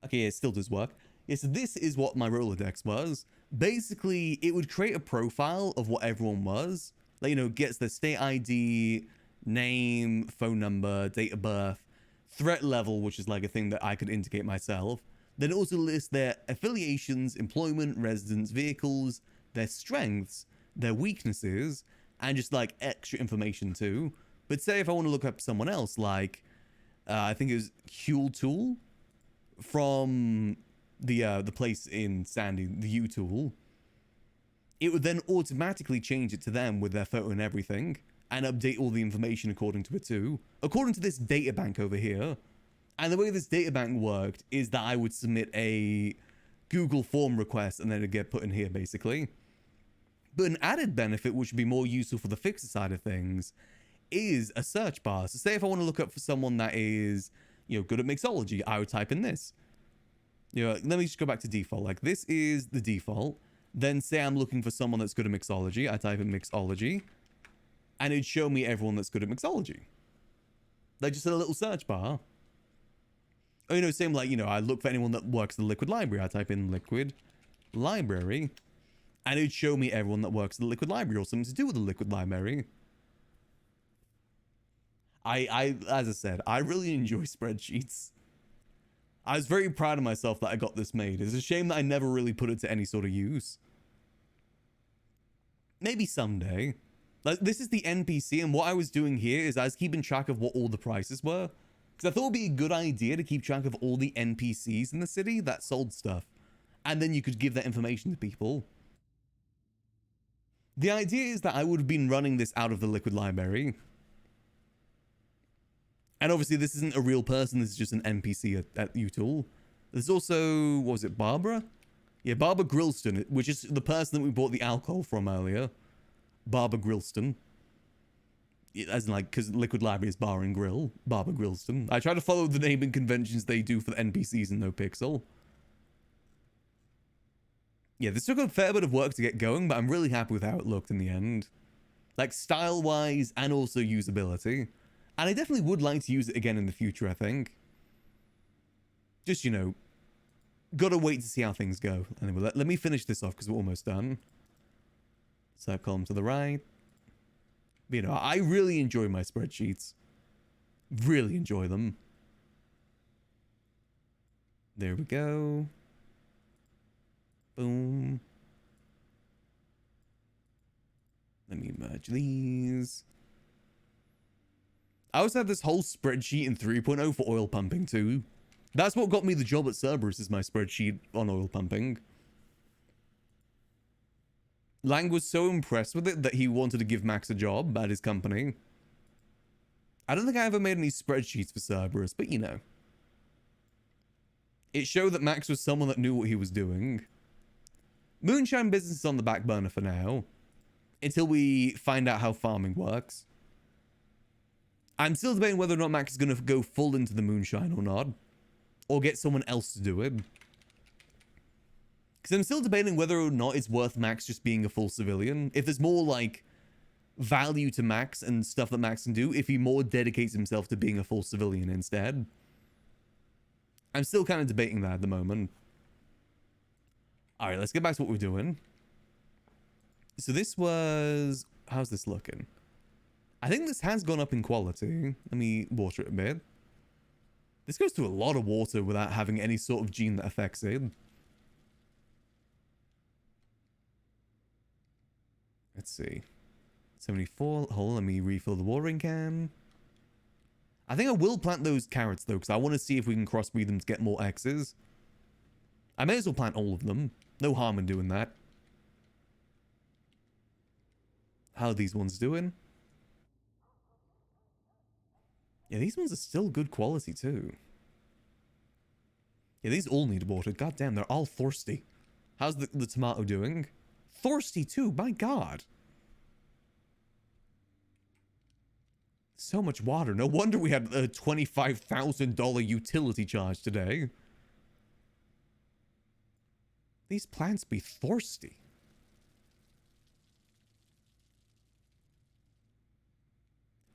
Okay, it still does work. Yes, this is what my Rolodex was. Basically, it would create a profile of what everyone was. Like, you know, gets their state ID, name, phone number, date of birth, threat level, which is like a thing that I could indicate myself. Then it also lists their affiliations, employment, residence, vehicles, their strengths, their weaknesses, and just like extra information too. But say if I want to look up someone else, like, I think it was Huel Tool from the place in Sandy, the U Tool. It would then automatically change it to them with their photo and everything, and update all the information according to it too. According to this data bank over here. And the way this data bank worked is that I would submit a Google form request and then it'd get put in here basically. But an added benefit, which would be more useful for the fixer side of things, is a search bar. So say if I want to look up for someone that is, you know, good at mixology, I would type in this. You know, let me just go back to default. Like, this is the default. Then say I'm looking for someone that's good at mixology. I type in mixology. And it'd show me everyone that's good at mixology. Like, just a little search bar. Or, you know, same like, you know, I look for anyone that works in the liquid library. I type in liquid library. And it'd show me everyone that works in the liquid library or something to do with the liquid library. As I said, I really enjoy spreadsheets. I was very proud of myself that I got this made. It's a shame that I never really put it to any sort of use. Maybe someday. Like, this is the NPC, and what I was doing here is I was keeping track of what all the prices were. Because I thought it would be a good idea to keep track of all the NPCs in the city that sold stuff. And then you could give that information to people. The idea is that I would have been running this out of the liquid library. And obviously this isn't a real person, this is just an NPC at U-Tool. There's also, what was it, Barbara? Yeah, Barbara Grillston, which is the person that we bought the alcohol from earlier. Barbara Grillston. As in like, because Liquid Library is Bar and Grill. Barbara Grillston. I try to follow the naming conventions they do for the NPCs in NoPixel. Yeah, this took a fair bit of work to get going, but I'm really happy with how it looked in the end. Like, style-wise and also usability. And I definitely would like to use it again in the future, I think. Just, you know, gotta wait to see how things go. Anyway, let me finish this off because we're almost done. So column to the right. But, you know, I really enjoy my spreadsheets. Really enjoy them. There we go. Boom. Let me merge these. I also have this whole spreadsheet in 3.0 for oil pumping too. That's what got me the job at Cerberus, is my spreadsheet on oil pumping. Lang was so impressed with it that he wanted to give Max a job at his company. I don't think I ever made any spreadsheets for Cerberus, but you know. It showed that Max was someone that knew what he was doing. Moonshine business is on the back burner for now. Until we find out how farming works. I'm still debating whether or not Max is going to go full into the moonshine or not. Or get someone else to do it. Because I'm still debating whether or not it's worth Max just being a full civilian. If there's more, like, value to Max and stuff that Max can do, if he more dedicates himself to being a full civilian instead. I'm still kind of debating that at the moment. Alright, let's get back to what we're doing. So this was... How's this looking? I think this has gone up in quality. Let me water it a bit. This goes through a lot of water without having any sort of gene that affects it. Let's see. 74. Hold on, let me refill the watering can. I think I will plant those carrots, though, because I want to see if we can crossbreed them to get more X's. I may as well plant all of them. No harm in doing that. How are these ones doing? Yeah, these ones are still good quality, too. Yeah, these all need water. God damn, they're all thirsty. How's the tomato doing? Thirsty, too. My God. So much water. No wonder we had a $25,000 utility charge today. These plants be thirsty.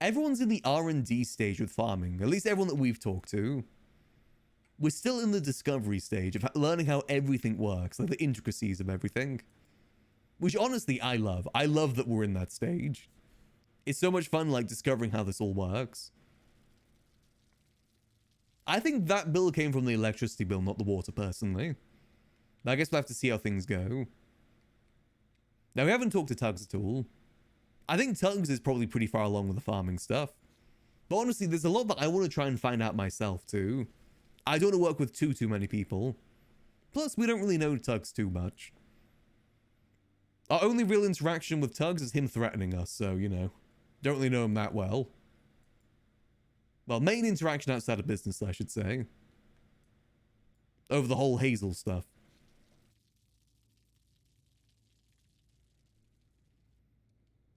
Everyone's in the R&D stage with farming. At least everyone that we've talked to. We're still in the discovery stage of learning how everything works, like the intricacies of everything. Which honestly, I love. I love that we're in that stage. It's so much fun, like, discovering how this all works. I think that bill came from the electricity bill, not the water, personally. But I guess we'll have to see how things go. Now, we haven't talked to Tugs at all. I think Tugs is probably pretty far along with the farming stuff. But honestly, there's a lot that I want to try and find out myself, too. I don't want to work with too many people. Plus, we don't really know Tugs too much. Our only real interaction with Tugs is him threatening us, so, you know. Don't really know him that well. Well, main interaction outside of business, I should say. Over the whole Hazel stuff.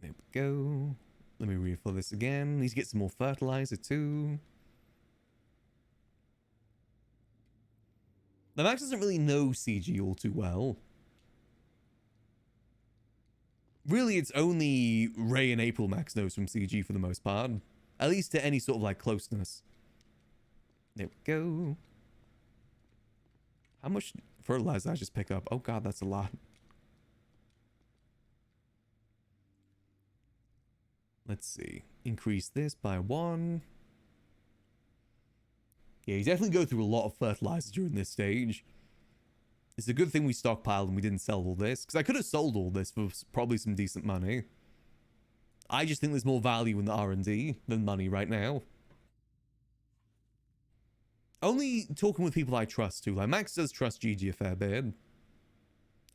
There we go. Let me refill this again. Need to get some more fertilizer, too. Now, Max doesn't really know CG all too well. Really, it's only Ray and April Max knows from CG for the most part. At least to any sort of, like, closeness. There we go. How much fertilizer did I just pick up? Oh god, that's a lot. Let's see. Increase this by 1. Yeah, you definitely go through a lot of fertilizer during this stage. It's a good thing we stockpiled and we didn't sell all this, because I could have sold all this for probably some decent money. I just think there's more value in the R&D than money right now. Only talking with people I trust too. Like, Max does trust Gigi a fair bit.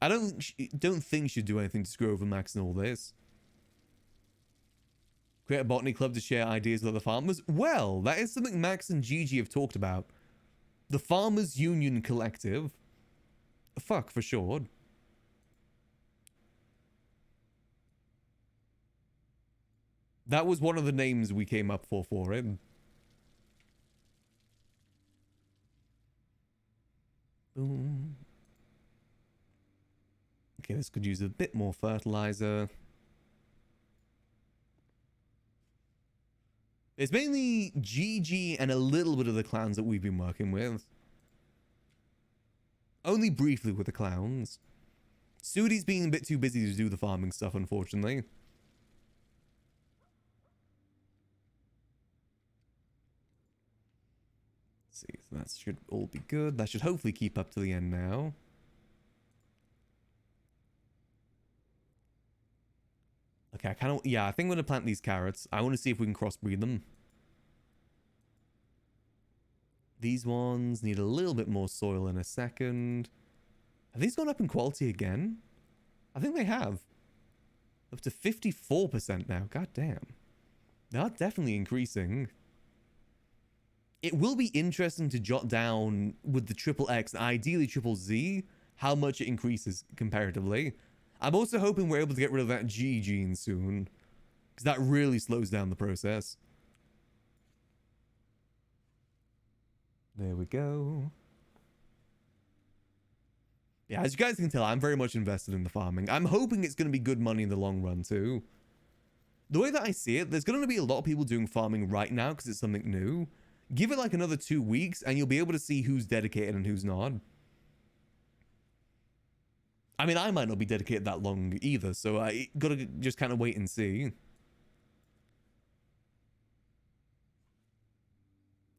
I don't think she'd do anything to screw over Max and all this. Create a botany club to share ideas with other farmers? Well, that is something Max and Gigi have talked about. The Farmers Union Collective. Fuck, for sure. That was one of the names we came up for it. Boom. Okay, this could use a bit more fertilizer. It's mainly Gigi and a little bit of the clowns that we've been working with. Only briefly with the clowns. Sudi's being a bit too busy to do the farming stuff, unfortunately. Let's see, so that should all be good. That should hopefully keep up to the end now. Okay, I kind of... Yeah, I think I'm going to plant these carrots. I want to see if we can crossbreed them. These ones need a little bit more soil in a second. Have these gone up in quality again? I think they have. Up to 54% now. God damn. They are definitely increasing. It will be interesting to jot down with the triple X, and ideally triple Z, how much it increases comparatively. I'm also hoping we're able to get rid of that G gene soon, because that really slows down the process. There we go. Yeah, as you guys can tell, I'm very much invested in the farming. I'm hoping it's going to be good money in the long run, too. The way that I see it, there's going to be a lot of people doing farming right now because it's something new. Give it like another 2 weeks and you'll be able to see who's dedicated and who's not. I mean, I might not be dedicated that long either, so I gotta just kind of wait and see.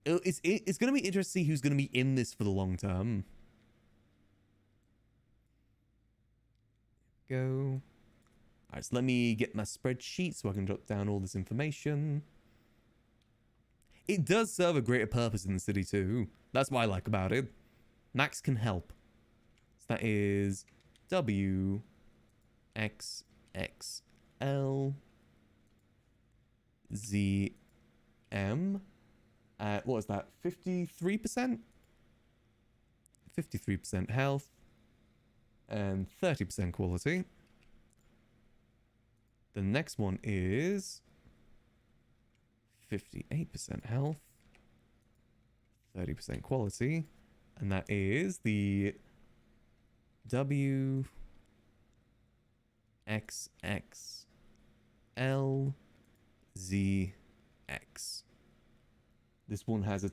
It's going to be interesting to see who's going to be in this for the long term. Go. Alright, so let me get my spreadsheet so I can jot down all this information. It does serve a greater purpose in the city too. That's what I like about it. Max can help. So that is W X X L Z M. What was that? 53%? 53% health and 30% quality. The next one is 58% health, 30% quality, and that is the W X X L Z X. This one has a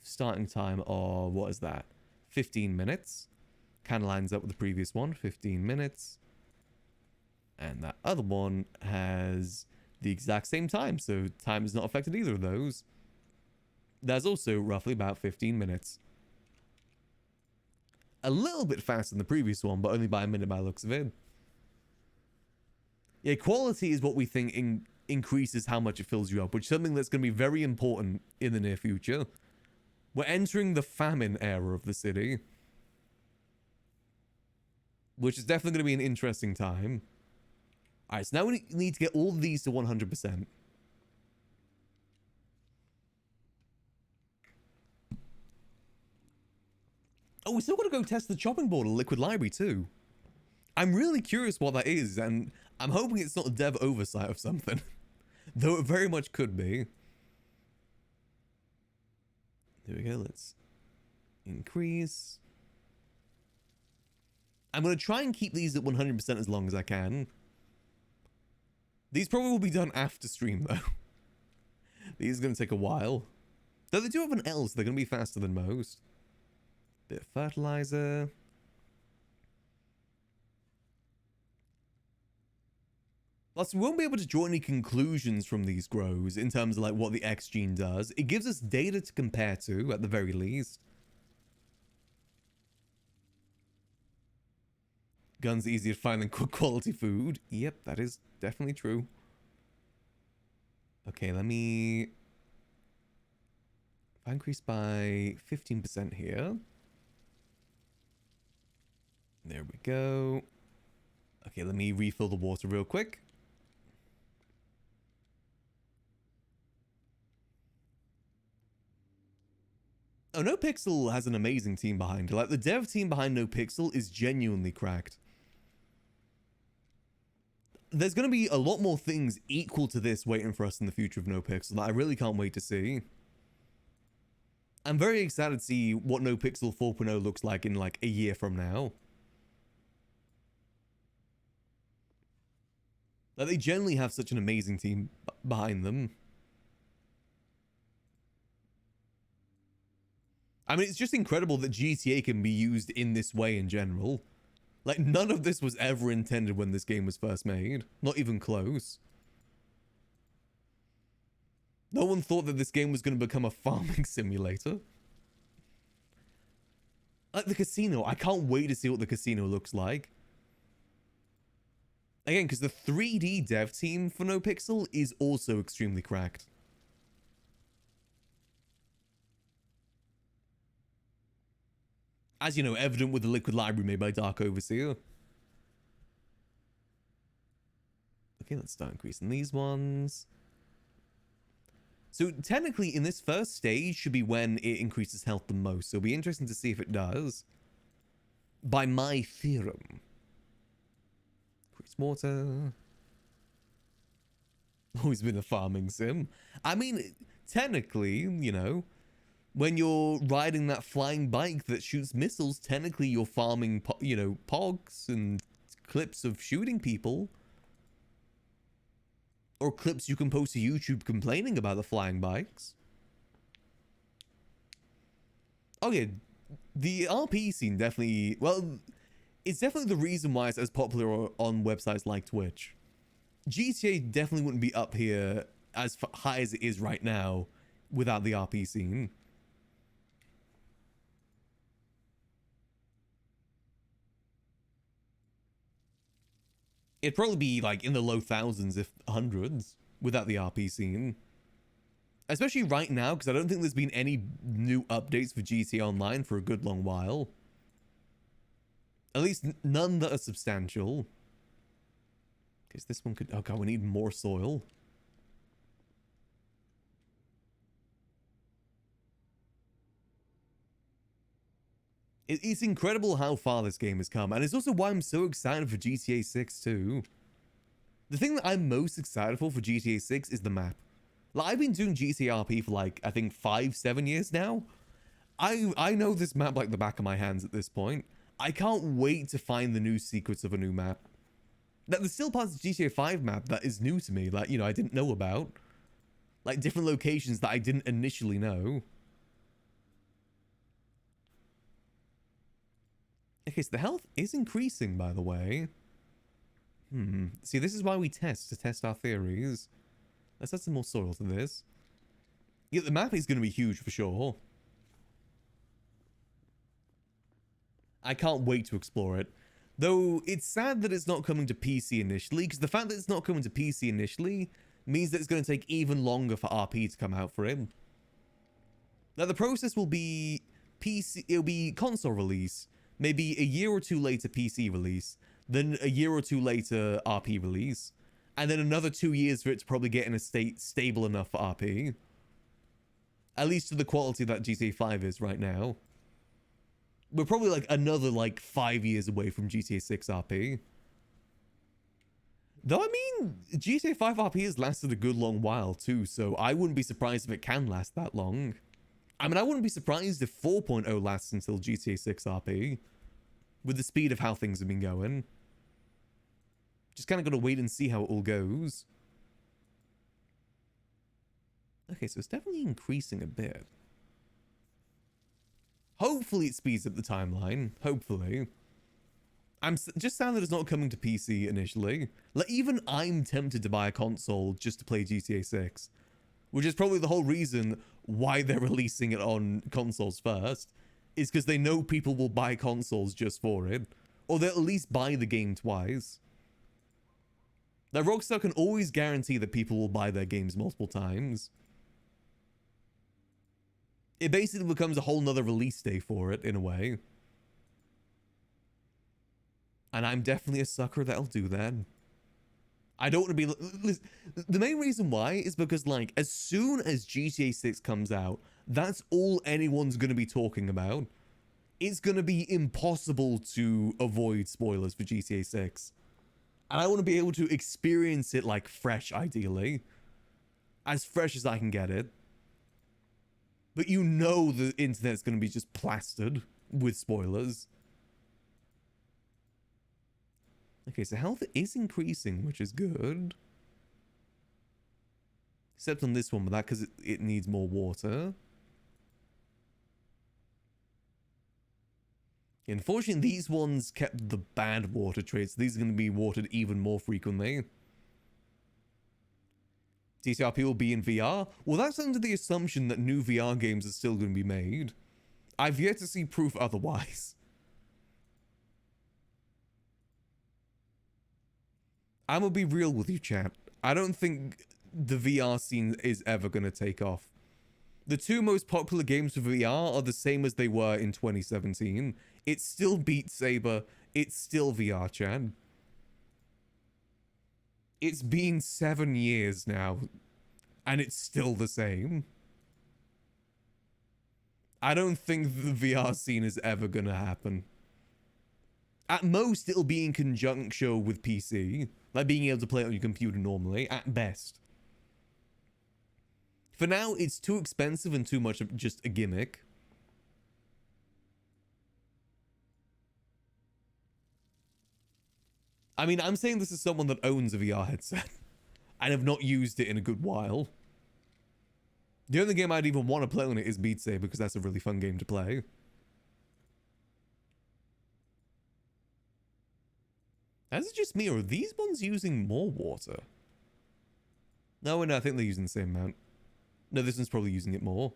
starting time of, what is that? 15 minutes. Kind of lines up with the previous one, 15 minutes. And that other one has the exact same time, so time is not affected either of those. That's also roughly about 15 minutes. A little bit faster than the previous one, but only by a minute by the looks of it. Yeah, quality is what we think increases how much it fills you up, which is something that's going to be very important in the near future. We're entering the famine era of the city, which is definitely going to be an interesting time. Alright, so now we need to get all of these to 100%. Oh, we still got to go test the chopping board at Liquid Library too. I'm really curious what that is, and I'm hoping it's not a dev oversight of something. Though it very much could be. There we go, let's increase. I'm going to try and keep these at 100% as long as I can. These probably will be done after stream, though. These are going to take a while. Though they do have an L, so they're going to be faster than most. Bit of fertilizer. Plus, we won't be able to draw any conclusions from these grows in terms of like what the X gene does. It gives us data to compare to, at the very least. Guns are easier to find than quality food. Yep, that is definitely true. Okay, let me... If I increase by 15% here. There we go. Okay, let me refill the water real quick. Oh, NoPixel has an amazing team behind it. Like, the dev team behind NoPixel is genuinely cracked. There's going to be a lot more things equal to this waiting for us in the future of NoPixel that I really can't wait to see. I'm very excited to see what NoPixel 4.0 looks like in like a year from now. Like, they generally have such an amazing team behind them. I mean, it's just incredible that GTA can be used in this way in general. Like, none of this was ever intended when this game was first made. Not even close. No one thought that this game was going to become a farming simulator. Like the casino, I can't wait to see what the casino looks like. Again, because the 3D dev team for NoPixel is also extremely cracked. As you know, evident with the Liquid Library made by Dark Overseer. Okay, let's start increasing these ones. So technically, in this first stage should be when it increases health the most. So it'll be interesting to see if it does. By my theorem. Increase water. Always been a farming sim. I mean, technically, you know, When you're riding that flying bike that shoots missiles, technically you're farming, pogs and clips of shooting people. Or clips you can post to YouTube complaining about the flying bikes. Oh yeah, the RP scene definitely, well, it's definitely the reason why it's as popular on websites like Twitch. GTA definitely wouldn't be up here as high as it is right now without the RP scene. It'd probably be like in the low thousands, if hundreds, without the RP scene. Especially right now, because I don't think there's been any new updates for GTA Online for a good long while. At least none that are substantial. Because this one could... Oh god, we need more soil. It's incredible how far this game has come, and it's also why I'm so excited for GTA 6 too. The thing that I'm most excited for GTA 6 is the map. Like, I've been doing GTA RP for like, I think 5-7 years now. I know this map like the back of my hands at this point. I can't wait to find the new secrets of a new map. There's still parts of GTA 5 map that is new to me, that, I didn't know about. Like, different locations that I didn't initially know. Okay, so the health is increasing, by the way. See, this is why we to test our theories. Let's add some more soil to this. Yeah, the map is going to be huge for sure. I can't wait to explore it. Though, it's sad that it's not coming to PC initially, because the fact that it's not coming to PC initially means that it's going to take even longer for RP to come out for it. Now, the process will be it'll be console release, maybe a year or two later PC release, then a year or two later RP release, and then another 2 years for it to probably get in a state stable enough for RP. At least to the quality that GTA 5 is right now. We're probably like another 5 years away from GTA 6 RP. Though, I mean, GTA 5 RP has lasted a good long while too, so I wouldn't be surprised if it can last that long. I mean, I wouldn't be surprised if 4.0 lasts until GTA 6 RP. With the speed of how things have been going. Just kind of got to wait and see how it all goes. Okay, so it's definitely increasing a bit. Hopefully it speeds up the timeline. Hopefully. I'm just sad that it's not coming to PC initially. Like, even I'm tempted to buy a console just to play GTA 6. Which is probably the whole reason why they're releasing it on consoles first. Is because they know people will buy consoles just for it. Or they'll at least buy the game twice. Now, Rockstar can always guarantee that people will buy their games multiple times. It basically becomes a whole nother release day for it, in a way. And I'm definitely a sucker that'll do that. I don't want to be... The main reason why is because, as soon as GTA 6 comes out, that's all anyone's going to be talking about. It's going to be impossible to avoid spoilers for GTA 6. And I want to be able to experience it, fresh, ideally. As fresh as I can get it. But you know the internet's going to be just plastered with spoilers. Okay, so health is increasing, which is good. Except on this one, but that because it needs more water. Unfortunately, these ones kept the bad water traits. These are going to be watered even more frequently. TTRP will be in VR? Well, that's under the assumption that new VR games are still going to be made. I've yet to see proof otherwise. I'm gonna be real with you, chat. I don't think the VR scene is ever going to take off. The two most popular games for VR are the same as they were in 2017. It's still Beat Saber. It's still VR, chat. It's been 7 years now, and it's still the same. I don't think the VR scene is ever going to happen. At most, it'll be in conjunction with PC, like being able to play it on your computer normally, at best. For now, it's too expensive and too much of just a gimmick. I mean, I'm saying this is someone that owns a VR headset and have not used it in a good while. The only game I'd even want to play on it is Beat Saber because that's a really fun game to play. Is it just me, or are these ones using more water? No, I think they're using the same amount. No, this one's probably using it more.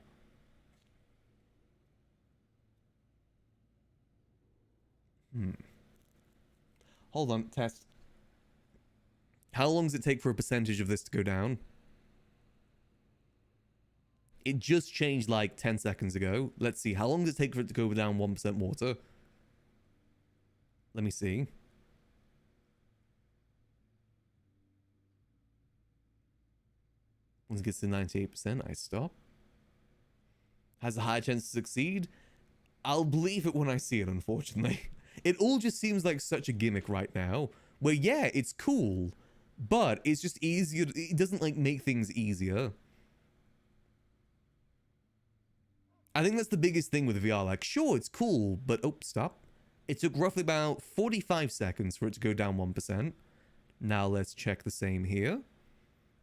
Hold on, test. How long does it take for a percentage of this to go down? It just changed like 10 seconds ago. Let's see. How long does it take for it to go down 1% water? Let me see. Once it gets to 98%, I stop. Has a high chance to succeed? I'll believe it when I see it, unfortunately. It all just seems like such a gimmick right now. Where, yeah, it's cool, but it's just easier. It doesn't, like, make things easier. I think that's the biggest thing with VR. Like, sure, it's cool, but... Oh, stop. It took roughly about 45 seconds for it to go down 1%. Now let's check the same here.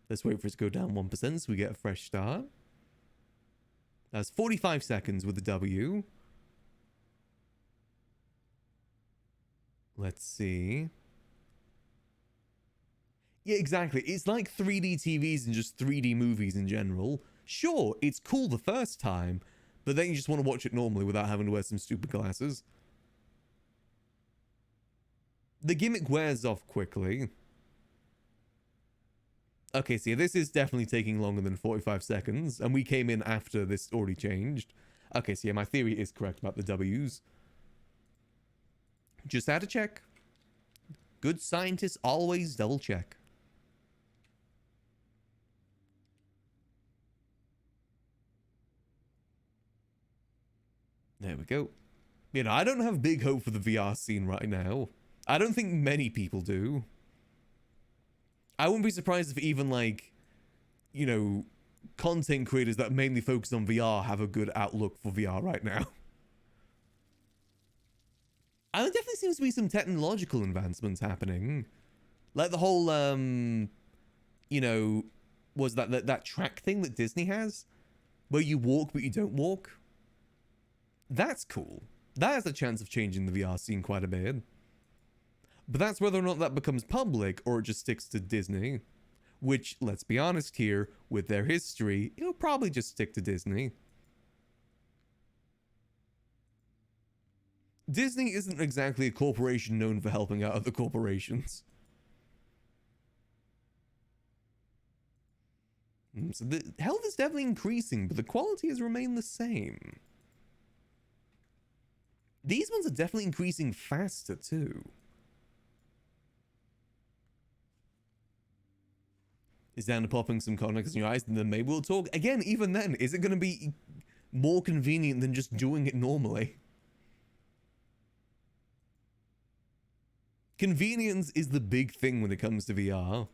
Let's wait for it to go down 1% so we get a fresh start. That's 45 seconds with the W. Let's see. Yeah, exactly. It's like 3D TVs and just 3D movies in general. Sure, it's cool the first time, but then you just want to watch it normally without having to wear some stupid glasses. The gimmick wears off quickly. Okay, see, this is definitely taking longer than 45 seconds, and we came in after this already changed. Okay, so yeah, my theory is correct about the W's. Just had to check. Good scientists always double check. There we go. You know, I don't have big hope for the VR scene right now. I don't think many people do. I wouldn't be surprised if even, like, you know, content creators that mainly focus on VR have a good outlook for VR right now. And there definitely seems to be some technological advancements happening. Like the whole, you know, was that track thing that Disney has? Where you walk but you don't walk? That's cool. That has a chance of changing the VR scene quite a bit. But that's whether or not that becomes public or it just sticks to Disney. Which, let's be honest here, with their history, it'll probably just stick to Disney. Disney isn't exactly a corporation known for helping out other corporations. So the health is definitely increasing, but the quality has remained the same. These ones are definitely increasing faster too. Is down to popping some contacts in your eyes, and then maybe we'll talk. Again, even then, is it going to be more convenient than just doing it normally? Convenience is the big thing when it comes to VR.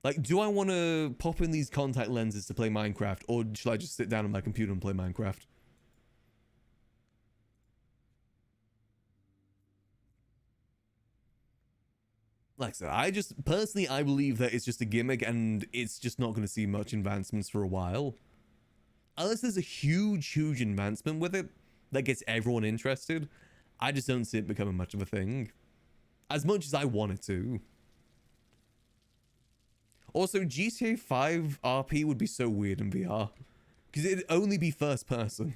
Like, do I want to pop in these contact lenses to play Minecraft, or should I just sit down on my computer and play Minecraft? Like I said, I just, personally, I believe that it's just a gimmick and it's just not going to see much advancements for a while. Unless there's a huge, huge advancement with it that gets everyone interested, I just don't see it becoming much of a thing. As much as I want it to. Also, GTA 5 RP would be so weird in VR. Because it'd only be first person.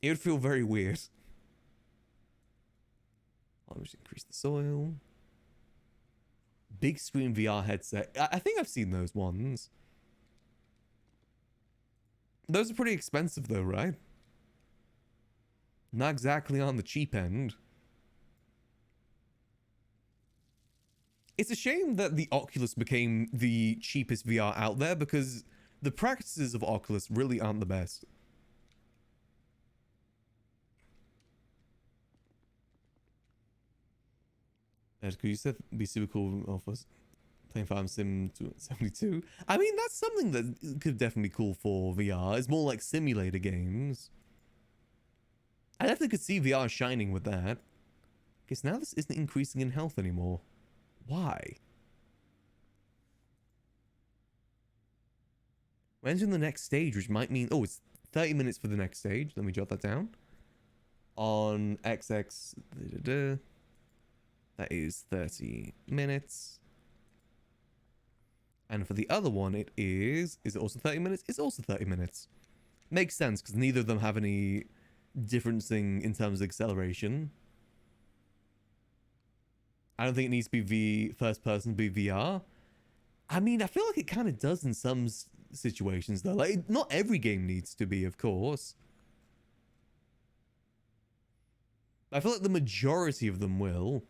It would feel very weird. I'll just increase the soil. Big screen VR headset. I think I've seen those ones. Those are pretty expensive though, right? Not exactly on the cheap end. It's a shame that the Oculus became the cheapest VR out there because the practices of Oculus really aren't the best. Because you said it'd be super cool offers Playing Farm Sim 72. I mean, that's something that could definitely be cool for VR. It's more like simulator games. I definitely could see VR shining with that. Because now this isn't increasing in health anymore. Why? We're entering the next stage, which might mean... Oh, it's 30 minutes for the next stage. Let me jot that down. On XX... That is 30 minutes. And for the other one, it is... Is it also 30 minutes? It's also 30 minutes. Makes sense, because neither of them have any differencing in terms of acceleration. I don't think it needs to be first person to be VR. I mean, I feel like it kind of does in some situations, though. Like, not every game needs to be, of course. I feel like the majority of them will.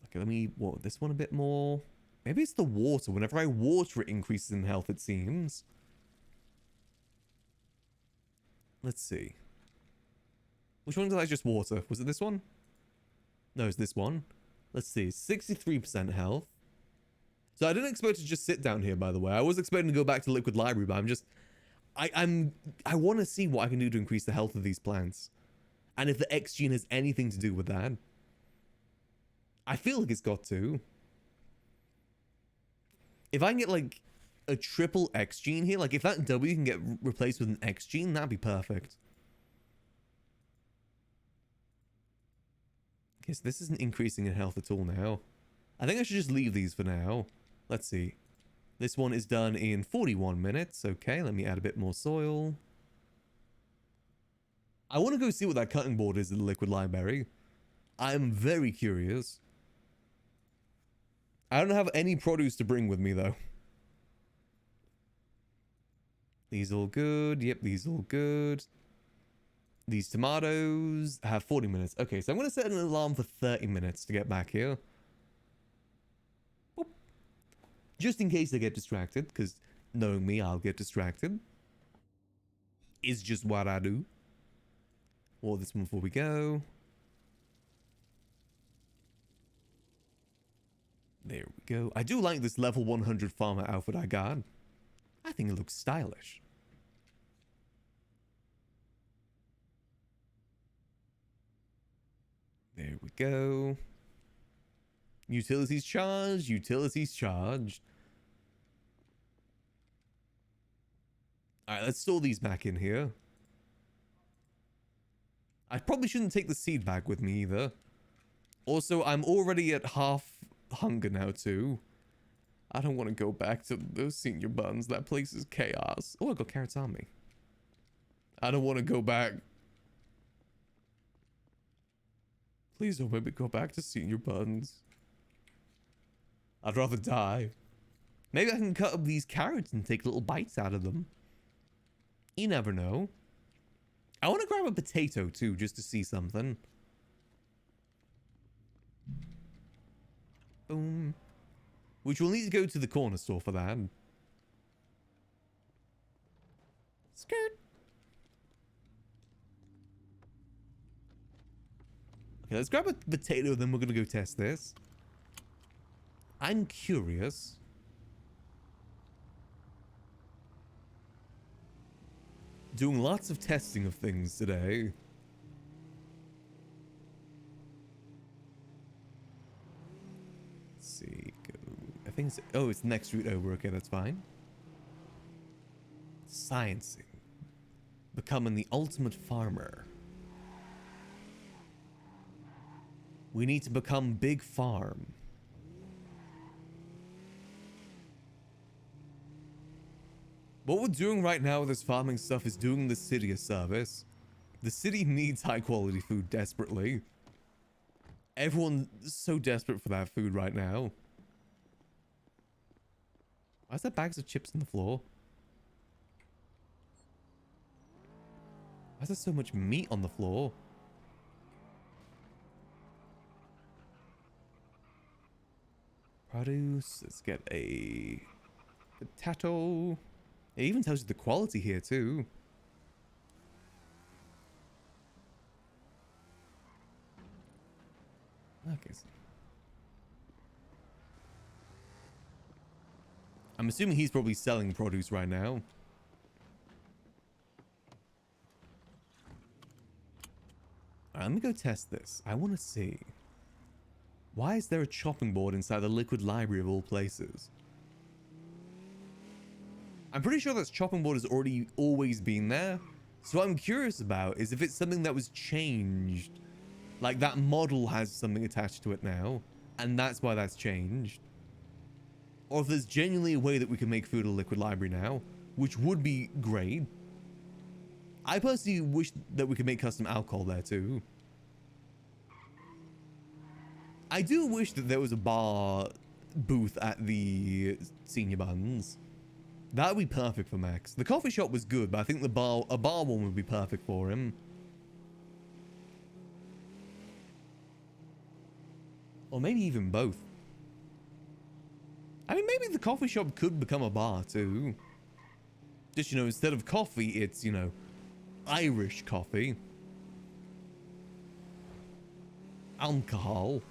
Okay, let me water this one a bit more. Maybe it's the water. Whenever I water, it increases in health, it seems. Let's see. Which one did I just water? Was it this one? No, it's this one. Let's see. 63% health. So I didn't expect to just sit down here, by the way. I was expecting to go back to Liquid Library, but I'm just... I want to see what I can do to increase the health of these plants. And if the X gene has anything to do with that. I feel like it's got to. If I can get, like, a triple X gene here, like, if that W can get replaced with an X gene, that'd be perfect. Okay, so this isn't increasing in health at all now. I think I should just leave these for now. Let's see. This one is done in 41 minutes. Okay, let me add a bit more soil. I want to go see what that cutting board is in the Liquid Library. I'm very curious. I don't have any produce to bring with me, though. These all good. Yep, these all good. These tomatoes have 40 minutes. Okay, so I'm going to set an alarm for 30 minutes to get back here. Boop. Just in case I get distracted, because knowing me, I'll get distracted. Is just what I do. Water this one before we go. There we go. I do like this level 100 farmer outfit I got. I think it looks stylish. There we go. Utilities charged. Utilities charged. Alright, let's store these back in here. I probably shouldn't take the seed bag with me either. Also, I'm already at half hunger now too. I don't want to go back to those senior buns. That place is chaos. Oh, I got carrots on me. I don't want to go back. Please don't make me go back to senior buns. I'd rather die. Maybe I can cut up these carrots and take little bites out of them. You never know. I want to grab a potato too, just to see something. Boom. Which we'll need to go to the corner store for that. Skirt. Okay, let's grab a potato, then we're gonna go test this. I'm curious. Doing lots of testing of things today. Let's see. Go. I think it's... Oh, it's next route over. Okay, that's fine. Sciencing. Becoming the ultimate farmer. We need to become big farm. What we're doing right now with this farming stuff is doing the city a service. The city needs high quality food desperately. Everyone's so desperate for that food right now. Why is there bags of chips on the floor? Why is there so much meat on the floor? Produce. Let's get a potato. It even tells you the quality here too. I'm assuming he's probably selling produce right now. Let me go test this. I want to see. Why is there a chopping board inside the liquid library of all places? I'm pretty sure that chopping board has already always been there. So what I'm curious about is if it's something that was changed. Like that model has something attached to it now. And that's why that's changed. Or if there's genuinely a way that we can make food a liquid library now. Which would be great. I personally wish that we could make custom alcohol there too. I do wish that there was a bar booth at the Senior Buns. That would be perfect for Max. The coffee shop was good, but I think a bar one would be perfect for him. Or maybe even both. I mean, maybe the coffee shop could become a bar too. Just, you know, instead of coffee, it's, you know, Irish coffee. Alcohol.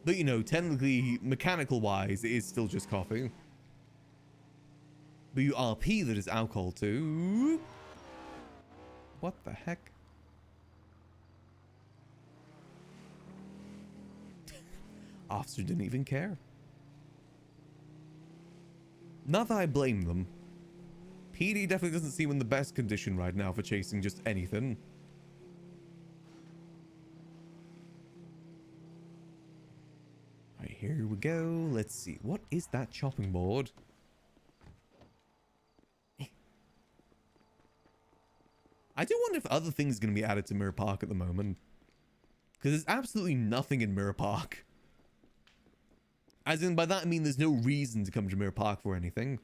But, you know, technically, mechanical-wise, it is still just coffee. But you RP that is alcohol too. What the heck? Officer didn't even care. Not that I blame them. PD definitely doesn't seem in the best condition right now for chasing just anything. Alright, here we go. Let's see. What is that chopping board? I do wonder if other things are going to be added to Mirror Park at the moment. Because there's absolutely nothing in Mirror Park. As in, by that I mean there's no reason to come to Mirror Park for anything.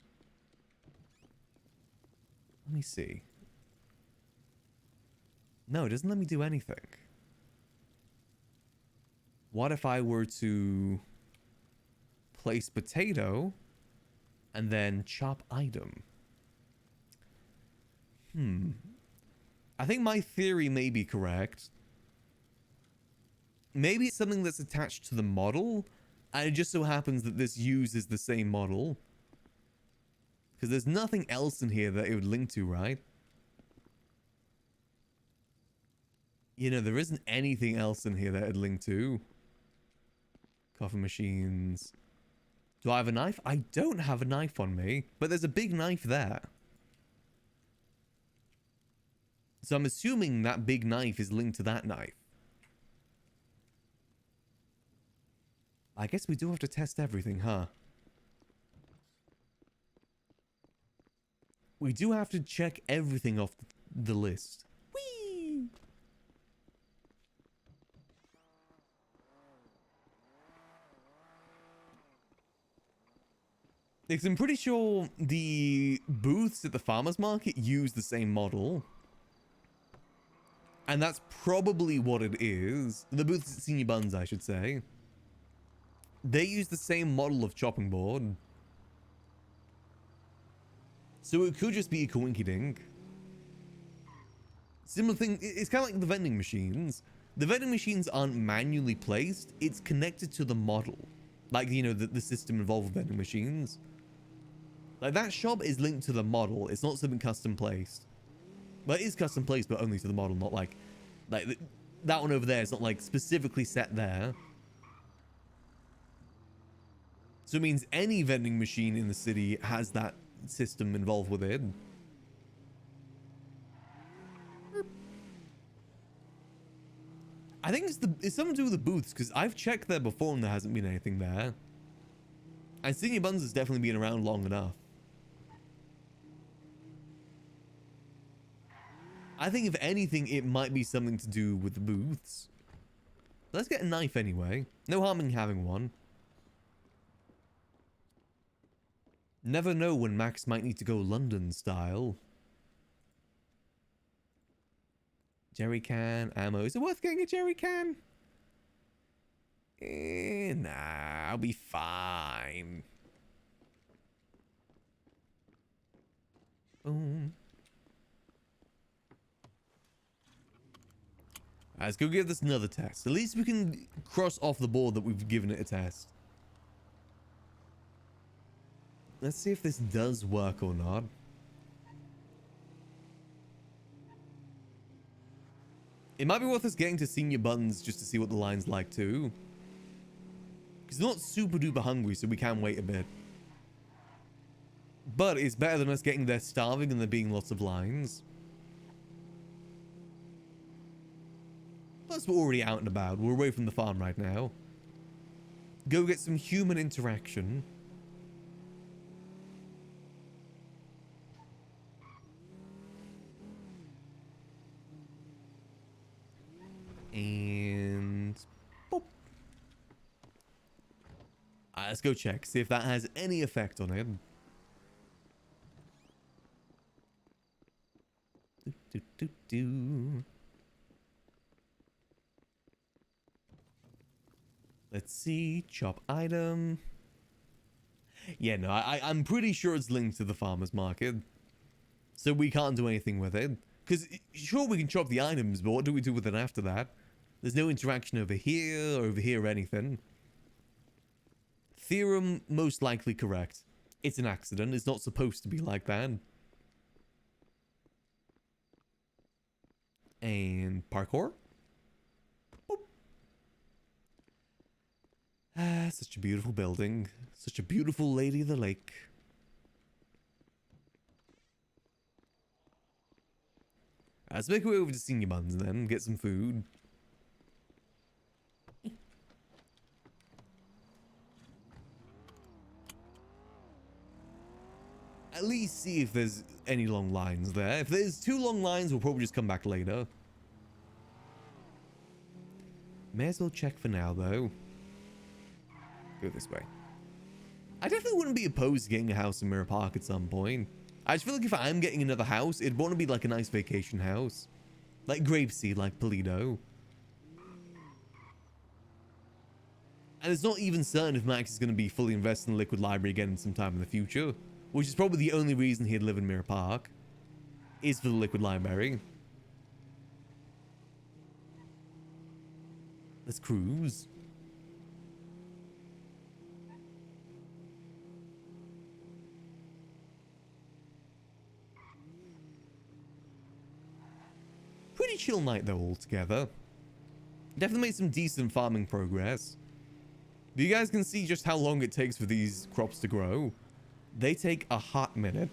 Let me see. No, it doesn't let me do anything. What if I were to place potato and then chop item? I think my theory may be correct. Maybe it's something that's attached to the model, and it just so happens that this uses the same model. Because there's nothing else in here that it would link to, right? You know, there isn't anything else in here that it'd link to. Coffee machines. Do I have a knife? I don't have a knife on me, but there's a big knife there. So I'm assuming that big knife is linked to that knife. I guess we do have to test everything, huh? We do have to check everything off the list. Whee! Because I'm pretty sure the booths at the farmer's market use the same model. And that's probably what it is. The booths at Senior Buns, I should say. They use the same model of chopping board. So it could just be a coinkydink. Similar thing, it's kind of like the vending machines. The vending machines aren't manually placed, it's connected to the model. Like, you know, the system involved with vending machines. Like, that shop is linked to the model, it's not something custom placed. Well, it is custom placed, but only to the model, not like that one over there is not like specifically set there. So it means any vending machine in the city has that system involved with it. I think it's something to do with the booths, because I've checked there before and there hasn't been anything there. And Senior Buns has definitely been around long enough. I think if anything, it might be something to do with the booths. Let's get a knife anyway. No harm in having one. Never know when Max might need to go London style. Jerry can, ammo. Is it worth getting a jerry can? Nah, I'll be fine. Boom. Let's go give this another test. At least we can cross off the board that we've given it a test. Let's see if this does work or not. It might be worth us getting to senior buttons just to see what the line's like too. Because they're not super duper hungry, so we can wait a bit. But it's better than us getting there starving and there being lots of lines. Plus, we're already out and about. We're away from the farm right now. Go get some human interaction. And... boop. Alright, let's go check. See if that has any effect on it. Let's see. Chop item. Yeah, no, I'm pretty sure it's linked to the farmer's market. So we can't do anything with it. Because, sure, we can chop the items, but what do we do with it after that? There's no interaction over here, or anything. Theorem most likely correct. It's an accident. It's not supposed to be like that. And parkour. Boop. Ah, such a beautiful building. Such a beautiful lady of the lake. Let's make our way over to Senior Buns then, get some food. At least see if there's any long lines there. If there's too long lines, we'll probably just come back later. May as well check for now, though. Go this way. I definitely wouldn't be opposed to getting a house in Mirror Park at some point. I just feel like if I'm getting another house, it'd want to be like a nice vacation house. Like Grapeseed, like Polito. And it's not even certain if Max is going to be fully invested in the Liquid Library again sometime in the future. Which is probably the only reason he'd live in Mirror Park. Is for the Liquid Library. Let's cruise. Pretty chill night though altogether. Definitely made some decent farming progress. But you guys can see just how long it takes for these crops to grow. They take a hot minute.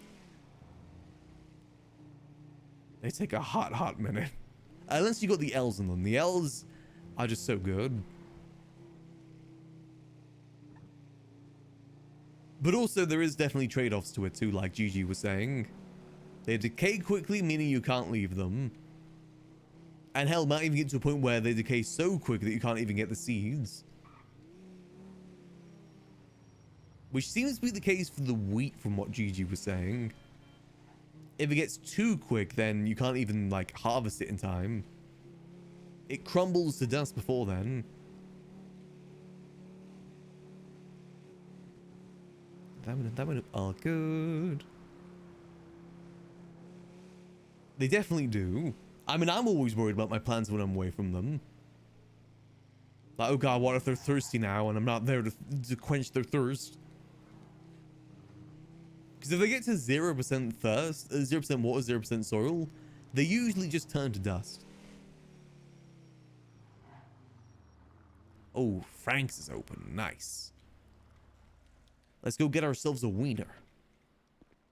They take a hot minute. Unless you got the L's in them. The L's are just so good. But also there is definitely trade-offs to it too, like Gigi was saying. They decay quickly, meaning you can't leave them. And hell, might even get to a point where they decay so quick that you can't even get the seeds. Which seems to be the case for the wheat from what Gigi was saying. If it gets too quick, then you can't even, like, harvest it in time. It crumbles to dust before then. That went all good. They definitely do. I mean, I'm always worried about my plants when I'm away from them. Like, oh god, what if they're thirsty now and I'm not there to quench their thirst? Because if they get to 0% thirst, 0% water, 0% soil, they usually just turn to dust. Oh, Frank's is open. Nice. Let's go get ourselves a wiener.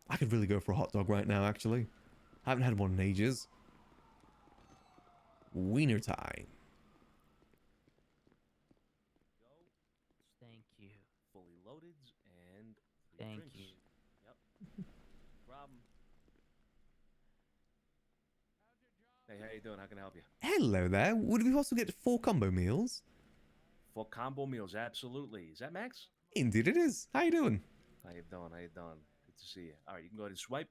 I could really go for a hot dog right now, actually. I haven't had one in ages. Wiener time. Thank you. Fully loaded and Thank drinks. you. Yep. Problem. Hey, how you doing? How can I help you? Hello there. Would we also get 4 combo meals? 4 combo meals, absolutely. Is that Max? Indeed it is. How you doing? How you doing? How you doing? Good to see you. All right, you can go ahead and swipe.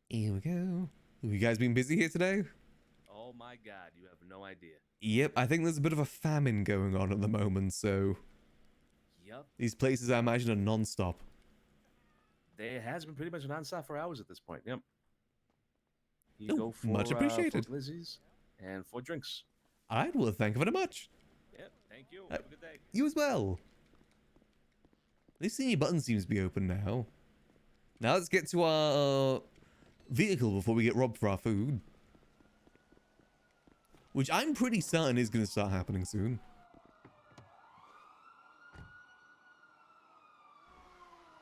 Here we go. Have you guys been busy here today? Oh my God, you have no idea. Yep, I think there's a bit of a famine going on at the moment, so... Yep. These places, I imagine, are non-stop. There has been pretty much nonstop for hours at this point. Yep. You Oh, go for much appreciated. 4 glizzies and 4 drinks. Alright, well, thank you very much. Yep, thank you. Have a good day. You as well. This senior button seems to be open now. Now let's get to our vehicle before we get robbed for our food. Which I'm pretty certain is going to start happening soon.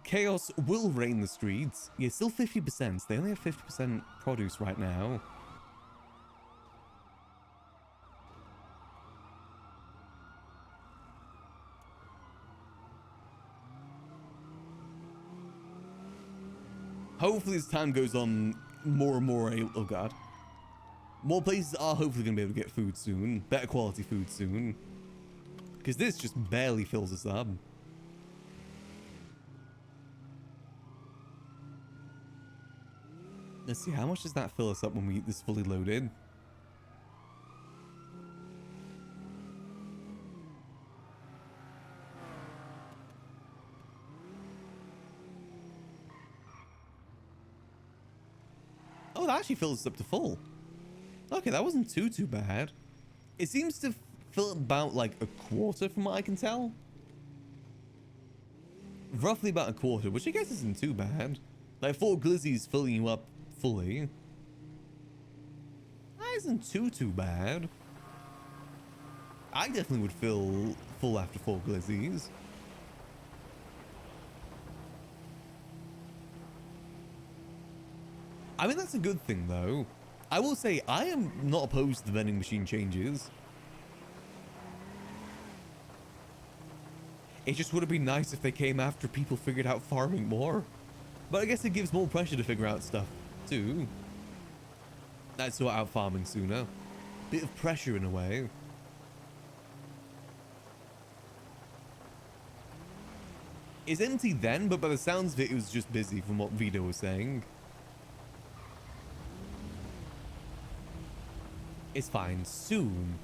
Chaos will reign the streets. Yeah, still 50%. They only have 50% produce right now. Hopefully as time goes on, more and more, oh god. More places are hopefully going to be able to get food soon. Better quality food soon. Because this just barely fills us up. Let's see, how much does that fill us up when we get this fully loaded? Oh, that actually fills us up to full. Okay, that wasn't too bad. It seems to fill about like a quarter from what I can tell. Roughly about a quarter, which I guess isn't too bad. Like 4 glizzies filling you up fully. That isn't too bad. I definitely would feel full after 4 glizzies. I mean, that's a good thing, though. I will say, I am not opposed to the vending machine changes. It just would have been nice if they came after people figured out farming more. But I guess it gives more pressure to figure out stuff, too. Let's sort out farming sooner. Bit of pressure in a way. It's empty then, but by the sounds of it, it was just busy from what Vito was saying. It's fine. Soon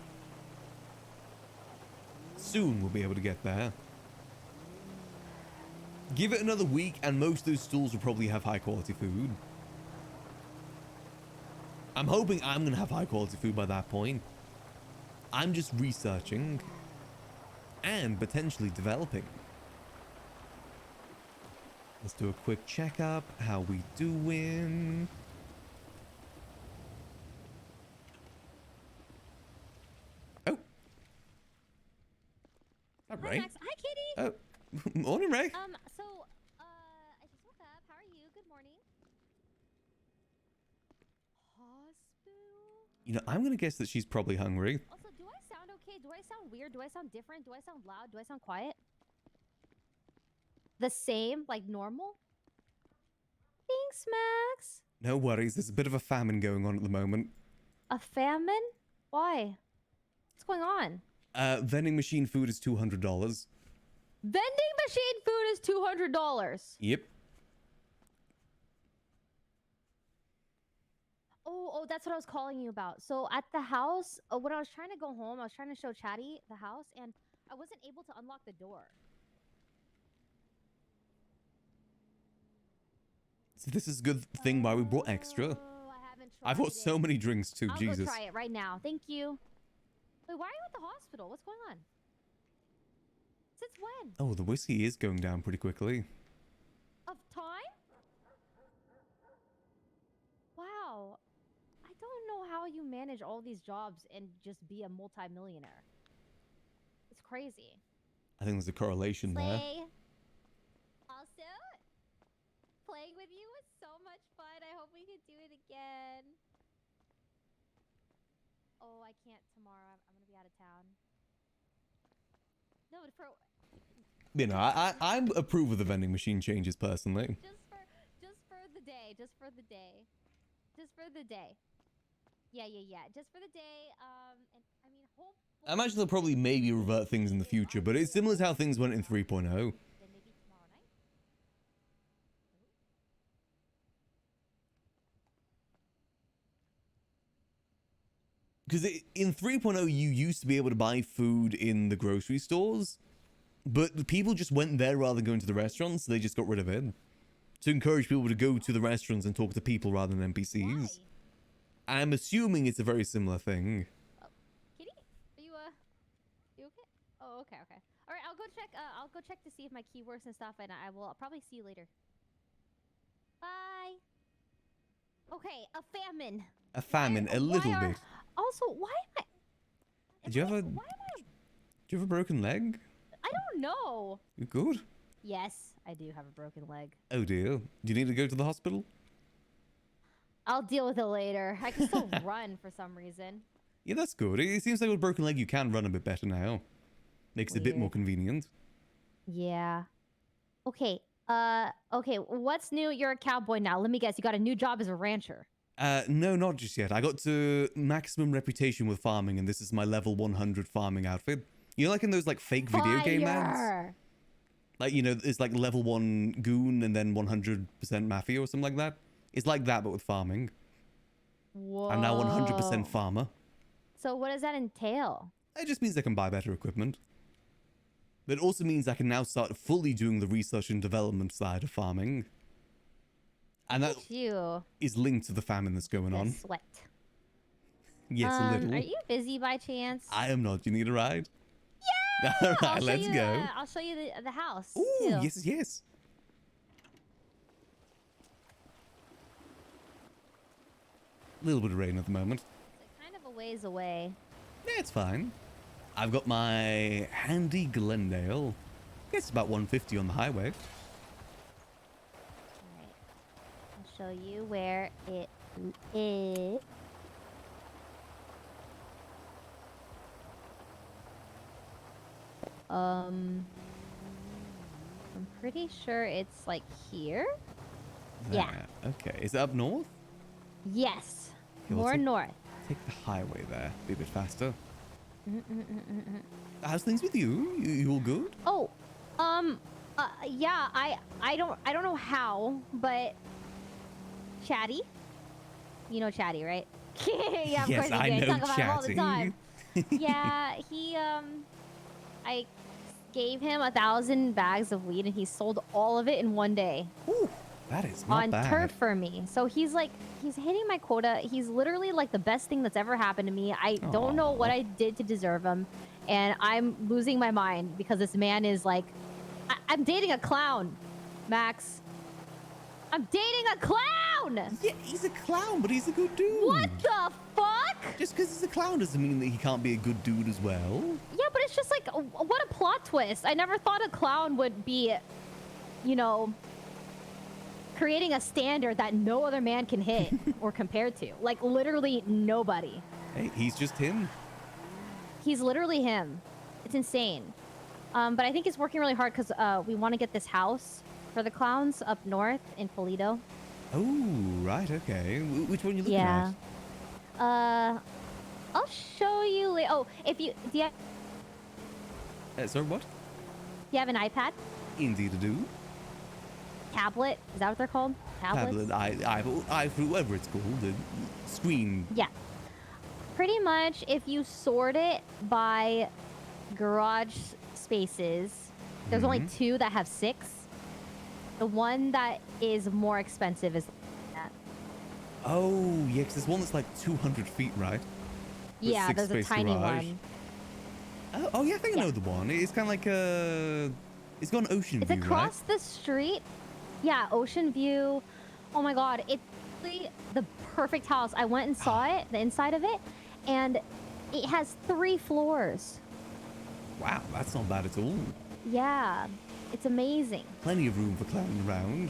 we'll be able to get there. Give it another week and most of those stores will probably have high quality food. I'm hoping I'm going to have high quality food by that point. I'm just researching and potentially developing. Let's do a quick checkup. How we doing? All right. Hi, Max. Hi, Kitty. Oh, morning, Ray. So, I just woke up. How are you? Good morning. Hospital? You know, I'm gonna guess that she's probably hungry. Also, do I sound okay? Do I sound weird? Do I sound different? Do I sound loud? Do I sound quiet? The same? Like normal? Thanks, Max. No worries. There's a bit of a famine going on at the moment. A famine? Why? What's going on? Vending machine food is $200. Vending machine food is $200. Yep. Oh, that's what I was calling you about. So at the house, when I was trying to go home, I was trying to show Chatty the house, and I wasn't able to unlock the door. So this is a good thing why we brought extra. I haven't tried I've got so many drinks too. I'll Jesus. go try it right now. Thank you. Wait, why are you at the hospital? What's going on? Since when? Oh, the whiskey is going down pretty quickly. Of time? Wow. I don't know how you manage all these jobs and just be a multi-millionaire. It's crazy. I think there's a correlation there. Also, playing with you was so much fun. I hope we could do it again. Oh, I can't tomorrow. I'm gonna be out of town. No, but for You know, I approve of the vending machine changes personally. just for the day. Just for the day. Just for the day. Yeah. Just for the day. And I mean, hopefully. I imagine they'll probably maybe revert things in the future, but it's similar to how things went in 3.0. Then maybe tomorrow night. Because in 3.0, you used to be able to buy food in the grocery stores, but the people just went there rather than going to the restaurants, so they just got rid of it. To encourage people to go to the restaurants and talk to people rather than NPCs. Why? I'm assuming it's a very similar thing. Kitty? check. I'll go check to see if my key works and stuff, and I'll probably see you later. Bye. Okay, a famine. A famine, a little bit. Also, why am I? Do you have a? Do you have a broken leg? I don't know. You good? Yes, I do have a broken leg. Oh dear. Do you need to go to the hospital? I'll deal with it later. I can still run for some reason. Yeah, that's good. It seems like with a broken leg you can run a bit better now. Makes it a bit more convenient. Yeah. Okay. Okay. What's new? You're a cowboy now. Let me guess. You got a new job as a rancher. No, not just yet. I got to maximum reputation with farming, and this is my level 100 farming outfit. You know, like in those like fake video game ads? Like, you know, it's like level 1 goon and then 100% mafia or something like that. It's like that, but with farming. Whoa. I'm now 100% farmer. So what does that entail? It just means I can buy better equipment. But it also means I can now start fully doing the research and development side of farming. And that is linked to the famine that's going on. Sweat. Yes, a little. Are you busy by chance? I am not. You need a ride? Yeah! All right, let's go. I'll show you the house. Ooh, too. yes, yes. A little bit of rain at the moment. It's kind of a ways away. Yeah, it's fine. I've got my handy Glendale. I guess it's about 150 on the highway. Alright. I'll show you where it is. I'm pretty sure it's like here. Yeah. Okay. Is it up north? Yes. Okay, More north. Take the highway there. Be a bit faster. How's things with you? You all good? Oh, yeah. I don't know how, but Chatty. You know Chatty, right? Yeah, of Yes, course I you do. know I talk about him all the Chatty. time. Yeah, he I gave him 1,000 bags of weed, and he sold all of it in one day. Ooh, that is not on bad. turf for me. So he's hitting my quota. He's literally like the best thing that's ever happened to me. I don't know what I did to deserve him, and I'm losing my mind because this man is like, I'm dating a clown, Max. I'm dating a clown. Yeah, he's a clown, but he's a good dude. What the fuck? Just because he's a clown doesn't mean that he can't be a good dude as well. Yeah, but it's just like, what a plot twist. I never thought a clown would be, you know, creating a standard that no other man can hit or compare to. Like, literally nobody. Hey, he's just him. He's literally him. It's insane. But I think he's working really hard because we want to get this house for the clowns up north in Polito. Oh, right, okay. Which one are you looking at? I'll show you later. Oh, do you Sorry, what? have an iPad? Indeed I do. Tablet? Is that what they're called? Tablets? Tablet, whatever it's called. The screen. Yeah. Pretty much, if you sort it by garage spaces, there's only 2 that have 6. The one that is more expensive is that. Oh, yeah, because there's one that's like 200 feet, right? With Yeah, there's a 6-space tiny garage. one. Oh, yeah, I think I know the one. It's kind of like it's got an ocean It's view, across the street. Yeah, ocean view. Oh my god, it's really the perfect house. I went and saw it, the inside of it, and it has 3 floors. Wow, that's not bad at all. Yeah, it's amazing. Plenty of room for clowning around.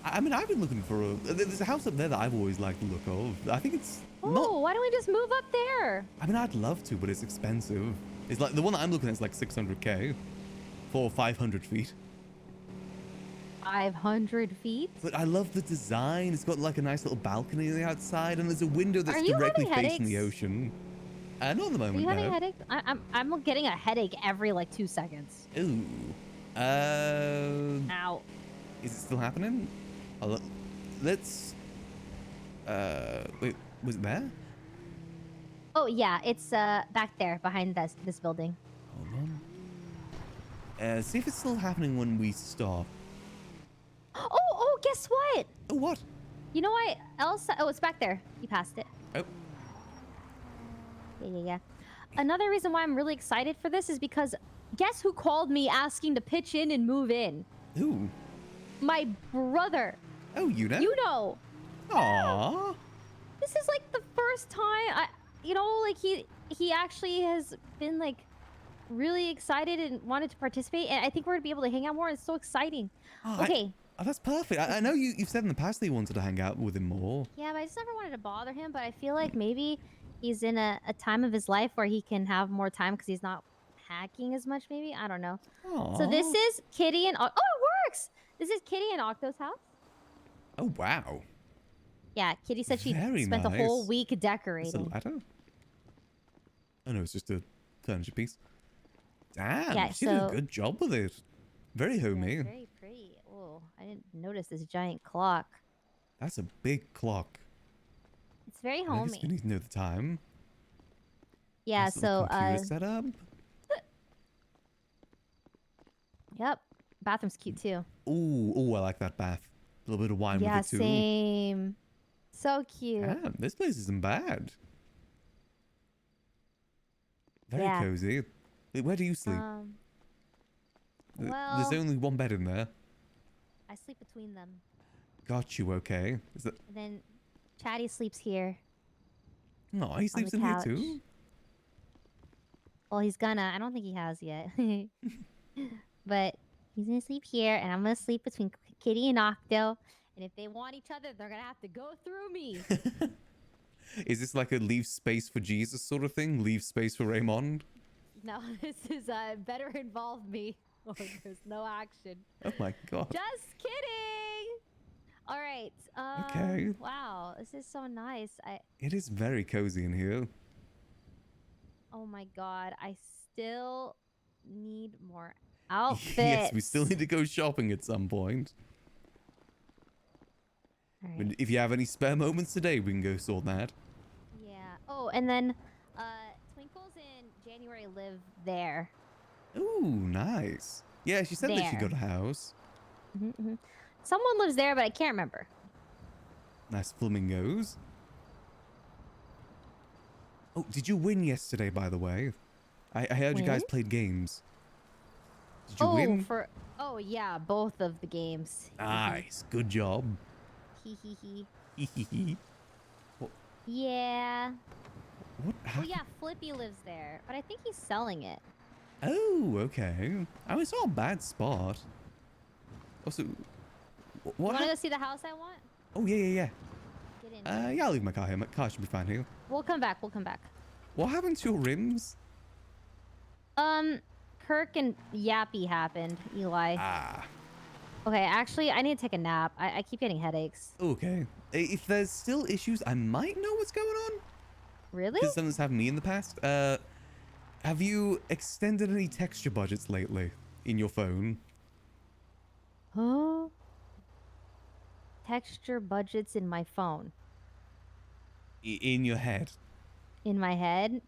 I mean, I've been looking for there's a house up there that I've always liked the look of. I think it's Oh, why don't we just move up there? I mean, I'd love to, but it's expensive. It's like the one that I'm looking at is like 600k for 500 feet. 500 feet? But I love the design. It's got like a nice little balcony on the outside, and there's a window that's Are you directly having facing the headaches? ocean. Not at the Are moment, you having no. a headache? I'm getting a headache every like 2 seconds. Ooh. Ow. Is it still happening? Let's. Wait, was it there? Oh yeah, it's back there behind this building. Hold on. See if it's still happening when we stop. Oh, guess what? Oh, what? You know what else? Oh, it's back there. You passed it. Oh. Yeah. another reason why I'm really excited for this is because guess who called me asking to pitch in and move in? Who? My brother. Oh, you know? You know. Aww. This is like the first time like he actually has been like really excited and wanted to participate, and I think we're gonna be able to hang out more. It's so exciting. Oh, Okay. That's perfect. I know you've said in the past that you wanted to hang out with him more. Yeah, but I just never wanted to bother him. But I feel like maybe he's in a time of his life where he can have more time because he's not hacking as much. Maybe, I don't know. So this Aw. is Kitty and it works. This is Kitty and Octo's house. Oh, wow. Yeah, Kitty said she Very spent the whole nice. week It's a decorating. ladder? Oh, no, it's just a furniture piece. Damn, Yeah, she did a so- good job with it. Very homey. Yeah, very pretty. Oh, I didn't notice this giant clock. That's a big clock. It's very I guess we homey. need to know the time. Yeah, Nice little so computer setup. yep, bathroom's cute too. Ooh, I like that bath. A little bit of wine Yeah, with it too. same. So cute. Damn, this place isn't bad. Very Yeah. cozy. Wait, where do you sleep? There's well- only one bed in there. I sleep between them. Got you, okay. Is that... And then Chatty sleeps here. No, he sleeps the in here couch. too? Well, he's gonna. I don't think he has yet. But he's gonna sleep here, and I'm gonna sleep between Kitty and Octo. And if they want each other, they're gonna have to go through me. Is this like a leave space for Jesus sort of thing? Leave space for Raymond? No, this is better involve me. Or there's no action. Oh my god. Just kidding. All right. Okay. Wow, this is so nice. It is very cozy in here. Oh my god, I still need more outfits. Yes, we still need to go shopping at some point. But if you have any spare moments today, we can go sort that. Yeah. Oh, and then Twinkles and January live there. Ooh, nice. Yeah, she said that she There. got a house. Someone lives there, but I can't remember. Nice flamingos. Oh, did you win yesterday, by the way? I heard you guys Win? played games. Did you Oh, win? yeah, both of the games. Nice. Good job. Hee hee hee. Hee hee hee. Yeah. What Oh happened? yeah, Flippy lives there, but I think he's selling it. Oh, okay. I mean, it's not a bad spot. Also, You what want to hap- go see the house I want? Oh, yeah. Get in. Yeah, I'll leave my car here. My car should be fine here. We'll come back. We'll come back. What happened to your rims? Kirk and Yappy happened. Eli. Ah. Okay, actually, I need to take a nap. I keep getting headaches. Okay. If there's still issues, I might know what's going on. Really? Because something's happened to me in the past. Have you extended any texture budgets lately in your phone? Huh? Texture budgets in my phone. In your head? In my head?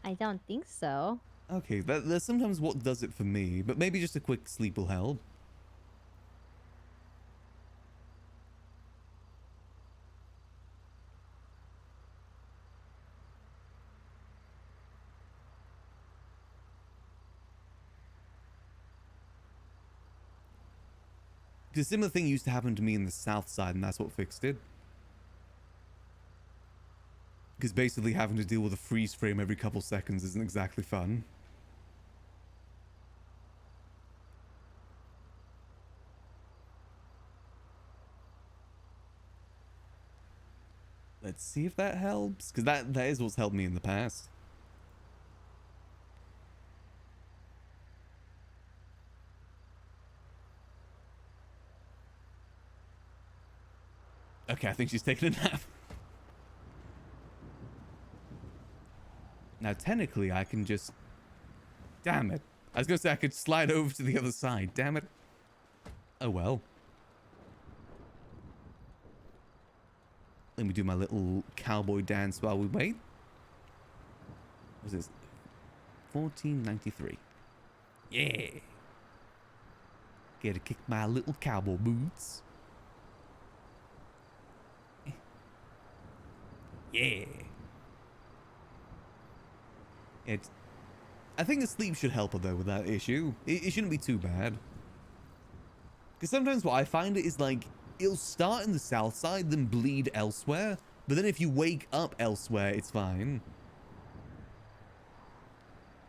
I don't think so. Okay, that's sometimes what does it for me, but maybe just a quick sleep will help. Because a similar thing used to happen to me in the south side, and that's what fixed it. Because basically having to deal with a freeze frame every couple seconds isn't exactly fun. Let's see if that helps, because that is what's helped me in the past. Okay, I think she's taking a nap. Now, technically, I can just... Damn it. I was going to say I could slide over to the other side. Damn it. Oh, well. Let me do my little cowboy dance while we wait. What's this? 1493. Yeah. Get to kick my little cowboy boots. Yeah. I think the sleep should help her though with that issue. It shouldn't be too bad. Because sometimes what I find is like, it'll start in the south side, then bleed elsewhere. But then if you wake up elsewhere, it's fine.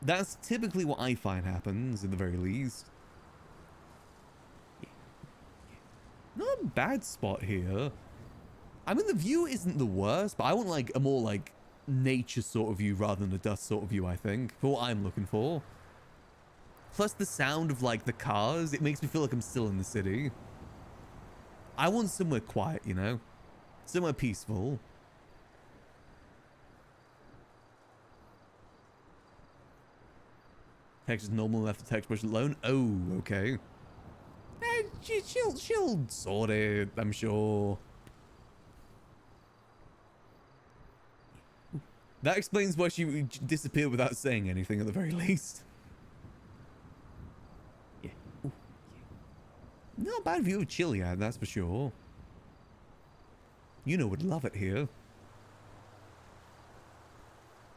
That's typically what I find happens, at the very least. Not a bad spot here. I mean, the view isn't the worst, but I want like a more like nature sort of view rather than a dust sort of view, I think, for what I'm looking for. Plus the sound of like the cars, it makes me feel like I'm still in the city. I want somewhere quiet, you know? Somewhere peaceful. Text is normal, left the text brush alone. Oh, okay. She'll sort it, I'm sure. That explains why she disappeared without saying anything at the very least. Yeah. Ooh, yeah. Not a bad view of Chiliad, that's for sure. You know would love it here.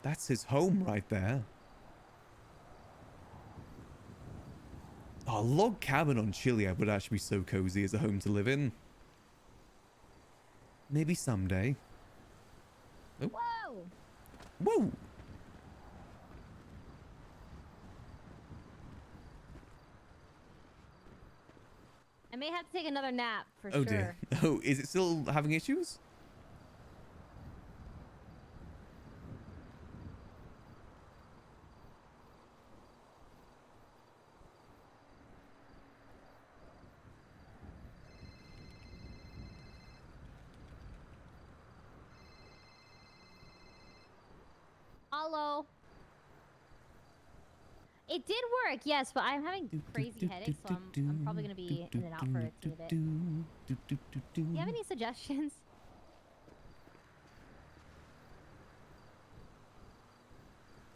That's his home right there. Oh, a log cabin on Chiliad would actually be so cozy as a home to live in. Maybe someday. Oh. Whoa! Whoa! I may have to take another nap for Oh sure. dear. Oh, is it still having issues? Hello. It did work, yes, but I'm having crazy headaches, so I'm probably gonna be in and out for a teeny bit. Do you have any suggestions?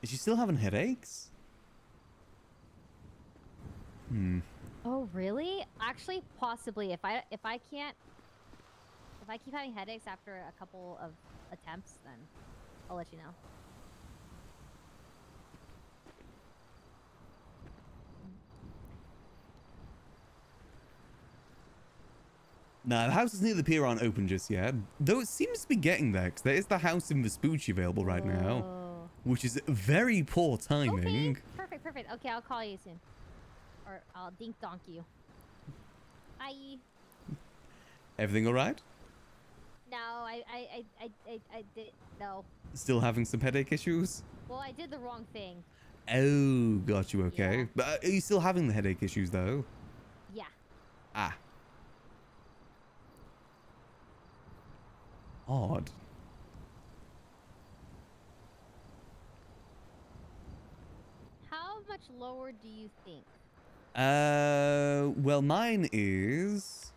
Is she still having headaches? Oh, really? Actually, possibly. If I keep having headaches after a couple of attempts, then I'll let you know. Nah, the houses near the pier aren't open just yet. Though it seems to be getting there, because there is the house in Vespucci available right now. Which is very poor timing. Okay, perfect, perfect. Okay, I'll call you soon. Or I'll dink donk you. Bye. Everything alright? No, I did, no. Still having some headache issues? Well, I did the wrong thing. Oh, got you, okay. Yeah. But are you still having the headache issues, though? Yeah. Ah. Odd. How much lower do you think? Well, mine is...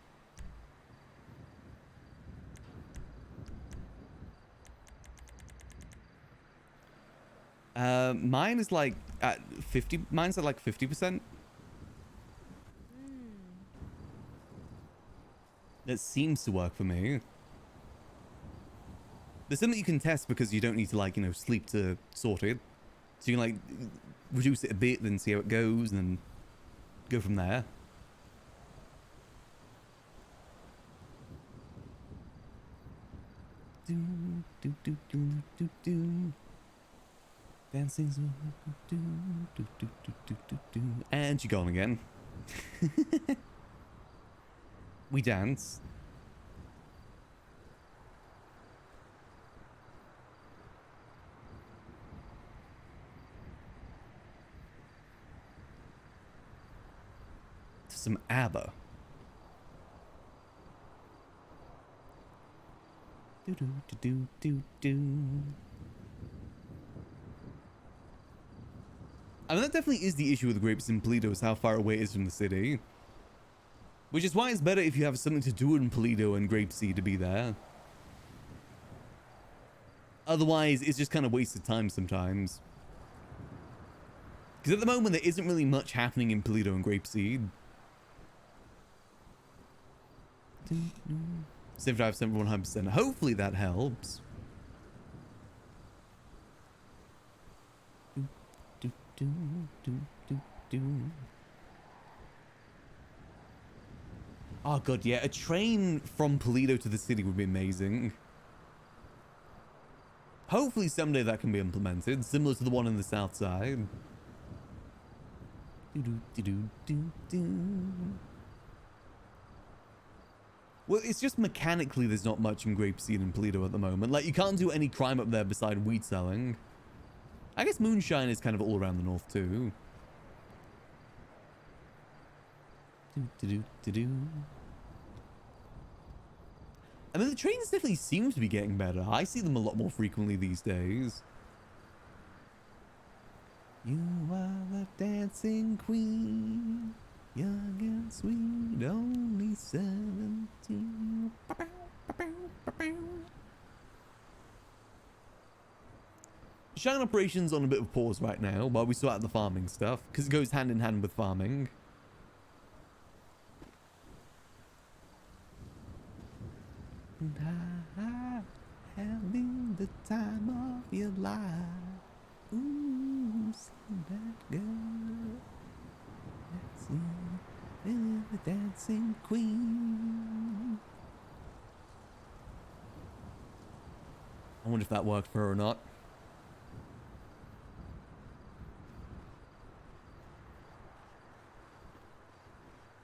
mine is like at 50, mine's at like 50%. That seems to work for me. There's something you can test because you don't need to like, you know, sleep to sort it. So you can like reduce it a bit, then see how it goes, and then go from there. Do, do, do, do, do, do. Dancing's do, do, do, do, do, do, do. And you're gone again. We dance. Some ABBA. Do do do do do do. I mean, that definitely is the issue with Grapes in Paleto, is how far away it is from the city. Which is why it's better if you have something to do in Paleto and Grapeseed to be there. Otherwise, it's just kind of wasted time sometimes. Because at the moment, there isn't really much happening in Paleto and Grapeseed. 75%, 100%. Hopefully that helps. do, do, do, do. Oh god, yeah, a train from Polito to the city would be amazing. Hopefully someday that can be implemented, similar to the one in the south side. Do, do, do, do, do, do. Well, it's just mechanically there's not much in Grapeseed and Polito at the moment. Like, you can't do any crime up there beside weed selling. I guess moonshine is kind of all around the north too. Do, do, do, do, do. I mean, the trains definitely seem to be getting better. I see them a lot more frequently these days. You are the dancing queen, young and sweet, only 17. Shine operations on a bit of pause right now while we sort out the farming stuff, because it goes hand in hand with farming. Having the time of your life. Ooh, see that girl. Dancing, the dancing queen. I wonder if that worked for her or not.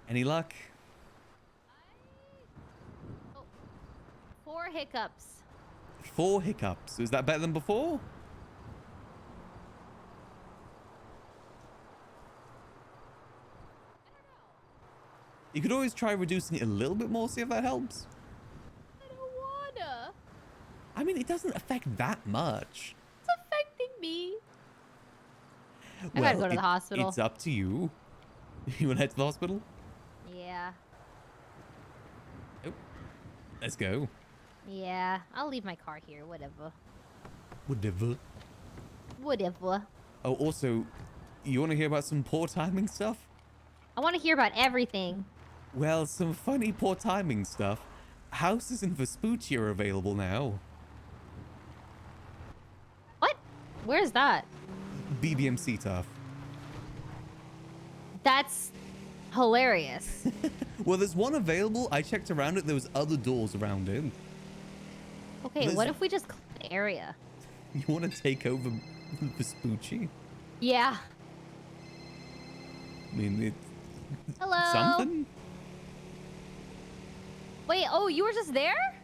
Any luck? 4 hiccups. 4 hiccups. Is that better than before? You could always try reducing it a little bit more, see if that helps. I don't wanna. I mean, it doesn't affect that much. It's affecting me. I gotta go to the hospital. It's up to you. You wanna head to the hospital? Yeah. Oh, let's go. Yeah, I'll leave my car here. Whatever. Whatever. Whatever. Oh, also, you want to hear about some poor timing stuff? I want to hear about everything. Well, some funny poor timing stuff. Houses in Vespucci are available now. What? Where's that? BBMC tough. That's hilarious. Well, there's one available. I checked around it. There was other doors around it. Okay, what if we just clear the area? You want to take over Vespucci? Yeah. I mean, it's Hello. something. Wait, oh, you were just there?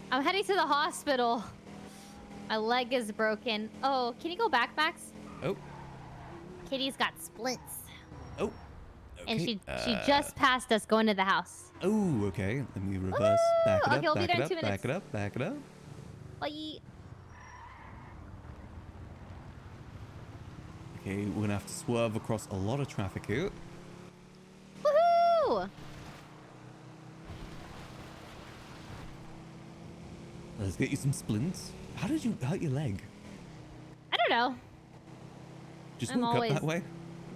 I'm heading to the hospital. My leg is broken. Oh, can you go back, Max? Oh. Kitty's got splints. Oh. Okay. And she just passed us going to the house. Oh, okay. Let me reverse. Back it up. Okay, I'll be back there it in up. 2 minutes. Back it up. Back it up. Bye. Okay, we're gonna have to swerve across a lot of traffic here. Woohoo! Let's get you some splints. How did you hurt your leg? I don't know. Just I'm woke up always that way?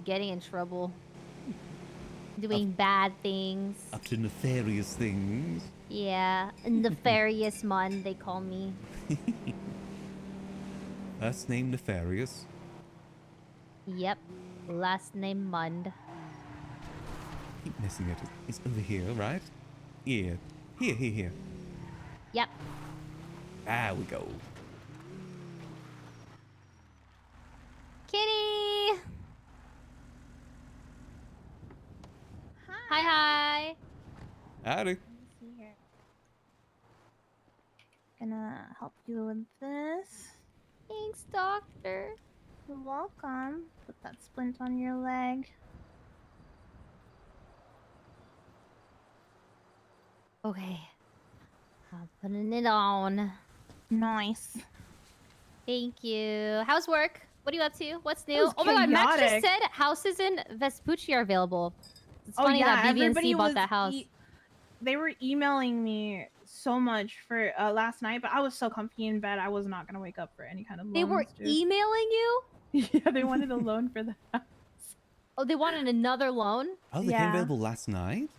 getting in trouble. Doing bad things. Up to nefarious things. Yeah, nefarious mon, they call me. First name Nefarious. Yep, last name Mund. Keep missing it. It's over here, right? Yeah. Here. Yep. There we go. Kitty! Hi. Howdy. See here. Gonna help you with this. Thanks, doctor. You're welcome. Put that splint on your leg. Okay. I'm putting it on. Nice. Thank you. How's work? What are you up to? What's new? was Oh my god, Max just chaotic. said houses in Vespucci are available. It's Oh, funny yeah, that everybody BBNC bought was that house. They were emailing me so much for last night, but I was so comfy in bed, I was not gonna wake up for any kind of loans. They were dude. emailing you? Yeah, they wanted a loan for the house. Oh, they wanted another loan? Oh, they came Yeah. available last night?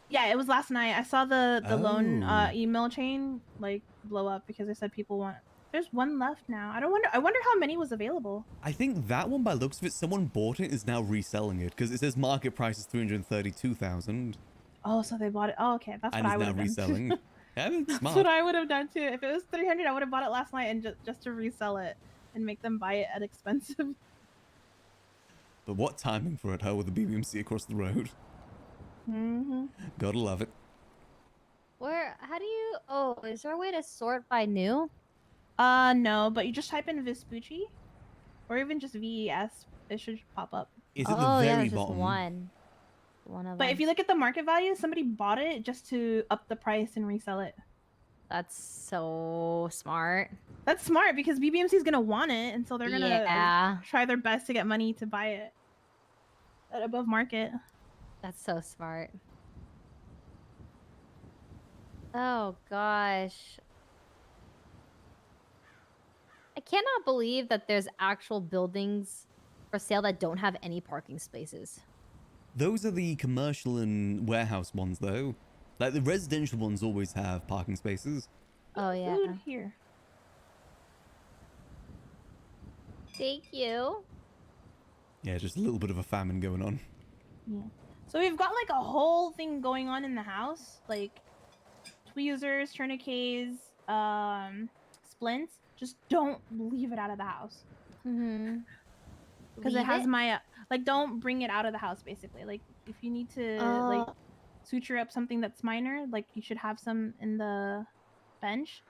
Yeah, it was last night. I saw the loan Oh. email chain like blow up because they said people want There's one left now. I wonder how many was available. I think that one, by looks of it, someone bought it and is now reselling it because it says market price is 332,000. Oh, so they bought it. Oh, okay. That's And what I is would now have done. reselling. Yeah, it's That's smart. what I would have done too. If it was 300, I would have bought it last night and just to resell it and make them buy it at expensive. But what timing for it, huh, with the BBMC across the road? Mm-hmm. Gotta love it. How do you, oh, is there a way to sort by new? No, but you just type in Vespucci or even just VES. It should pop up. Is it the very just bottom? One of But them. if you look at the market value, somebody bought it just to up the price and resell it. That's so smart. That's smart because BBMC is gonna want it, and so they're gonna try their best to get money to buy it at above market. That's so smart. Oh gosh. I cannot believe that there's actual buildings for sale that don't have any parking spaces. Those are the commercial and warehouse ones, though. Like, the residential ones always have parking spaces. Oh yeah. Food here. Thank you. Yeah, just a little bit of a famine going on. Yeah. So we've got like a whole thing going on in the house, like tweezers, tourniquets, splints. Just don't leave it out of the house. Mm-hmm. Because it has my like, don't bring it out of the house. Basically, like if you need to like suture up something that's minor, like you should have some in the bench.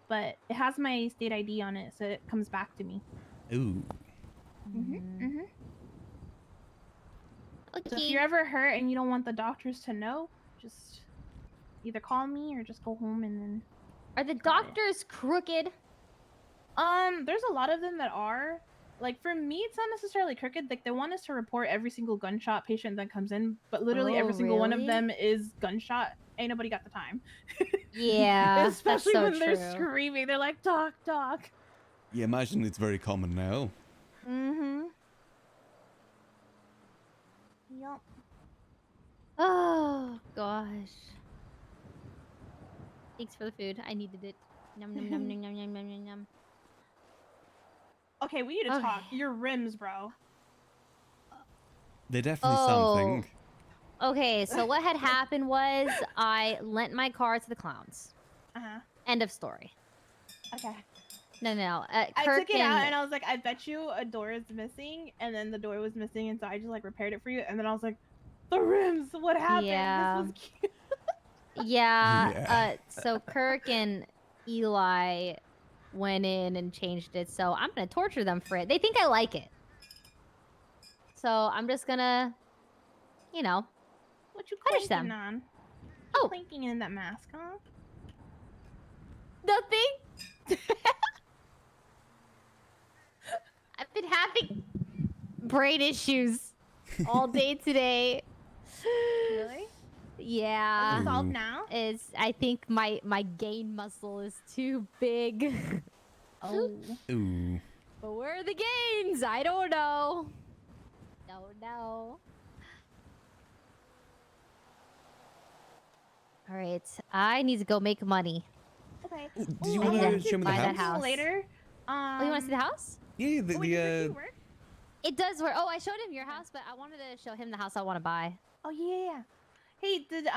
But it has my state ID on it, so it comes back to me. Ooh. So if you're ever hurt and you don't want the doctors to know, just either call me or just go home and then. Are the doctors crooked? There's a lot of them that are. Like for me, it's not necessarily crooked. Like they want us to report every single gunshot patient that comes in, but literally every single one of them is gunshot. Ain't nobody got the time. Yeah, especially that's so when true. they're screaming. They're like, "Doc, doc." Yeah, imagine it's very common now. Mm-hmm. Yup. Oh gosh. Thanks for the food. I needed it. Num num num num num num num num num. Okay, we need to talk. Your rims, bro. They're definitely something. Okay, so what had happened was I lent my car to the clowns. End of story. Okay. No. I took it out and I was like, I bet you a door is missing, and then the door was missing, and so I just like repaired it for you, and then I was like, the rims, what happened? Yeah. This was cute. Yeah. So Kirk and Eli went in and changed it, so I'm gonna torture them for it. They think I like it. So I'm just gonna, you know, What you punish clanking them. on? Oh. Clanking in that mask, huh? Nothing. I've been having brain issues all day today. Really? Yeah. Is it solved now? I think my gain muscle is too big. Oh. Ooh. But where are the gains? I don't know. Don't know. All right, I need to go make money. Okay. Do you want to show me the buy that house? house. Later. Oh, you want to see the house? Yeah, It does work. Oh, I showed him your house, but I wanted to show him the house I want to buy. Oh yeah. Hey, did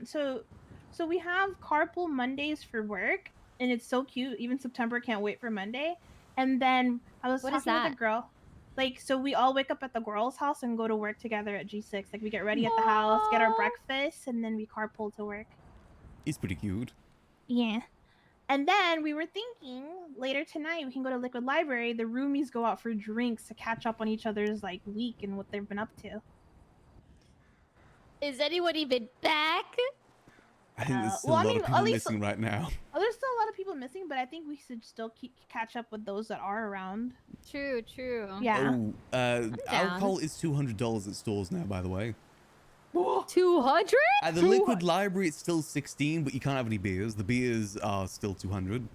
so we have carpool Mondays for work, and it's so cute. Even September can't wait for Monday. And then I was What is talking with that? a girl. Like, so we all wake up at the girl's house and go to work together at G6. Like, we get ready at the house, get our breakfast, and then we carpool to work. It's pretty cute. Yeah. And then we were thinking later tonight we can go to Liquid Library. The roomies go out for drinks to catch up on each other's like week and what they've been up to. Is anyone even back? I think there's still well, a I lot mean, of people at least- missing right now. Oh, there's still a lot of people missing, but I think we should still catch up with those that are around. True. Yeah. Oh, alcohol is $200 at stores now, by the way. 200? At the Liquid Library, it's still 16, but you can't have any beers. The beers are still 200.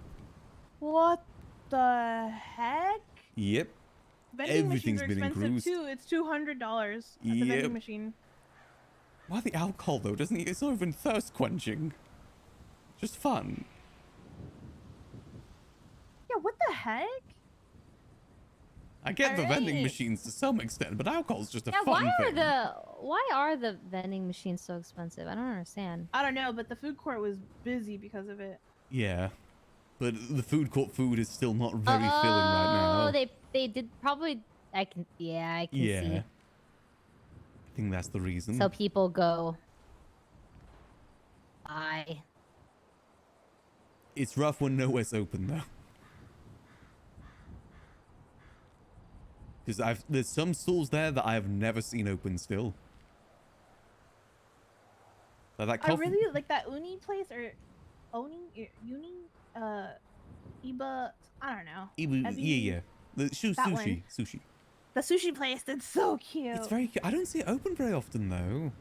What the heck? Yep. Vending Everything's machines are been expensive increased. too. It's $200 at the Yep. vending machine. Why the alcohol, though? Doesn't it? It's not even thirst quenching. Just fun. Yeah, what the heck? I get the vending Alright. machines to some extent, but alcohol's just a Yeah, fun thing. why are the vending machines so expensive? I don't understand. I don't know, but the food court was busy because of it. Yeah, but the food court food is still not very filling right now. Oh, they did probably. I can see. I think that's the reason. So people go. Bye. It's rough when nowhere's open though. Because there's some stalls there that I've never seen open still. Like that I really like that uni place or uni Iba. I don't know. Yeah. The That one. sushi. The sushi place. That's so cute. It's very cute. I don't see it open very often though.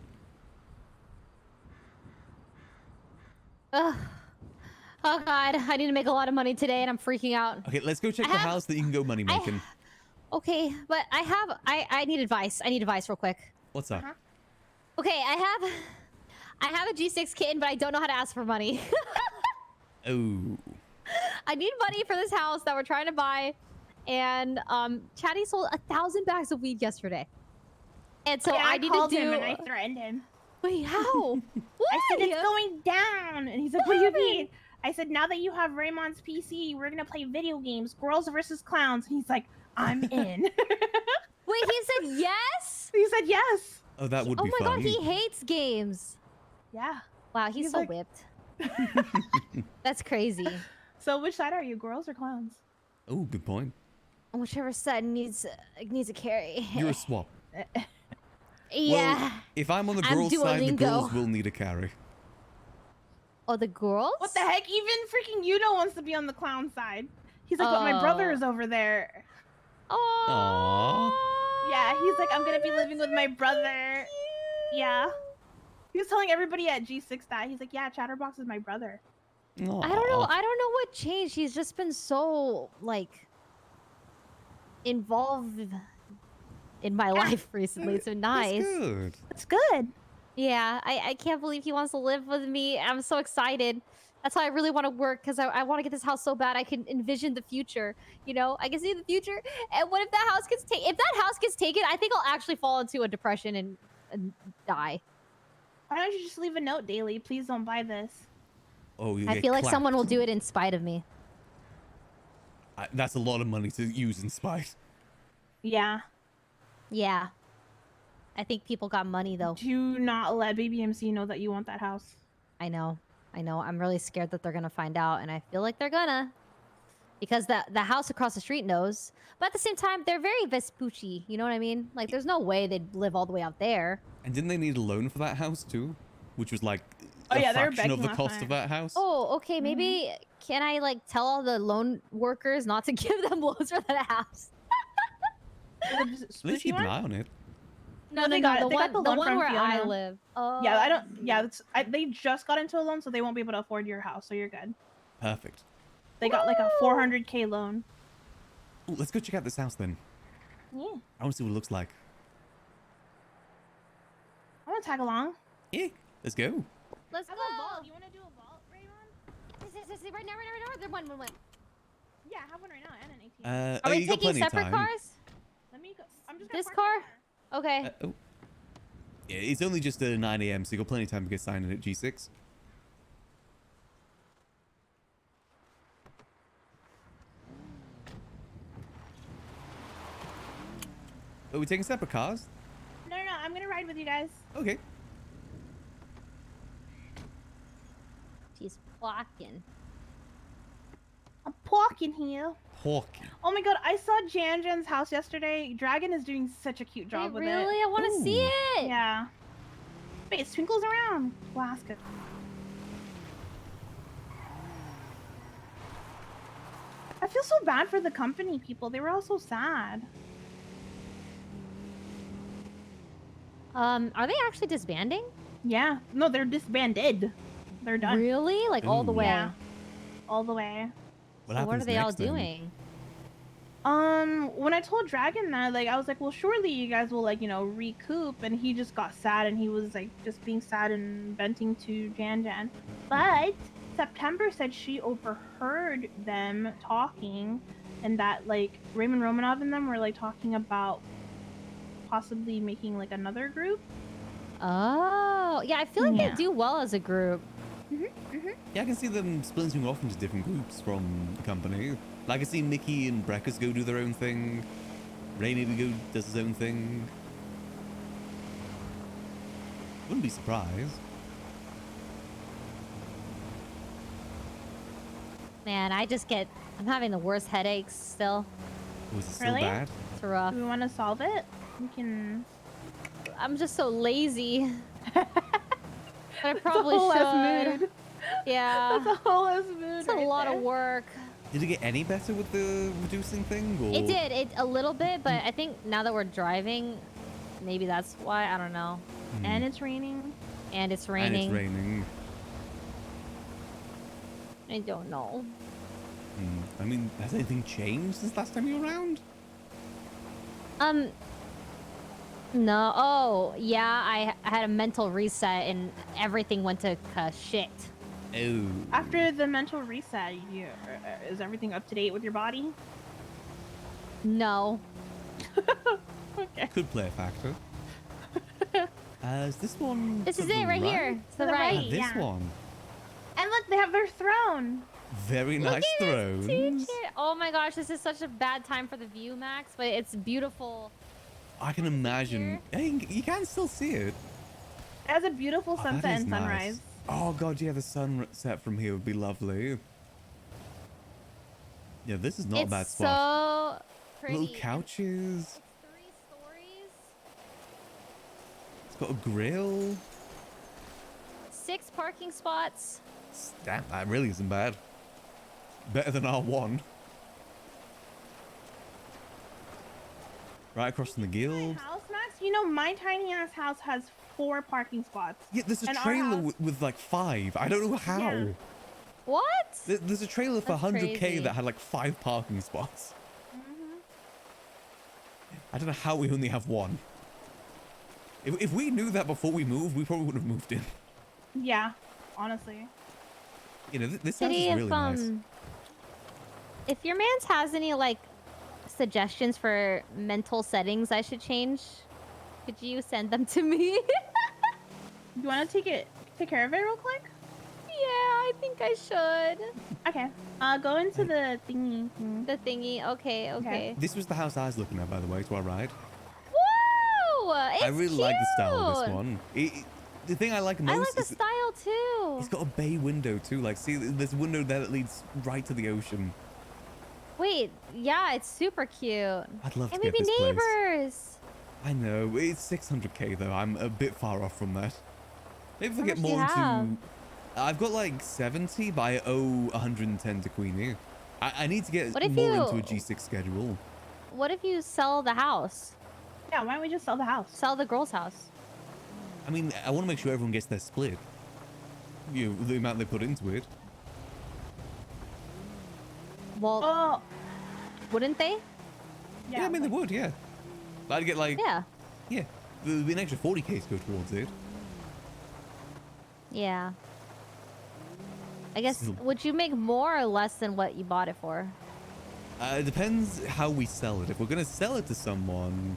Ugh. Oh god, I need to make a lot of money today, and I'm freaking out. Okay, let's go check the house that you can go money making. Okay, but I need advice. I need advice real quick. What's up? Okay, I have a G6 kitten, but I don't know how to ask for money. Oh. I need money for this house that we're trying to buy, and Chatty sold 1,000 bags of weed yesterday, and so I need to do. Him and I threatened him. Wait, how? I said it's going down, and he's like, "What do you mean?" I said, "Now that you have Raymond's PC, we're gonna play video games, girls versus clowns." And he's like, "I'm in." Wait, he said yes? He said yes. Oh, that would be Oh my fun. god, he hates games. Yeah. Wow, he's so like- whipped. That's crazy. So which side are you, girls or clowns? Oh, good point. Whichever side needs a carry. You're a swap. Yeah. Well, if I'm on the I'm girls' side, the Duolingo. girls will need a carry. Oh, the girls? What the heck? Even freaking Yudo wants to be on the clown side. He's like, "But my brother is over there." Aww. Yeah, he's like, "I'm gonna be living with my brother." Yeah. He was telling everybody at G6 that. He's like, "Yeah, Chatterbox is my brother." I don't know what changed. He's just been so like involved in my life recently. It's so nice. That's good. It's good. Yeah, I can't believe he wants to live with me. I'm so excited. That's why I really want to work, because I want to get this house so bad. I can envision the future. You know, I can see the future. And what if that house gets taken? If that house gets taken, I think I'll actually fall into a depression and die. Why don't you just leave a note daily? Please don't buy this. Oh, you I get feel like clapped. someone will do it in spite of me. That's a lot of money to use in spite. Yeah. Yeah. I think people got money though. Do not let BBMC know that you want that house. I know. I'm really scared that they're gonna find out, and I feel like they're gonna. Because the house across the street knows. But at the same time, they're very Vespucci, you know what I mean? Like, there's no way they'd live all the way out there. And didn't they need a loan for that house too? Which was like Oh, a yeah, they were fraction of begging the last cost night. of that house. Oh, okay, maybe can I, like, tell all the loan workers not to give them loans for that house? At least keep an eye on it. No, they got the they got the one loan where from I Fiona. live. Yeah, I don't. Yeah, they just got into a loan, so they won't be able to afford your house. So you're good. Perfect. They got like a 400K loan. Ooh, let's go check out this house then. Yeah. I want to see what it looks like. I want to tag along. Yeah, let's go. Let's go. You want to do a vault, Raymond? Yes, right now. They're one. Yeah, I have one right now and an 18. Are we you got taking plenty of separate time. cars? Let me go. I'm just gonna This park car? right Okay. Oh. Yeah, it's only just 9 a.m., so you got plenty of time to get signed in at G6. Are we taking separate cars? there. No, I'm gonna ride with you guys. Okay. She's walking. I'm walking here. Hawking. Oh my god, I saw Jan's house yesterday. Dragon is doing such a cute job with it. Really? I want to see it. Yeah. Wait, it twinkles around. We'll ask it. I feel so bad for the company people. They were all so sad. Are they actually disbanding? Yeah. No, they're disbanded. They're done. Really? Like all the way? Yeah. All the way. What So what are happens they all next, then? doing? When I told Dragon that, like, I was like, well, surely you guys will, like, you know, recoup, and he just got sad, and he was, like, just being sad and venting to Jan. But September said she overheard them talking, and that like Raymond Romanov and them were like talking about possibly making like another group. Oh, yeah, I feel like they do well as a group. Yeah, I can see them splintering off into different groups from the company. Like, I can see Mickey and Brekkus go do their own thing. Ray maybe does his own thing. Wouldn't be surprised. Man, I'm having the worst headaches still. Was it still Really? bad? It's rough. Do we want to solve it? We can. I'm just so lazy. But I probably whole ass should. mood. Yeah. That's a whole ass mood. It's a lot of work. Did it get any better with the reducing thing? Or? It did, a little bit, but I think now that we're driving, maybe that's why. I don't know. And it's raining. And it's raining. And it's raining. I don't know. I mean, has anything changed since last time you were around? No. Oh, yeah. I had a mental reset and everything went to shit. Oh. After the mental reset, is everything up to date with your body? No. Okay. Could play a factor. Is this one? This to is the it right here. To the right. This one. And look, they have their throne. Very nice thrones. Oh my gosh, this is such a bad time for the view, Max, but it's beautiful. I can imagine. Hey, you can still see it. It has a beautiful That sunset is and nice. sunrise. Oh god, yeah, the sunset from here would be lovely. Yeah, this is not a bad spot. So pretty. Little couches. It's 3 stories. It's got a grill. 6 parking spots. Damn, that really isn't bad. Better than R1. Right across from the guild. House, Max? You know, my tiny ass house has 4 parking spots. Yeah, there's a And our trailer house- with like 5. I don't know how. Yeah. What? There's a trailer for That's 100k crazy. that had like 5 parking spots. I don't know how we only have 1. If we knew that before we moved, we probably would have moved in. Yeah, honestly. You know, this house City is of, really nice. If your man's has any like suggestions for mental settings I should change, could you send them to me? You want to take care of it real quick? Yeah, I think I should. Okay. Go into the thingy. The thingy. Okay. This was the house I was looking at, by the way, to our right. Woo! It's I really like the style of this cute. one. The thing I like most I like the is style too. it's got a bay window too. Like, see, there's a window there that leads right to the ocean. Wait, yeah, it's super cute. I'd love to And get maybe this place. neighbors. I know, it's 600k though. I'm a bit far off from that. Maybe if I How get much do you more have? into... I've got like 70, but I owe 110 to Queenie. I need to get What if more you- into a G6 schedule. What if you sell the house? Yeah, why don't we just sell the house? Sell the girl's house. I mean, I want to make sure everyone gets their split. You know, the amount they put into it. Well, wouldn't they? Yeah, I mean, they would, yeah. But I'd get like... Yeah. Yeah. There'd be an extra 40k to go towards it. Yeah. I guess, So- would you make more or less than what you bought it for? It depends how we sell it. If we're going to sell it to someone...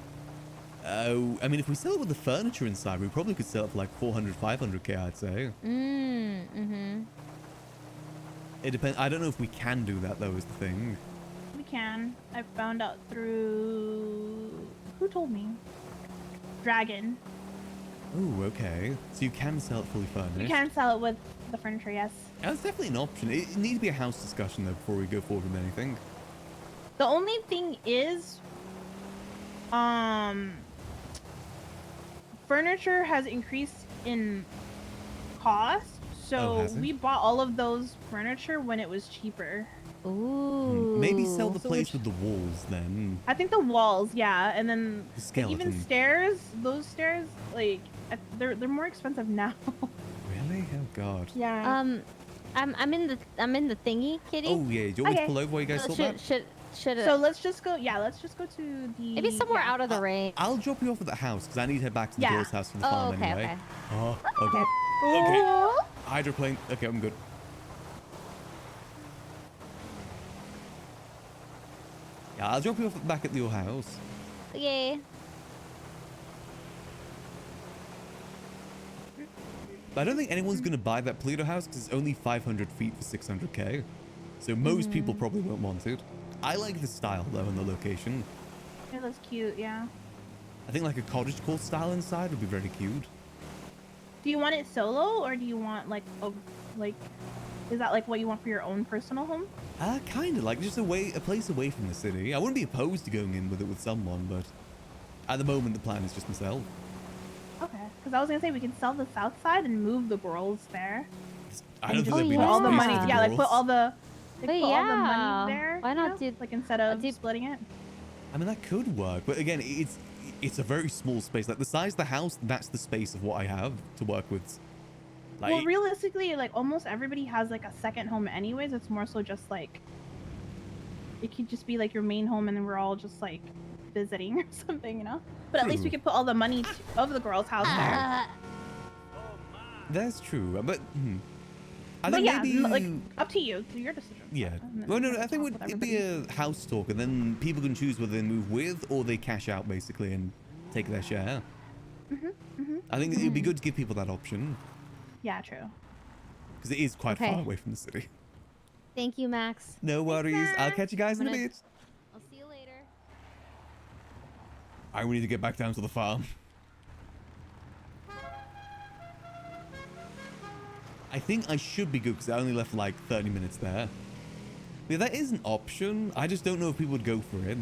I mean, if we sell it with the furniture inside, we probably could sell it for like 400, 500k, I'd say. It depends. I don't know if we can do that, though, is the thing. We can. I found out through... Who told me? Dragon. Oh, okay. So you can sell it fully furnished. You can sell it with the furniture, yes. That's definitely an option. It needs to be a house discussion, though, before we go forward with anything. The only thing is... Furniture has increased in cost, so has it? we bought all of those furniture when it was cheaper. Ooh. Maybe sell the So place with the walls, then. I think the walls, yeah, and then The skeleton. even stairs. Those stairs, like they're more expensive now. Really? Oh, God. Yeah. I'm in the thingy, Kitty. Oh, yeah. Do you want me to pull over while you guys sort that? Should So let's just go. Yeah, let's just go to the. maybe somewhere out of the rain. I'll drop you off at the house, because I need to head back to the Yeah. girl's house for the Oh, farm okay, anyway. okay. Oh, okay. Okay. Hydroplane. Okay, I'm good. Yeah, I'll drop you off back at your house. Okay. But I don't think anyone's going to buy that Polito house because it's only 500 feet for 600k. So most people probably won't want it. I like the style though and the location. It looks cute, yeah. I think like a cottagecore style inside would be very cute. Do you want it solo or do you want like a is that like what you want for your own personal home? Kind of like just a place away from the city. I wouldn't be opposed to going in with it with someone, but at the moment the plan is just myself. Okay, because I was gonna say we can sell the south side and move the girls there. I don't think put there'd be all enough the space money. for the Yeah, like girls. put all the all the yeah. money there. Why not do like instead of splitting it? I mean that could work, but again, it's a very small space. Like the size of the house, that's the space of what I have to work with. Like, Well, realistically, like almost everybody has like a second home anyways. It's more so just like it could just be like your main home, and then we're all just like visiting or something, you know. But at least we True. could put all the money of the girls' house there. that's true, but I But think yeah, maybe like up to you. It's your decision. yeah. And then Well, no, we can I think talk with it'd be a house talk, and then people can choose whether they move with or they cash out basically and take their share. I think it'd be good to give people that option Yeah, true. because it is quite Okay. far away from the city. Thank you, Max. No worries. I'll catch you guys in a bit. I'll see you later. I need to get back down to the farm. I think I should be good because I only left like 30 minutes there. Yeah, that is an option. I just don't know if people would go for it.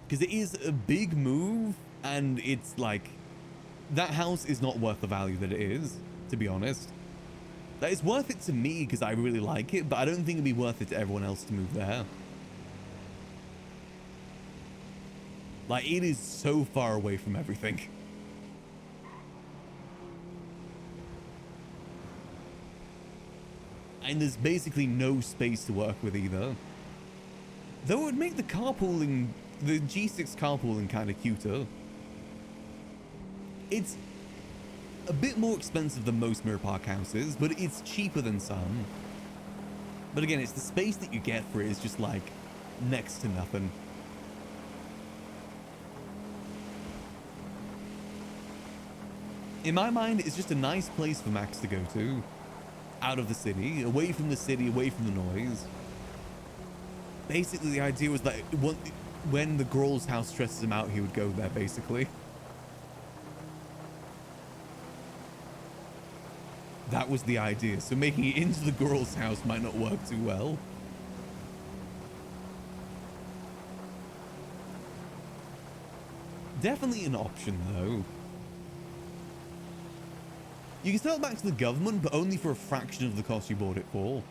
Because it is a big move and it's like that house is not worth the value that it is, to be honest. Like, it's worth it to me because I really like it, but I don't think it'd be worth it to everyone else to move there. Like, it is so far away from everything. And there's basically no space to work with either. Though it would make the carpooling, the G6 carpooling kind of cuter. It's a bit more expensive than most Mirror Park houses, but it's cheaper than some. But again, it's the space that you get for it is just like next to nothing. In my mind, it's just a nice place for Max to go to. Out of the city, away from the noise. Basically, the idea was that when the girl's house stresses him out, he would go there, basically. That was the idea. So making it into the girl's house might not work too well. Definitely an option, though. You can sell it back to the government, but only for a fraction of the cost you bought it for.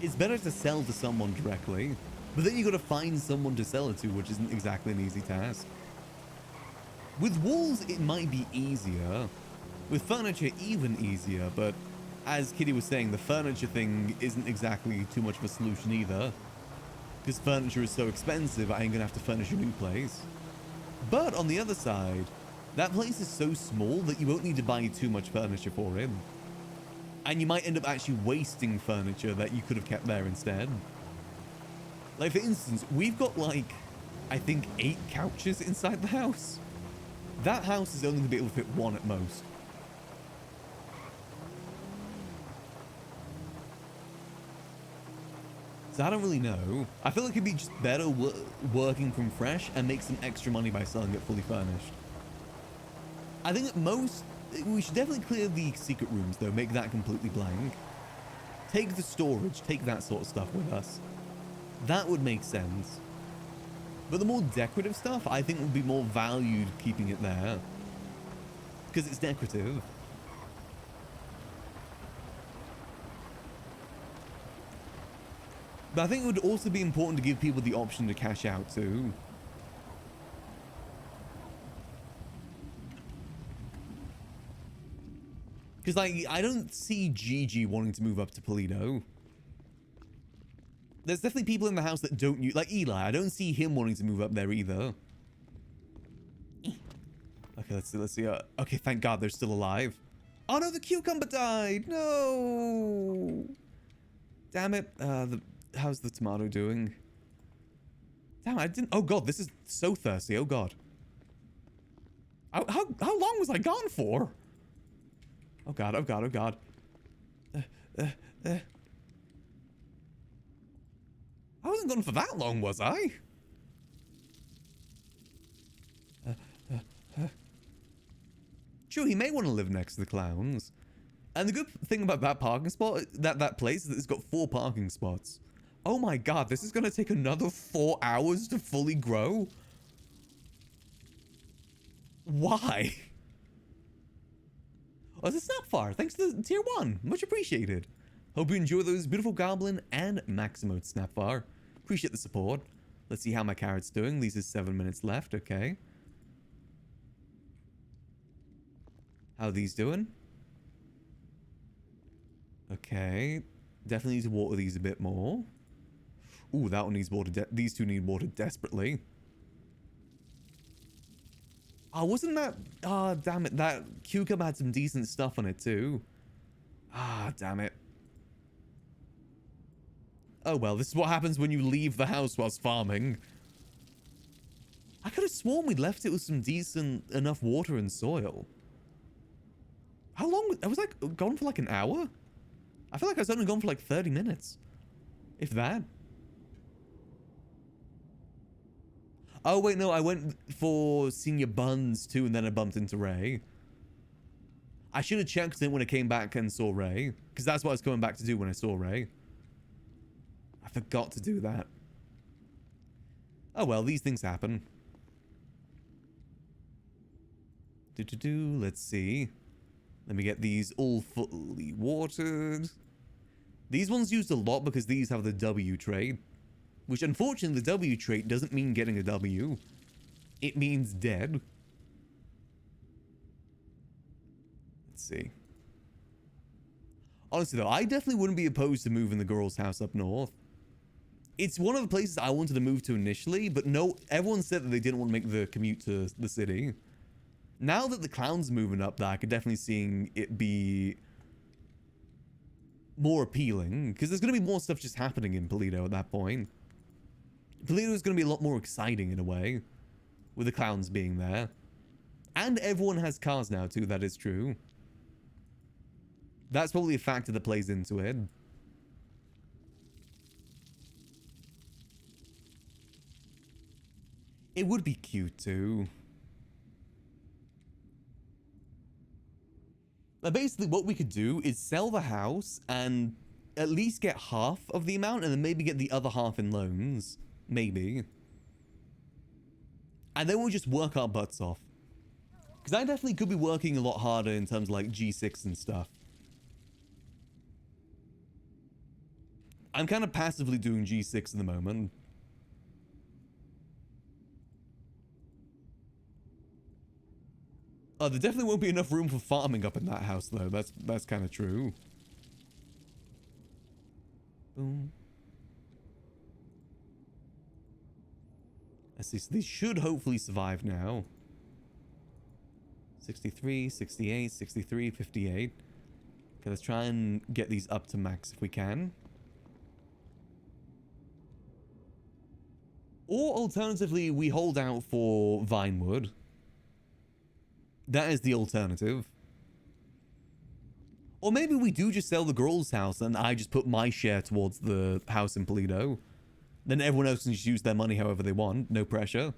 It's better to sell to someone directly, but then you got to find someone to sell it to, which isn't exactly an easy task. With walls, it might be easier. With furniture, even easier, but as Kitty was saying, the furniture thing isn't exactly too much of a solution either. Because furniture is so expensive, I ain't gonna have to furnish a new place. But on the other side, that place is so small that you won't need to buy too much furniture for it. And you might end up actually wasting furniture that you could have kept there instead. Like, for instance, we've got like, I think 8 couches inside the house. That house is only going to be able to fit 1 at most. So I don't really know. I feel like it'd be just better working from fresh and make some extra money by selling it fully furnished. I think at most, we should definitely clear the secret rooms though, make that completely blank. Take the storage, take that sort of stuff with us. That would make sense. But the more decorative stuff, I think would be more valued keeping it there. Because it's decorative. But I think it would also be important to give people the option to cash out too. Because like, I don't see Gigi wanting to move up to Polito. There's definitely people in the house that don't use, like Eli, I don't see him wanting to move up there either. Okay, let's see. Okay, thank God they're still alive. Oh no, the cucumber died. No. Damn it. how's the tomato doing? Damn, I didn't. Oh god, this is so thirsty. Oh god. How long was I gone for? Oh god, oh god, oh god. I wasn't gone for that long, was I? Sure, he may want to live next to the clowns. And the good thing about that parking spot, that place, is that it's got 4 parking spots. Oh my god, this is going to take another 4 hours to fully grow? Why? Oh, it's a Snapfire. Thanks to the tier 1. Much appreciated. Hope you enjoy those beautiful Goblin and Maximo Snapfire. Appreciate the support. Let's see how my carrot's doing. These are 7 minutes left. Okay. How are these doing? Okay. Definitely need to water these a bit more. Ooh, that one needs water. These two need water desperately. Oh, wasn't that... Ah, damn it. That cucumber had some decent stuff on it too. Ah, damn it. Oh well, this is what happens when you leave the house whilst farming. I could have sworn we'd left it with some decent enough water and soil. How long? I was like gone for like an hour? I feel like I was only gone for like 30 minutes. If that. Oh wait, no, I went for Senior Buns too and then I bumped into Ray. I should have checked it when I came back and saw Ray. Because that's what I was coming back to do when I saw Ray. I forgot to do that. Oh well, these things happen. Let's see. Let me get these all fully watered. These ones used a lot because these have the W trait. Which unfortunately the W trait doesn't mean getting a W. It means dead. Let's see. Honestly though, I definitely wouldn't be opposed to moving the girl's house up north. It's one of the places I wanted to move to initially, but no, everyone said that they didn't want to make the commute to the city. Now that the clown's moving up there, I could definitely see it be more appealing, because there's going to be more stuff just happening in Polito at that point. Polito is going to be a lot more exciting in a way, with the clowns being there. And everyone has cars now too, that is true. That's probably a factor that plays into it. It would be cute too. But basically what we could do is sell the house and at least get half of the amount and then maybe get the other half in loans. Maybe. And then we'll just work our butts off. Because I definitely could be working a lot harder in terms of like G6 and stuff. I'm kind of passively doing G6 at the moment. Oh, there definitely won't be enough room for farming up in that house, though. That's kind of true. Boom. Let's see. So these should hopefully survive now. 63, 68, 63, 58. Okay, let's try and get these up to max if we can. Or alternatively, we hold out for Vinewood. That is the alternative. Or maybe we do just sell the girl's house and I just put my share towards the house in Polito. Then everyone else can just use their money however they want. No pressure.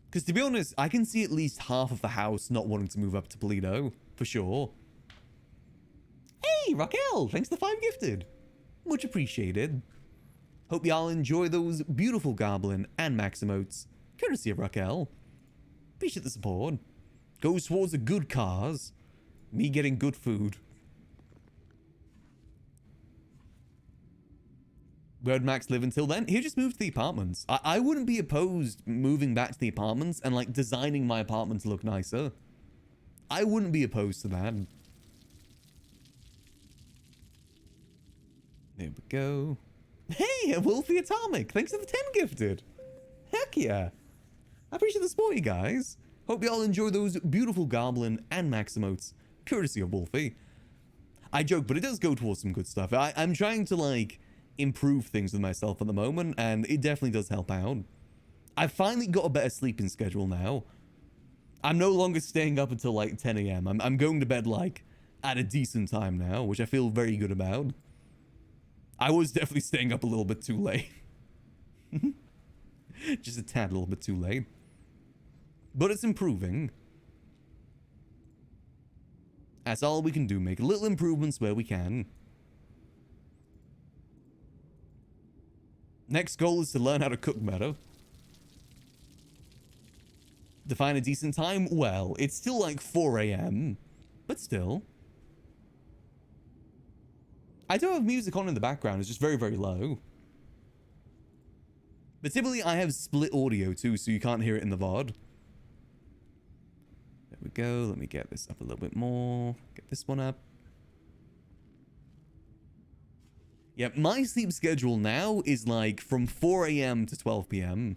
Because to be honest, I can see at least half of the house not wanting to move up to Polito. For sure. Hey, Raquel! Thanks for the 5 gifted. Much appreciated. Hope y'all enjoy those beautiful Goblin and Maximotes. Courtesy of Raquel. Appreciate the support. Goes towards the good cause. Me getting good food. Where'd Max live until then? He just moved to the apartments. I wouldn't be opposed moving back to the apartments and like designing my apartment to look nicer. I wouldn't be opposed to that. There we go. Hey, Wolfie Atomic. Thanks for the 10 gifted. Heck yeah. I appreciate the support, you guys. Hope you all enjoy those beautiful Goblin and Maximotes, courtesy of Wolfie. I joke, but it does go towards some good stuff. I'm trying to, like, improve things with myself at the moment, and it definitely does help out. I've finally got a better sleeping schedule now. I'm no longer staying up until, like, 10 a.m. I'm going to bed, like, at a decent time now, which I feel very good about. I was definitely staying up a little bit too late. Just a tad little bit too late. But it's improving. That's all we can do, make little improvements where we can. Next goal is to learn how to cook better. Define a decent time? Well, it's still like 4 a.m. But still. I do have music on in the background, it's just very, very low. But typically I have split audio too, so you can't hear it in the VOD. There we go, let me get this up a little bit more. Get this one up. Yeah, my sleep schedule now is like from 4 a.m. to 12 p.m.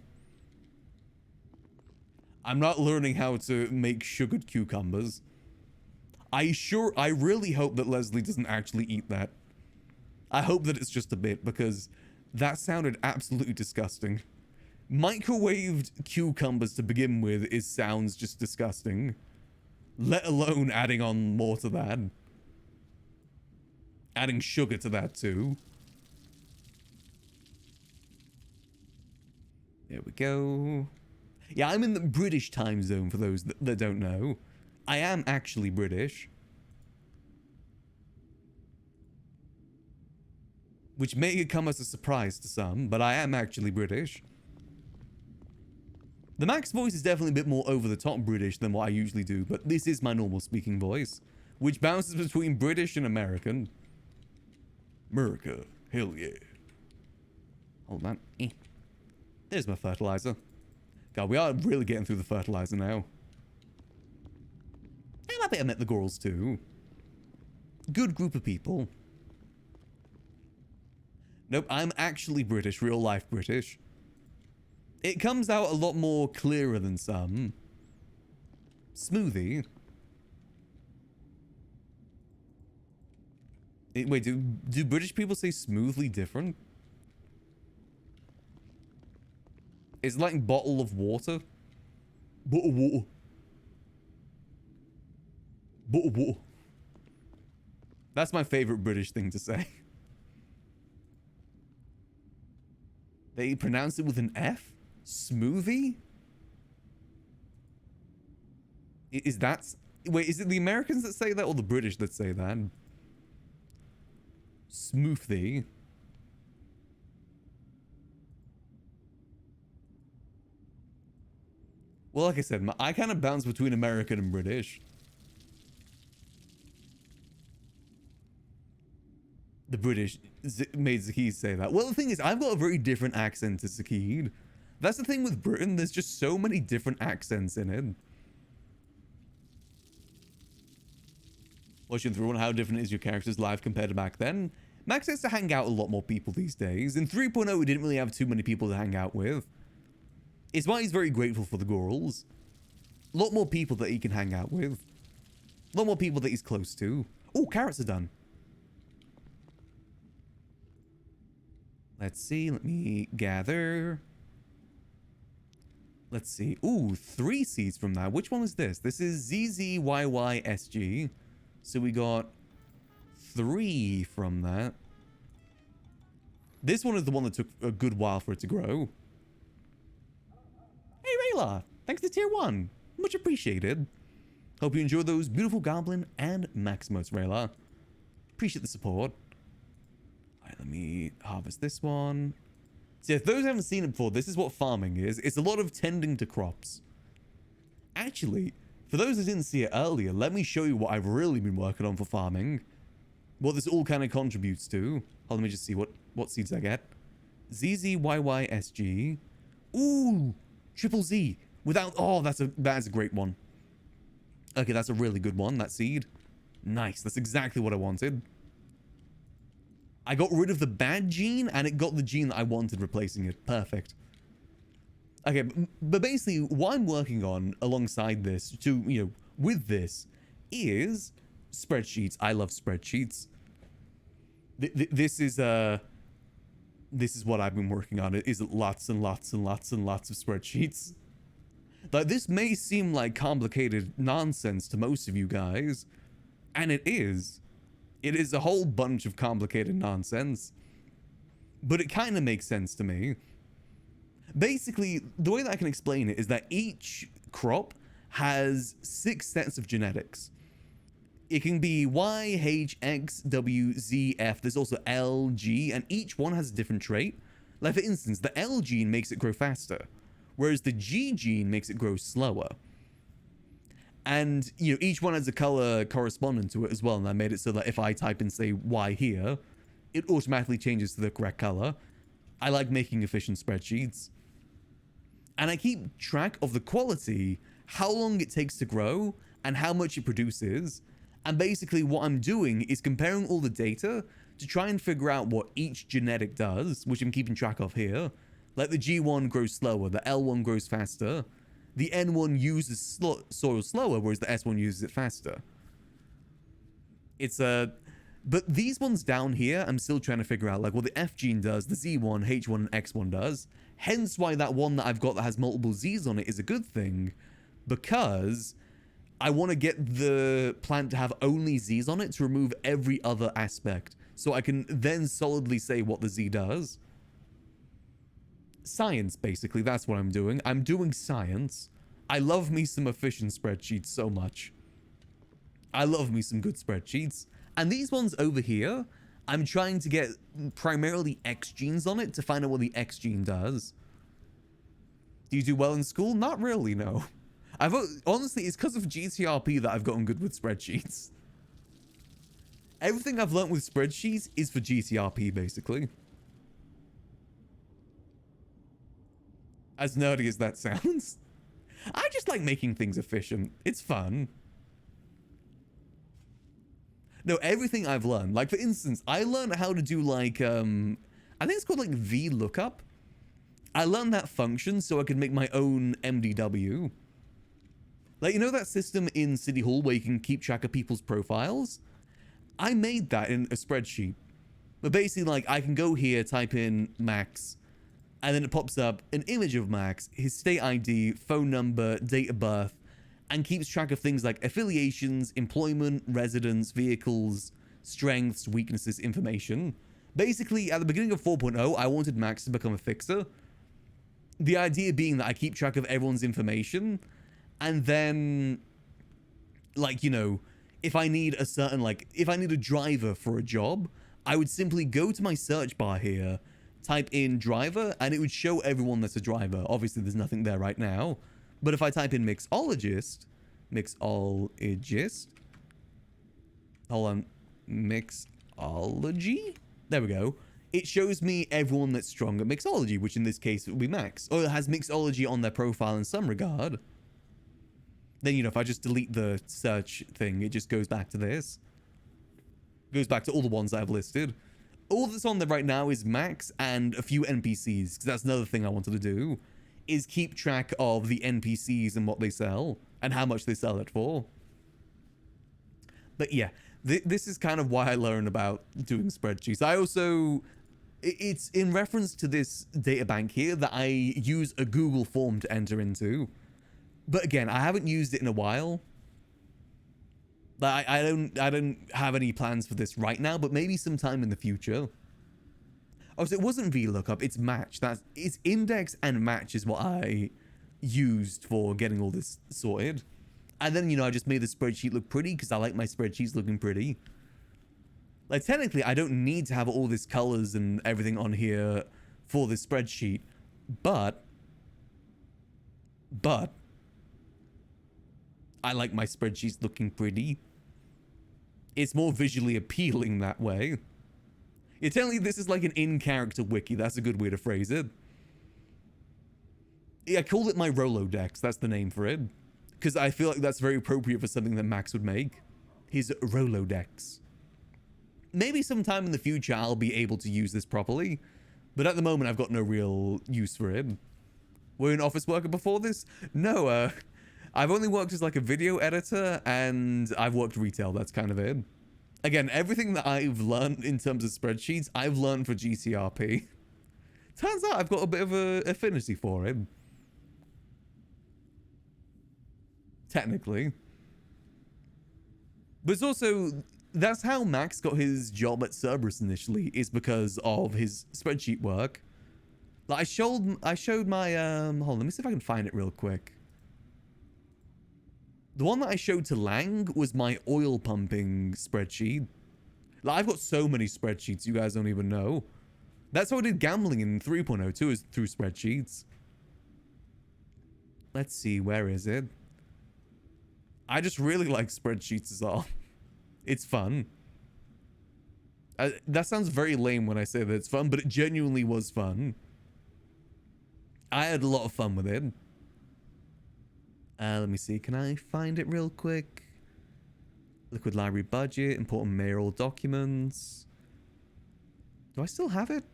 I'm not learning how to make sugared cucumbers. I really hope that Leslie doesn't actually eat that. I hope that it's just a bit, because that sounded absolutely disgusting. Microwaved cucumbers to begin with sounds just disgusting. Let alone adding on more to that. Adding sugar to that too. There we go. Yeah, I'm in the British time zone for those that don't know. I am actually British. Which may come as a surprise to some, but I am actually British. The Max voice is definitely a bit more over-the-top British than what I usually do, but this is my normal speaking voice, which bounces between British and American. America, hell yeah. Hold on. There's my fertilizer. God, we are really getting through the fertilizer now. I'm happy I met the girls too. Good group of people. Nope, I'm actually British, real life British. It comes out a lot more clearer than some. Smoothie. Wait, do British people say smoothly different? It's like bottle of water. Bottle of water. Bottle of water. That's my favorite British thing to say. They pronounce it with an F? Smoothie? Is that... Wait, is it the Americans that say that or the British that say that? Smoothie. Well, like I said, I kind of bounce between American and British. The British made Zakid say that. Well, the thing is, I've got a very different accent to Zakid. That's the thing with Britain. There's just so many different accents in it. Watching through on how different is your character's life compared to back then. Max gets to hang out with a lot more people these days. In 3.0, we didn't really have too many people to hang out with. It's why he's very grateful for the girls. A lot more people that he can hang out with. A lot more people that he's close to. Oh, carrots are done. Let's see. Let me gather. Let's see. Ooh, 3 seeds from that. Which one is this? This is ZZYYSG. So we got 3 from that. This one is the one that took a good while for it to grow. Hey, Rayla. Thanks to tier 1. Much appreciated. Hope you enjoy those beautiful Goblin and Maximus, Rayla. Appreciate the support. Alright, let me harvest this one. So if those who haven't seen it before, this is what farming is. It's a lot of tending to crops. Actually, for those who didn't see it earlier, let me show you what I've really been working on for farming. What this all kind of contributes to. Let me just see what seeds I get. ZZYYSG. Ooh, triple Z. Without, oh, that's a great one. Okay, that's a really good one, that seed. Nice, that's exactly what I wanted. I got rid of the bad gene, and it got the gene that I wanted replacing it. Perfect. Okay, but basically, what I'm working on alongside this, with this, is spreadsheets. I love spreadsheets. This is what I've been working on. It is lots and lots and lots and lots of spreadsheets. Like, this may seem like complicated nonsense to most of you guys, and it is. It is a whole bunch of complicated nonsense, but it kind of makes sense to me. Basically, the way that I can explain it is that each crop has 6 sets of genetics. It can be Y, H, X, W, Z, F. There's also L, G, and each one has a different trait. Like, for instance, the L gene makes it grow faster, whereas the G gene makes it grow slower. And, you know, each one has a color corresponding to it as well. And I made it so that if I type in, say, Y here, it automatically changes to the correct color. I like making efficient spreadsheets. And I keep track of the quality, how long it takes to grow, and how much it produces. And basically what I'm doing is comparing all the data to try and figure out what each genetic does, which I'm keeping track of here. Like the G1 grows slower, the L1 grows faster. The N1 uses soil slower, whereas the S1 uses it faster. It's but these ones down here, I'm still trying to figure out like what the F gene does, the Z1, H1, and X1 does. Hence why that one that I've got that has multiple Z's on it is a good thing, because I want to get the plant to have only Z's on it to remove every other aspect, so I can then solidly say what the Z does. Science, basically, that's what I'm doing. I'm doing science. I love me some efficient spreadsheets so much. I love me some good spreadsheets. And these ones over here, I'm trying to get primarily X genes on it to find out what the X gene does. Do you do well in school? Not really, no. Honestly, it's because of GTRP that I've gotten good with spreadsheets. Everything I've learned with spreadsheets is for GTRP, basically. As nerdy as that sounds. I just like making things efficient. It's fun. No, everything I've learned. Like, for instance, I learned how to do, like, I think it's called, like, VLOOKUP. I learned that function so I could make my own MDW. Like, you know that system in City Hall where you can keep track of people's profiles? I made that in a spreadsheet. But basically, like, I can go here, type in Max, and then it pops up an image of Max, his state ID, phone number, date of birth, and keeps track of things like affiliations, employment, residence, vehicles, strengths, weaknesses, information. Basically, at the beginning of 4.0, I wanted Max to become a fixer. The idea being that I keep track of everyone's information, and then, like, you know, if I need a certain, like, if I need a driver for a job, I would simply go to my search bar here, type in driver, and it would show everyone that's a driver. Obviously, there's nothing there right now. But if I type in mixologist, hold on, mixology? There we go. It shows me everyone that's strong at mixology, which in this case would be Max. Or it has mixology on their profile in some regard. Then, you know, if I just delete the search thing, it just goes back to this. Goes back to all the ones that I've listed. All that's on there right now is Max and a few NPCs, because that's another thing I wanted to do, is keep track of the NPCs and what they sell, and how much they sell it for. But yeah, this is kind of why I learned about doing spreadsheets. I also, it's in reference to this data bank here that I use a Google form to enter into. But again, I haven't used it in a while. I don't have any plans for this right now, but maybe sometime in the future. Oh, so it wasn't VLOOKUP, it's match. It's index and match is what I used for getting all this sorted. And then, you know, I just made the spreadsheet look pretty because I like my spreadsheets looking pretty. Like, technically, I don't need to have all these colors and everything on here for this spreadsheet, but I like my spreadsheets looking pretty. It's more visually appealing that way. Yeah, technically, this is like an in-character wiki. That's a good way to phrase it. Yeah, I called it my Rolodex. That's the name for it. Because I feel like that's very appropriate for something that Max would make. His Rolodex. Maybe sometime in the future I'll be able to use this properly. But at the moment, I've got no real use for it. Were you an office worker before this? No, I've only worked as like a video editor and I've worked retail. That's kind of it. Again, everything that I've learned in terms of spreadsheets, I've learned for GCRP. Turns out I've got a bit of a affinity for it. Technically. But it's also, that's how Max got his job at Cerberus initially, is because of his spreadsheet work. Like I showed my, hold on, let me see if I can find it real quick. The one that I showed to Lang was my oil pumping spreadsheet. Like I've got so many spreadsheets you guys don't even know. That's how I did gambling in 3.0 too, is through spreadsheets. Let's see, where is it? I just really like spreadsheets as well. It's fun. That sounds very lame when I say that it's fun, but it genuinely was fun. I had a lot of fun with it. Let me see. Can I find it real quick? Liquid library budget, important mayoral documents. Do I still have it?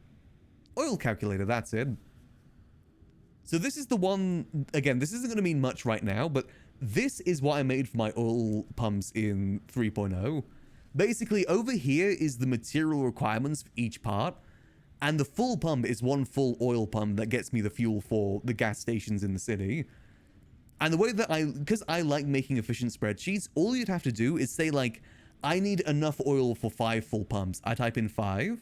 Oil calculator, that's it. So this is the one, again, this isn't going to mean much right now, but this is what I made for my oil pumps in 3.0. Basically, over here is the material requirements for each part, and the full pump is one full oil pump that gets me the fuel for the gas stations in the city. And the way that because I like making efficient spreadsheets, all you'd have to do is say like, I need enough oil for 5 full pumps. I type in 5,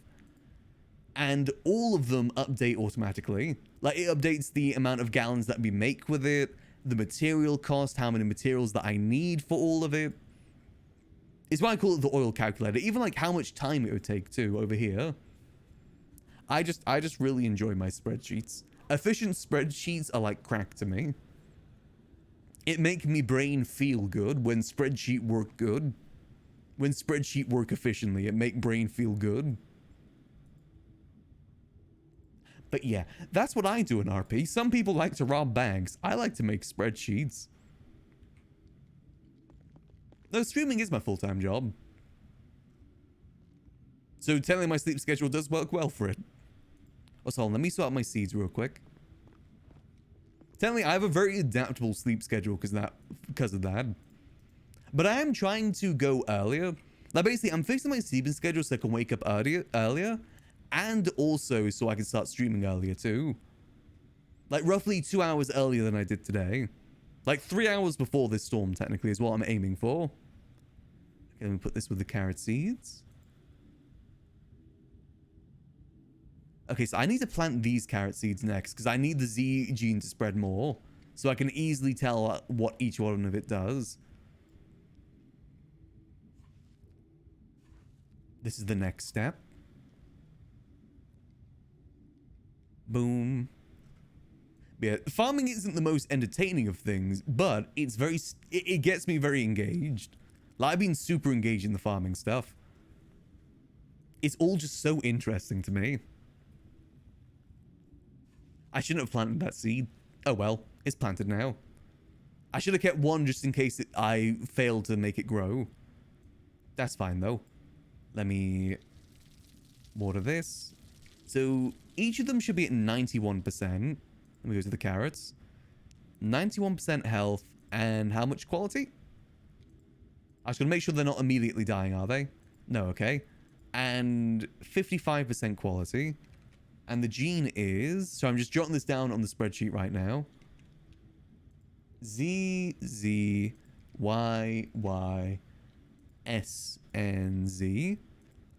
and all of them update automatically. Like it updates the amount of gallons that we make with it, the material cost, how many materials that I need for all of it. It's why I call it the oil calculator. Even like how much time it would take too over here. I just really enjoy my spreadsheets. Efficient spreadsheets are like crack to me. It make me brain feel good when spreadsheet work good. When spreadsheet work efficiently, it make brain feel good. But yeah, that's what I do in RP. Some people like to rob banks. I like to make spreadsheets. No, streaming is my full-time job. So telling my sleep schedule does work well for it. Also, let me sort out my seeds real quick. Telling I have a very adaptable sleep schedule because of that. But I am trying to go earlier. Like basically, I'm fixing my sleeping schedule so I can wake up earlier. And also so I can start streaming earlier too. Like roughly 2 hours earlier than I did today. Like 3 hours before this storm technically is what I'm aiming for. Okay, let me put this with the carrot seeds. Okay, so I need to plant these carrot seeds next because I need the Z gene to spread more. So I can easily tell what each one of it does. This is the next step. Boom. Yeah, farming isn't the most entertaining of things, but it's it gets me very engaged. Like, I've been super engaged in the farming stuff. It's all just so interesting to me. I shouldn't have planted that seed. Oh well, it's planted now. I should have kept one just in case I failed to make it grow. That's fine though. Let me water this. So each of them should be at 91%. Let me go to the carrots. 91% health and how much quality? I was going to make sure they're not immediately dying, are they? No, okay. And 55% quality. And the gene is... So I'm just jotting this down on the spreadsheet right now. Z, Z, Y, Y, S, and Z.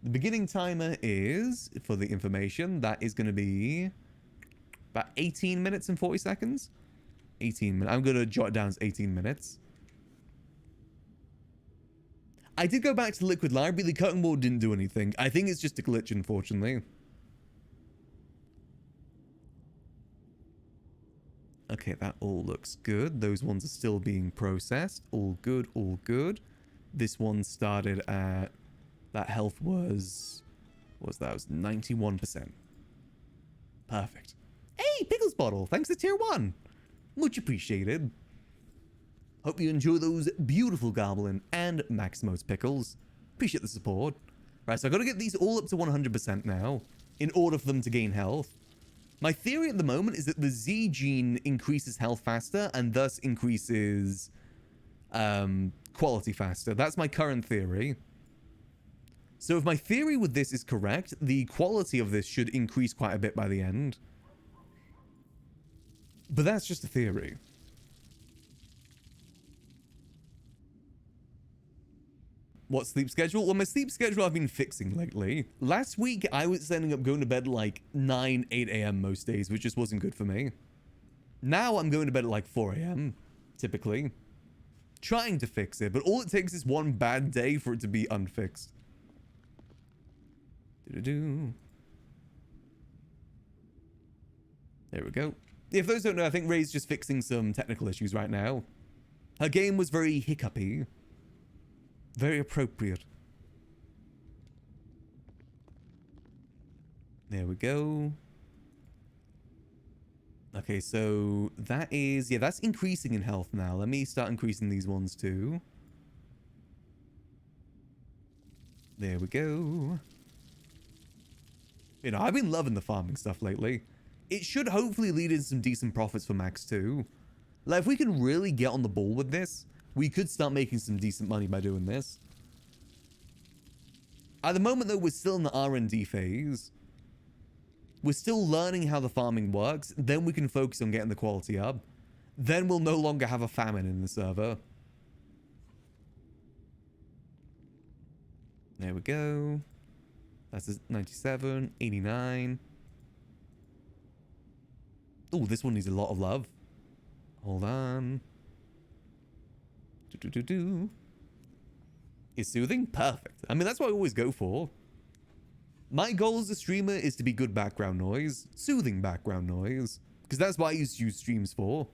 The beginning timer is, for the information, that is going to be about 18 minutes and 40 seconds. 18 minutes. I'm going to jot it down as 18 minutes. I did go back to the liquid library. The cutting board didn't do anything. I think it's just a glitch, unfortunately. Okay, that all looks good. Those ones are still being processed. All good, all good. This one started at... That health was... What was that? It was 91%. Perfect. Hey, Pickles Bottle! Thanks to Tier 1! Much appreciated. Hope you enjoy those beautiful Goblin and Maximo's pickles. Appreciate the support. Right, so I've got to get these all up to 100% now in order for them to gain health. My theory at the moment is that the Z gene increases health faster and thus increases quality faster. That's my current theory. So if my theory with this is correct, the quality of this should increase quite a bit by the end. But that's just a theory. What sleep schedule? Well, my sleep schedule I've been fixing lately. Last week, I was ending up going to bed at like 9, 8 a.m. most days, which just wasn't good for me. Now I'm going to bed at like 4 a.m. typically. Trying to fix it, but all it takes is one bad day for it to be unfixed. There we go. If those don't know, I think Ray's just fixing some technical issues right now. Her game was very hiccupy. Very appropriate. There we go. Okay, so that is... Yeah, that's increasing in health now. Let me start increasing these ones too. There we go. You know, I've been loving the farming stuff lately. It should hopefully lead in some decent profits for Max too. Like, if we can really get on the ball with this, we could start making some decent money by doing this. At the moment, though, we're still in the R&D phase. We're still learning how the farming works. Then we can focus on getting the quality up. Then we'll no longer have a famine in the server. There we go. That's 97, 89. Oh, this one needs a lot of love. Hold on. Is soothing? Perfect. I mean, that's what I always go for. My goal as a streamer is to be good background noise, soothing background noise, because that's what I used to use streams for.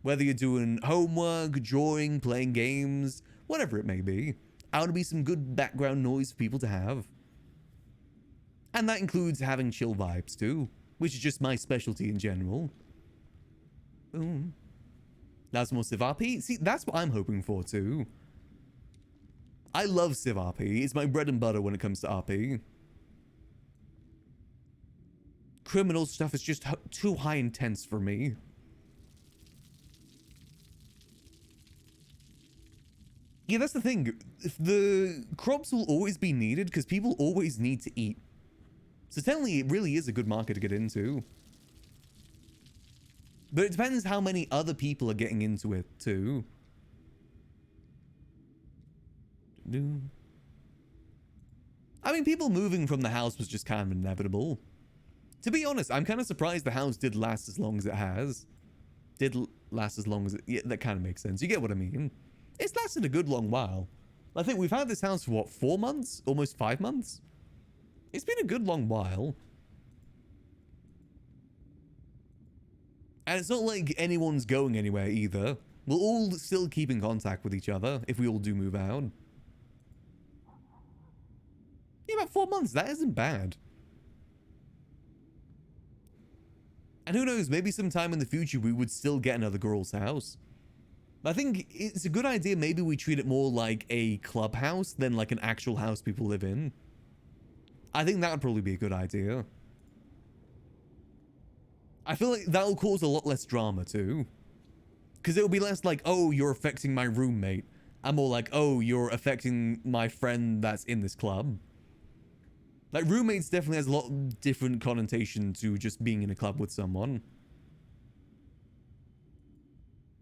Whether you're doing homework, drawing, playing games, whatever it may be, I want to be some good background noise for people to have. And that includes having chill vibes too, which is just my specialty in general. Boom. That's more Civ RP. See, that's what I'm hoping for too. I love Civ RP. It's my bread and butter when it comes to RP. Criminal stuff is just too high intense for me. Yeah, that's the thing. The crops will always be needed because people always need to eat. So technically, it really is a good market to get into. But it depends how many other people are getting into it too. I mean, people moving from the house was just kind of inevitable. To be honest, I'm kind of surprised the house did last as long as it has. Last as long as it... Yeah, that kind of makes sense. You get what I mean? It's lasted a good long while. I think we've had this house for, what, 4 months? Almost 5 months? It's been a good long while. And it's not like anyone's going anywhere either. We'll all still keep in contact with each other if we all do move out. Yeah, about 4 months. That isn't bad. And who knows, maybe sometime in the future we would still get another girl's house. I think it's a good idea maybe we treat it more like a clubhouse than like an actual house people live in. I think that would probably be a good idea. I feel like that'll cause a lot less drama too. Because it'll be less like, oh, you're affecting my roommate. And more like, oh, you're affecting my friend that's in this club. Like, roommates definitely has a lot different connotation to just being in a club with someone.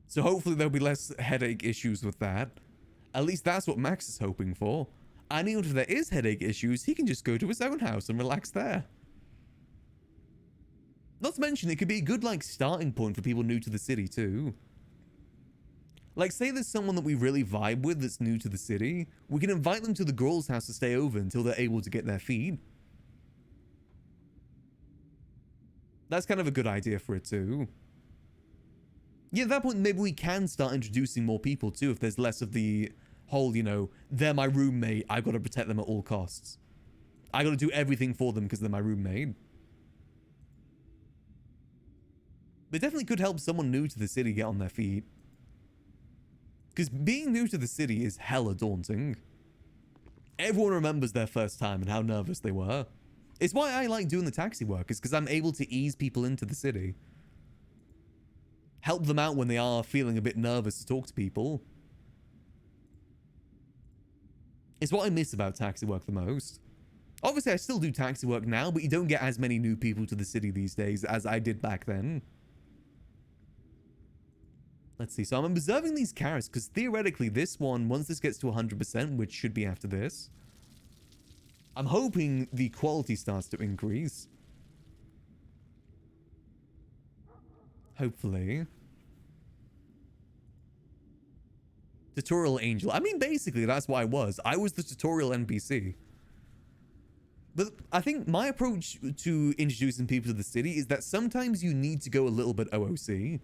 So hopefully there'll be less headache issues with that. At least that's what Max is hoping for. And even if there is headache issues, he can just go to his own house and relax there. Not to mention, it could be a good, like, starting point for people new to the city, too. Like, say there's someone that we really vibe with that's new to the city. We can invite them to the girl's house to stay over until they're able to get their feet. That's kind of a good idea for it, too. Yeah, at that point, maybe we can start introducing more people, too, if there's less of the whole, you know, they're my roommate, I've got to protect them at all costs. I got to do everything for them because they're my roommate. But it definitely could help someone new to the city get on their feet. Because being new to the city is hella daunting. Everyone remembers their first time and how nervous they were. It's why I like doing the taxi work, is because I'm able to ease people into the city. Help them out when they are feeling a bit nervous to talk to people. It's what I miss about taxi work the most. Obviously, I still do taxi work now, but you don't get as many new people to the city these days as I did back then. Let's see. So I'm observing these carrots because theoretically this one, once this gets to 100%, which should be after this, I'm hoping the quality starts to increase. Hopefully. Tutorial angel. I mean, basically, that's what I was. I was the tutorial NPC. But I think my approach to introducing people to the city is that sometimes you need to go a little bit OOC.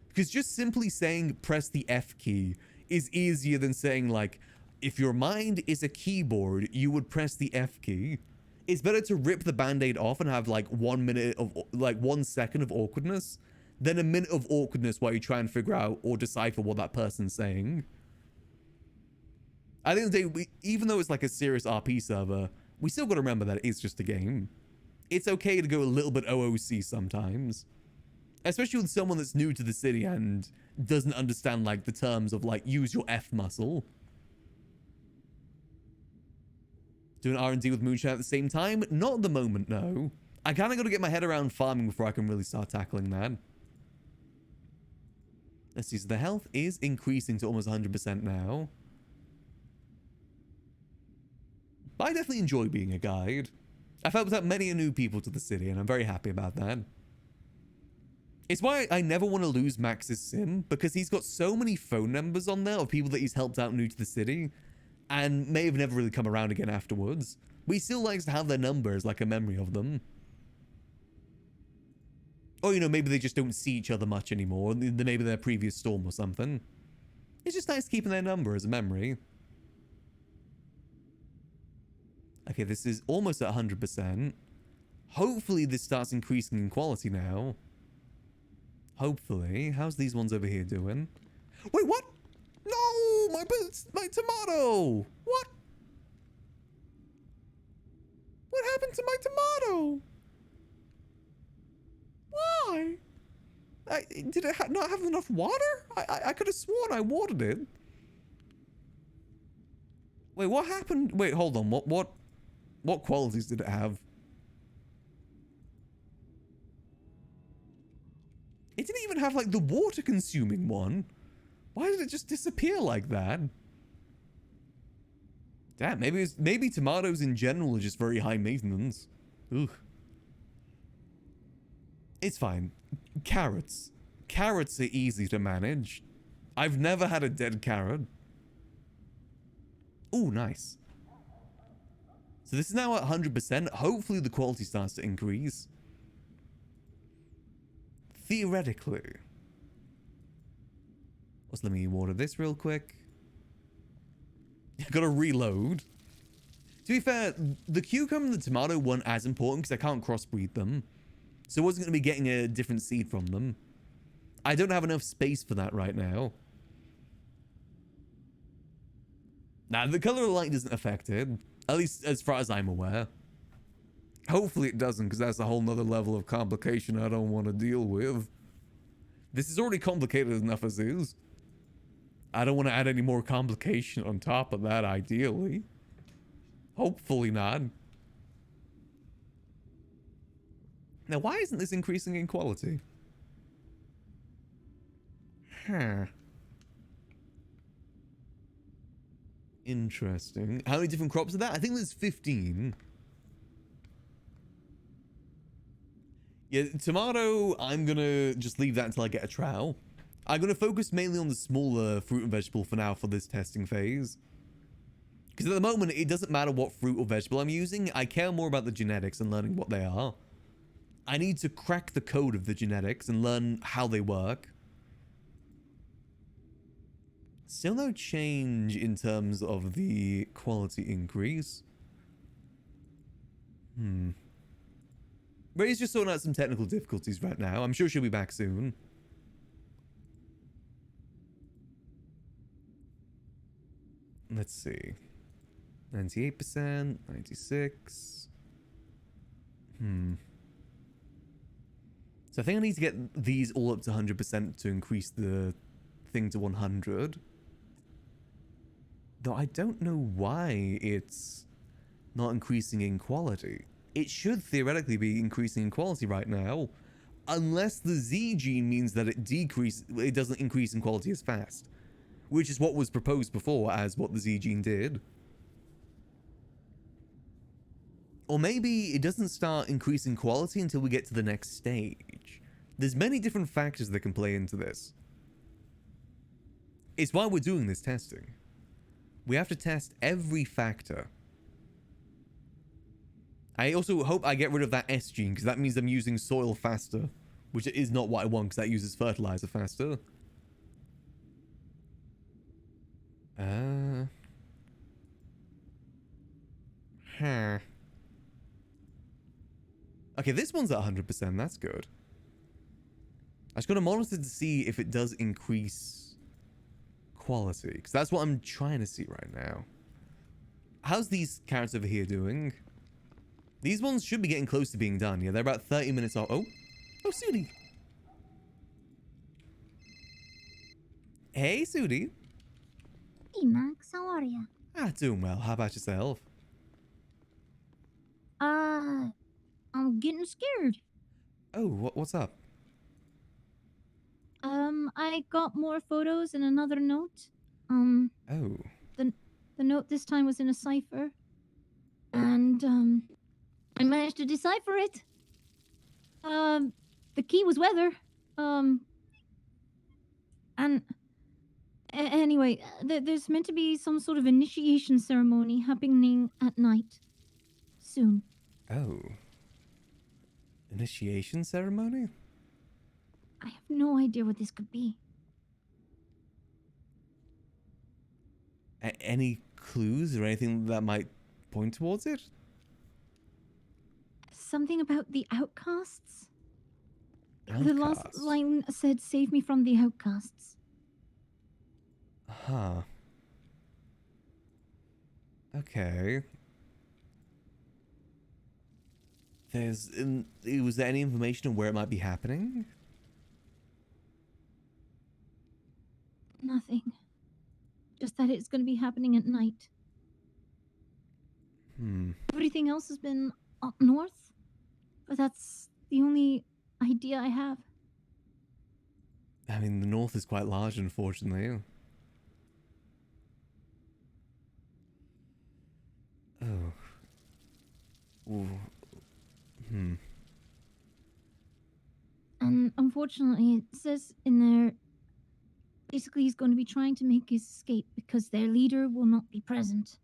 Because just simply saying press the F key is easier than saying, like, if your mind is a keyboard, you would press the F key. It's better to rip the band-aid off and have like 1 minute of, like 1 second of awkwardness than a minute of awkwardness while you try and figure out or decipher what that person's saying. At the end of the day, even though it's like a serious RP server, we still got to remember that it is just a game. It's okay to go a little bit OOC sometimes. Especially with someone that's new to the city and doesn't understand like the terms of like use your F muscle. Doing R&D with Moonshine at the same time? Not at the moment, no. I kind of got to get my head around farming before I can really start tackling that. Let's see, so the health is increasing to almost 100% now. But I definitely enjoy being a guide. I've helped out many new people to the city, and I'm very happy about that. It's why I never want to lose Max's sim, because he's got so many phone numbers on there of people that he's helped out new to the city, and may have never really come around again afterwards. But he still likes to have their numbers, like a memory of them. Or, you know, maybe they just don't see each other much anymore. Maybe their previous storm or something. It's just nice keeping their number as a memory. Okay, this is almost at 100%. Hopefully this starts increasing in quality now. Hopefully. How's these ones over here doing? Wait, what? No! My tomato! What? What happened to my tomato? Why? Did it not have enough water? I could have sworn I watered it. Wait, what happened? Wait, hold on. What qualities did it have? It didn't even have like the water consuming one. Why did it just disappear like that? Damn, maybe tomatoes in general are just very high maintenance. Ugh. It's fine. Carrots. Carrots are easy to manage. I've never had a dead carrot. Ooh, nice. So this is now at 100%. Hopefully the quality starts to increase. Theoretically. Let's let me water this real quick. Gotta reload. To be fair, the cucumber and the tomato weren't as important because I can't crossbreed them. So I wasn't going to be getting a different seed from them. I don't have enough space for that right now. Now, the color of the light doesn't affect it. At least as far as I'm aware. Hopefully it doesn't, because that's a whole nother level of complication I don't want to deal with. This is already complicated enough as is. I don't want to add any more complication on top of that, ideally. Hopefully not. Now, why isn't this increasing in quality? Huh. Interesting. How many different crops are there? I think there's 15. Yeah, tomato, I'm gonna just leave that until I get a trowel. I'm gonna focus mainly on the smaller fruit and vegetable for now for this testing phase. Because at the moment, it doesn't matter what fruit or vegetable I'm using. I care more about the genetics and learning what they are. I need to crack the code of the genetics and learn how they work. Still no change in terms of the quality increase. Ray's just sorting out some technical difficulties right now. I'm sure she'll be back soon. Let's see. 98%, 96. So I think I need to get these all up to 100% to increase the thing to 100. Though I don't know why it's not increasing in quality. It should theoretically be increasing in quality right now, unless the Z gene means that it doesn't increase in quality as fast, which is what was proposed before as what the Z gene did. Or maybe it doesn't start increasing quality until we get to the next stage. There's many different factors that can play into this. It's why we're doing this testing. We have to test every factor. I also hope I get rid of that S gene, because that means I'm using soil faster, which is not what I want, because that uses fertilizer faster. Okay, this one's at 100%, that's good. I just gotta monitor to see if it does increase quality, because that's what I'm trying to see right now. How's these carrots over here doing? These ones should be getting close to being done. Yeah, they're about 30 minutes off. Oh, Sudi. Hey, Sudi. Hey, Max, how are ya? Doing well. How about yourself? I'm getting scared. Oh, what's up? I got more photos and another note. Oh. The note this time was in a cipher. And, I managed to decipher it. The key was weather. Anyway, there's meant to be some sort of initiation ceremony happening at night. Soon. Oh. Initiation ceremony? I have no idea what this could be. Any clues or anything that might point towards it? Something about the outcasts? Outcasts? The last line said, "Save me from the outcasts." Huh. Okay. Was there any information on where it might be happening? Nothing. Just that it's going to be happening at night. Everything else has been up north, but that's the only idea I have. I mean, the north is quite large, unfortunately. Oh. Ooh. And unfortunately, it says in there, basically he's going to be trying to make his escape because their leader will not be present.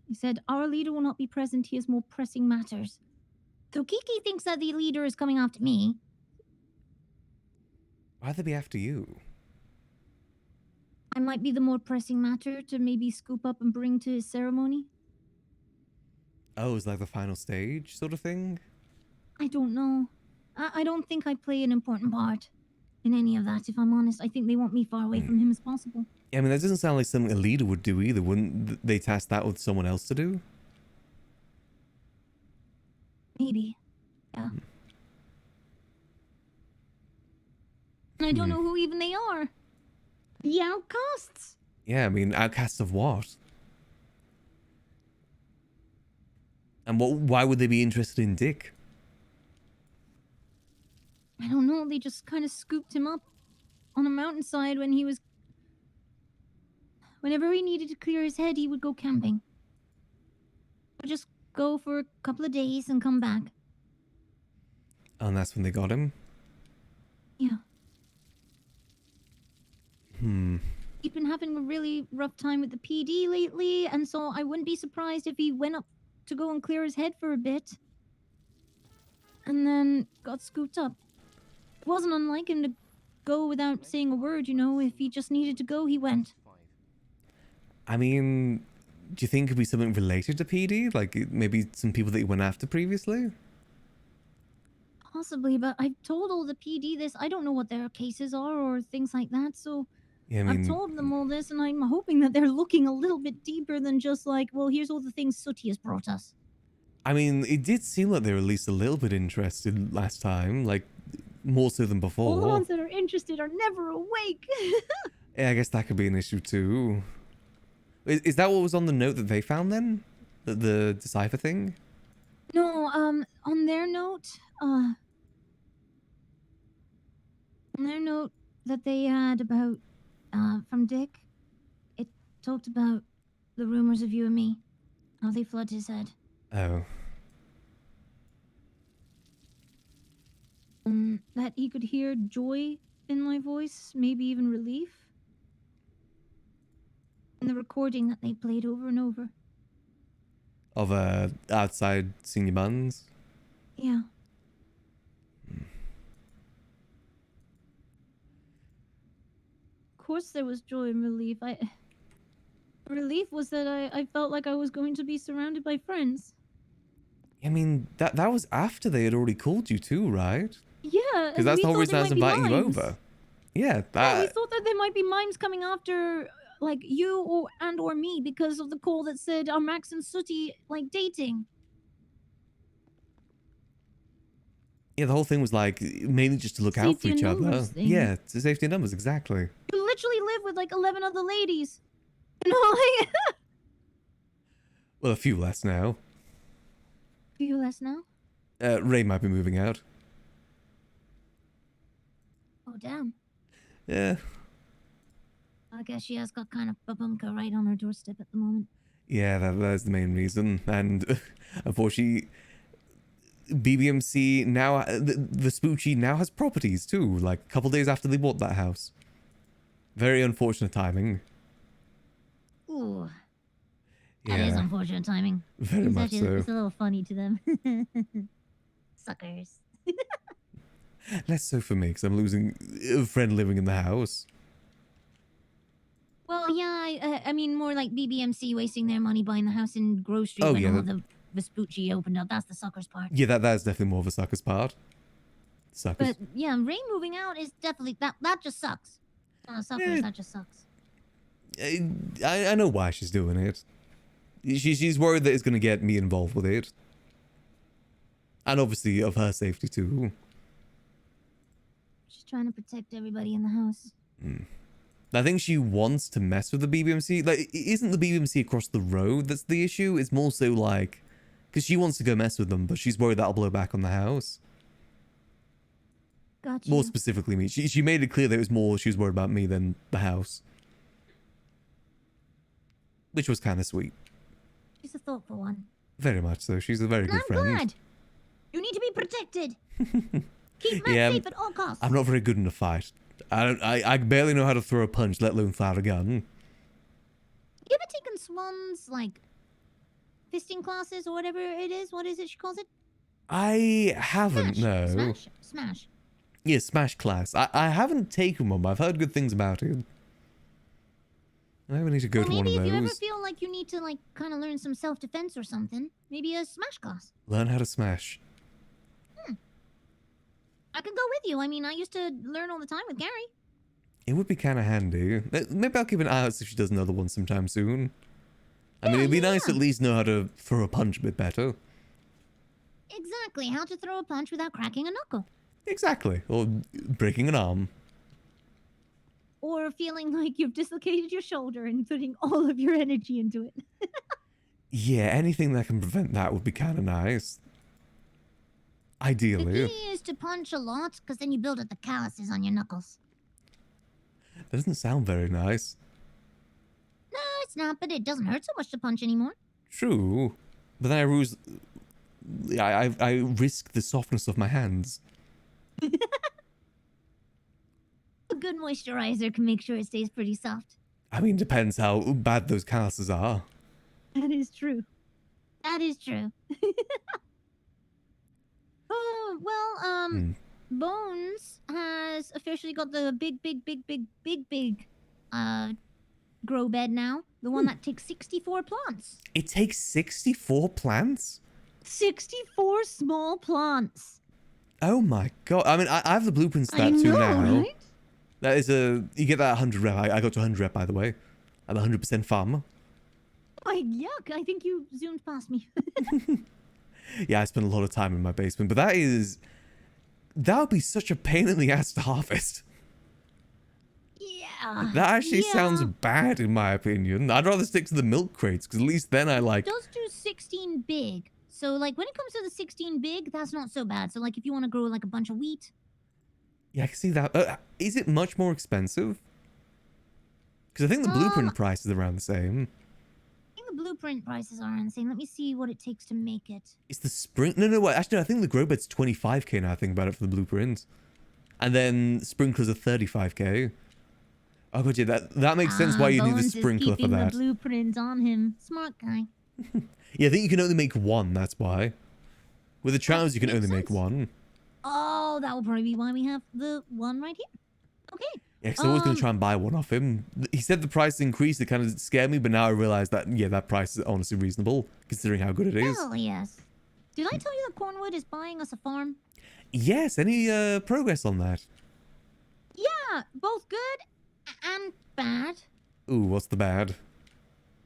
He said, "Our leader will not be present. He has more pressing matters." So Kiki thinks that the leader is coming after me. Why'd they be after you? I might be the more pressing matter to maybe scoop up and bring to his ceremony. Oh, it's like the final stage sort of thing? I don't know. I don't think I play an important part in any of that, if I'm honest. I think they want me far away from him as possible. Yeah, I mean, that doesn't sound like something a leader would do either. Wouldn't they task that with someone else to do? Maybe. Yeah. And I don't know who even they are. The outcasts. Yeah, I mean, outcasts of what? And why would they be interested in Dick? I don't know. They just kind of scooped him up on a mountainside when he was... Whenever he needed to clear his head, he would go camping. Or just go for a couple of days and come back. Oh, and that's when they got him? Yeah. He'd been having a really rough time with the PD lately, and so I wouldn't be surprised if he went up to go and clear his head for a bit. And then got scooped up. It wasn't unlike him to go without saying a word, you know. If he just needed to go, he went. I mean, do you think it could be something related to PD? Like maybe some people that he went after previously? Possibly, but I've told all the PD this. I don't know what their cases are or things like that, so yeah, I mean, I've told them all this, and I'm hoping that they're looking a little bit deeper than just like, well, here's all the things Sooty has brought us. I mean, it did seem like they were at least a little bit interested last time, like more so than before. All the ones that are interested are never awake. Yeah, I guess that could be an issue too. Is that what was on the note that they found then? The decipher thing? No, on their note, that they had about, from Dick, it talked about the rumors of you and me, how they flood his head. Oh. That he could hear joy in my voice, maybe even relief. In the recording that they played over and over. Of outside senior buns? Yeah. Of course there was joy and relief. Relief was that I felt like I was going to be surrounded by friends. I mean, that was after they had already called you too, right? Yeah, Because that's the whole reason I was inviting you over. Yeah, Yeah, we thought that there might be mimes coming after, like, you or me because of the call that said are Max and Sooty, like, dating. Yeah, the whole thing was like mainly just to look out for Safety each in other. numbers thing. Yeah, it's a safety in numbers, exactly. You literally live with, like, 11 other ladies. You know, like... Well, a few less now. Few less now? Ray might be moving out. Oh, damn. Yeah. I guess she has got kind of Babunka right on her doorstep at the moment. Yeah, that's the main reason. And unfortunately, BBMC now, the Spoochie now has properties too, like a couple days after they bought that house. Very unfortunate timing. Ooh. That Yeah. is unfortunate timing. Very It's much actually, so. It's a little funny to them. Suckers. Less so for me, because I'm losing a friend living in the house. Well, yeah, I mean, more like BBMC wasting their money buying the house in Grove Street Oh, when yeah, all that- the Vespucci opened up. That's the suckers part. Yeah, that's definitely more of a sucker's part. Suckers. But yeah, Ray moving out is definitely that just sucks. Suckers, that just sucks. I know why she's doing it. She's worried that it's going to get me involved with it. And obviously of her safety too. She's trying to protect everybody in the house. I think she wants to mess with the BBMC. Like, it isn't the BBMC across the road that's the issue. It's more so like... Because she wants to go mess with them, but she's worried that'll blow back on the house. Gotcha. More specifically me. She made it clear that it was more she was worried about me than the house. Which was kind of sweet. She's a thoughtful one. Very much so. She's a very And good I'm friend. glad. You need to be protected. Keep Max Yeah, safe at all costs. I'm not very good in a fight. I barely know how to throw a punch, let alone fire a gun. You ever taken Swan's, like, fisting classes or whatever it is? What is it she calls it? I haven't, no. Smash. Yeah, Smash class. I haven't taken one, but I've heard good things about it. I need to go to one of Maybe if you ever those. feel like you need to, like, kind of learn some self-defense or something, maybe a Smash class. Learn how to smash. I could go with you. I mean, I used to learn all the time with Gary. It would be kind of handy. Maybe I'll keep an eye out if she does another one sometime soon. I mean, it'd be nice to at least know how to throw a punch a bit better. Exactly. How to throw a punch without cracking a knuckle. Exactly. Or breaking an arm. Or feeling like you've dislocated your shoulder and putting all of your energy into it. Yeah, anything that can prevent that would be kind of nice. The Ideally. key is to punch a lot, because then you build up the calluses on your knuckles. That doesn't sound very nice. No, it's not, but it doesn't hurt so much to punch anymore. True. But then I risk the softness of my hands. A good moisturizer can make sure it stays pretty soft. I mean, depends how bad those calluses are. That is true. That is true. Oh, well, Bones has officially got the big, grow bed now. The one that takes 64 plants. It takes 64 plants? 64 small plants. Oh my god. I mean, I have the blueprints to I that too know, now. right? That is you get that 100 rep. I got to 100 rep, by the way. I'm 100% farmer. Oh, yuck. I think you zoomed past me. Yeah, I spent a lot of time in my basement, but that would be such a pain in the ass to harvest. Yeah. That actually yeah. sounds bad in my opinion. I'd rather stick to the milk crates because at least then I like. It does do 16 big. So like when it comes to the 16 big, that's not so bad. So like if you want to grow like a bunch of wheat. Yeah, I can see that. Is it much more expensive? Because I think the blueprint price is around the same. I think the blueprint prices are insane. Let me see what it takes to make it. It's the spring. No, wait. Actually, I think the grow bed's 25k now. I think about it for the blueprint, and then sprinklers are 35k. Oh god, yeah, that makes sense why you need the Bones sprinkler is for that. the blueprint on him. Smart guy. Yeah, I think you can only make one. That's why. With the trousers, you can only make one. Oh, that will probably be why we have the one right here. Okay. Yeah, because I was going to try and buy one off him. He said the price increased. It kind of scared me, but now I realize that, yeah, that price is honestly reasonable, considering how good it is. Hell yes. Did I tell you that Cornwood is buying us a farm? Yes, any progress on that? Yeah, both good and bad. Ooh, what's the bad?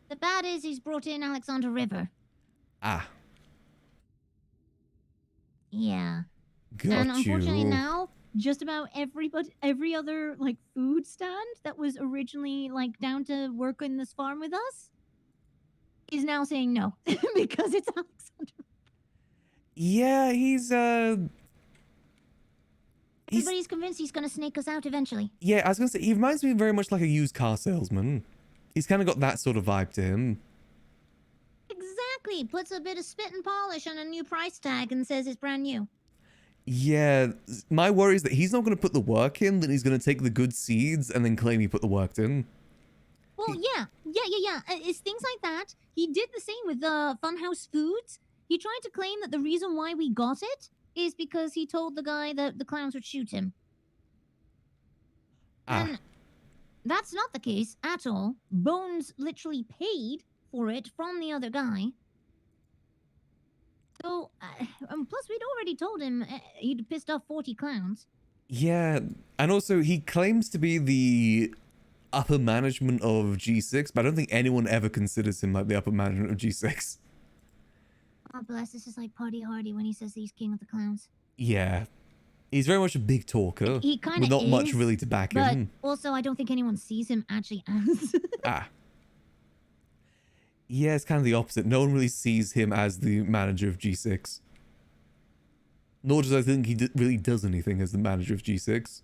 The bad is he's brought in Alexander River. Ah. Yeah. Got and unfortunately you. now, just about every other like food stand that was originally like down to work in this farm with us is now saying no because it's Alexander. Yeah, Everybody's convinced he's gonna snake us out eventually. Yeah, I was going to say, he reminds me very much like a used car salesman. He's kind of got that sort of vibe to him. Exactly. Puts a bit of spit and polish on a new price tag and says it's brand new. Yeah, my worry is that he's not going to put the work in, then he's going to take the good seeds and then claim he put the work in. Well, yeah. It's things like that. He did the same with the Funhouse Foods. He tried to claim that the reason why we got it is because he told the guy that the clowns would shoot him. And that's not the case at all. Bones literally paid for it from the other guy. So, plus we'd already told him he'd pissed off 40 clowns. Yeah, and also he claims to be the upper management of G6, but I don't think anyone ever considers him like the upper management of G6. God bless, this is like Party Hardy when he says he's king of the clowns. Yeah. He's very much a big talker. He kind of with not is, much really to back but him. also I don't think anyone sees him actually as. Yeah, it's kind of the opposite. No one really sees him as the manager of G6. Nor does I think he really does anything as the manager of G6.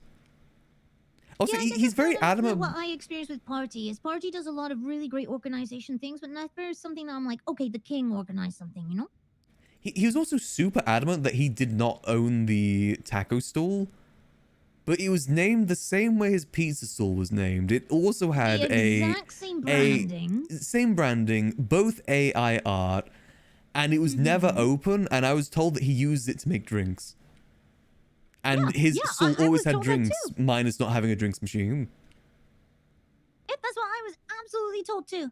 Also, he's very adamant. What I experienced with Party is Party does a lot of really great organization things, but never something that I'm like, okay, the king organized something, you know? He was also super adamant that he did not own the taco stall. But it was named the same way his pizza stall was named. It also had same branding. Same branding, both AI art, and it was never open, and I was told that he used it to make drinks. And his stall always had drinks, minus not having a drinks machine. Yep, that's what I was absolutely told too.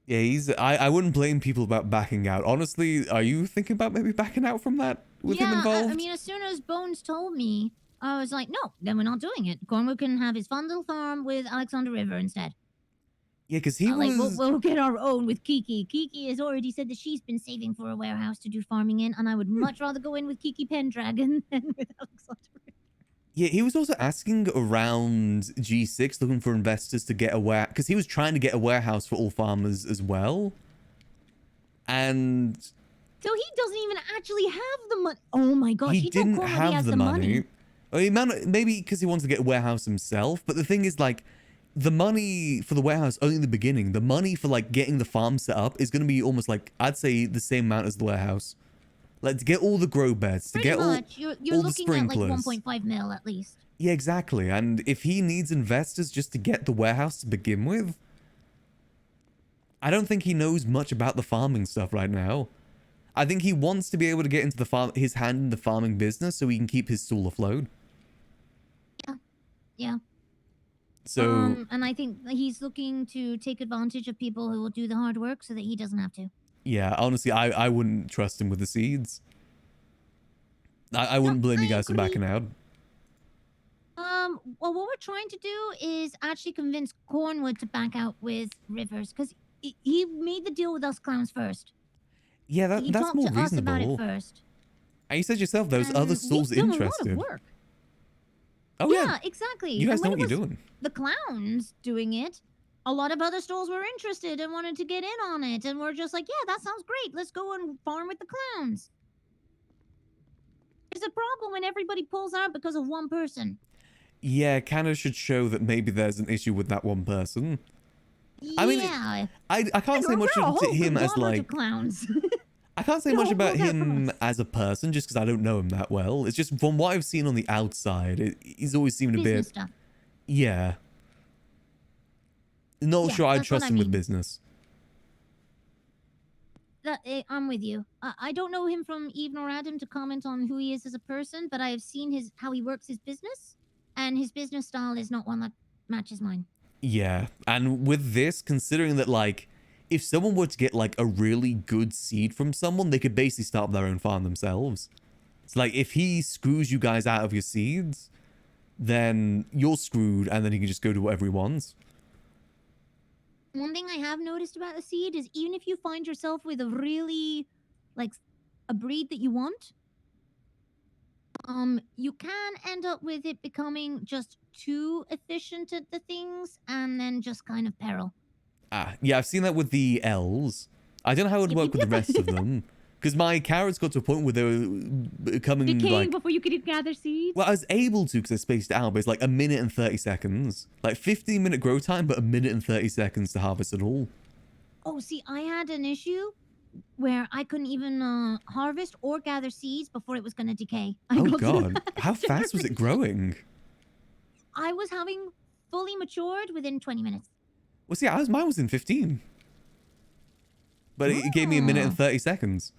Yeah, I wouldn't blame people about backing out. Honestly, are you thinking about maybe backing out from that with him involved? I mean, as soon as Bones told me, I was like, no, then we're not doing it. Cornwood can have his fun little farm with Alexander River instead. Yeah, because he was... Like, we'll get our own with Kiki. Kiki has already said that she's been saving for a warehouse to do farming in, and I would much rather go in with Kiki Pendragon than with Alexander River. Yeah, he was also asking around G6, looking for investors to get a warehouse, because he was trying to get a warehouse for all farmers as well. And... So he doesn't even actually have the money. Oh my gosh, he didn't told have he has the money. I mean, maybe because he wants to get a warehouse himself, but the thing is, like, the money for the warehouse, only in the beginning, the money for, like, getting the farm set up is going to be almost, like, I'd say the same amount as the warehouse. Like, to get all the grow beds, to get all you're all the looking sprinklers. at like 1.5 mil at least. Yeah, exactly. And if he needs investors just to get the warehouse to begin with, I don't think he knows much about the farming stuff right now. I think he wants to be able to get into the his hand in the farming business so he can keep his stall afloat. Yeah. So... and I think he's looking to take advantage of people who will do the hard work so that he doesn't have to. Yeah, honestly, I wouldn't trust him with the seeds. I wouldn't blame you guys for backing out. Well, what we're trying to do is actually convince Cornwood to back out with Rivers, because he made the deal with us clowns first. Yeah, You that's talked more to us about reasonable. it first. And you said yourself those other We've stalls done interested. a lot of work. Oh yeah, exactly. You guys And know when what it you're was doing. the clowns doing it, a lot of other stalls were interested and wanted to get in on it, and we're just like, yeah, that sounds great. Let's go and farm with the clowns. There's a problem when everybody pulls out because of one person. Yeah, kind of should show that maybe there's an issue with that one person. I mean, Yeah. I can't say much We're a to whole him as conglomerate like. of clowns. I can't say They much all about pulled out from him us. as a person just because I don't know him that well. It's just from what I've seen on the outside, he's always seemed a Business bit. stuff. Yeah. Not Yeah, sure I'd that's what trust I him with mean. business. I'm with you. I don't know him from Eve nor Adam to comment on who he is as a person, but I have seen how he works his business, and his business style is not one that matches mine. Yeah, and with this, considering that like, if someone were to get like a really good seed from someone, they could basically start their own farm themselves. It's like if he screws you guys out of your seeds, then you're screwed, and then he can just go do whatever he wants. One thing I have noticed about the seed is even if you find yourself with a really, like, a breed that you want, you can end up with it becoming just too efficient at the things and then just kind of peril. Ah, yeah, I've seen that with the L's. I don't know how it would work with the rest of them. Because my carrots got to a point where they were becoming Decaying like... before you could gather seeds? Well, I was able to because I spaced it out, but it's like 1 minute and 30 seconds. Like 15-minute grow time, but 1 minute and 30 seconds to harvest it all. Oh, see, I had an issue where I couldn't even harvest or gather seeds before it was going to decay. Oh god, how fast was it growing? I was having fully matured within 20 minutes. Well, see, mine was in 15. But it gave me 1 minute and 30 seconds.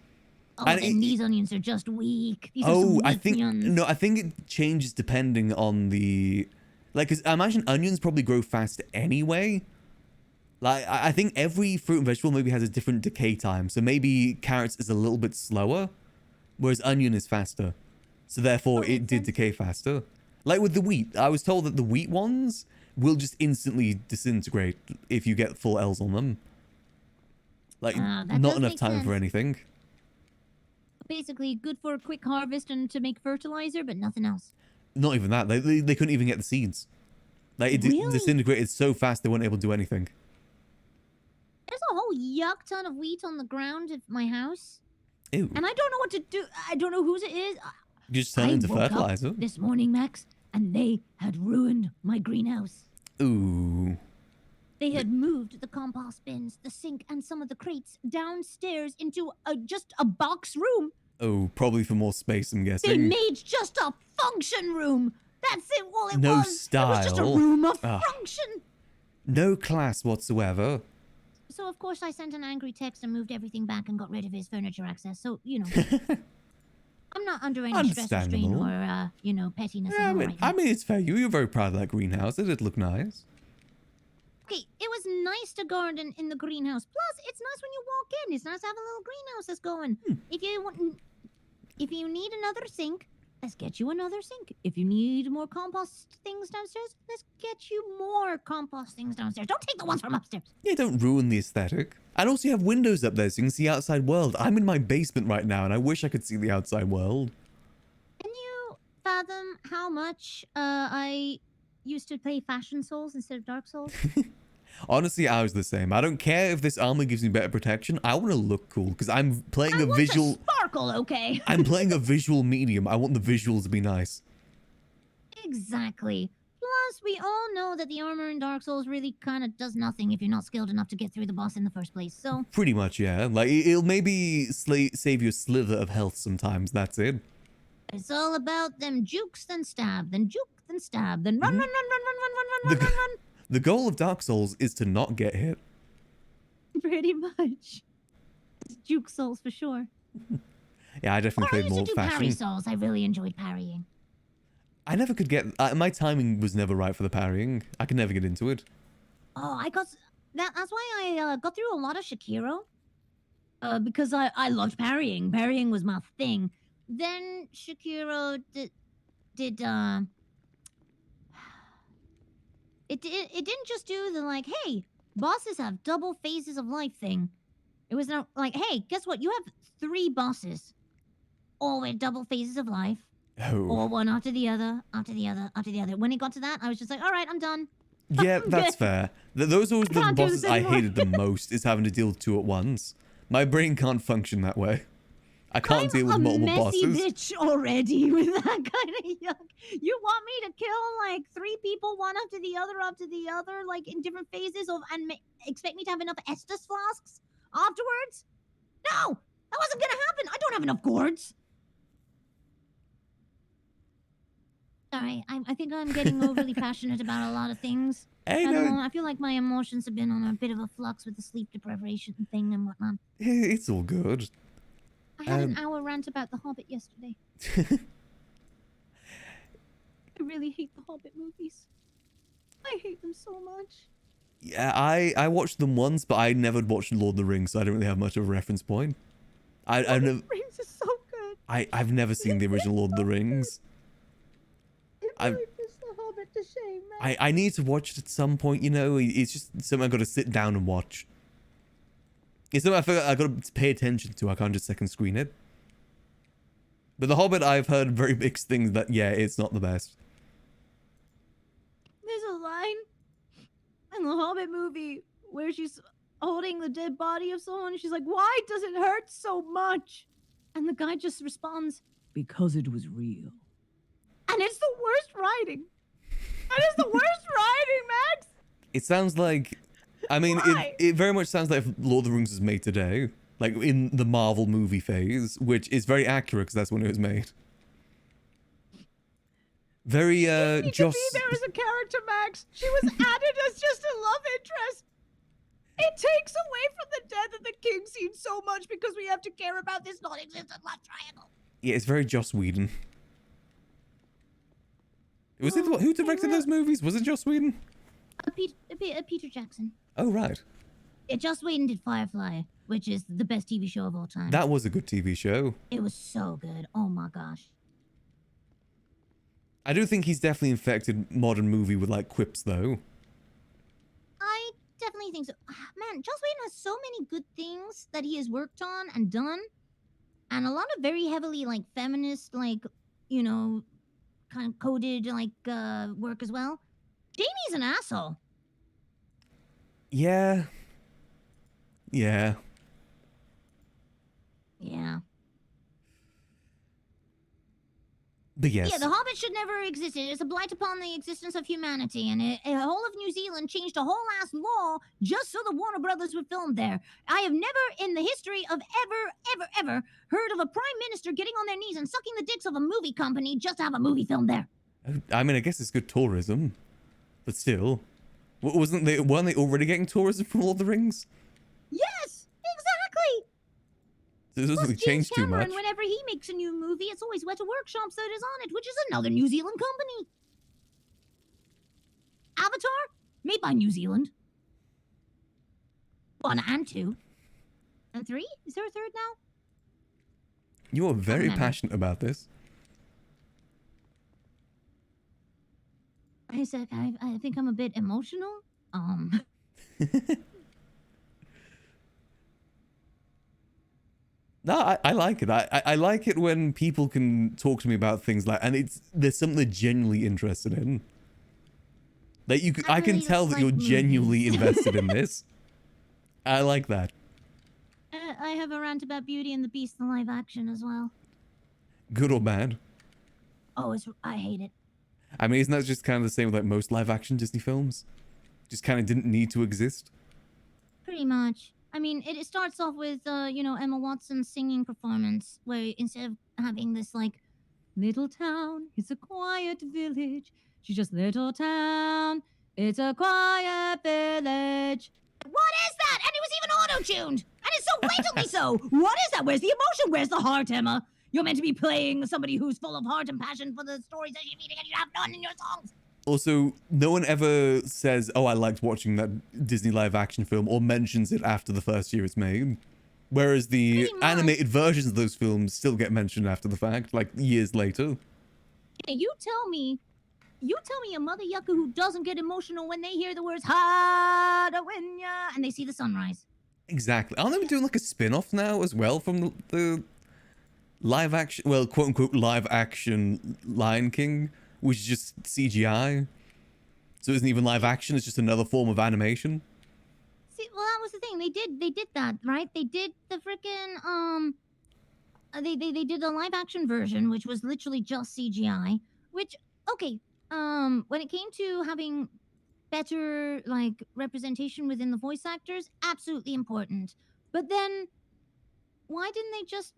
Oh, And then these onions are just weak. These are some Oh, weak I think onions. no, I think it changes depending on the, like, because I imagine onions probably grow fast anyway. Like, I think every fruit and vegetable maybe has a different decay time. So maybe carrots is a little bit slower, whereas onion is faster. So therefore, it did decay faster. Like with the wheat, I was told that the wheat ones will just instantly disintegrate if you get full L's on them. Like, that not does enough make time for sense. anything. Basically, good for a quick harvest and to make fertilizer, but nothing else. Not even that. They couldn't even get the seeds. Like, it Really? disintegrated so fast they weren't able to do anything. There's a whole yuck ton of wheat on the ground at my house. Ew. And I don't know what to do. I don't know whose it is. You just turn it into woke up fertilizer. this morning, Max, and they had ruined my greenhouse. Ooh. They had moved the compost bins, the sink, and some of the crates downstairs into just a box room. Oh, probably for more space, I'm They guessing. made just a function room. That's it. All it No was. It was just a style. room of Ah. function. No class whatsoever. So of course I sent an angry text and moved everything back and got rid of his furniture access. So you know, I'm not under any stress or strain Understandable. or pettiness. Yeah, at all right now. I mean, it's fair. You're very proud of that greenhouse. It did look nice. Okay, it was nice to garden in the greenhouse. Plus, it's nice when you walk in. It's nice to have a little greenhouse that's going. If you need another sink, let's get you another sink. If you need more compost things downstairs, let's get you more compost things downstairs. Don't take the ones from upstairs. Yeah, don't ruin the aesthetic. And also you have windows up there so you can see the outside world. I'm in my basement right now and I wish I could see the outside world. Can you fathom how much I used to play Fashion Souls instead of Dark Souls? Honestly, I was the same. I don't care if this armor gives me better protection. I want to look cool because I'm playing a visual... Sparkle, okay? I'm playing a visual medium. I want the visuals to be nice. Exactly. Plus, we all know that the armor in Dark Souls really kind of does nothing if you're not skilled enough to get through the boss in the first place. So, Pretty much, yeah. Like, it'll maybe save you a slither of health sometimes. That's it. it's all about them jukes, then stab, then juke, then stab, then run, run, run, run, run, run, run, run, run, run. The goal of Dark Souls is to not get hit. Pretty much. It's Juke Souls for sure. Yeah, I definitely I played used more to do parry fashion. souls. I really enjoyed parrying. I never could get... my timing was never right for the parrying. I could never get into it. Oh, I got that's why I got through a lot of Shakiro. Because I loved parrying. Parrying was my thing. Then Shakiro did it didn't just do the like, hey, bosses have double phases of life thing. It was not like, hey, guess what? You have 3 bosses, all with double phases of life, Oh. or one after the other, after the other, after the other. When it got to that, I was just like, all right, I'm done. Yeah, I'm that's good. fair. Those are always the can't do bosses this I anymore. hated the most, is having to deal with 2 at once. My brain can't function that way. I can't deal with I'm multiple a messy bosses. bitch already with that kind of yuck. You want me to kill like 3 people, one after the other, like in different phases of, and expect me to have enough Estus flasks afterwards? No, that wasn't gonna happen. I don't have enough gourds. Sorry, I think I'm getting overly passionate about a lot of things. Hey, I don't no. know. I feel like my emotions have been on a bit of a flux with the sleep deprivation thing and whatnot. It's all good. I had an hour rant about The Hobbit yesterday. I really hate the Hobbit movies. I hate them so much. Yeah, I watched them once, but I never watched Lord of the Rings, so I don't really have much of a reference point. I've never, Rings is so good. I've never seen the original Lord of the Rings. It really puts The Hobbit to shame, man. I need to watch it at some point, you know? It's just something I've got to sit down and watch. It's something I feel like I've got to pay attention to. I can't just second screen it. But The Hobbit, I've heard very mixed things that, yeah, it's not the best. There's a line in the Hobbit movie where she's holding the dead body of someone and she's like, why does it hurt so much? And the guy just responds, because it was real. And it's the worst writing. That is the worst writing, Max! It sounds like... I mean, it very much sounds like if Lord of the Rings was made today. Like, in the Marvel movie phase, which is very accurate because that's when it was made. Very, Joss... there as a character, Max. She was added as just a love interest. It takes away from the death of the king scene so much because we have to care about this non-existent love triangle. Yeah, it's very Joss Whedon. Was it who directed those movies? Was it Joss Whedon? Peter Jackson. Oh, right. Yeah, Joss Whedon did Firefly, which is the best TV show of all time. That was a good TV show. It was so good. Oh my gosh. I do think he's definitely infected modern movie with, like, quips, though. I definitely think so. Man, Joss Whedon has so many good things that he has worked on and done. And a lot of very heavily, like, feminist, like, you know, kind of coded, like, work as well. Jamie's an asshole. Yeah. Yeah. Yeah. But yes. Yeah, The Hobbit should never have existed. It's a blight upon the existence of humanity, and a whole of New Zealand changed a whole ass law just so the Warner Brothers would film there. I have never in the history of ever heard of a prime minister getting on their knees and sucking the dicks of a movie company just to have a movie filmed there. I mean, I guess it's good tourism. But still. Weren't they already getting tourism from Lord of the Rings? Yes! Exactly! So it doesn't really change too much. And whenever he makes a new movie, it's always Weta Workshops that is on it, which is another New Zealand company. Avatar? Made by New Zealand. 1 and 2. And 3? Is there a 3rd now? You are very passionate about this. I said, I think I'm a bit emotional. No, I like it. I like it when people can talk to me about things like, and there's something they're genuinely interested in. That I can tell that you're genuinely invested in this. I like that. I have a rant about Beauty and the Beast in live action as well. Good or bad? Oh, I hate it. I mean, isn't that just kind of the same with like most live action Disney films? Just kind of didn't need to exist? Pretty much. I mean, it starts off with, you know, Emma Watson's singing performance, where instead of having this, like, little town, it's a quiet village. She's just little town, it's a quiet village. What is that? And it was even auto-tuned! And it's so blatantly so! What is that? Where's the emotion? Where's the heart, Emma? You're meant to be playing somebody who's full of heart and passion for the stories that you're reading, and you have none in your songs. Also, no one ever says, oh, I liked watching that Disney live action film, or mentions it after the first year it's made. Whereas the animated versions of those films still get mentioned after the fact, like years later. Yeah, you tell me a mother yucca who doesn't get emotional when they hear the words Hadawinya and they see the sunrise. Exactly. Aren't they doing like a spin-off now as well from the live action, well, quote unquote live action Lion King, which is just CGI? So it isn't even live action, it's just another form of animation? See, well, that was the thing. They did that, right? They did the freaking they did a live action version, which was literally just CGI. Which, okay, when it came to having better like representation within the voice actors, absolutely important. But then, why didn't they just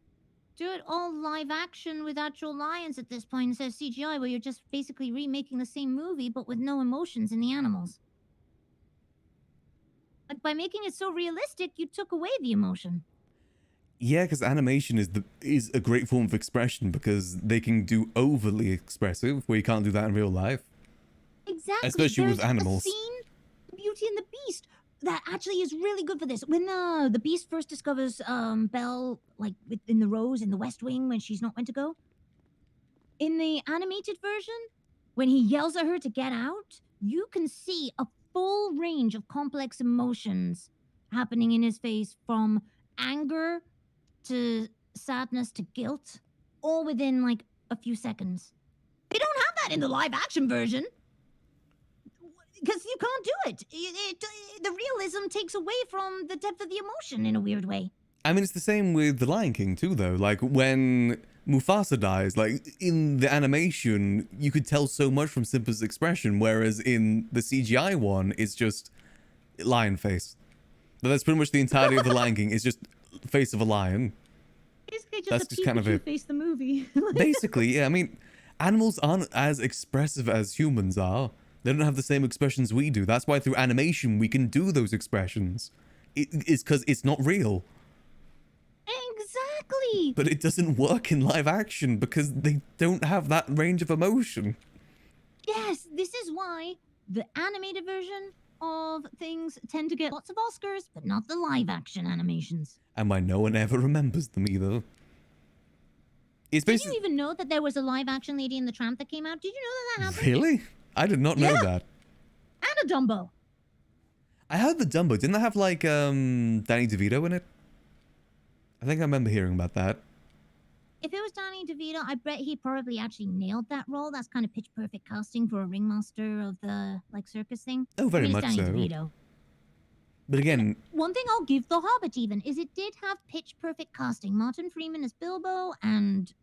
do it all live action with actual lions at this point instead of CGI, where you're just basically remaking the same movie but with no emotions in the animals? Like, by making it so realistic, you took away the emotion. Yeah, because animation is a great form of expression because they can do overly expressive, where you can't do that in real life. Exactly. Especially There's with animals. a scene, Beauty and the Beast, that actually is really good for this. When the Beast first discovers Belle, like in the rose in the West Wing when she's not meant to go. In the animated version, when he yells at her to get out, you can see a full range of complex emotions happening in his face, from anger to sadness to guilt, all within like a few seconds. They don't have that in the live action version because you can't do it. The realism takes away from the depth of the emotion in a weird way. I mean, it's the same with The Lion King too, though. Like, when Mufasa dies, like, in the animation, you could tell so much from Simba's expression, whereas in the CGI one, it's just lion face. But that's pretty much the entirety of The Lion King. It's just face of a lion. Basically That's just kind of it. Face the movie. Basically, yeah. I mean, animals aren't as expressive as humans are. They don't have the same expressions we do. That's why through animation, we can do those expressions. It's because it's not real. Exactly. But it doesn't work in live action because they don't have that range of emotion. Yes, this is why the animated version of things tend to get lots of Oscars, but not the live action animations. And why no one ever remembers them either. It's Did you even know that there was a live action Lady and the Tramp that came out? Did you know that happened? Really? I did not know that. And a Dumbo. I heard the Dumbo. Didn't that have like Danny DeVito in it? I think I remember hearing about that. If it was Danny DeVito, I bet he probably actually nailed that role. That's kind of pitch perfect casting for a ringmaster of the like circus thing. Oh, very I mean, much it's Danny so. DeVito. But again, One thing I'll give The Hobbit even is it did have pitch perfect casting. Martin Freeman as Bilbo and,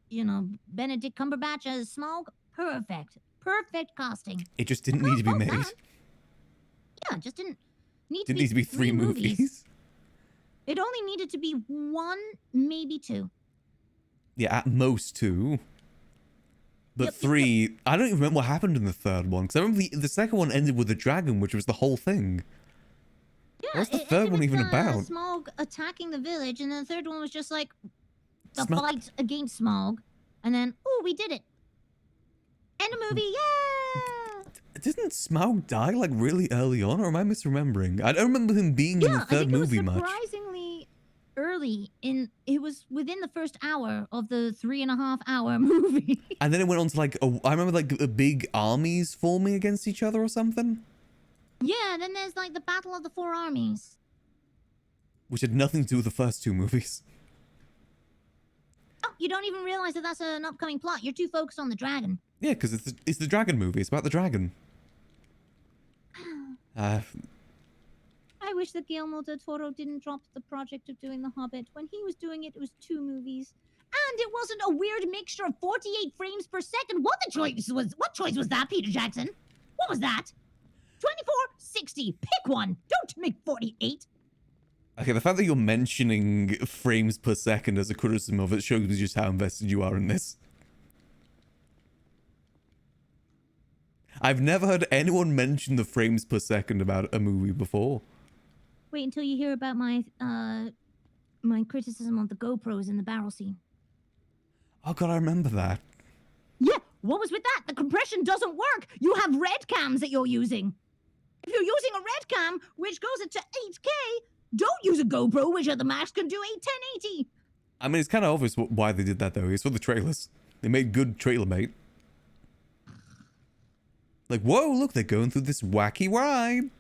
you know, Benedict Cumberbatch as Smaug. Perfect. Perfect casting. it just didn't need to be made. Yeah, it just didn't need Didn't need to be three movies. It only needed to be one, maybe two. Yeah, at most two. But three, I don't even remember what happened in the third one. Because I remember the second one ended with the dragon, which was the whole thing. Yeah, What's the it third ended one with, even about? Smaug attacking the village, and then the third one was just like the Smaug- fight against Smaug, and then we did it. End of movie, yeah! Didn't Smaug die like really early on, or am I misremembering? I don't remember him being in the I third think it was movie much. surprisingly early in. It was within the first hour of the 3.5 hour movie. And then it went on to like, I remember like a big armies forming against each other or something, Yeah, then there's like the Battle of the Four Armies. which had nothing to do with the first two movies. Oh, you don't even realize that that's an upcoming plot. You're too focused on the dragon. Yeah, because it's the dragon movie. It's about the dragon. I wish that Guillermo del Toro didn't drop the project of doing The Hobbit. When he was doing it, it was 2 movies. And it wasn't a weird mixture of 48 frames per second. What choice was that, Peter Jackson? What was that? 24, 60. Pick one. Don't make 48. Okay, the fact that you're mentioning frames per second as a criticism of it shows me just how invested you are in this. I've never heard anyone mention the frames per second about a movie before. Wait until you hear about my my criticism of the GoPros in the barrel scene. Oh god, I remember that. Yeah, what was with that? The compression doesn't work. You have red cams that you're using. If you're using a red cam, which goes into 8K, don't use a GoPro, which at the max can do 1080. I mean, it's kind of obvious why they did that, though. It's for the trailers. They made good trailer bait. Like, whoa, look, they're going through this wacky ride.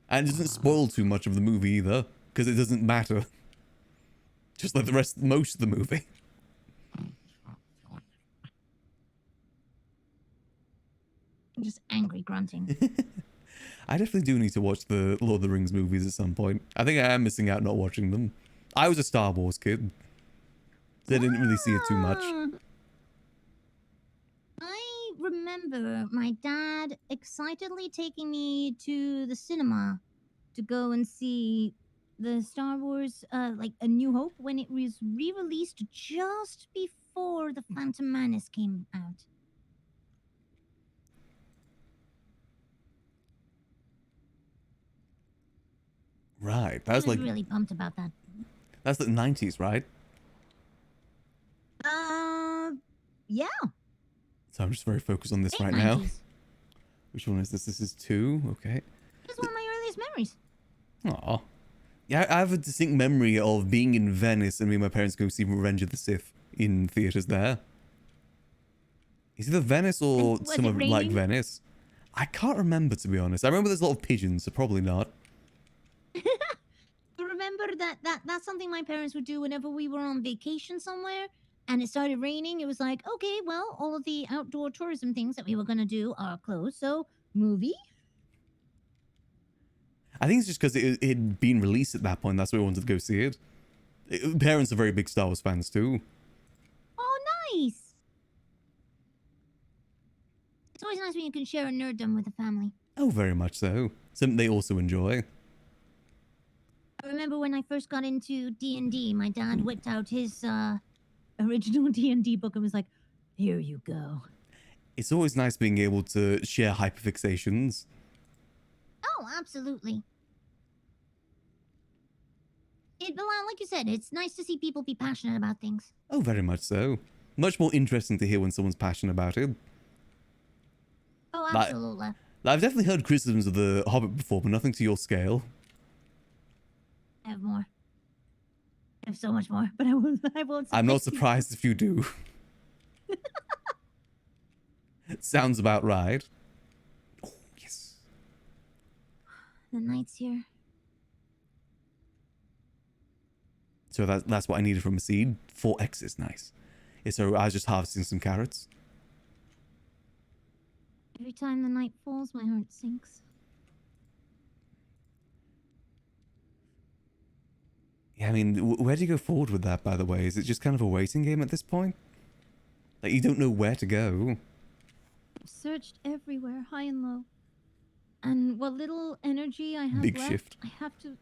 And it doesn't spoil too much of the movie, either. because it doesn't matter. Just like most of the movie. Just angry grunting. I definitely do need to watch the Lord of the Rings movies at some point. I think I am missing out not watching them. I was a Star Wars kid. So I didn't really see it too much. I remember my dad excitedly taking me to the cinema to go and see the Star Wars, like A New Hope, when it was re-released just before the Phantom Menace came out. Right, I that was like really pumped about that. that's the 90s, right? Yeah. So I'm just very focused on this Late right now. 90s. Which one is this? This is 2. Okay. It's one of my earliest memories. Aw. Yeah, I have a distinct memory of being in Venice and me and my parents go see Revenge of the Sith in theaters there. Is it the Venice or was somewhere it like raining? Venice? I can't remember, to be honest. I remember there's a lot of pigeons, so probably not. I remember that's something my parents would do whenever we were on vacation somewhere and it started raining. It was like, okay, well, all of the outdoor tourism things that we were gonna do are closed, so movie? I think it's just because it had been released at that point. That's why we wanted to go see it. Parents are very big Star Wars fans too. Oh, nice. It's always nice when you can share a nerddom with the family. Oh, very much so. Something they also enjoy. I remember when I first got into D&D, my dad whipped out his original D&D book and was like, here you go. It's always nice being able to share hyperfixations. Oh, absolutely. Like you said, it's nice to see people be passionate about things. Oh, very much so. Much more interesting to hear when someone's passionate about it. Oh, absolutely. I've definitely heard criticisms of The Hobbit before, but nothing to your scale. I have more. I have so much more, but I won't I'm not say. surprised if you do. Sounds about right. Oh, yes. The night's here. So that's what I needed from a seed. 4x is nice. Yeah, so I was just harvesting some carrots. Every time the night falls, my heart sinks. Yeah, I mean, where do you go forward with that, by the way? Is it just kind of a waiting game at this point? Like, you don't know where to go. I've searched everywhere, high and low. And what little energy I have Big left, shift. I have to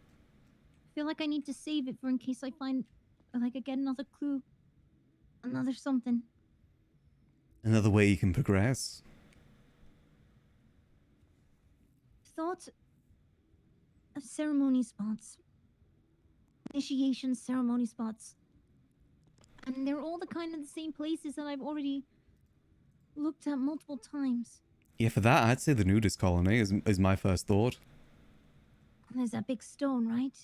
feel like I need to save it for in case I find, like, I get another clue. Another something. Another way you can progress. Thought of ceremony spots. Initiation ceremony spots. And they're all the kind of the same places that I've already looked at multiple times. Yeah, for that, I'd say the nudist colony is my first thought. And there's that big stone, right?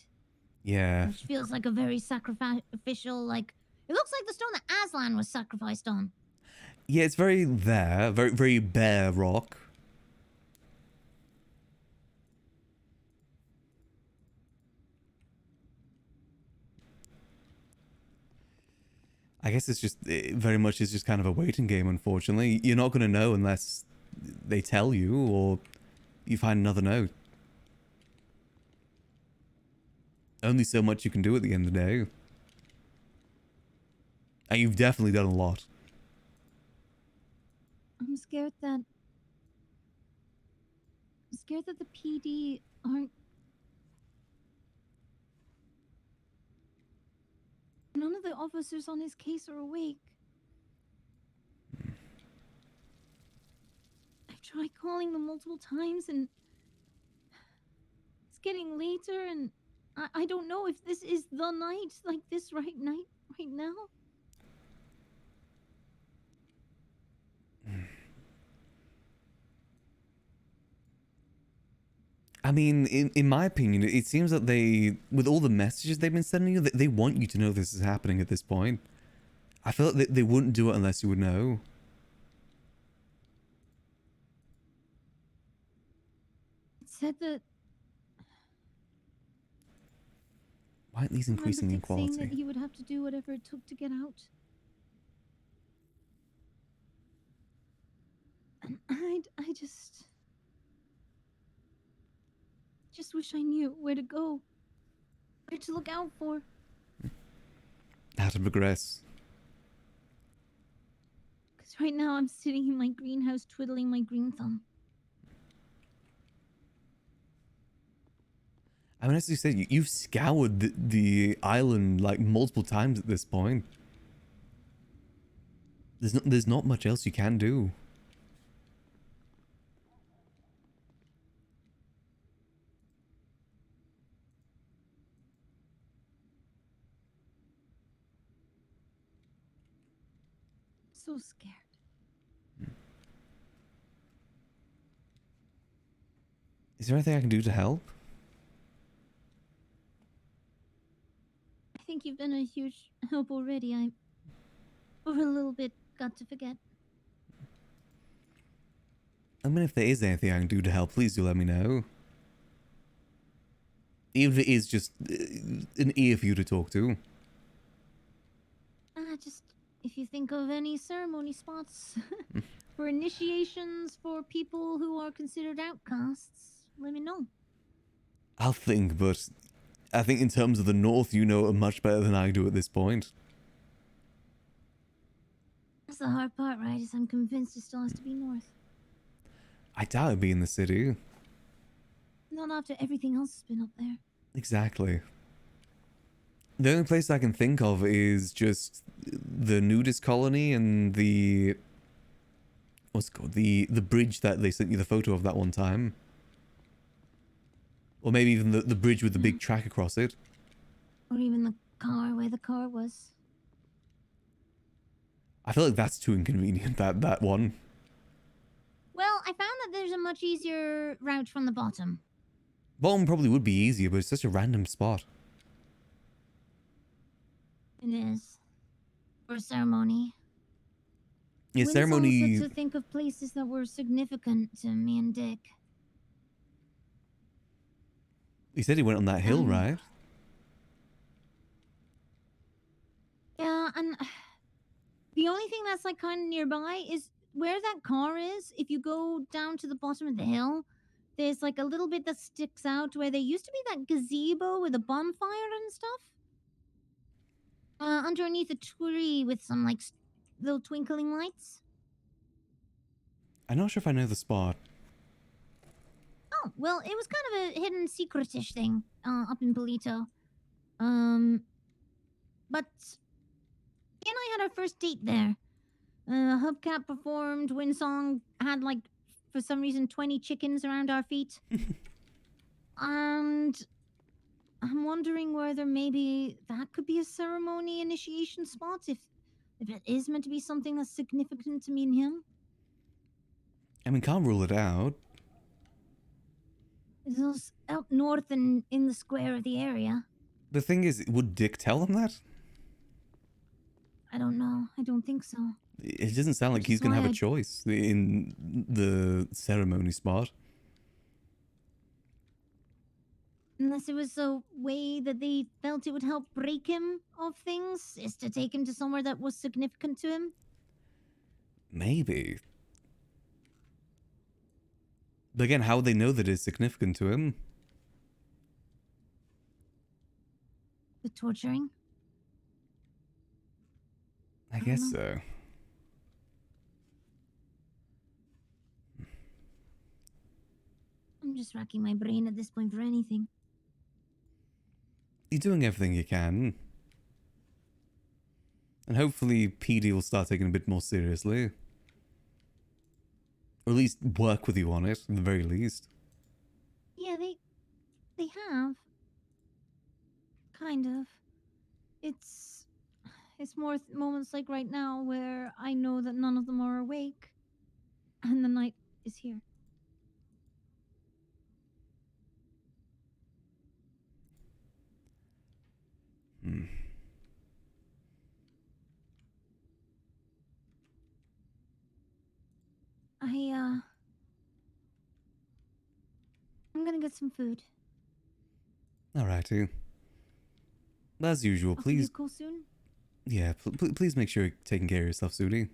Yeah. Which feels like a very sacrificial, like... It looks like the stone that Aslan was sacrificed on. Yeah, it's very there. Very, very bare rock. I guess it's just, it very much is just kind of a waiting game, unfortunately. You're not going to know unless they tell you or you find another note. Only so much you can do at the end of the day. And you've definitely done a lot. I'm scared that the PD aren't... None of the officers on his case are awake. I've tried calling them multiple times and it's getting later and I don't know if this is the night, like this right now. I mean, in my opinion, it seems that they, with all the messages they've been sending you, they want you to know this is happening at this point. I feel like they wouldn't do it unless you would know. It said that Why aren't these I remember increasing in Dick saying that quality? he would have to do whatever it took to get out. And I just wish I knew where to go, where to look out for. How to progress. Because right now I'm sitting in my greenhouse twiddling my green thumb. I mean, as you said, you've scoured the island like multiple times at this point. There's not much else you can do. So scared. Is there anything I can do to help? I think you've been a huge help already. I, for a little bit, got to forget. I mean, if there is anything I can do to help, please do let me know. Even if it is just an ear for you to talk to. Just if you think of any ceremony spots for initiations for people who are considered outcasts, let me know. I'll think, but I think in terms of the North, you know it much better than I do at this point. That's the hard part, right? Is I'm convinced it still has to be north. I doubt it'd be in the city. Not after everything else has been up there. Exactly. The only place I can think of is just the nudist colony and the... What's it called? The bridge that they sent you the photo of that one time. Or maybe even the bridge with the big track across it. Or even the car where the car was. I feel like that's too inconvenient, that one. Well, I found that there's a much easier route from the bottom. Bottom probably would be easier, but it's such a random spot. It is. For a ceremony. Yeah, When ceremony... also to think of places that were significant to me and Dick. He said he went on that hill, right? Yeah, and the only thing that's like kind of nearby is where that car is. If you go down to the bottom of the hill, there's like a little bit that sticks out where there used to be that gazebo with a bonfire and stuff. Underneath a tree with some like little twinkling lights. I'm not sure if I know the spot. Oh, well, it was kind of a hidden secretish thing up in Polito. But he and I had our first date there. Hubcap performed, Winsong had like, for some reason, 20 chickens around our feet. And I'm wondering whether maybe that could be a ceremony initiation spot if it is meant to be something that's significant to me and him. I mean, can't rule it out. It's those out north and in the square of the area. The thing is, would Dick tell them that? I don't know. I don't think so. It doesn't sound like he's going to have a choice in the ceremony spot. Unless it was a way that they felt it would help break him of things, is to take him to somewhere that was significant to him. Maybe. But again, how would they know that it's significant to him? The torturing? I guess so. I'm just racking my brain at this point for anything. You're doing everything you can. And hopefully PD will start taking it a bit more seriously. Or at least work with you on it, at the very least. Yeah, they have. Kind of. It's more moments like right now where I know that none of them are awake. And the night is here. Hmm. I'm gonna get some food. Alrighty. As usual, I'll give you a please. call soon. Yeah, please make sure you're taking care of yourself, Sudi.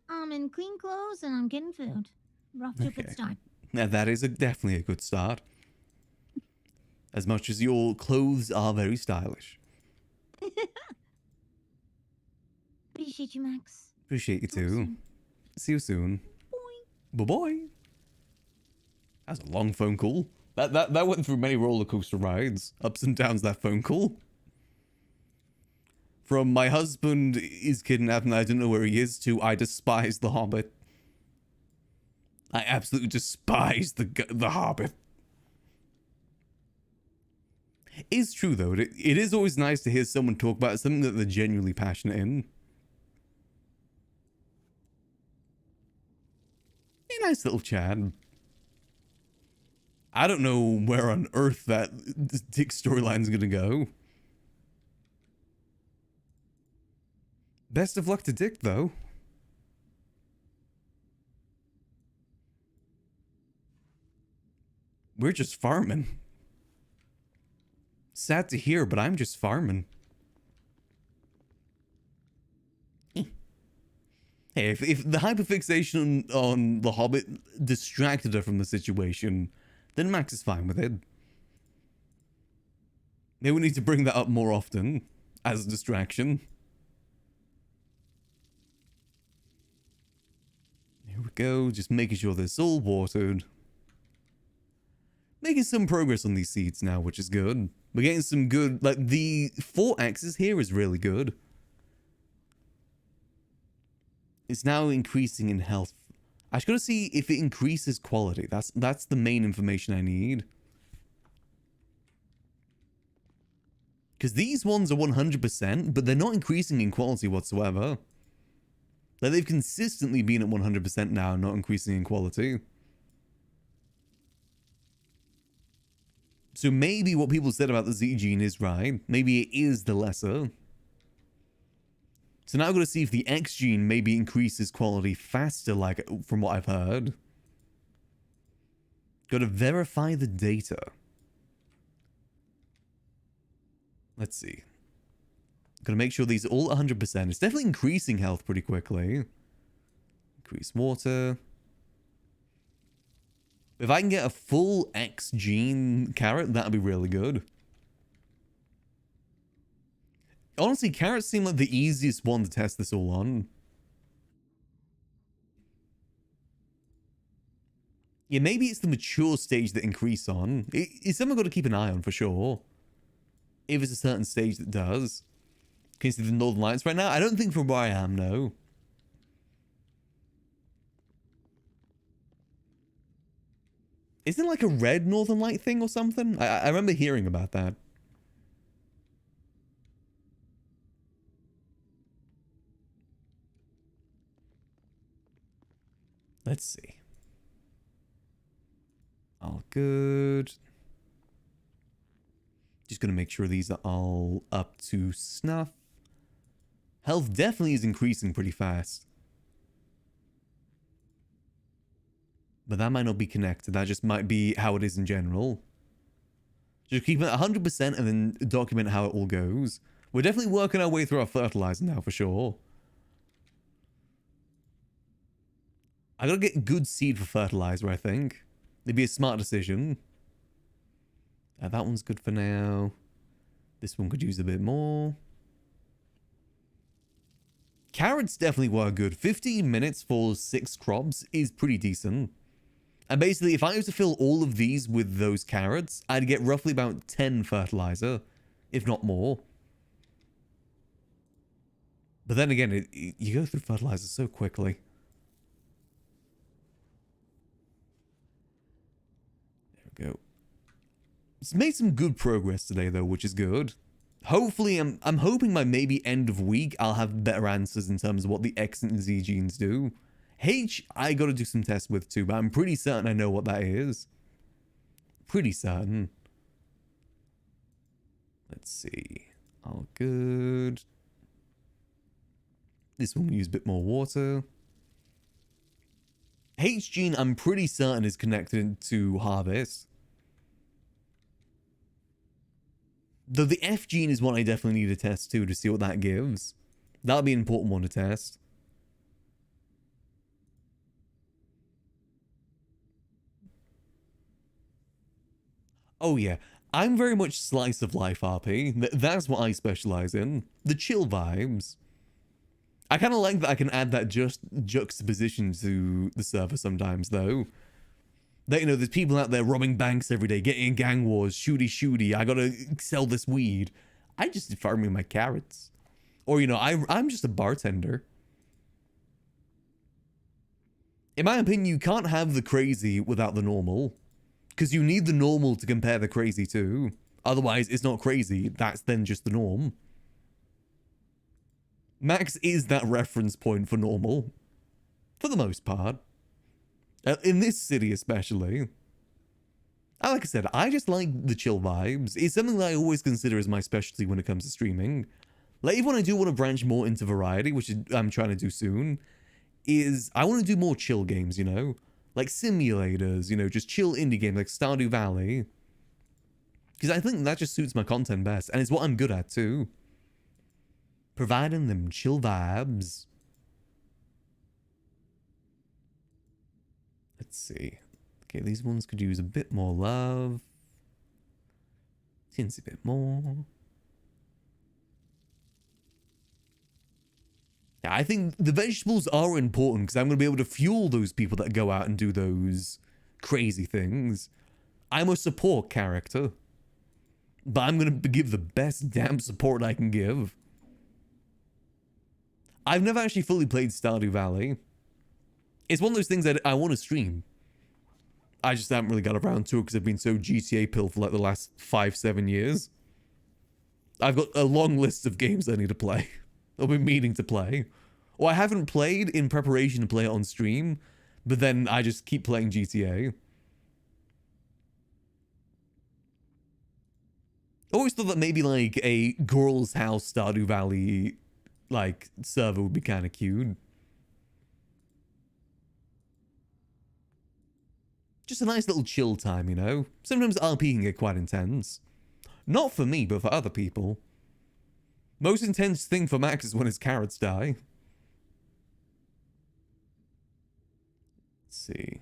I'm in clean clothes and I'm getting food. We're off to a good Okay. start. Now that is definitely a good start. As much as your clothes are very stylish. Appreciate you, Max. Appreciate you Talk too. soon. See you soon. Bye-bye. That's a long phone call. That went through many roller coaster rides. Ups and downs, that phone call. From my husband is kidnapped and I don't know where he is to I despise the Hobbit. I absolutely despise the Hobbit. It's true though. It is always nice to hear someone talk about something that they're genuinely passionate in. A nice little chat. I don't know where on earth that Dick storyline's gonna go. Best of luck to Dick, though. We're just farming. Sad to hear, but I'm just farming. Hey, if the hyperfixation on the Hobbit distracted her from the situation, then Max is fine with it. Maybe we need to bring that up more often as a distraction. Here we go, just making sure they're all watered. Making some progress on these seeds now, which is good. We're getting some good, like the 4x's here is really good. It's now increasing in health. I just gotta see if it increases quality. That's the main information I need. Because these ones are 100%, but they're not increasing in quality whatsoever. Like they've consistently been at 100% now, not increasing in quality. So maybe what people said about the Z gene is right. Maybe it is the lesser. So now I've got to see if the X gene maybe increases quality faster, like from what I've heard. Got to verify the data. Let's see. Got to make sure these are all 100%. It's definitely increasing health pretty quickly. Increase water. If I can get a full X gene carrot, that'd be really good. Honestly, carrots seem like the easiest one to test this all on. Yeah, maybe it's the mature stage that increase on. It's something I've got to keep an eye on for sure. If it's a certain stage that does. Can you see the Northern Lights right now? I don't think from where I am, no. Isn't it like a red Northern Light thing or something? I remember hearing about that. Let's see. All good. Just gonna make sure these are all up to snuff. Health definitely is increasing pretty fast. But that might not be connected. That just might be how it is in general. Just keep it 100% and then document how it all goes. We're definitely working our way through our fertilizer now for sure. I gotta get good seed for fertilizer, I think. It'd be a smart decision. That one's good for now. This one could use a bit more. Carrots definitely were good. 15 minutes for 6 crops is pretty decent. And basically, if I was to fill all of these with those carrots, I'd get roughly about 10 fertilizer, if not more. But then again, you go through fertilizer so quickly. There we go. It's made some good progress today, though, which is good. Hopefully, I'm hoping by maybe end of week, I'll have better answers in terms of what the X and Z genes do. H, I gotta do some tests with too, but I'm pretty certain I know what that is. Pretty certain. Let's see. All good. This one will use a bit more water. H gene, I'm pretty certain is connected to harvest. Though the F gene is one I definitely need to test too to see what that gives. That'll be an important one to test. Oh yeah, I'm very much slice of life RP. That's what I specialize in. The chill vibes. I kind of like that I can add that just juxtaposition to the server sometimes though. That, you know, there's people out there robbing banks every day, getting in gang wars, shooty, I gotta sell this weed. I just farming my carrots. Or, you know, I'm just a bartender. In my opinion, you can't have the crazy without the normal. Because you need the normal to compare the crazy to. Otherwise, it's not crazy. That's then just the norm. Max is that reference point for normal. For the most part. In this city especially. And like I said, I just like the chill vibes. It's something that I always consider as my specialty when it comes to streaming. Like, even when I do want to branch more into variety, which I'm trying to do soon, is I want to do more chill games, you know? Like simulators, you know, just chill indie games like Stardew Valley. Because I think that just suits my content best, and it's what I'm good at too. Providing them chill vibes. Let's see. Okay, these ones could use a bit more love. Teensy bit more. Yeah, I think the vegetables are important because I'm going to be able to fuel those people that go out and do those crazy things. I'm a support character. But I'm going to give the best damn support I can give. I've never actually fully played Stardew Valley. It's one of those things that I want to stream. I just haven't really got around to it because I've been so GTA pilled for like the last 5-7 years. I've got a long list of games I need to play. I've been meaning to play. Or I haven't played in preparation to play it on stream, but then I just keep playing GTA. I always thought that maybe like a girl's house Stardew Valley like server would be kind of cute. Just a nice little chill time, you know? Sometimes RP can get quite intense. Not for me, but for other people. Most intense thing for Max is when his carrots die. Let's see.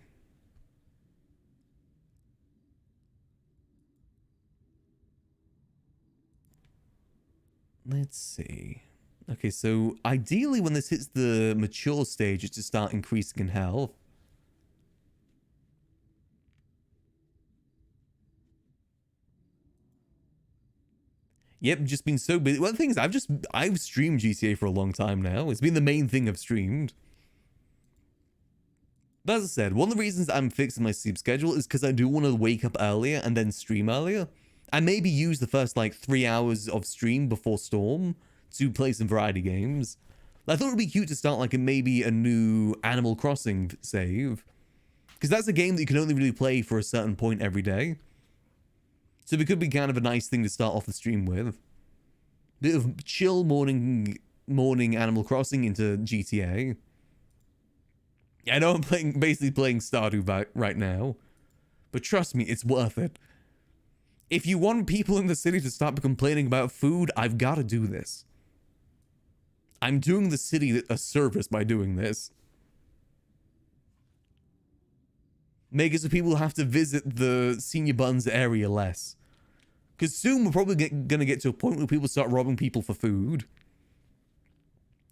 Let's see. Okay, so ideally when this hits the mature stage, it's to start increasing in health. Yep, just been so busy. Well, the thing is, I've streamed GTA for a long time now. It's been the main thing I've streamed. But as I said, one of the reasons I'm fixing my sleep schedule is because I do want to wake up earlier and then stream earlier. And maybe use the first, like, 3 hours of stream before Storm to play some variety games. I thought it would be cute to start, like, maybe a new Animal Crossing save. Because that's a game that you can only really play for a certain point every day. So it could be kind of a nice thing to start off the stream with. Bit of chill morning Animal Crossing into GTA. I know I'm basically playing Stardew right now. But trust me, it's worth it. If you want people in the city to stop complaining about food, I've got to do this. I'm doing the city a service by doing this. Make it so people have to visit the Senior Buns area less. Because soon we're probably going to get to a point where people start robbing people for food.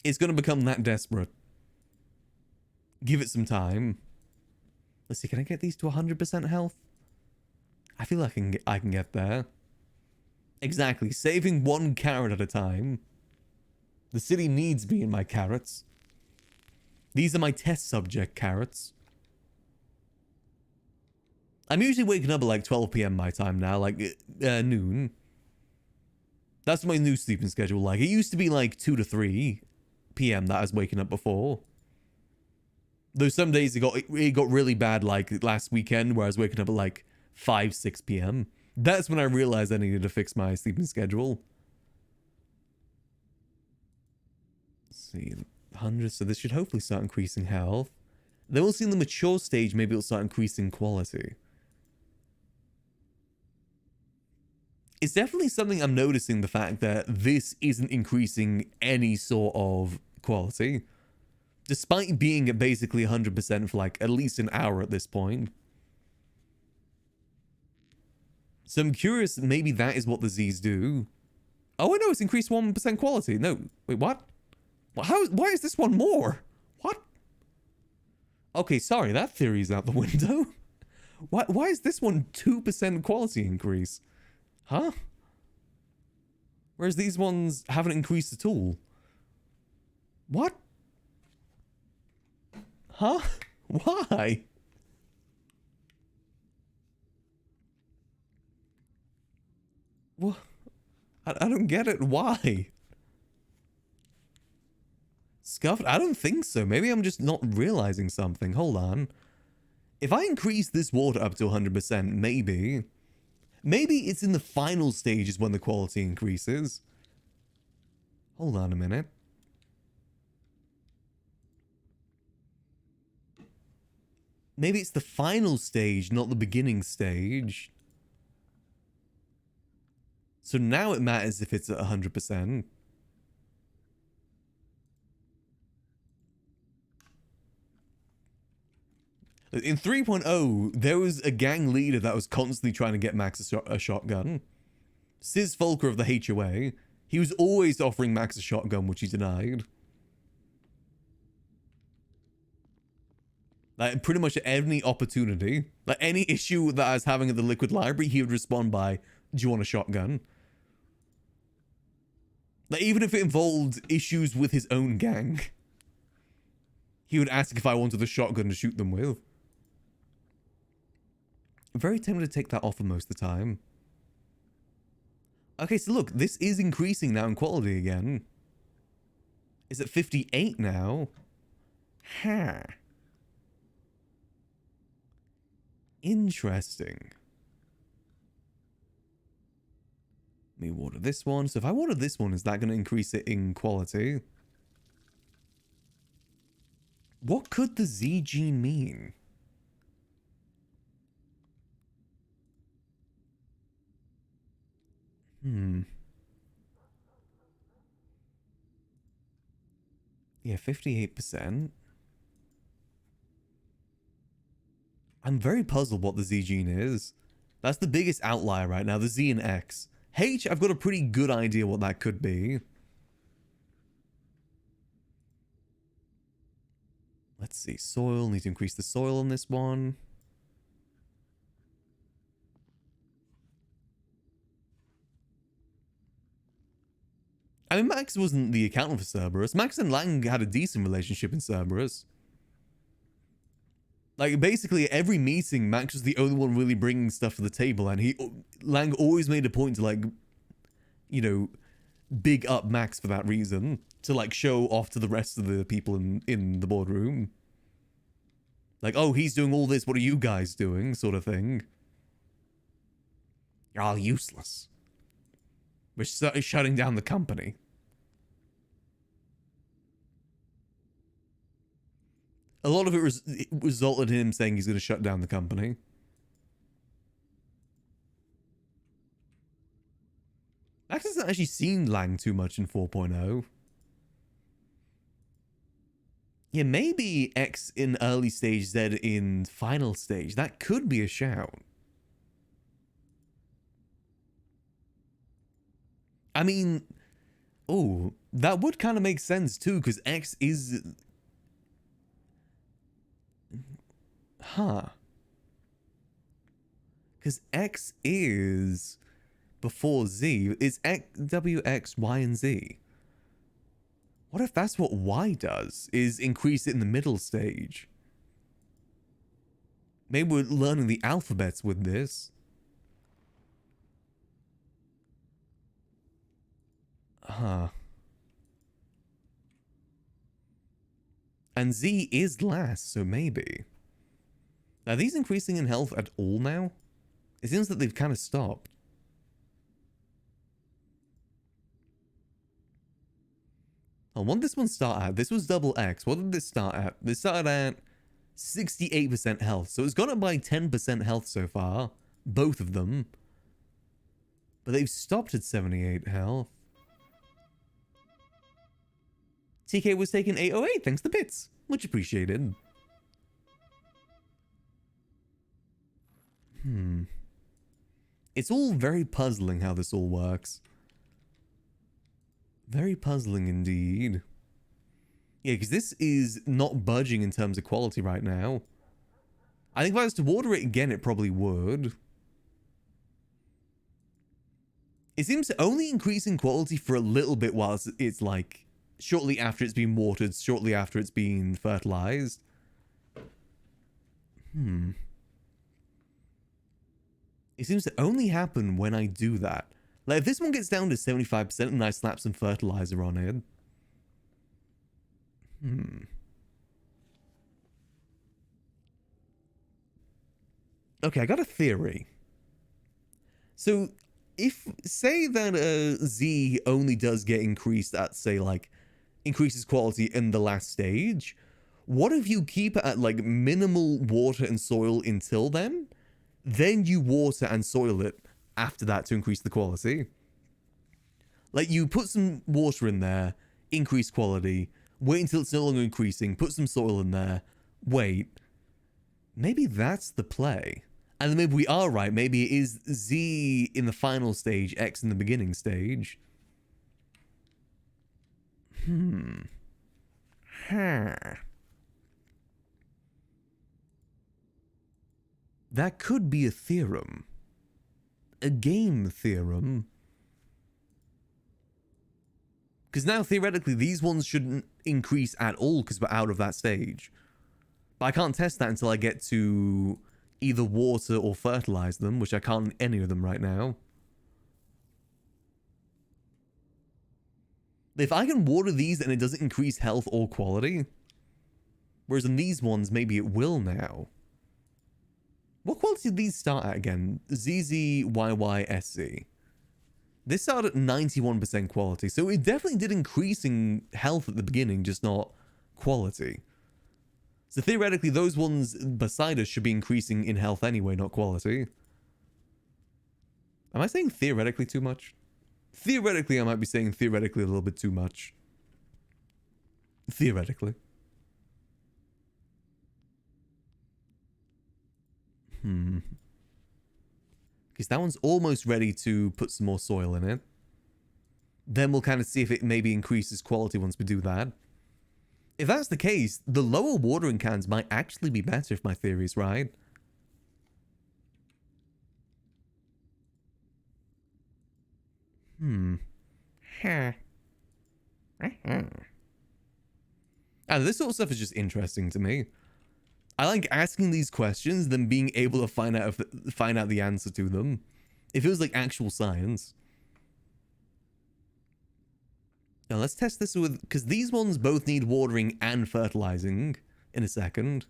It's going to become that desperate. Give it some time. Let's see, can I get these to 100% health? I feel like I can get there. Exactly, saving one carrot at a time. The city needs me and my carrots. These are my test subject carrots. I'm usually waking up at like 12 PM my time now, like noon. That's my new sleeping schedule like. It used to be like 2 to 3 PM that I was waking up before. Though some days it got really bad like last weekend where I was waking up at like 5-6 PM. That's when I realized I needed to fix my sleeping schedule. Let's see, 100, so this should hopefully start increasing health. Then we'll see in the mature stage, maybe it'll start increasing quality. It's definitely something I'm noticing, the fact that this isn't increasing any sort of quality. Despite being at basically 100% for like at least an hour at this point. So I'm curious, maybe that is what the Z's do. Oh, I know, it's increased 1% quality. No, wait, what? Why is this one more? What? Okay, sorry, that theory's out the window. Why is this one 2% quality increase? Huh? Whereas these ones haven't increased at all. What? Huh? Why? What? I don't get it. Why? Scuffed? I don't think so. Maybe I'm just not realizing something. Hold on. If I increase this water up to 100%, maybe... Maybe it's in the final stages when the quality increases. Hold on a minute. Maybe it's the final stage, not the beginning stage. So now it matters if it's at 100%. In 3.0, there was a gang leader that was constantly trying to get Max a shotgun. Sis Volker of the HOA. He was always offering Max a shotgun, which he denied. Like, pretty much at any opportunity. Like, any issue that I was having at the Liquid Library, he would respond by, do you want a shotgun? Like, even if it involved issues with his own gang, he would ask if I wanted a shotgun to shoot them with. I'm very tempted to take that offer most of the time. Okay, so look, this is increasing now in quality again. It's at 58 now. Ha. Interesting. Let me water this one. So if I water this one, is that going to increase it in quality? What could the Z gene mean? Yeah, 58%. I'm very puzzled what the Z gene is. That's the biggest outlier right now, the Z and X. H, I've got a pretty good idea what that could be. Let's see, soil, need to increase the soil on this one. I mean, Max wasn't the accountant for Cerberus. Max and Lang had a decent relationship in Cerberus. Like, basically, every meeting, Max was the only one really bringing stuff to the table, and Lang always made a point to, like, you know, big up Max for that reason, to, like, show off to the rest of the people in the boardroom. Like, oh, he's doing all this, what are you guys doing, sort of thing. You're all useless. We're shutting down the company. A lot of it resulted in him saying he's going to shut down the company. Max hasn't actually seen Lang too much in 4.0. Yeah, maybe X in early stage, Z in final stage. That could be a shout. I mean, oh, that would kind of make sense too, because X is... Huh. Because X is before Z. It's X, W, X, Y, and Z. What if that's what Y does, is increase it in the middle stage? Maybe we're learning the alphabets with this. Huh. And Z is last, so maybe. Are these increasing in health at all now? It seems that they've kind of stopped. Oh, what did this one start at? This was double X. What did this start at? This started at 68% health. So it's gone up by 10% health so far. Both of them. But they've stopped at 78 health. TK was taking 808, thanks to bits. Much appreciated. It's all very puzzling how this all works. Very puzzling indeed. Yeah, because this is not budging in terms of quality right now. I think if I was to water it again, it probably would. It seems to only increase in quality for a little bit while it's like shortly after it's been watered, shortly after it's been fertilized. It seems to only happen when I do that. Like, if this one gets down to 75% and I slap some fertilizer on it. Okay, I got a theory. So, if, say that Z only does get increased at, say, like, increases quality in the last stage, what if you keep it at, like, minimal water and soil until then you water and soil it after that to increase the quality? Like, you put some water in there, increase quality, wait until it's no longer increasing, put some soil in there, wait. Maybe that's the play. And then maybe we are right. Maybe it is Z in the final stage, X in the beginning stage. That could be a theorem. A game theorem. Because now, theoretically, these ones shouldn't increase at all because we're out of that stage. But I can't test that until I get to either water or fertilize them, which I can't in any of them right now. If I can water these and it doesn't increase health or quality, whereas in these ones, maybe it will now. What quality did these start at again? ZZYYSC. This started at 91% quality, so it definitely did increase in health at the beginning, just not quality. So theoretically, those ones beside us should be increasing in health anyway, not quality. Am I saying theoretically too much? Theoretically, I might be saying theoretically a little bit too much. Theoretically. Because that one's almost ready to put some more soil in it. Then we'll kind of see if it maybe increases quality once we do that. If that's the case, the lower watering cans might actually be better if my theory is right. And this sort of stuff is just interesting to me. I like asking these questions, then being able to find out the answer to them. It feels like actual science. Now let's test this with, because these ones both need watering and fertilizing in a second.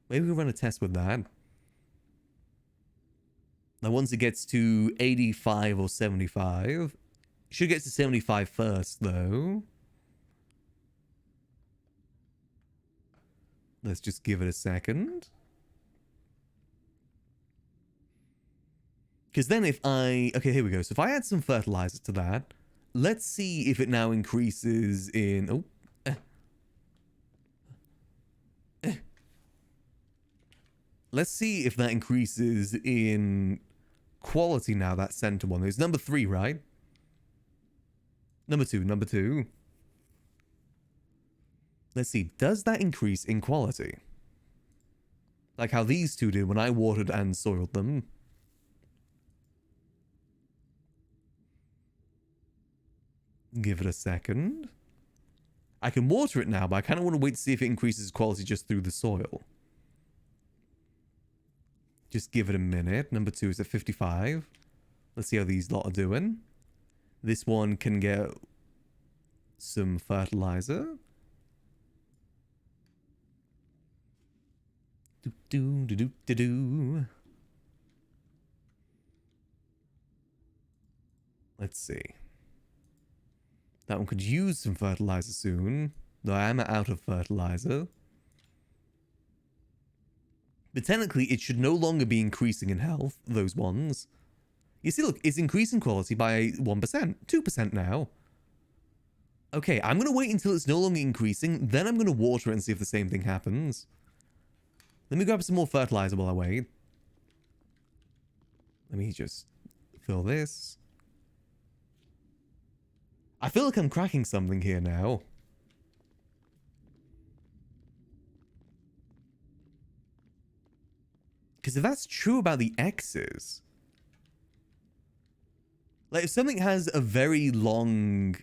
Maybe we'll run a test with that. Now once it gets to 85 or 75, should get to 75 first though. Let's just give it a second. Because then if I... Okay, here we go. So if I add some fertilizer to that, let's see if it now increases in... Let's see if that increases in quality now, that center one. There's number 3, right? Number 2. Let's see, does that increase in quality? Like how these two did when I watered and soiled them. Give it a second. I can water it now, but I kind of want to wait to see if it increases quality just through the soil. Just give it a minute. Number 2 is at 55. Let's see how these lot are doing. This one can get some fertilizer. Let's see. That one could use some fertilizer soon, though I am out of fertilizer. But technically, it should no longer be increasing in health, those ones. You see, look, it's increasing quality by 1%, 2% now. Okay, I'm going to wait until it's no longer increasing, then I'm going to water it and see if the same thing happens. Let me grab some more fertilizer while I wait. Let me just fill this. I feel like I'm cracking something here now. Because if that's true about the X's... Like, if something has a very long,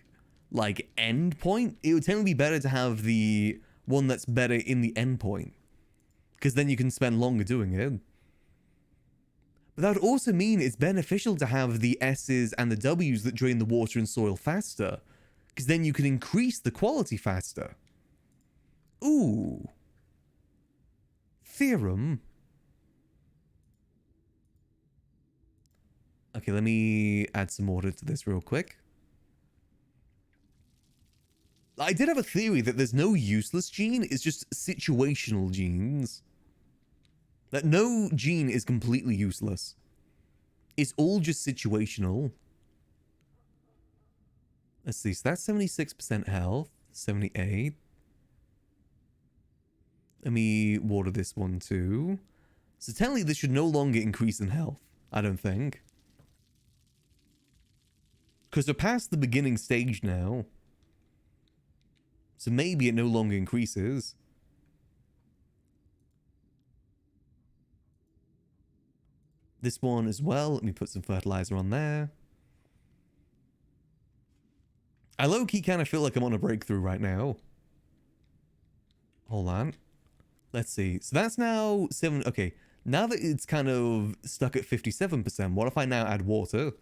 like, end point, it would tend to be better to have the one that's better in the end point. Because then you can spend longer doing it. But that would also mean it's beneficial to have the S's and the W's that drain the water and soil faster. Because then you can increase the quality faster. Ooh. Theorem. Okay, let me add some order to this real quick. I did have a theory that there's no useless gene, it's just situational genes. That no gene is completely useless. It's all just situational. Let's see, so that's 76% health, 78. Let me water this one too. So technically this should no longer increase in health, I don't think. Because we're past the beginning stage now. So maybe it no longer increases. This one as well. Let me put some fertilizer on there. I low-key kind of feel like I'm on a breakthrough right now. Hold on. Let's see. So that's now 7... Okay. Now that it's kind of stuck at 57%, what if I now add water?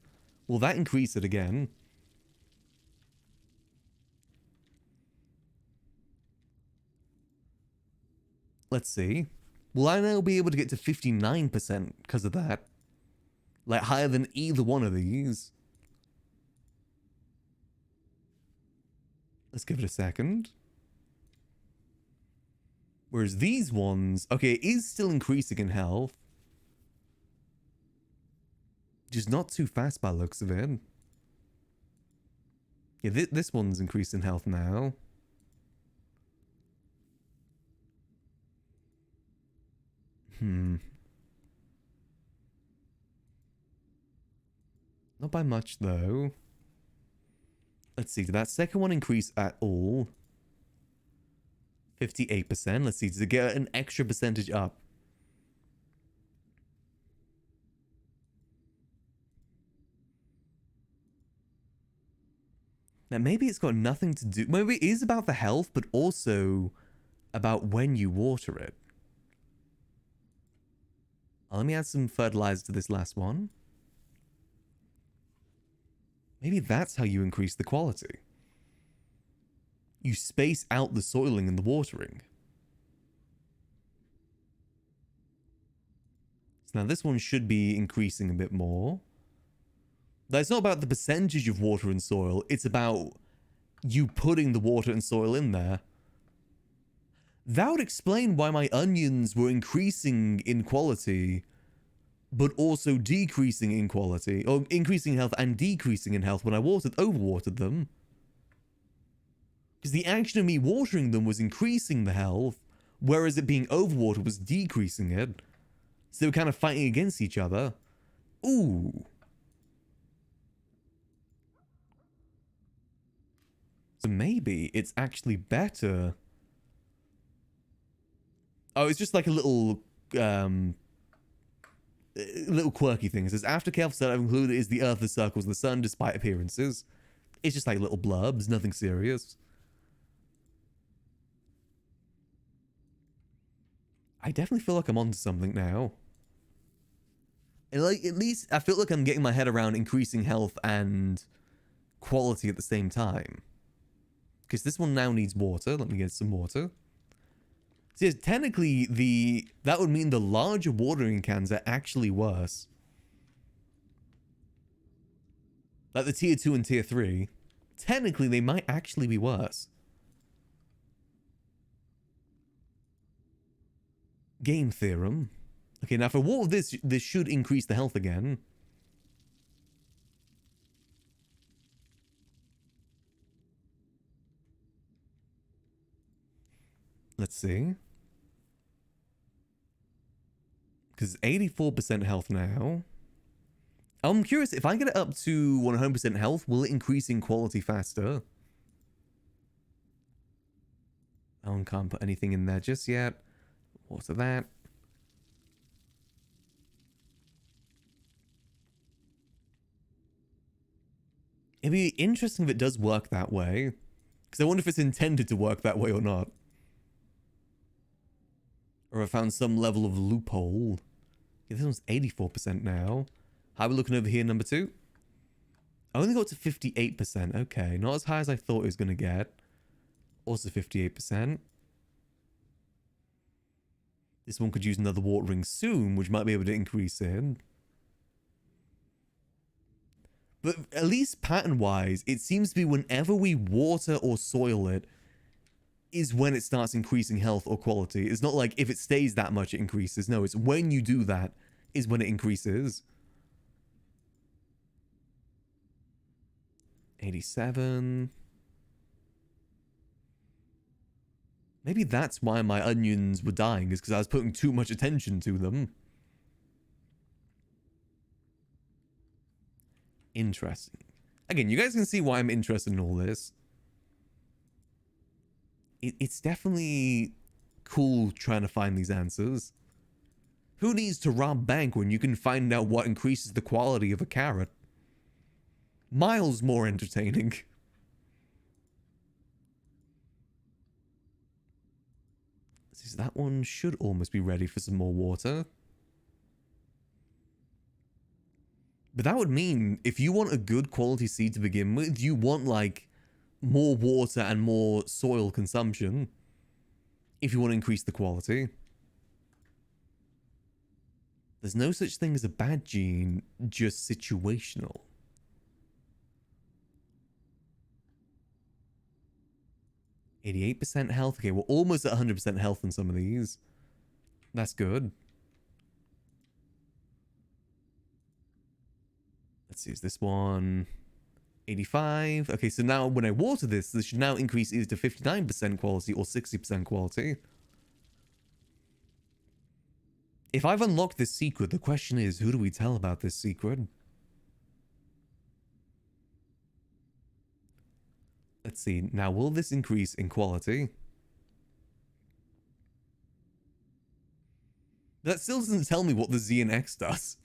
Will that increase it again? Let's see. Will I now be able to get to 59% because of that? Like, higher than either one of these? Let's give it a second. Whereas these ones... Okay, it is still increasing in health. Just not too fast by the looks of it. Yeah, this one's increased in health now. Not by much, though. Let's see, did that second one increase at all? 58%. Let's see, does it get an extra percentage up? Now, maybe it's got nothing to do... Maybe it is about the health, but also about when you water it. Let me add some fertilizer to this last one. Maybe that's how you increase the quality. You space out the soiling and the watering. So now this one should be increasing a bit more. It's not about the percentage of water and soil, it's about you putting the water and soil in there. That would explain why my onions were increasing in quality, but also decreasing in quality, or increasing in health and decreasing in health when I overwatered them. Because the action of me watering them was increasing the health, whereas it being overwatered was decreasing it. So they were kind of fighting against each other. Ooh. So maybe it's actually better. Oh, it's just like a little quirky thing. It says, after careful study, I've concluded it is the Earth that circles the Sun despite appearances. It's just like little blubs, nothing serious. I definitely feel like I'm onto something now. And like, at least I feel like I'm getting my head around increasing health and quality at the same time. Because this one now needs water. Let me get some water. So yes, technically, that would mean the larger watering cans are actually worse. Like the tier 2 and tier 3. Technically, they might actually be worse. Game theorem. Okay, now if I water this should increase the health again. Let's see. Because 84% health now. I'm curious, if I get it up to 100% health, will it increase in quality faster? I can't put anything in there just yet. Water that. It'd be interesting if it does work that way. Because I wonder if it's intended to work that way or not. Or I found some level of loophole. Yeah, this one's 84% now. How are we looking over here, number 2? I only got to 58%. Okay, not as high as I thought it was going to get. Also 58%. This one could use another watering soon, which might be able to increase it. But at least pattern-wise, it seems to be whenever we water or soil it, is when it starts increasing health or quality. It's not like if it stays that much, it increases. No, it's when you do that is when it increases. 87. Maybe that's why my onions were dying, is because I was putting too much attention to them. Interesting. Again, you guys can see why I'm interested in all this. It's definitely cool trying to find these answers. Who needs to rob bank when you can find out what increases the quality of a carrot? Miles more entertaining. So that one should almost be ready for some more water. But that would mean if you want a good quality seed to begin with, you want like more water and more soil consumption if you want to increase the quality. There's no such thing as a bad gene, just situational. %, health. Okay, we're almost at 100% health in some of these. That's good. Let's see, is this one 85? Okay, so now when I water this should now increase either to 59% quality or 60% quality. If I've unlocked this secret, the question is, who do we tell about this secret? Let's see, now will this increase in quality? That still doesn't tell me what the Z and X does.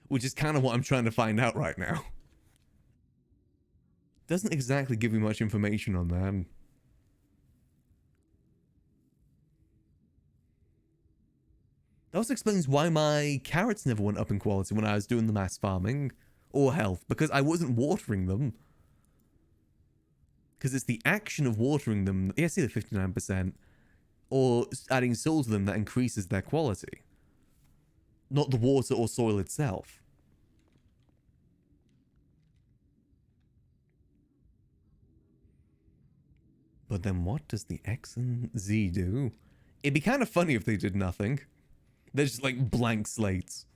Which is kind of what I'm trying to find out right now. Doesn't exactly give me much information on that. That also explains why my carrots never went up in quality when I was doing the mass farming. Or health, because I wasn't watering them. Because it's the action of watering them, yeah, see the 59%, or adding soil to them that increases their quality. Not the water or soil itself. But then what does the X and Z do? It'd be kind of funny if they did nothing. They're just like blank slates.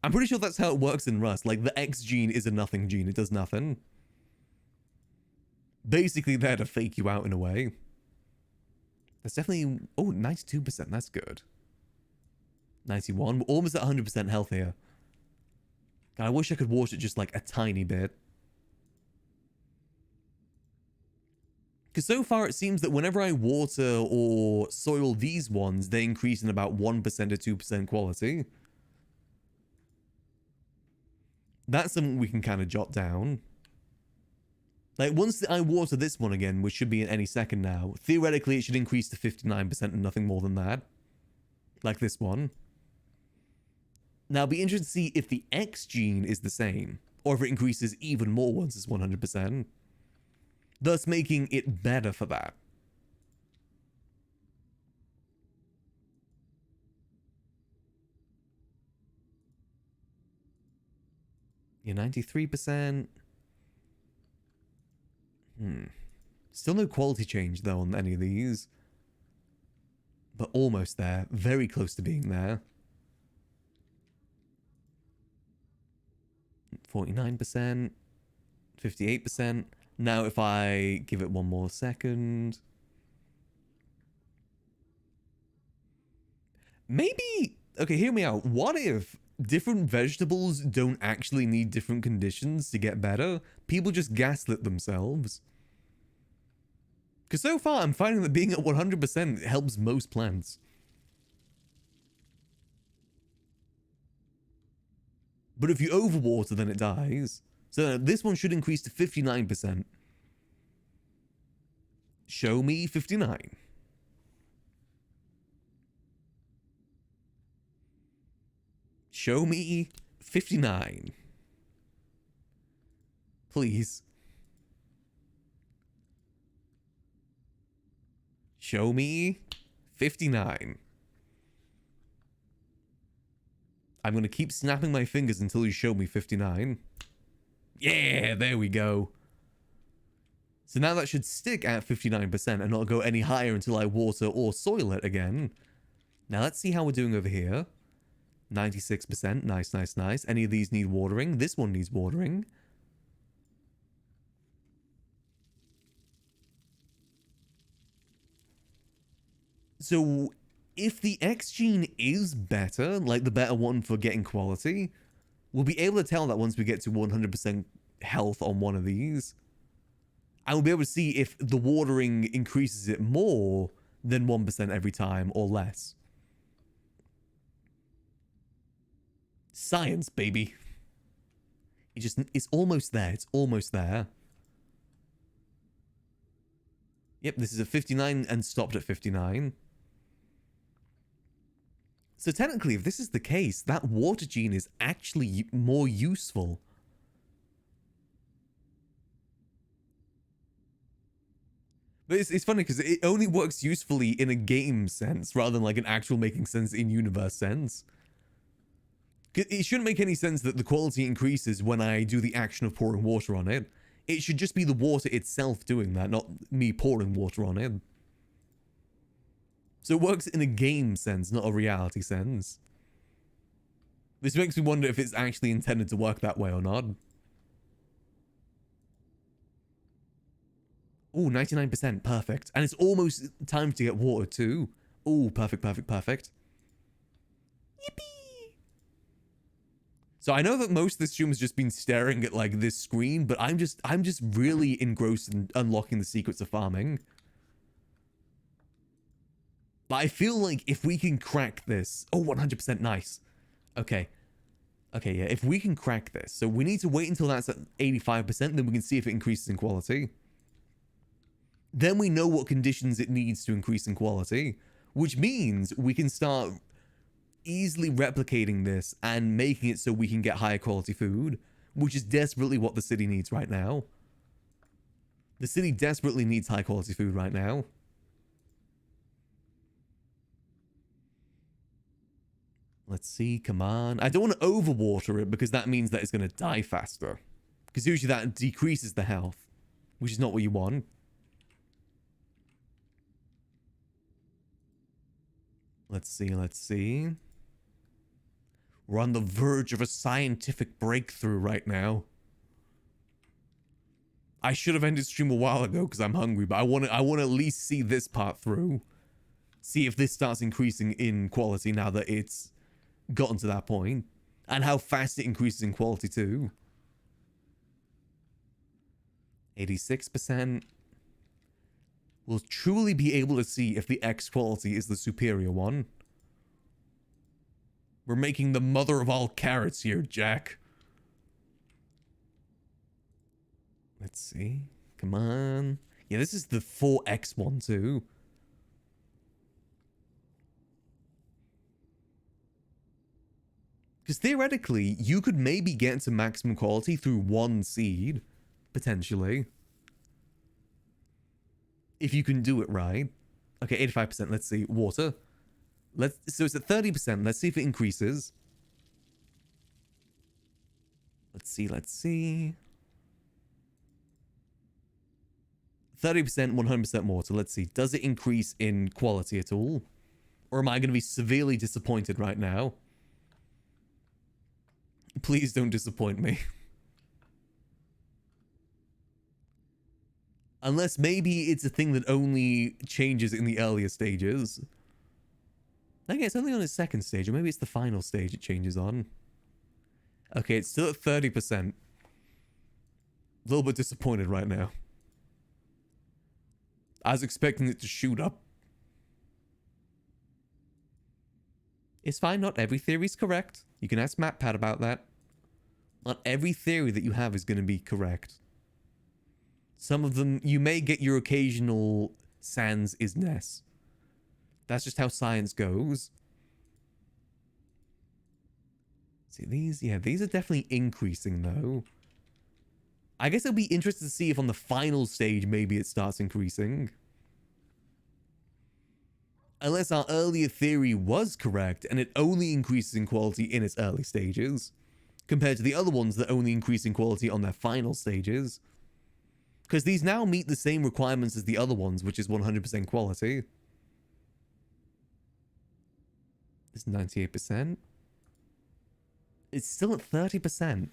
I'm pretty sure that's how it works in Rust. Like the X gene is a nothing gene. It does nothing. Basically there to fake you out in a way. That's definitely... Oh, 92%. That's good. 91. We're almost at 100% health here. God, I wish I could water it just like a tiny bit. Because so far it seems that whenever I water or soil these ones, they increase in about 1% to 2% quality. That's something we can kind of jot down. Like, once I water this one again, which should be in any second now, theoretically it should increase to 59% and nothing more than that. Like this one. Now, it'll be interesting to see if the X gene is the same, or if it increases even more once it's 100%. Thus making it better for that. Yeah, 93%. Still no quality change, though, on any of these. But almost there. Very close to being there. 49%. 58%. Now, if I give it one more second... Maybe, okay, hear me out. What if different vegetables don't actually need different conditions to get better? People just gaslit themselves. Because so far, I'm finding that being at 100% helps most plants. But if you overwater, then it dies. So this one should increase to 59%. Show me 59. Show me 59. Please. Show me 59. I'm going to keep snapping my fingers until you show me 59. Yeah, there we go. So now that should stick at 59% and not go any higher until I water or soil it again. Now let's see how we're doing over here. 96%. Nice, nice, nice. Any of these need watering? This one needs watering. So if the X gene is better, like the better one for getting quality, we'll be able to tell that once we get to 100% health on one of these. And we'll be able to see if the watering increases it more than 1% every time or less. Science, baby. It's almost there. It's almost there. Yep, this is a 59 and stopped at 59. So technically, if this is the case, that water gene is actually more useful. But it's funny because it only works usefully in a game sense rather than like an actual making sense in universe sense. It shouldn't make any sense that the quality increases when I do the action of pouring water on it. It should just be the water itself doing that, not me pouring water on it. So it works in a game sense, not a reality sense. This makes me wonder if it's actually intended to work that way or not. Ooh, 99%, perfect. And it's almost time to get water too. Ooh, perfect, perfect, perfect. Yippee! So I know that most of this stream has just been staring at like this screen, but I'm just really engrossed in unlocking the secrets of farming. But I feel like if we can crack this... Oh, 100% nice. Okay. Okay, yeah, if we can crack this. So we need to wait until that's at 85%, then we can see if it increases in quality. Then we know what conditions it needs to increase in quality, which means we can start easily replicating this and making it so we can get higher quality food, which is desperately what the city needs right now. The city desperately needs high quality food right now. Let's see, come on. I don't want to overwater it because that means that it's going to die faster. Because usually that decreases the health, which is not what you want. Let's see, let's see. We're on the verge of a scientific breakthrough right now. I should have ended stream a while ago because I'm hungry, but I want to at least see this part through. See if this starts increasing in quality now that it's gotten to that point. And how fast it increases in quality too. 86%. We'll truly be able to see if the X quality is the superior one. We're making the mother of all carrots here, Jack. Let's see. Come on. Yeah, this is the 4X one too. Because theoretically, you could maybe get to maximum quality through one seed. Potentially. If you can do it right. Okay, 85%. Let's see. Water. So it's at 30%. Let's see if it increases. Let's see, let's see. 30%, 100% water. Let's see. Does it increase in quality at all? Or am I going to be severely disappointed right now? Please don't disappoint me. Unless maybe it's a thing that only changes in the earlier stages. Okay, it's only on its second stage, or maybe it's the final stage it changes on. Okay, it's still at 30%. A little bit disappointed right now. I was expecting it to shoot up. It's fine, not every theory is correct. You can ask MatPat about that. Not every theory that you have is going to be correct. Some of them, you may get your occasional sans isness. That's just how science goes. See, these are definitely increasing, though. I guess it'll be interesting to see if on the final stage, maybe it starts increasing. Unless our earlier theory was correct, and it only increases in quality in its early stages, compared to the other ones that only increase in quality on their final stages. Because these now meet the same requirements as the other ones, which is 100% quality. It's 98%. It's still at 30%.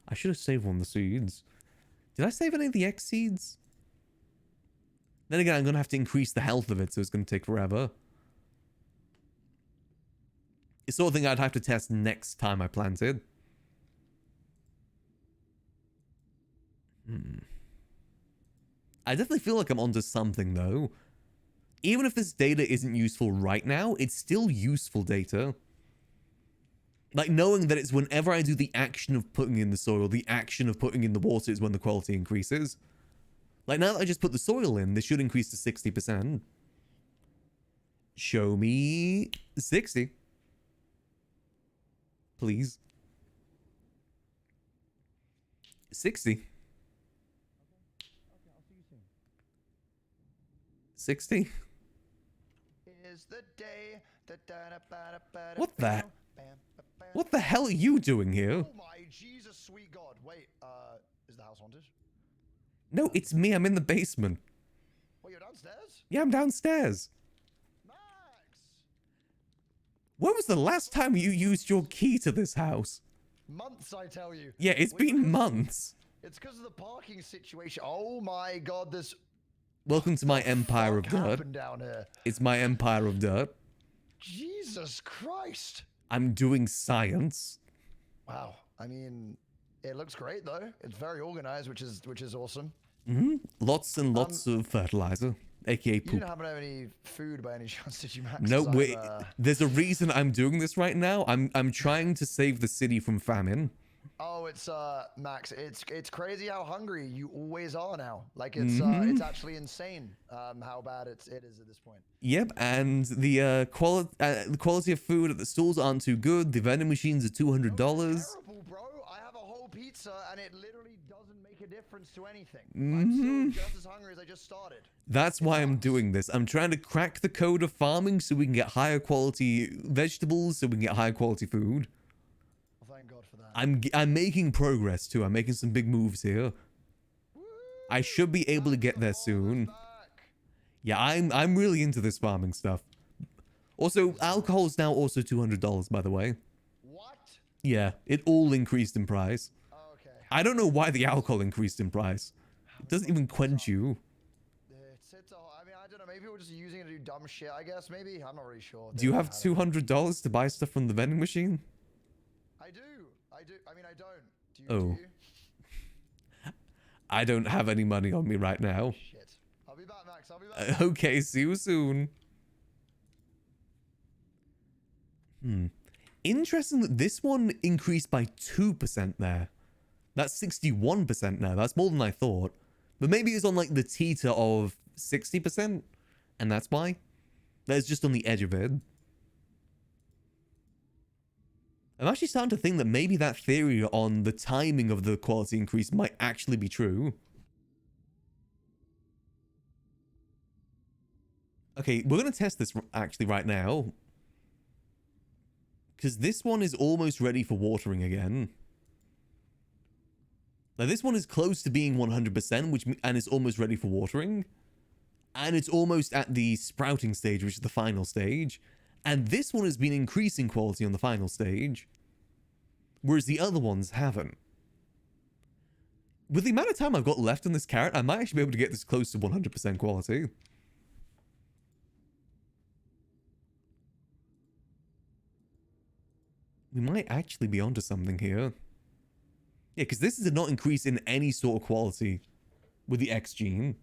I should have saved one of the seeds. Did I save any of the X seeds? Then again, I'm going to have to increase the health of it, so it's going to take forever. It's the sort of thing I'd have to test next time I planted. I definitely feel like I'm onto something, though. Even if this data isn't useful right now, it's still useful data. Like, knowing that it's whenever I do the action of putting in the soil, the action of putting in the water is when the quality increases. Like, now that I just put the soil in, this should increase to 60%. Show me 60. Please. 60. 60. What the hell are you doing here? Oh my Jesus, sweet God. Wait, is the house haunted? No, it's me. I'm in the basement. Well, you're downstairs? Yeah, I'm downstairs. Max! When was the last time you used your key to this house? Months, I tell you. Yeah, it's been months. It's because of the parking situation. Oh my God, this... Welcome to my empire of dirt. happened down here? It's my empire of dirt. Jesus Christ. I'm doing science. Wow. I mean, it looks great though. It's very organized, which is awesome. Lots and lots of fertilizer, aka You poop. didn't happen to have any food by any chance, did you, Max? No, 'Cause wait. I'm, There's a reason I'm doing this right now. I'm trying to save the city from famine. Oh, it's Max. It's crazy how hungry you always are now. Like it's actually insane how bad it is at this point. Yep, and the quality of food at the stalls aren't too good. The vending machines are $200. Terrible, bro. I have a whole pizza and it literally doesn't make a difference to anything. I'm still just as hungry as I just started. That's why I'm doing this. I'm trying to crack the code of farming so we can get higher quality vegetables, so we can get higher quality food. Well, thank God for that. I'm making progress too. I'm making some big moves here. I should be able to get there soon. Yeah, I'm really into this farming stuff. Also, alcohol is now also $200, by the way. What? Yeah, it all increased in price. Okay. I don't know why the alcohol increased in price. It doesn't even quench you. I mean, I don't know. Maybe we're just using it to do dumb shit, I guess. Maybe. I'm not really sure. Do you have $200 to buy stuff from the vending machine? I do. I mean, I don't. Do you? Oh. Do you? I don't have any money on me right now. Shit. I'll be back, Max. I'll be back. Okay, see you soon. Interesting that this one increased by 2% there. That's 61% now. That's more than I thought. But maybe it's on like the teeter of 60%. And that's why. That's just on the edge of it. I'm actually starting to think that maybe that theory on the timing of the quality increase might actually be true. Okay, we're going to test this actually right now. Because this one is almost ready for watering again. Now this one is close to being 100%, and it's almost ready for watering. And it's almost at the sprouting stage, which is the final stage. And this one has been increasing quality on the final stage. Whereas the other ones haven't. With the amount of time I've got left on this carrot, I might actually be able to get this close to 100% quality. We might actually be onto something here. Yeah, because this is a not increase in any sort of quality with the X gene.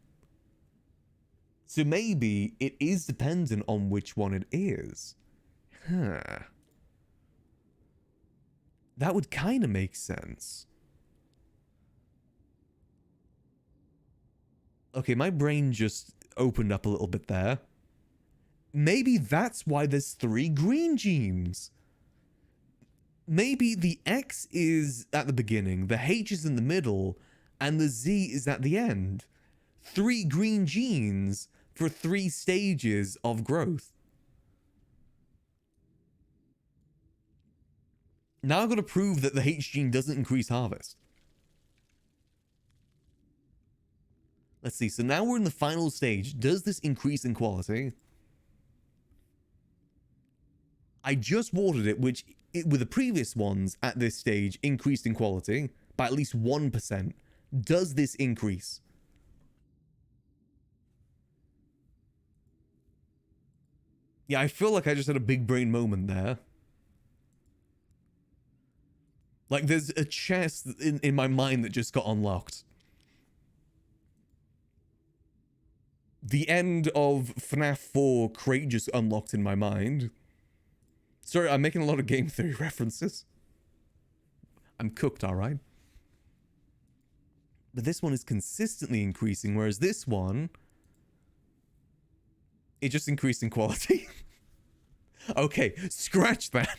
So maybe it is dependent on which one it is. Huh. That would kind of make sense. Okay, my brain just opened up a little bit there. Maybe that's why there's 3 green genes. Maybe the X is at the beginning, the H is in the middle, and the Z is at the end. 3 green genes for 3 stages of growth. Now I've got to prove that the H gene doesn't increase harvest. Let's see, so now we're in the final stage. Does this increase in quality? I just watered it, which with the previous ones at this stage increased in quality by at least 1%. Does this increase? Yeah, I feel like I just had a big brain moment there. Like there's a chest in my mind that just got unlocked. The end of FNAF 4 crate just unlocked in my mind. Sorry, I'm making a lot of game theory references. I'm cooked, alright? But this one is consistently increasing, whereas this one... it just increased in quality. Okay, scratch that.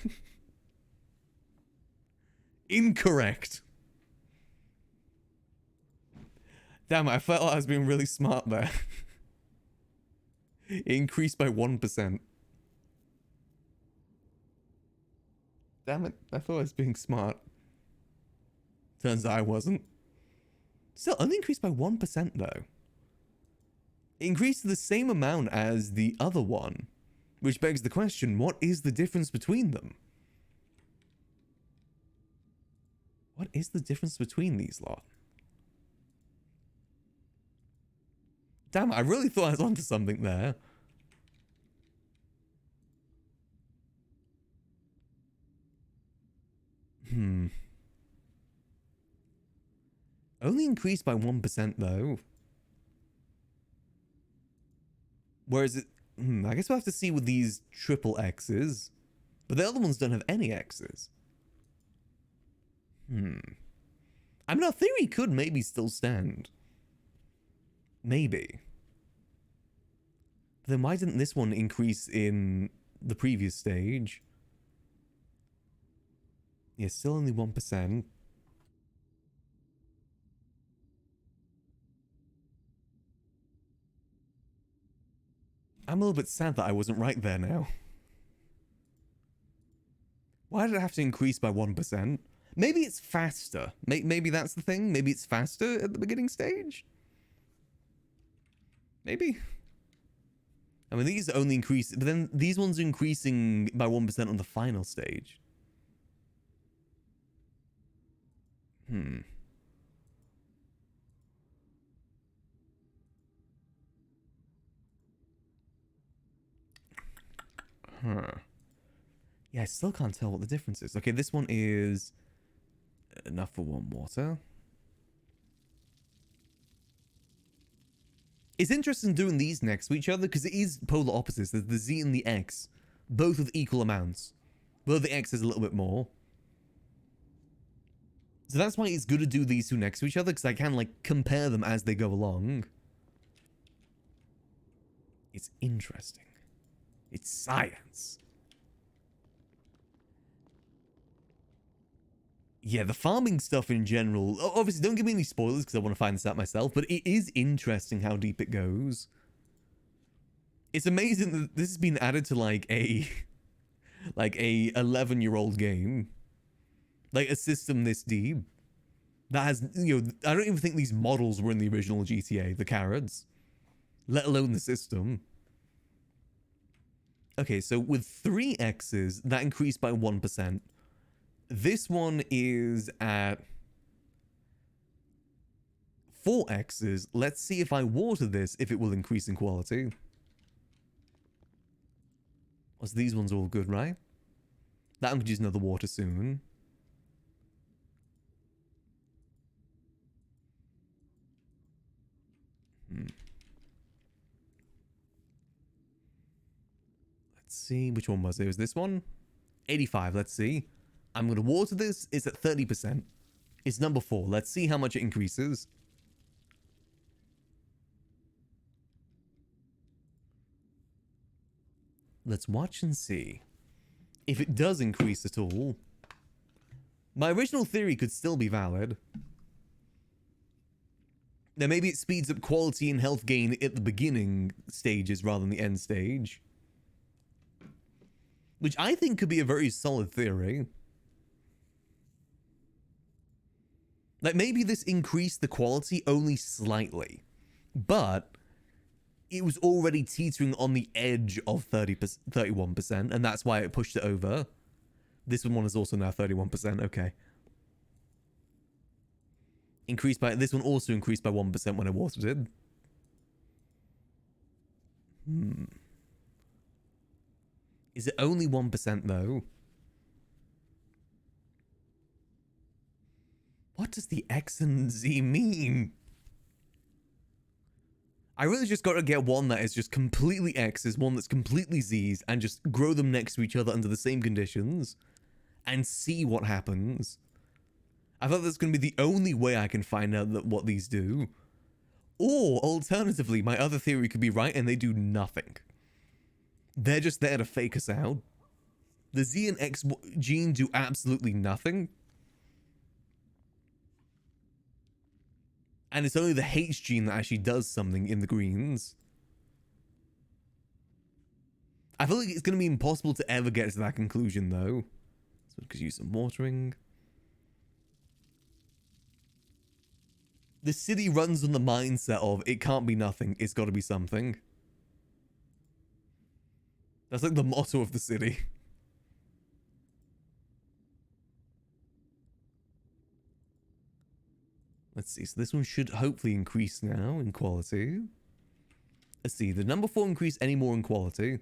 Incorrect. Damn it, I felt like I was being really smart there. It increased by 1%. Damn it, I thought I was being smart. Turns out I wasn't. Still, only increased by 1% though. It increased the same amount as the other one. Which begs the question, what is the difference between them? What is the difference between these lot? Damn it, I really thought I was onto something there. Only increased by 1% though. Whereas it... I guess we'll have to see with these triple X's. But the other ones don't have any X's. I mean, our theory could maybe still stand. Maybe. But then why didn't this one increase in the previous stage? Yeah, still only 1%. I'm a little bit sad that I wasn't right there now. Why did it have to increase by 1%? Maybe it's faster. Maybe that's the thing. Maybe it's faster at the beginning stage? Maybe. I mean, these only increase... but then these ones are increasing by 1% on the final stage. Yeah, I still can't tell what the difference is. Okay, this one is enough for 1 water. It's interesting doing these next to each other because it is polar opposites. There's the Z and the X, both with equal amounts. Though the X is a little bit more. So that's why it's good to do these two next to each other, because I can, like, compare them as they go along. It's interesting. It's science. Yeah, the farming stuff in general... obviously, don't give me any spoilers, because I want to find this out myself, but it is interesting how deep it goes. It's amazing that this has been added to, like, a 11-year-old game. Like, a system this deep. That has, you know, I don't even think these models were in the original GTA, the carrots. Let alone the system. Okay, so with 3 X's, that increased by 1%. This one is at 4 X's. Let's see if I water this, if it will increase in quality. So these ones are all good, right? That one could use another water soon. Let's see, which one was it? Was this one? 85, let's see. I'm going to water this. It's at 30%. It's number 4. Let's see how much it increases. Let's watch and see. If it does increase at all, my original theory could still be valid. Now maybe it speeds up quality and health gain at the beginning stages rather than the end stage. Which I think could be a very solid theory. Like maybe this increased the quality only slightly, but it was already teetering on the edge of 31%, and that's why it pushed it over. This one is also now 31%, okay. Increased by, this one also increased by 1% when I watered it. Is it only 1% though? What does the X and Z mean? I really just got to get one that is just completely X's, one that's completely Z's, and just grow them next to each other under the same conditions and see what happens. I thought that's going to be the only way I can find out what these do. Or, alternatively, my other theory could be right and they do nothing. They're just there to fake us out. The Z and X gene do absolutely nothing. And it's only the H gene that actually does something in the greens. I feel like it's going to be impossible to ever get to that conclusion, though. So we could use some watering. The city runs on the mindset of, it can't be nothing, it's got to be something. That's like the motto of the city. Let's see, so this one should hopefully increase now in quality. Let's see, did number 4 increase any more in quality?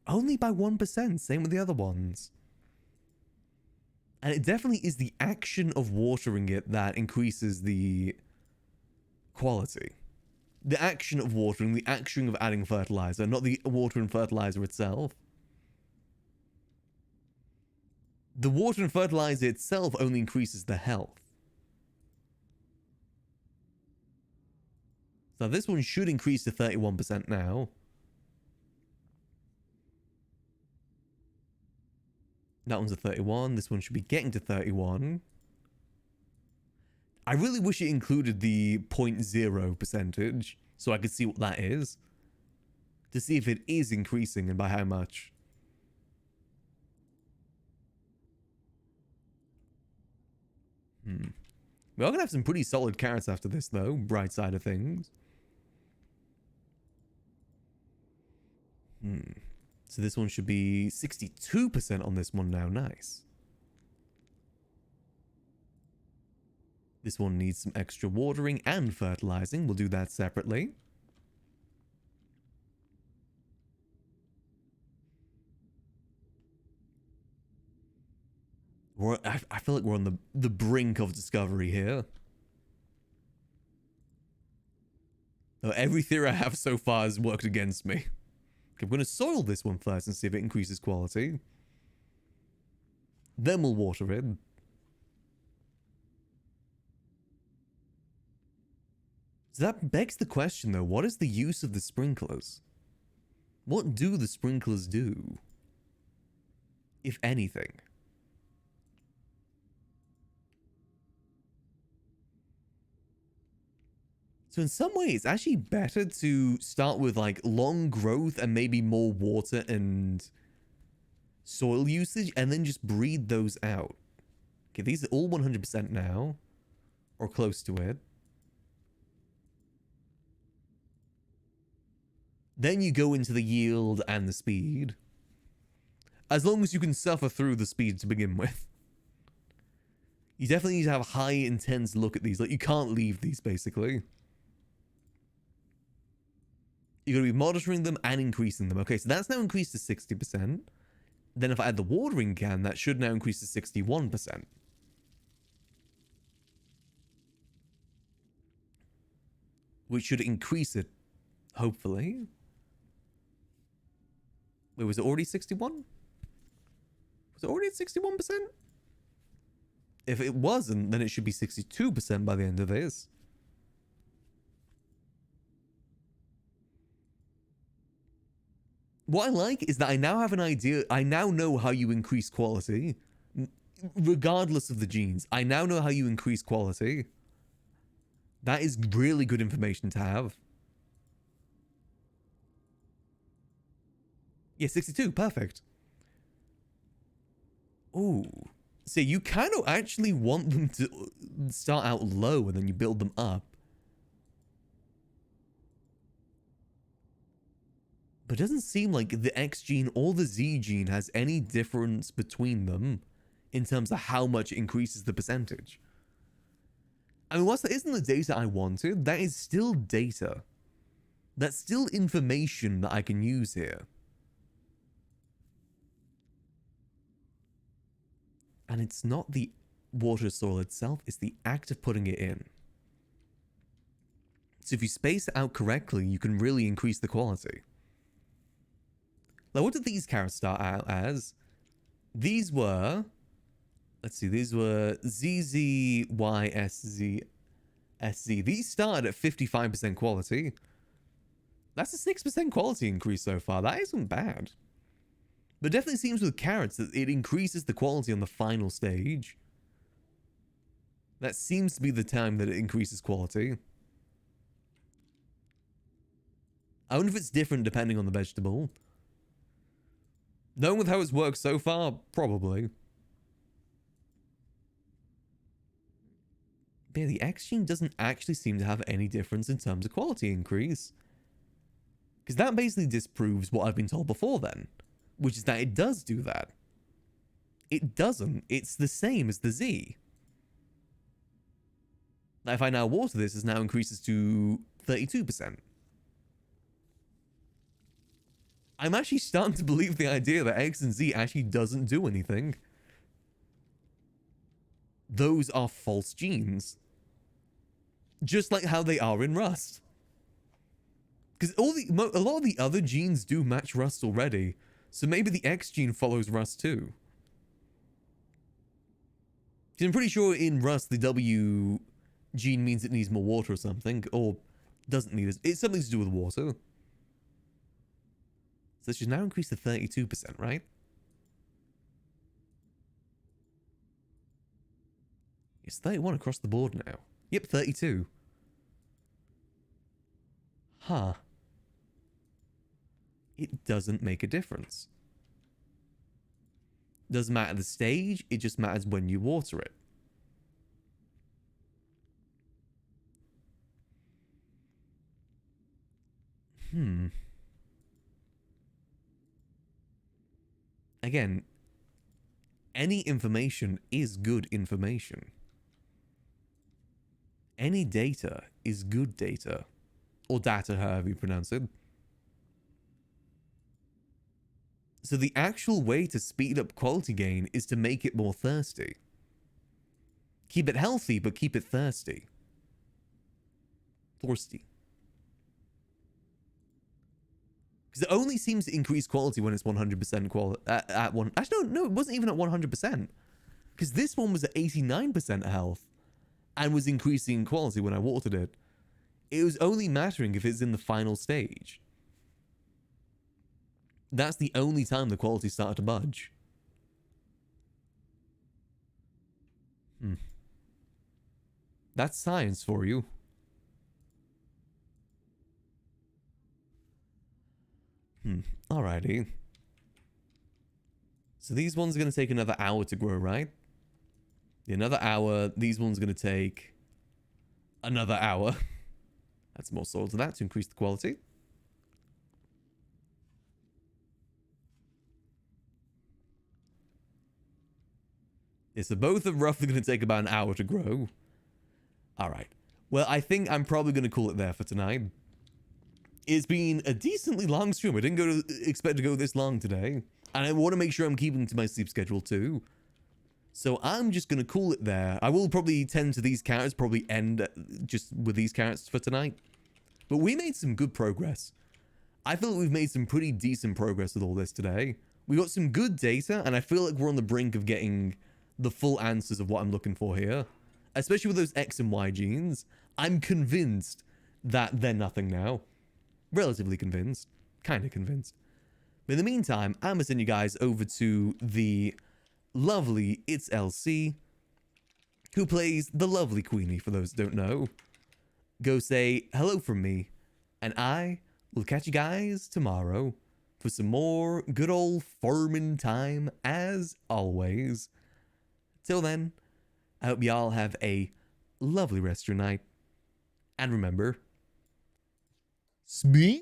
Only by 1%, same with the other ones. And it definitely is the action of watering it that increases the quality. The action of watering, the action of adding fertilizer, not the water and fertilizer itself. The water and fertilizer itself only increases the health. So this one should increase to 31% now. That one's a 31. This one should be getting to 31. I really wish it included the 0.0 percentage so I could see what that is. To see if it is increasing and by how much. We are going to have some pretty solid carrots after this though. Bright side of things. So this one should be 62% on this one now. Nice. This one needs some extra watering and fertilizing. We'll do that separately. I feel like we're on the brink of discovery here. Though every theory I have so far has worked against me. Okay, I'm going to soil this one first and see if it increases quality. Then we'll water it. So that begs the question though, what is the use of the sprinklers? What do the sprinklers do? If anything. So in some ways, it's actually better to start with like long growth and maybe more water and soil usage and then just breed those out. Okay, these are all 100% now. Or close to it. Then you go into the yield and the speed. As long as you can suffer through the speed to begin with. You definitely need to have a high intense look at these. Like you can't leave these basically. You're going to be monitoring them and increasing them. Okay, so that's now increased to 60%. Then if I add the watering can, that should now increase to 61%. Which should increase it, hopefully. Wait, was it already 61? Was it already at 61%? If it wasn't, then it should be 62% by the end of this. What I like is that I now have an idea. I now know how you increase quality. Regardless of the genes. I now know how you increase quality. That is really good information to have. Yeah, 62. Perfect. Ooh. So you kind of actually want them to start out low and then you build them up. But it doesn't seem like the X gene or the Z gene has any difference between them in terms of how much it increases the percentage. I mean, whilst that isn't the data I wanted, that is still data. That's still information that I can use here. And it's not the water soil itself, it's the act of putting it in. So if you space it out correctly, you can really increase the quality. Now, what did these carrots start out as? These were... Let's see, these were ZZYSZ. These started at 55% quality. That's a 6% quality increase so far. That isn't bad. But it definitely seems with carrots that it increases the quality on the final stage. That seems to be the time that it increases quality. I wonder if it's different depending on the vegetable. Knowing with how it's worked so far, probably. But yeah, the X gene doesn't actually seem to have any difference in terms of quality increase. Because that basically disproves what I've been told before then. Which is that it does do that. It doesn't. It's the same as the Z. Now, if I now water this, it now increases to 32%. I'm actually starting to believe the idea that X and Z actually doesn't do anything. Those are false genes. Just like how they are in Rust. Because a lot of the other genes do match Rust already. So maybe the X gene follows Rust too. I'm pretty sure in Rust the W gene means it needs more water or something. Or doesn't need it. It's something to do with water. So it should now increase to 32%, right? It's 31 across the board now. Yep, 32. Huh. It doesn't make a difference. Doesn't matter the stage, it just matters when you water it. Again, any information is good information. Any data is good data. Or data, however you pronounce it. So the actual way to speed up quality gain is to make it more thirsty. Keep it healthy, but keep it thirsty. Thirsty. Because it only seems to increase quality when it's 100% quality. At one. Actually, no, it wasn't even at 100%. Because this one was at 89% health. And was increasing in quality when I watered it. It was only mattering if it's in the final stage. That's the only time the quality started to budge. That's science for you. Alrighty. So these ones are going to take another hour to grow, right? Another hour. These ones are going to take another hour. Add some more soil to that to increase the quality. Yeah, so both are roughly going to take about an hour to grow. Alright. Well, I think I'm probably going to call it there for tonight. It's been a decently long stream. I didn't expect to go this long today. And I want to make sure I'm keeping to my sleep schedule too. So I'm just going to call it there. I will probably tend to these characters, probably end just with these characters for tonight. But we made some good progress. I feel like we've made some pretty decent progress with all this today. We got some good data, and I feel like we're on the brink of getting the full answers of what I'm looking for here. Especially with those X and Y genes. I'm convinced that they're nothing now. Relatively convinced. Kind of convinced. But in the meantime, I'm going to send you guys over to the lovely It's LC, who plays the lovely Queenie, for those who don't know. Go say hello from me, and I will catch you guys tomorrow for some more good old farming time, as always. Till then, I hope y'all have a lovely rest of your night. And remember, Smee